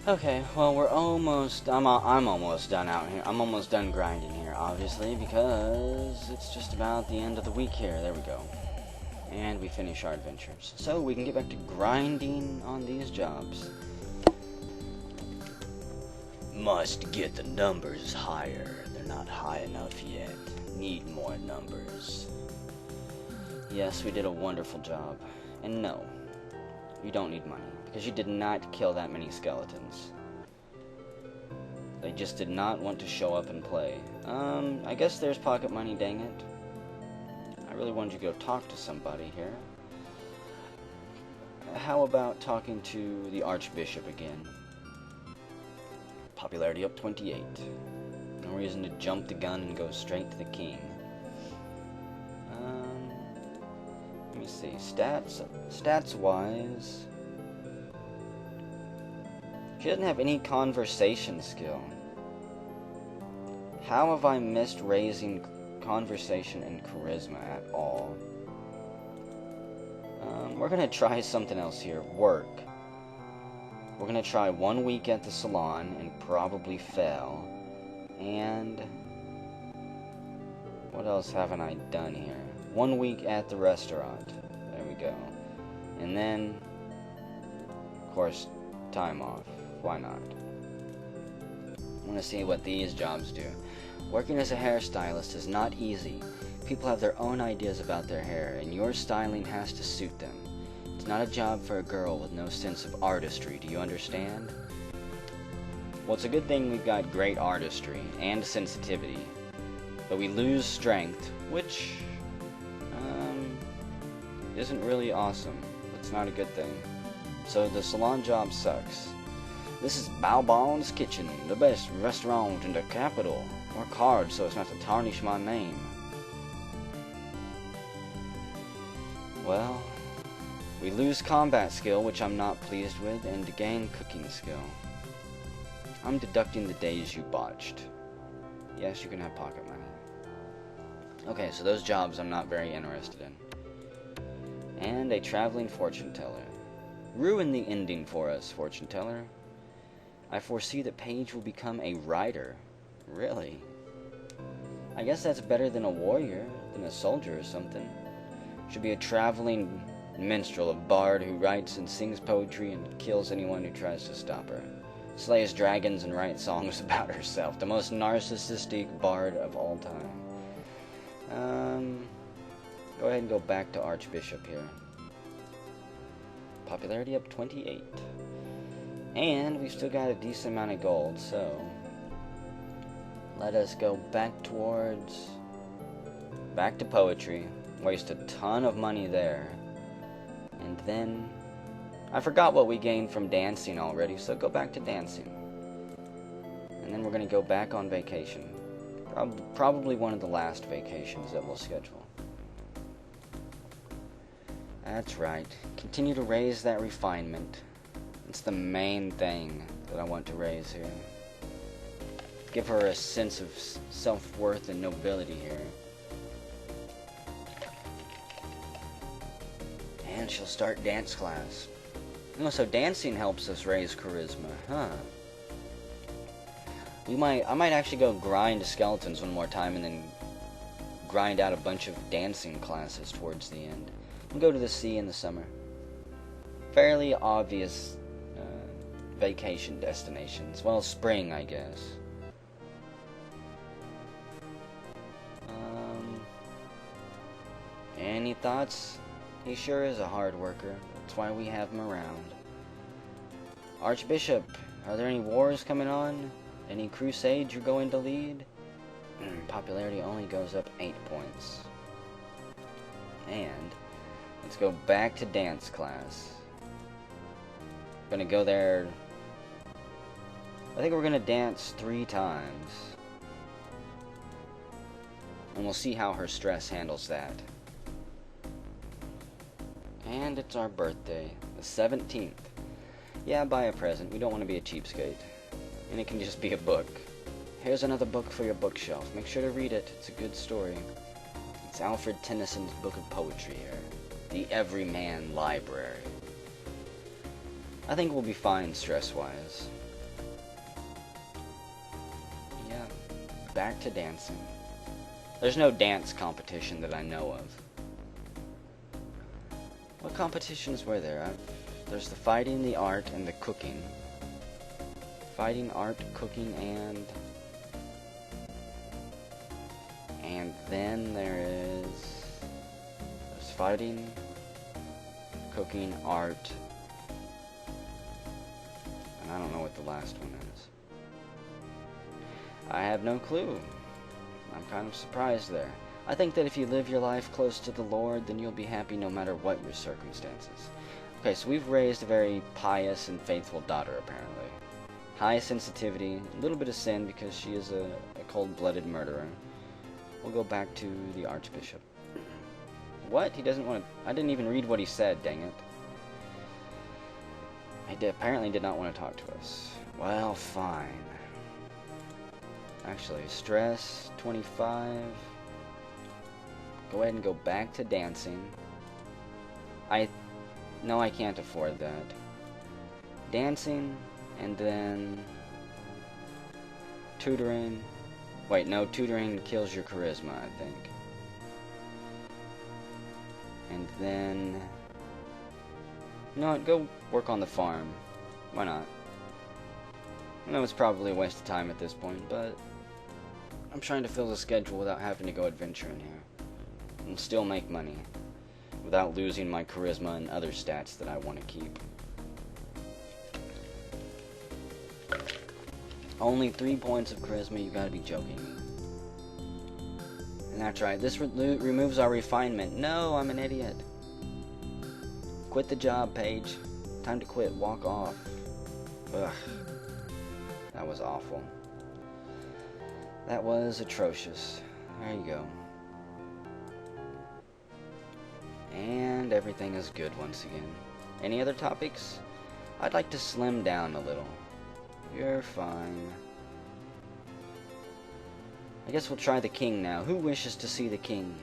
Okay, well we're almost, I'm almost done out here. I'm almost done grinding here, obviously, because it's just about the end of the week here. There we go. And we finish our adventures. So we can get back to grinding on these jobs. Must get the numbers higher. They're not high enough yet. Need more numbers. Yes, we did a wonderful job. And no, you don't need money, because you did not kill that many skeletons. They just did not want to show up and play. I guess there's pocket money, dang it. I really wanted you to go talk to somebody here. How about talking to the Archbishop again? Popularity up 28. No reason to jump the gun and go straight to the king. Let me see. Stats-wise, she doesn't have any conversation skill. How have I missed raising conversation and charisma at all? We're gonna try something else here. Work. We're gonna try 1 week at the salon and probably fail. And what else haven't I done here? 1 week at the restaurant. There we go. And then, of course, time off. Why not? I want to see what these jobs do. Working as a hairstylist is not easy. People have their own ideas about their hair, and your styling has to suit them. It's not a job for a girl with no sense of artistry. Do you understand? Well, it's a good thing we've got great artistry and sensitivity, but we lose strength, which isn't really awesome. It's not a good thing. So the salon job sucks. This is Bao Bao's Kitchen, the best restaurant in the capital. Work hard so as not to tarnish my name. Well, we lose combat skill, which I'm not pleased with, and to gain cooking skill. I'm deducting the days you botched. Yes, you can have pocket money. Okay, so those jobs I'm not very interested in. And a traveling fortune teller. Ruin the ending for us, fortune teller. I foresee that Paige will become a writer. Really? I guess that's better than a warrior, than a soldier or something. Should be a traveling minstrel, a bard who writes and sings poetry and kills anyone who tries to stop her. Slays dragons and writes songs about herself. The most narcissistic bard of all time. Go ahead and go back to Archbishop here. Popularity up 28. And we've still got a decent amount of gold, so let us go back to poetry. Waste a ton of money there. And then I forgot what we gained from dancing already, so go back to dancing. And then we're going to go back on vacation. Probably one of the last vacations that we'll schedule. That's right. Continue to raise that refinement. It's the main thing that I want to raise here. Give her a sense of self-worth and nobility here. And she'll start dance class. Oh, so dancing helps us raise charisma, huh? I might actually go grind skeletons one more time and then grind out a bunch of dancing classes towards the end. We'll go to the sea in the summer. Fairly obvious vacation destinations. Well, spring, I guess. Any thoughts? He sure is a hard worker. That's why we have him around. Archbishop, are there any wars coming on? Any crusades you're going to lead? Popularity only goes up 8 points. And let's go back to dance class. Gonna go there. I think we're gonna dance 3 times. And we'll see how her stress handles that. And it's our birthday, the 17th. Yeah, buy a present. We don't want to be a cheapskate. And it can just be a book. Here's another book for your bookshelf. Make sure to read it. It's a good story. It's Alfred Tennyson's book of poetry here. The Everyman Library. I think we'll be fine stress-wise. Yeah, back to dancing. There's no dance competition that I know of. What competitions were there? There's the fighting, the art, and the cooking. Fighting, art, cooking, and then there's fighting, cooking, art, and I don't know what the last one is. I have no clue. I'm kind of surprised there. I think that if you live your life close to the Lord, then you'll be happy no matter what your circumstances. Okay, so we've raised a very pious and faithful daughter, apparently. High sensitivity, a little bit of sin because she is a cold-blooded murderer. We'll go back to the Archbishop. What? He doesn't want to... I didn't even read what he said, dang it. He apparently did not want to talk to us. Well, fine. Actually, stress, 25. Go ahead and go back to dancing. No, I can't afford that. Dancing, and then... tutoring. Wait, no, tutoring kills your charisma, I think. And then... you know what, go work on the farm. Why not? I know it's probably a waste of time at this point, but... I'm trying to fill the schedule without having to go adventuring here. And still make money. Without losing my charisma and other stats that I want to keep. Only 3 points of charisma, you gotta be joking. And that's right, this removes our refinement. No, I'm an idiot. Quit the job, Paige. Time to quit, walk off. Ugh. That was awful. That was atrocious. There you go. And everything is good once again. Any other topics? I'd like to slim down a little. You're fine. I guess we'll try the king now. Who wishes to see the king?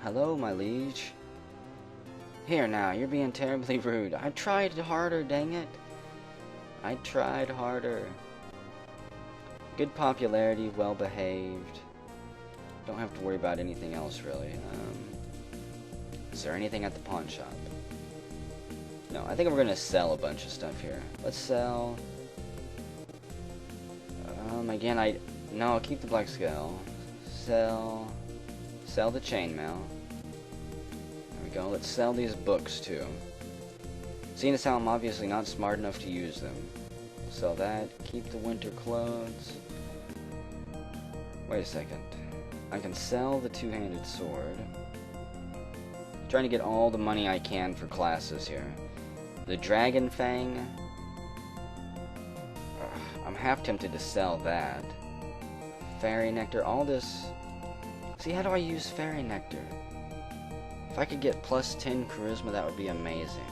Hello, my liege. Here now, you're being terribly rude. I tried harder, dang it. I tried harder. Good popularity, well behaved. Don't have to worry about anything else, really. Is there anything at the pawn shop? No, I think we're gonna sell a bunch of stuff here. Let's sell... again, no, I'll keep the black scale. Sell the chainmail. There we go. Let's sell these books, too. Seeing as how I'm obviously not smart enough to use them. Sell that. Keep the winter clothes. Wait a second. I can sell the two-handed sword. Trying to get all the money I can for classes here. The Dragon Fang. I'm half tempted to sell that. Fairy Nectar, all this... See, how do I use Fairy Nectar? If I could get plus 10 charisma, that would be amazing.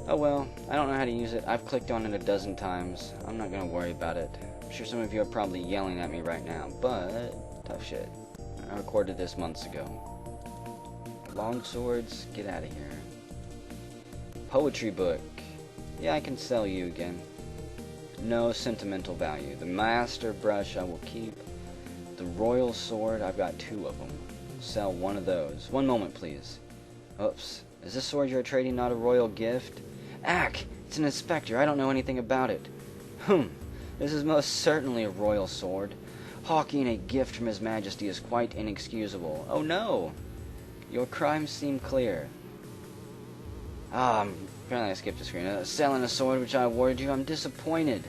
Oh well, I don't know how to use it. I've clicked on it a dozen times. I'm not gonna worry about it. I'm sure some of you are probably yelling at me right now, but... tough shit. I recorded this months ago. Long swords, get out of here. Poetry book. Yeah, I can sell you again. No sentimental value. The master brush I will keep. The royal sword, I've got 2 of them. Sell one of those. One moment, please. Oops. Is this sword you're trading not a royal gift? Ack! It's an inspector. I don't know anything about it. This is most certainly a royal sword. Hawking a gift from His Majesty is quite inexcusable. Oh no! Your crimes seem clear. Apparently I skipped a screen. Selling a sword which I awarded you, I'm disappointed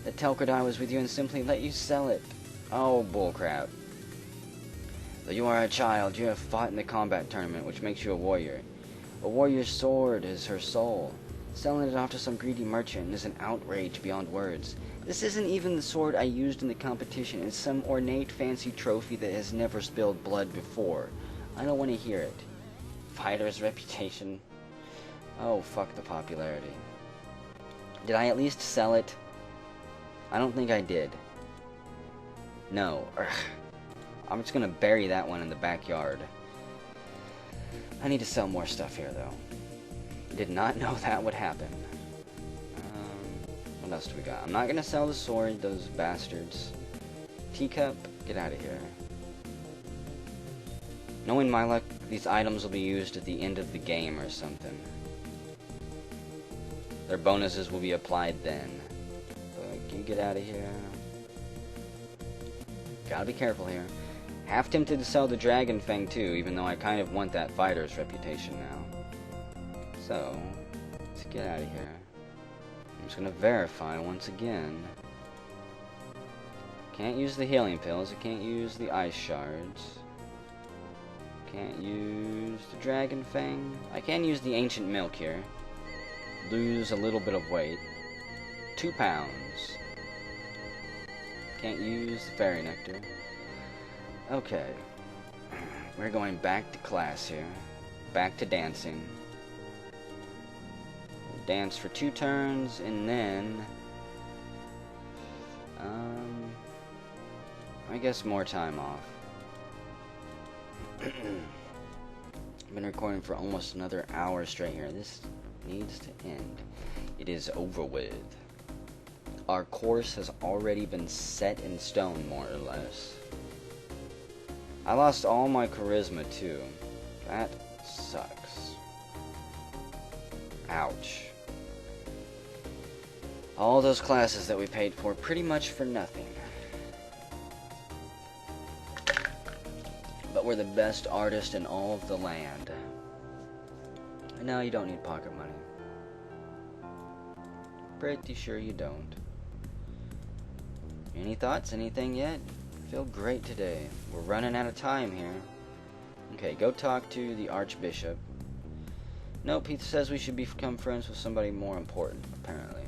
that Telkradai was with you and simply let you sell it. Oh, bullcrap. Though you are a child, you have fought in the combat tournament, which makes you a warrior. A warrior's sword is her soul. Selling it off to some greedy merchant is an outrage beyond words. This isn't even the sword I used in the competition. It's some ornate fancy trophy that has never spilled blood before. I don't want to hear it. Fighter's reputation. Oh, fuck the popularity. Did I at least sell it? I don't think I did. No. Urgh. I'm just gonna bury that one in the backyard. I need to sell more stuff here, though. Did not know that would happen. What else do we got? I'm not gonna sell the sword, those bastards. Teacup, get out of here. Knowing my luck, these items will be used at the end of the game or something. Their bonuses will be applied then. But can you get out of here? Gotta be careful here. Half tempted to sell the Dragon Fang too, even though I kind of want that fighter's reputation now. So, let's get out of here. I'm just gonna verify once again. Can't use the healing pills. I can't use the ice shards. Can't use the dragon fang. I can use the ancient milk here. Lose a little bit of weight. 2 pounds. Can't use the fairy nectar. Okay. We're going back to class here. Back to dancing. We'll dance for 2 turns and then I guess more time off. I've been recording for almost another hour straight here. This needs to end. It is over with. Our course has already been set in stone, more or less. I lost all my charisma, too. That sucks. Ouch. All those classes that we paid for pretty much for nothing. But we're the best artist in all of the land. And now you don't need pocket money. Pretty sure you don't. Any thoughts? Anything yet? Feel great today. We're running out of time here. Okay, go talk to the Archbishop. Nope, he says we should become friends with somebody more important, apparently.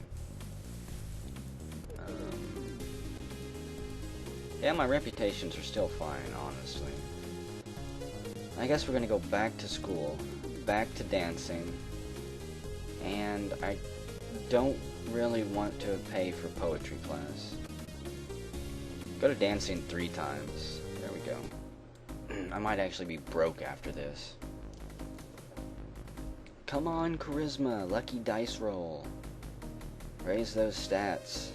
Yeah, my reputations are still fine, honestly. I guess we're gonna go back to school, back to dancing, and I don't really want to pay for poetry class. Go to dancing 3 times. There we go. I might actually be broke after this. Come on, charisma, lucky dice roll. Raise those stats.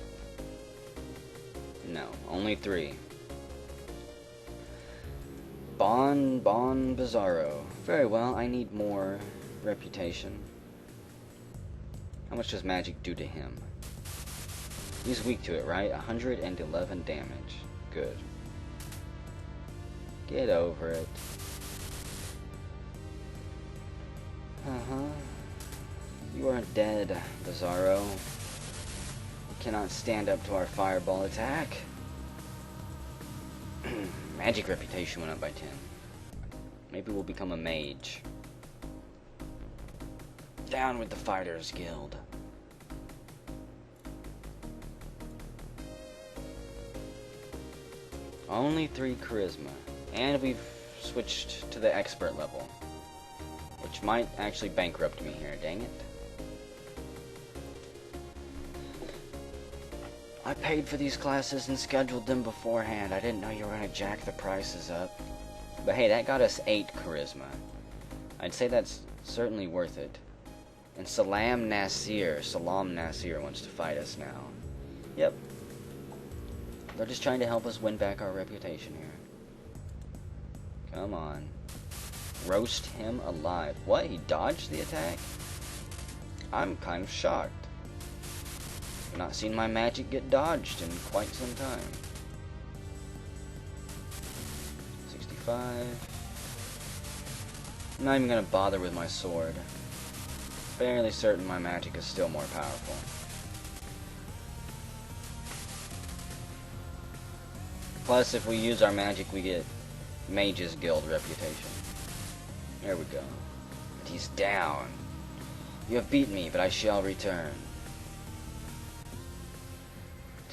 No, only 3. Bon Bizarro. Very well, I need more reputation. How much does magic do to him? He's weak to it, right? 111 damage. Good. Get over it. You are dead, Bizarro. You cannot stand up to our fireball attack. Magic reputation went up by 10. Maybe we'll become a mage. Down with the Fighters Guild. Only 3 charisma. And we've switched to the expert level. Which might actually bankrupt me here, dang it. I paid for these classes and scheduled them beforehand. I didn't know you were going to jack the prices up. But hey, that got us 8 charisma. I'd say that's certainly worth it. And Salam Nasir wants to fight us now. Yep. They're just trying to help us win back our reputation here. Come on. Roast him alive. What? He dodged the attack? I'm kind of shocked. I've not seen my magic get dodged in quite some time. 65. I'm not even going to bother with my sword. Fairly certain my magic is still more powerful. Plus, if we use our magic, we get Mage's Guild reputation. There we go. And he's down. You have beaten me, but I shall return.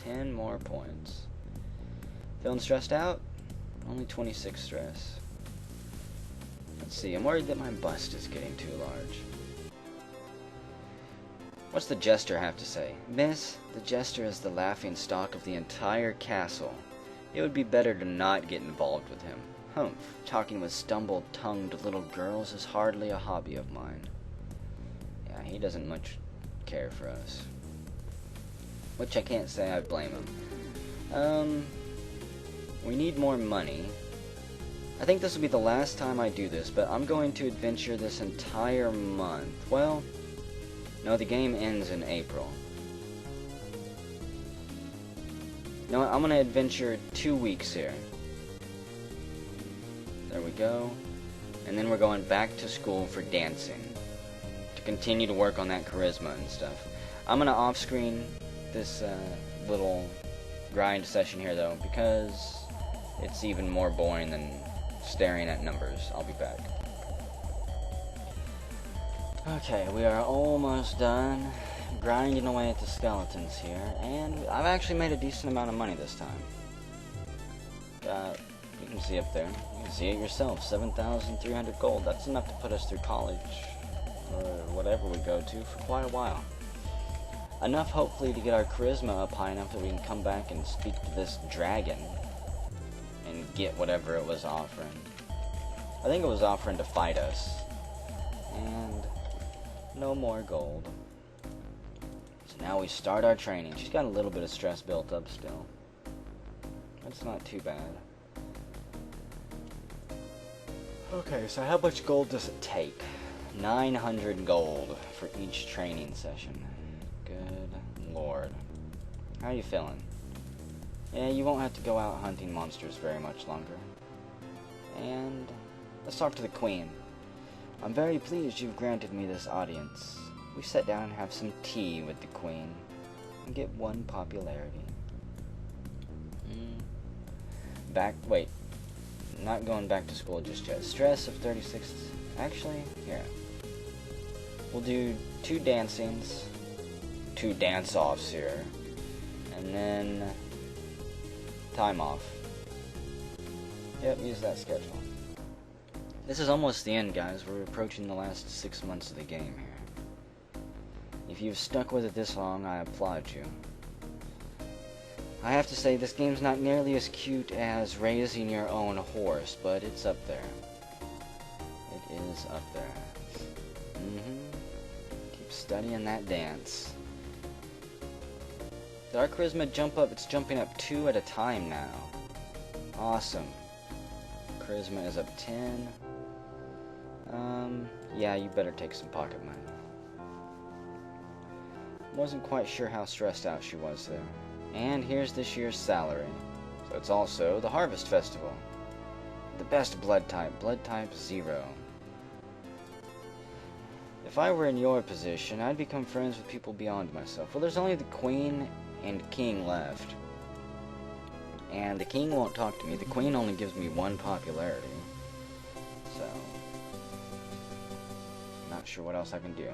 10 more points. Feeling stressed out? Only 26 stress. Let's see, I'm worried that my bust is getting too large. What's the Jester have to say? Miss, the Jester is the laughing stock of the entire castle. It would be better to not get involved with him. Humph, talking with stumble-tongued little girls is hardly a hobby of mine. Yeah, he doesn't much care for us. Which I can't say I blame him. We need more money. I think this will be the last time I do this, but I'm going to adventure this entire month. Well, no, the game ends in April. You know what, I'm going to adventure 2 weeks here. There we go. And then we're going back to school for dancing. To continue to work on that charisma and stuff. I'm going to off-screen this little grind session here, though, because it's even more boring than staring at numbers. I'll be back. Okay, we are almost done grinding away at the skeletons here, and I've actually made a decent amount of money this time. You can see up there. You can see it yourself. 7,300 gold. That's enough to put us through college, or whatever we go to, for quite a while. Enough, hopefully, to get our charisma up high enough that we can come back and speak to this dragon and get whatever it was offering. I think it was offering to fight us. And no more gold. So now we start our training. She's got a little bit of stress built up still. That's not too bad. Okay, so how much gold does it take? 900 gold for each training session. Good lord. How are you feeling? Yeah, you won't have to go out hunting monsters very much longer. And let's talk to the Queen. I'm very pleased you've granted me this audience. We sit down and have some tea with the Queen and get 1 popularity. Wait. Not going back to school just yet. Stress of 36. Actually, here. We'll do 2 dancings, 2 dance-offs here, and then time off. Yep, use that schedule. This is almost the end, guys. We're approaching the last 6 months of the game here. If you've stuck with it this long, I applaud you. I have to say, this game's not nearly as cute as raising your own horse, but it's up there. It is up there. Keep studying that dance. Did our charisma jump up? It's jumping up 2 at a time now. Awesome. Charisma is up 10. Yeah, you better take some pocket money. Wasn't quite sure how stressed out she was there. And here's this year's salary. So it's also the Harvest Festival. The best blood type 0. If I were in your position, I'd become friends with people beyond myself. Well, there's only the Queen and King left. And the King won't talk to me. The Queen only gives me 1 popularity. So, not sure what else I can do.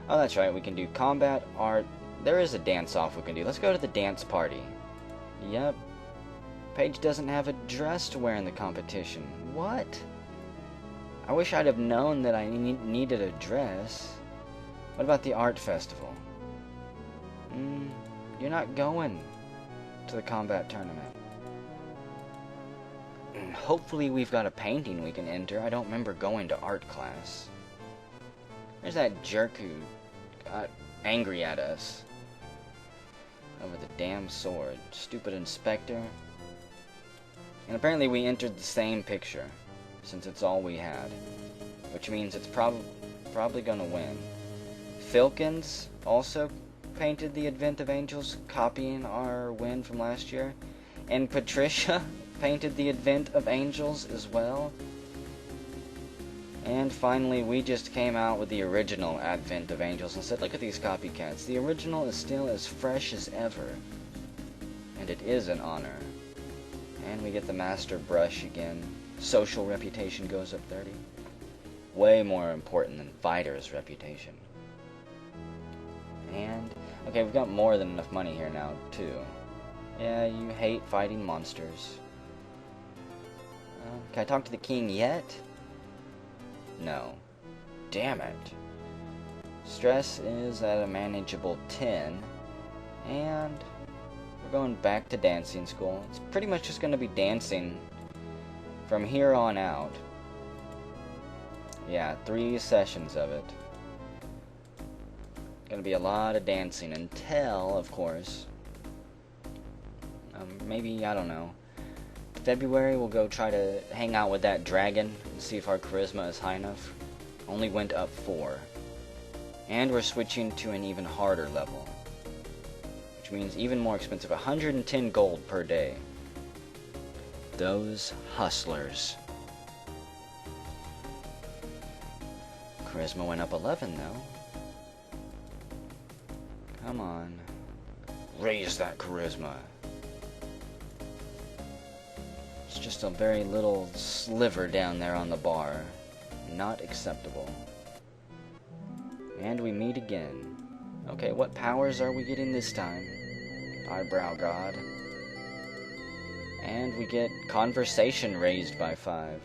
Oh, that's right, we can do combat, art. There is a dance-off we can do. Let's go to the dance party. Yep. Paige doesn't have a dress to wear in the competition. What? I wish I'd have known that I needed a dress. What about the art festival? You're not going to the combat tournament. Hopefully we've got a painting we can enter. I don't remember going to art class. There's that jerk who got angry at us over the damn sword. Stupid inspector. And apparently we entered the same picture, since it's all we had. Which means it's probably gonna win. Filkins also painted the Advent of Angels, copying our win from last year. And Patricia painted the Advent of Angels as well. And finally, we just came out with the original Advent of Angels and said, look at these copycats. The original is still as fresh as ever. And it is an honor. And we get the master brush again. Social reputation goes up 30. Way more important than fighter's reputation. And, okay, we've got more than enough money here now, too. Yeah, you hate fighting monsters. Can I talk to the king yet? No. Damn it. Stress is at a manageable 10. And we're going back to dancing school. It's pretty much just going to be dancing from here on out. Yeah, 3 sessions of it. Gonna be a lot of dancing until, of course, maybe, I don't know, February we'll go try to hang out with that dragon and see if our charisma is high enough. Only went up 4. And we're switching to an even harder level, which means even more expensive. 110 gold per day. Those hustlers. Charisma went up 11 though. Come on. Raise that charisma. just a very little sliver down there on the bar. Not acceptable. And we meet again. Okay, what powers are we getting this time? Eyebrow God. And we get conversation raised by 5.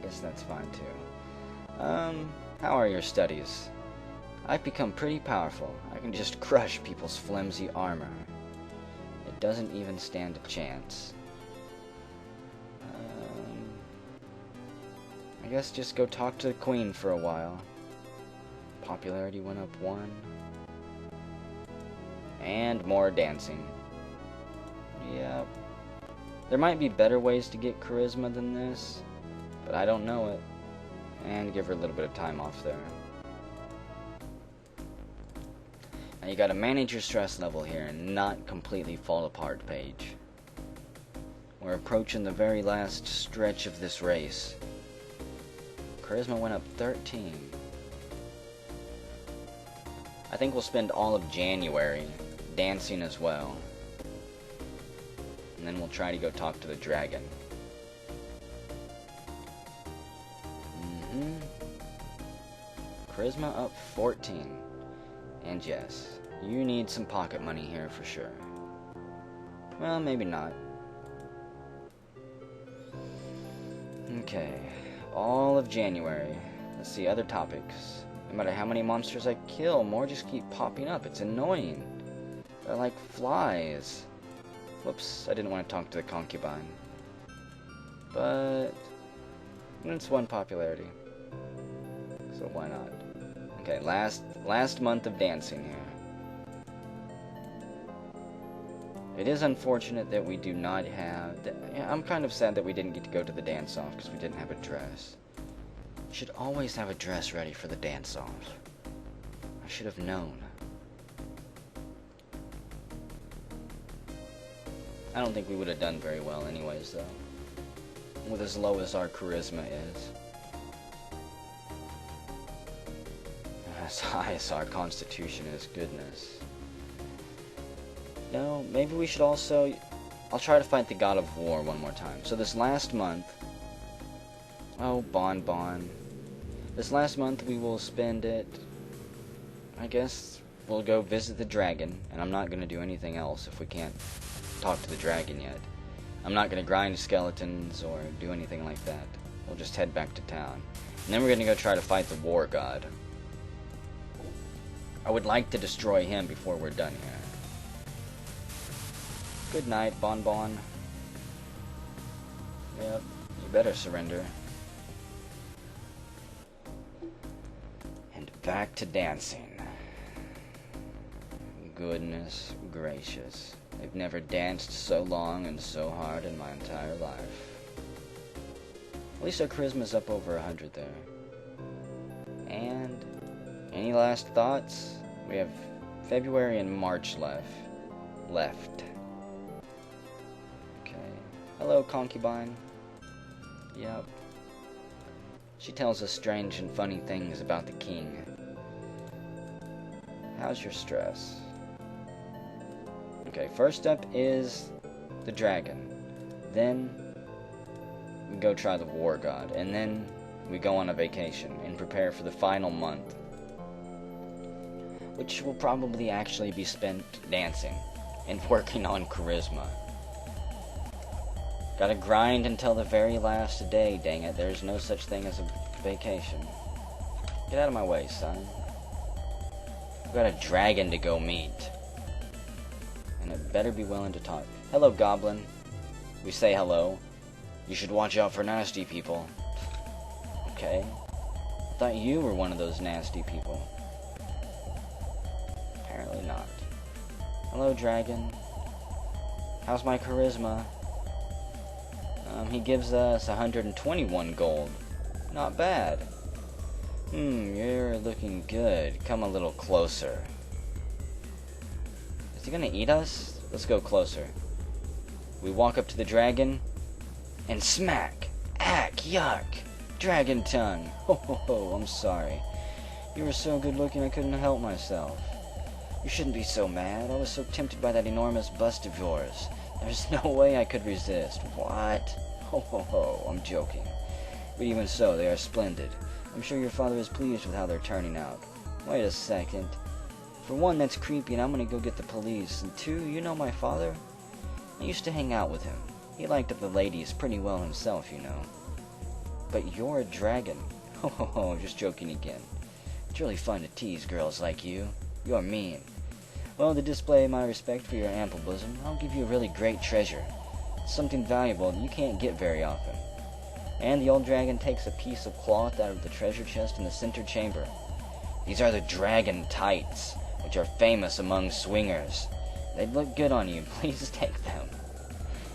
Guess that's fine too. How are your studies? I've become pretty powerful. I can just crush people's flimsy armor. It doesn't even stand a chance. I guess just go talk to the queen for a while. Popularity went up 1. And more dancing. Yep. There might be better ways to get charisma than this, but I don't know it. And give her a little bit of time off there. Now you gotta manage your stress level here and not completely fall apart, Paige. We're approaching the very last stretch of this race. Charisma went up 13. I think we'll spend all of January dancing as well. And then we'll try to go talk to the dragon. Charisma up 14. And yes, you need some pocket money here for sure. Well, maybe not. Okay, all of January. Let's see, other topics. No matter how many monsters I kill, more just keep popping up. It's annoying. They're like flies. Whoops, I didn't want to talk to the concubine. But it's 1 popularity. So why not? Okay, last month of dancing here. It is unfortunate that we do not have... I'm kind of sad that we didn't get to go to the dance-off because we didn't have a dress. Should always have a dress ready for the dance-off. I should have known. I don't think we would have done very well anyways, though. With as low as our charisma is. As high as our constitution is, goodness. No, maybe we should also... I'll try to fight the God of War one more time. So this last month... Oh, Bon. This last month we will spend it... I guess we'll go visit the dragon. And I'm not going to do anything else if we can't talk to the dragon yet. I'm not going to grind skeletons or do anything like that. We'll just head back to town. And then we're going to go try to fight the War God. I would like to destroy him before we're done here. Good night, Bon. Yep, you better surrender. And back to dancing. Goodness gracious. I've never danced so long and so hard in my entire life. At least our charisma's up over 100 there. And... any last thoughts? We have February and March left. Okay. Hello, concubine. Yep. She tells us strange and funny things about the king. How's your stress? Okay, first up is the dragon. Then we go try the War God. And then we go on a vacation and prepare for the final month, which will probably actually be spent dancing and working on charisma. Gotta grind until the very last day, dang it. There's no such thing as a vacation. Get out of my way, son. I've got a dragon to go meet. And it better be willing to talk. Hello, goblin. We say hello. You should watch out for nasty people. Okay. I thought you were one of those nasty people. Apparently not. Hello, dragon. How's my charisma? He gives us 121 gold. Not bad. You're looking good. Come a little closer. Is he gonna eat us? Let's go closer. We walk up to the dragon, and smack! Ack! Yuck! Dragon tongue! Ho ho ho, I'm sorry. You were so good looking I couldn't help myself. You shouldn't be so mad. I was so tempted by that enormous bust of yours. There's no way I could resist. What? Ho ho ho, I'm joking. But even so, they are splendid. I'm sure your father is pleased with how they're turning out. Wait a second. For one, that's creepy and I'm gonna go get the police. And two, you know my father? I used to hang out with him. He liked the ladies pretty well himself, you know. But you're a dragon. Ho ho ho, just joking again. It's really fun to tease girls like you. You're mean. Well, to display my respect for your ample bosom, I'll give you a really great treasure. It's something valuable that you can't get very often. And the old dragon takes a piece of cloth out of the treasure chest in the center chamber. These are the dragon tights, which are famous among swingers. They'd look good on you. Please take them.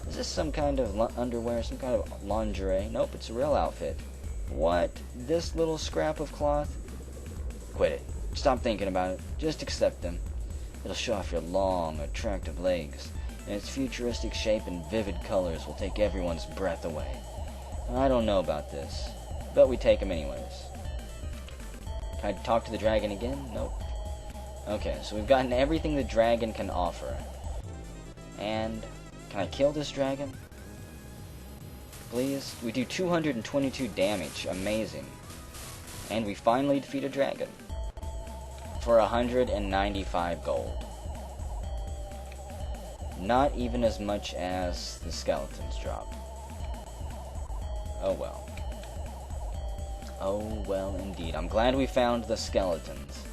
Is this some kind of underwear, some kind of lingerie? Nope, it's a real outfit. What? This little scrap of cloth? Quit it. Stop thinking about it. Just accept them. It'll show off your long, attractive legs, and its futuristic shape and vivid colors will take everyone's breath away. I don't know about this, but we take them anyways. Can I talk to the dragon again? Nope. Okay, so we've gotten everything the dragon can offer. And can I kill this dragon? Please? We do 222 damage. Amazing. And we finally defeat a dragon. For 195 gold. Not even as much as the skeletons drop. Oh well. Oh well indeed. I'm glad we found the skeletons.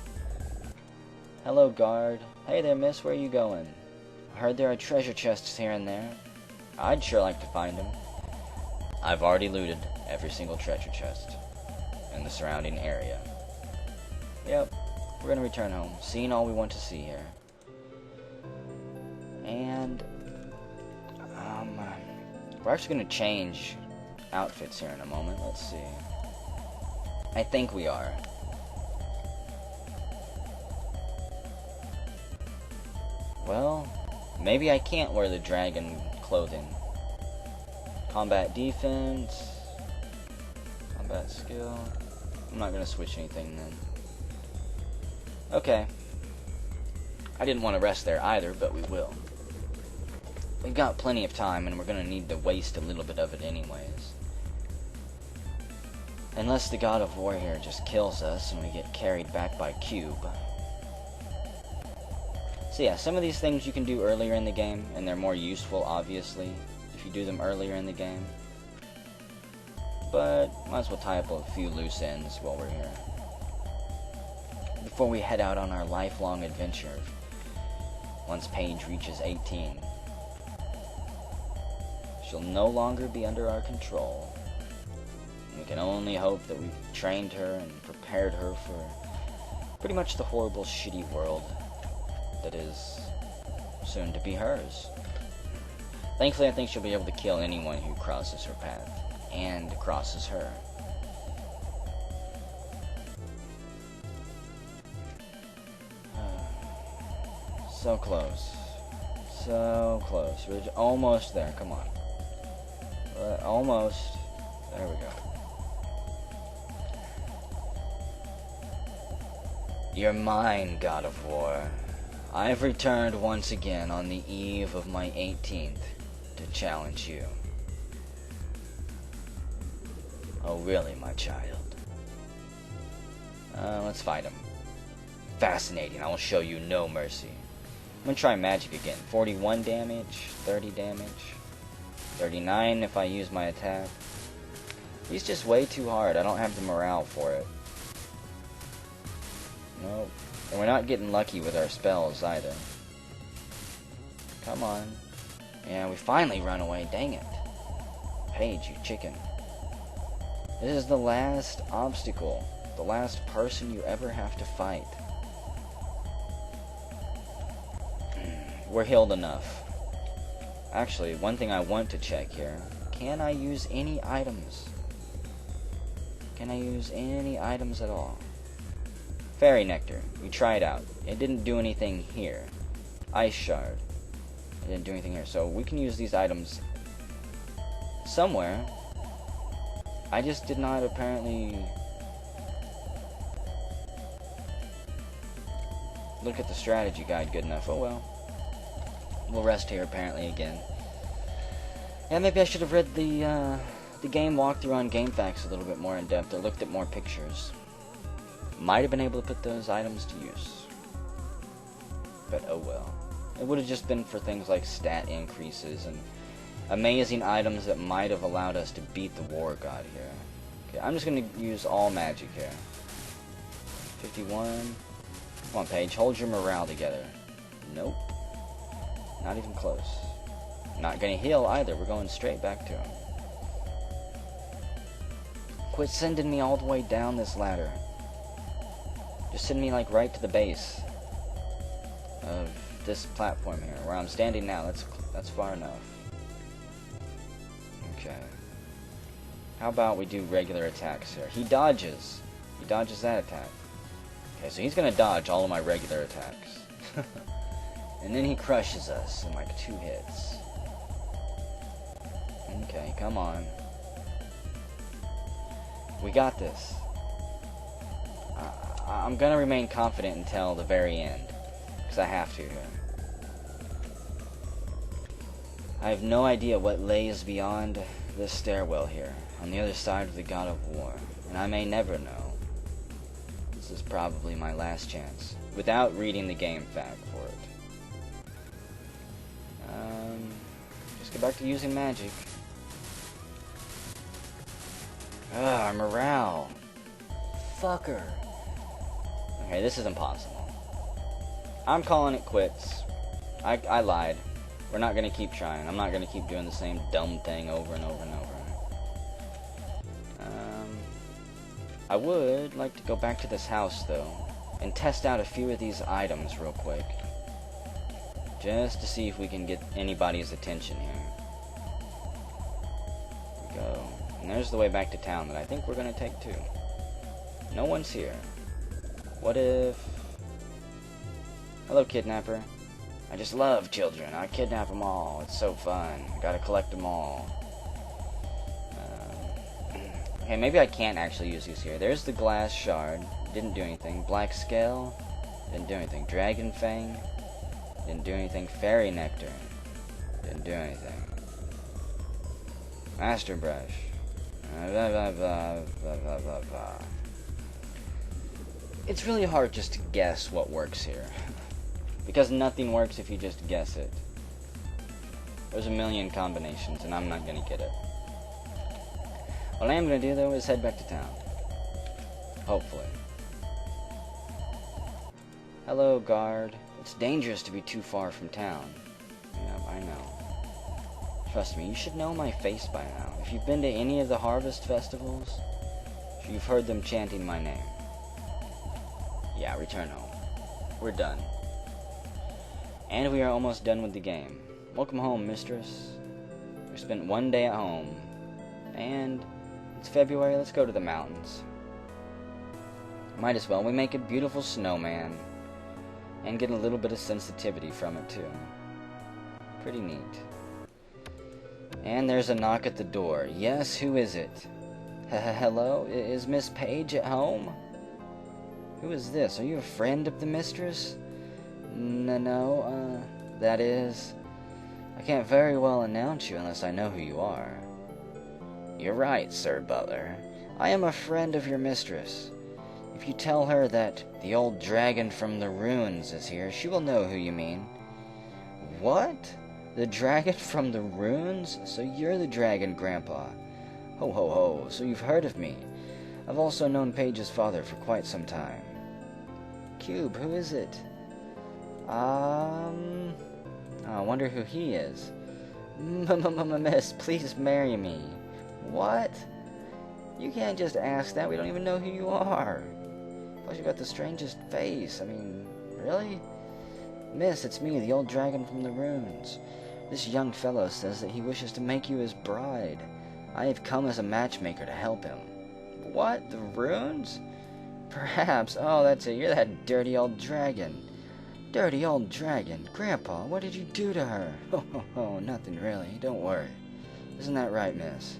Hello, guard. Hey there, miss, where are you going? I heard there are treasure chests here and there. I'd sure like to find them. I've already looted every single treasure chest in the surrounding area. Yep, we're gonna return home, seeing all we want to see here. And, we're actually gonna change outfits here in a moment. Let's see. I think we are. Well, maybe I can't wear the dragon clothing. Combat defense. Combat skill. I'm not going to switch anything then. Okay. I didn't want to rest there either, but we will. We've got plenty of time, and we're going to need to waste a little bit of it anyways. Unless the God of War here just kills us and we get carried back by Cube. So yeah, some of these things you can do earlier in the game, and they're more useful, obviously, if you do them earlier in the game. But, might as well tie up a few loose ends while we're here. Before we head out on our lifelong adventure, once Paige reaches 18. She'll no longer be under our control. We can only hope that we've trained her and prepared her for pretty much the horrible, shitty world that is soon to be hers. Thankfully, I think she'll be able to kill anyone who crosses her path, and crosses her. So close. So close. We're almost there. Come on. Almost. There we go. You're mine, God of War. I've returned once again on the eve of my 18th to challenge you. Oh, really, my child? Let's fight him. Fascinating. I will show you no mercy. I'm gonna try magic again. 41 damage, 30 damage, 39 if I use my attack. He's just way too hard. I don't have the morale for it. Nope. And we're not getting lucky with our spells either. Come on. Yeah, we finally run away. Dang it. Paige, you chicken. This is the last obstacle. The last person you ever have to fight. We're healed enough. Actually, one thing I want to check here. Can I use any items? Can I use any items at all? Fairy Nectar. We tried out. It didn't do anything here. Ice Shard. It didn't do anything here. So we can use these items somewhere. I just did not apparently look at the strategy guide good enough. Oh well. We'll rest here apparently again. Yeah, maybe I should have read the game walkthrough on GameFAQs a little bit more in depth, or looked at more pictures. Might have been able to put those items to use. But oh well. It would have just been for things like stat increases and amazing items that might have allowed us to beat the War God here. Okay, I'm just going to use all magic here. 51. Come on, Paige, hold your morale together. Nope. Not even close. Not going to heal either. We're going straight back to him. Quit sending me all the way down this ladder. Just send me like right to the base of this platform here, where I'm standing now. That's far enough. Okay. How about we do regular attacks here? He dodges. He dodges that attack. Okay, so he's gonna dodge all of my regular attacks. And then he crushes us in like 2 hits. Okay, come on. We got this. I'm gonna remain confident until the very end, because I have to here. I have no idea what lays beyond this stairwell here, on the other side of the God of War, and I may never know. This is probably my last chance, without reading the game fact for it. Just get back to using magic. Ah, morale. Fucker. Okay, this is impossible. I'm calling it quits. I lied. We're not gonna keep trying. I'm not gonna keep doing the same dumb thing over and over and over. I would like to go back to this house, though, and test out a few of these items real quick. Just to see if we can get anybody's attention here. There we go. And there's the way back to town that I think we're gonna take, too. No one's here. What if... Hello, kidnapper. I just love children. I kidnap them all. It's so fun. I gotta collect them all. Okay, maybe I can't actually use these here. There's the glass shard. Didn't do anything. Black scale. Didn't do anything. Dragon fang. Didn't do anything. Fairy nectar. Didn't do anything. Master brush. Blah, blah, blah, blah, blah, blah, blah. It's really hard just to guess what works here. Because nothing works if you just guess it. There's a million combinations, and I'm not gonna get it. What I am gonna do, though, is head back to town. Hopefully. Hello, guard. It's dangerous to be too far from town. Yeah, I know. Trust me, you should know my face by now. If you've been to any of the harvest festivals, you've heard them chanting my name. Yeah, return home. We're done. And we are almost done with the game. Welcome home, mistress. We spent 1 day at home. And it's February, let's go to the mountains. Might as well. We make a beautiful snowman. And get a little bit of sensitivity from it, too. Pretty neat. And there's a knock at the door. Yes, who is it? Hello? Is Miss Paige at home? Who is this? Are you a friend of the mistress? No, that is... I can't very well announce you unless I know who you are. You're right, Sir Butler. I am a friend of your mistress. If you tell her that the old dragon from the ruins is here, she will know who you mean. What? The dragon from the ruins? So you're the dragon, Grandpa. Ho ho ho, so you've heard of me. I've also known Paige's father for quite some time. Cube, who is it? I wonder who he is. Miss, please marry me. What? You can't just ask that. We don't even know who you are. Plus, you got the strangest face. I mean, really? Miss, it's me, the old dragon from the ruins. This young fellow says that he wishes to make you his bride. I have come as a matchmaker to help him. What? The ruins? Perhaps. Oh, that's it. You're that dirty old dragon. Dirty old dragon. Grandpa, what did you do to her? Oh, nothing really. Don't worry. Isn't that right, miss?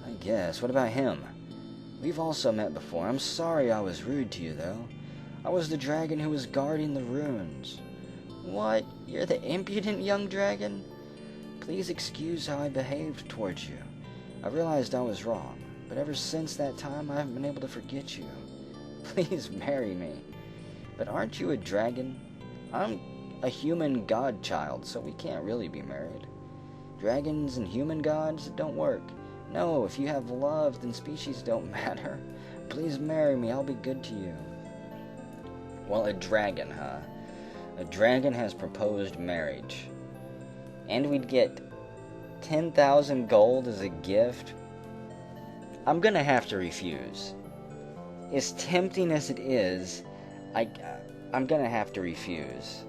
I guess. What about him? We've also met before. I'm sorry I was rude to you, though. I was the dragon who was guarding the ruins. What? You're the impudent young dragon? Please excuse how I behaved towards you. I realized I was wrong, but ever since that time I haven't been able to forget you. Please marry me. But aren't you a dragon? I'm a human god child, so we can't really be married. Dragons and human gods don't work. No, if you have love, then species don't matter. Please marry me, I'll be good to you. Well, a dragon, huh? A dragon has proposed marriage. And we'd get 10,000 gold as a gift? I'm gonna have to refuse. As tempting as it is, I'm gonna have to refuse.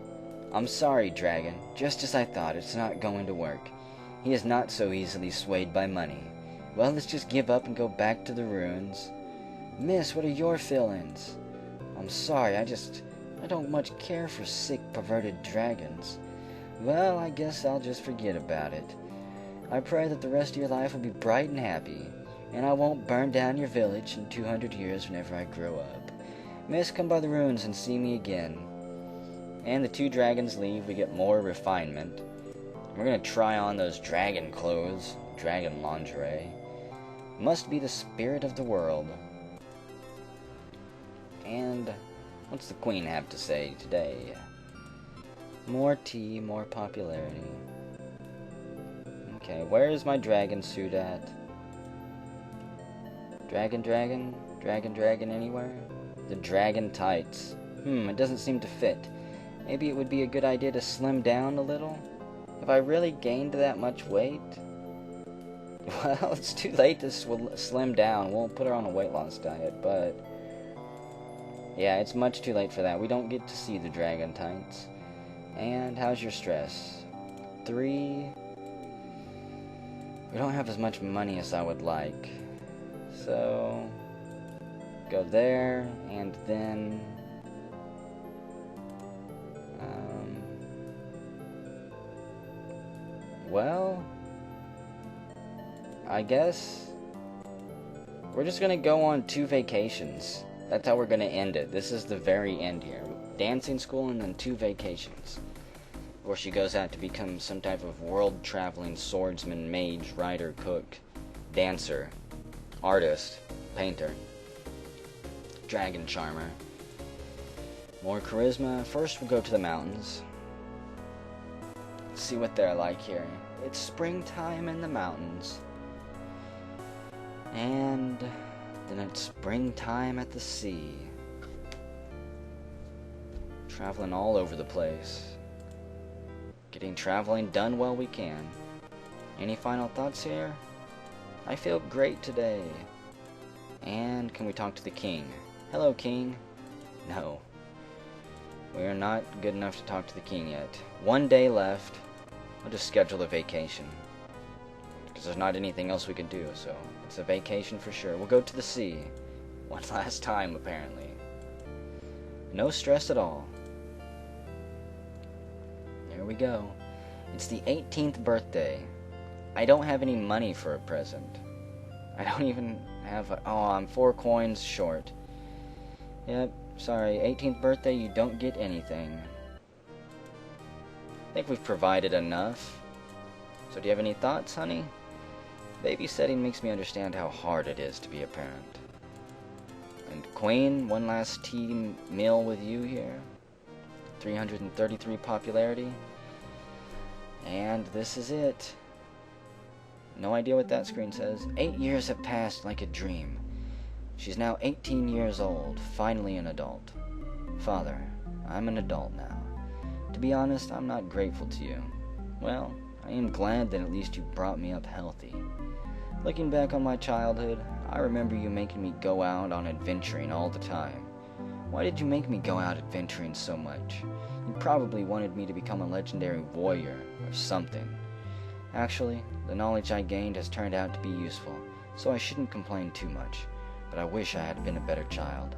I'm sorry, dragon. Just as I thought, it's not going to work. He is not so easily swayed by money. Well, let's just give up and go back to the ruins. Miss, what are your feelings? I'm sorry, I don't much care for sick, perverted dragons. Well, I guess I'll just forget about it. I pray that the rest of your life will be bright and happy, and I won't burn down your village in 200 years whenever I grow up. Miss, come by the ruins and see me again. And the two dragons leave. We get more refinement. We're going to try on those dragon clothes, dragon lingerie. Must be the spirit of the world. And what's the queen have to say today? More tea, more popularity. Okay, where is my dragon suit at? Dragon anywhere? The dragon tights. It doesn't seem to fit. Maybe it would be a good idea to slim down a little? Have I really gained that much weight? Well, it's too late to slim down. We'll put her on a weight loss diet, but yeah, it's much too late for that. We don't get to see the dragon tights. And how's your stress? 3. We don't have as much money as I would like. So go there, and then well, I guess we're just gonna go on 2 vacations. That's how we're gonna end it. This is the very end here. Dancing school and then 2 vacations. Or she goes out to become some type of world-traveling swordsman, mage, writer, cook, dancer, artist, painter, dragon charmer. More charisma. First we'll go to the mountains. See what they're like here. It's springtime in the mountains. And then it's springtime at the sea. Traveling all over the place. Getting traveling done while we can. Any final thoughts here? I feel great today. And can we talk to the king? Hello, king. No. We are not good enough to talk to the king yet. 1 day left. I'll just schedule a vacation. Because there's not anything else we can do, so it's a vacation for sure. We'll go to the sea. One last time, apparently. No stress at all. There we go. It's the 18th birthday. I don't have any money for a present. I don't even have a... Oh, I'm 4 coins short. Yep, sorry. 18th birthday, you don't get anything. I think we've provided enough. So do you have any thoughts, honey? Babysitting makes me understand how hard it is to be a parent. And Queen, one last tea meal with you here. 333 popularity. And this is it. No idea what that screen says. 8 years have passed like a dream. She's now 18 years old, finally an adult. Father, I'm an adult now. To be honest, I'm not grateful to you. Well, I am glad that at least you brought me up healthy. Looking back on my childhood, I remember you making me go out on adventuring all the time. Why did you make me go out adventuring so much? You probably wanted me to become a legendary warrior or something. Actually, the knowledge I gained has turned out to be useful, so I shouldn't complain too much, but I wish I had been a better child.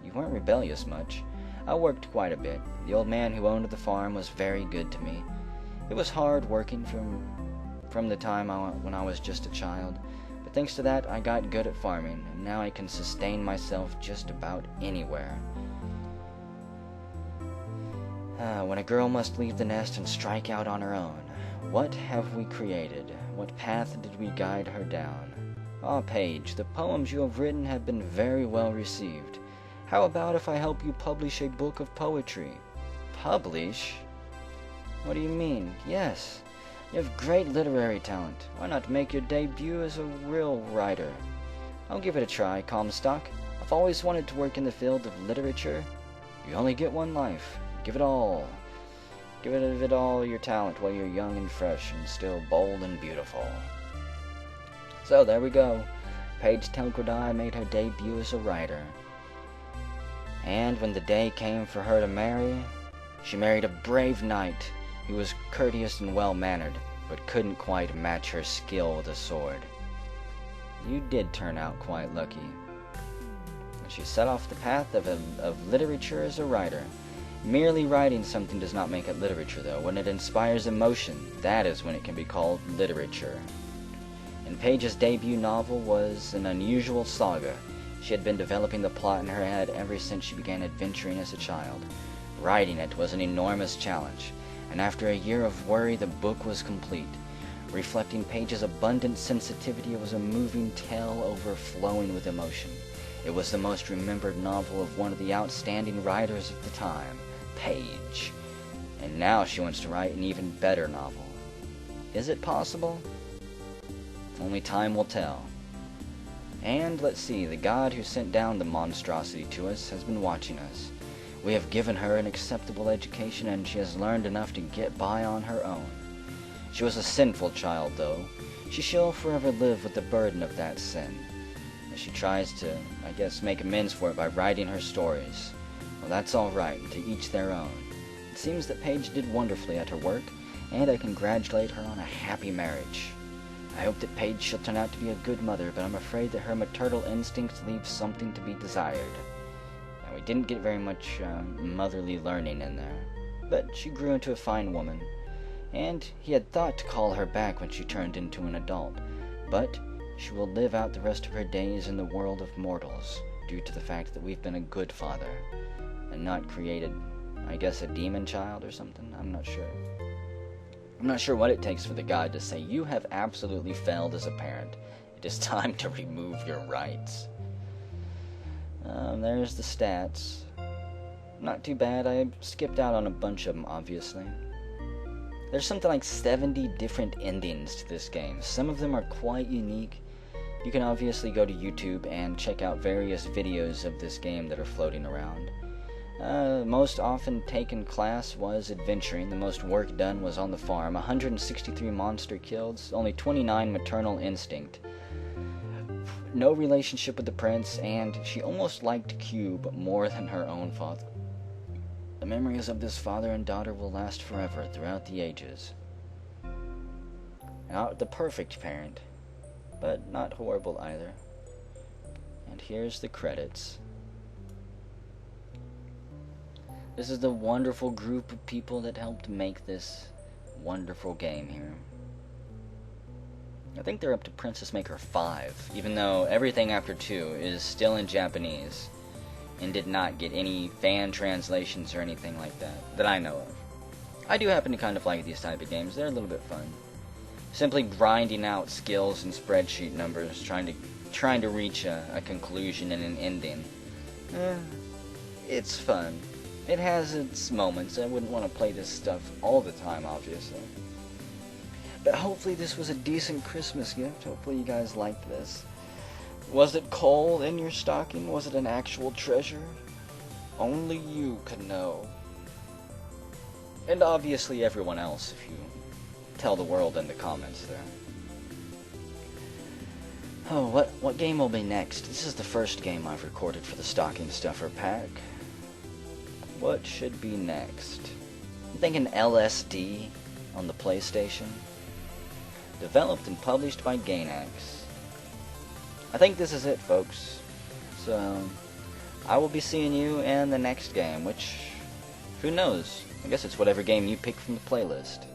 You weren't rebellious much. I worked quite a bit. The old man who owned the farm was very good to me. It was hard working from the time when I was just a child, but thanks to that I got good at farming, and now I can sustain myself just about anywhere. When a girl must leave the nest and strike out on her own, what have we created? What path did we guide her down? Ah, Paige, the poems you have written have been very well received. How about if I help you publish a book of poetry? Publish? What do you mean? Yes. You have great literary talent. Why not make your debut as a real writer? I'll give it a try, Comstock. I've always wanted to work in the field of literature. You only get one life. Give it all. Give it all your talent while you're young and fresh and still bold and beautiful. So there we go. Paige Telquidai made her debut as a writer. And when the day came for her to marry, she married a brave knight who was courteous and well-mannered, but couldn't quite match her skill with a sword. You did turn out quite lucky. She set off the path of literature as a writer. Merely writing something does not make it literature, though. When it inspires emotion, that is when it can be called literature. And Paige's debut novel was an unusual saga. She had been developing the plot in her head ever since she began adventuring as a child. Writing it was an enormous challenge, and after a year of worry, the book was complete. Reflecting Paige's abundant sensitivity, it was a moving tale overflowing with emotion. It was the most remembered novel of one of the outstanding writers of the time, Paige. And now she wants to write an even better novel. Is it possible? Only time will tell. And let's see, the God who sent down the monstrosity to us has been watching us. We have given her an acceptable education, and she has learned enough to get by on her own. She was a sinful child, though. She shall forever live with the burden of that sin. She tries to, I guess, make amends for it by writing her stories. Well, that's all right, to each their own. It seems that Paige did wonderfully at her work, and I congratulate her on a happy marriage. I hope that Paige shall turn out to be a good mother, but I'm afraid that her maternal instincts leave something to be desired. And we didn't get very much motherly learning in there, but she grew into a fine woman, and he had thought to call her back when she turned into an adult, but she will live out the rest of her days in the world of mortals, due to the fact that we've been a good father, and not created, I guess, a demon child or something. I'm not sure. I'm not sure what it takes for the God to say, you have absolutely failed as a parent. It is time to remove your rights. There's the stats. Not too bad. I skipped out on a bunch of them, obviously. There's something like 70 different endings to this game. Some of them are quite unique. You can obviously go to YouTube and check out various videos of this game that are floating around. Most often taken class was adventuring. The most work done was on the farm. 163 monster kills, only 29 maternal instinct. No relationship with the prince, and she almost liked Cube more than her own father. The memories of this father and daughter will last forever throughout the ages. Not the perfect parent, but not horrible either. And here's the credits. This is the wonderful group of people that helped make this wonderful game here. I think they're up to Princess Maker 5, even though everything after 2 is still in Japanese and did not get any fan translations or anything like that I know of. I do happen to kind of like these type of games. They're a little bit fun. Simply grinding out skills and spreadsheet numbers, trying to reach a conclusion and an ending. It's fun. It has its moments. I wouldn't want to play this stuff all the time, obviously. But hopefully this was a decent Christmas gift. Hopefully you guys liked this. Was it coal in your stocking? Was it an actual treasure? Only you can know. And obviously everyone else, if you tell the world in the comments there. Oh, what game will be next? This is the first game I've recorded for the Stocking Stuffer pack. What should be next? I'm thinking LSD on the PlayStation. Developed and published by Gainax. I think this is it, folks. So, I will be seeing you in the next game, which, who knows? I guess it's whatever game you pick from the playlist.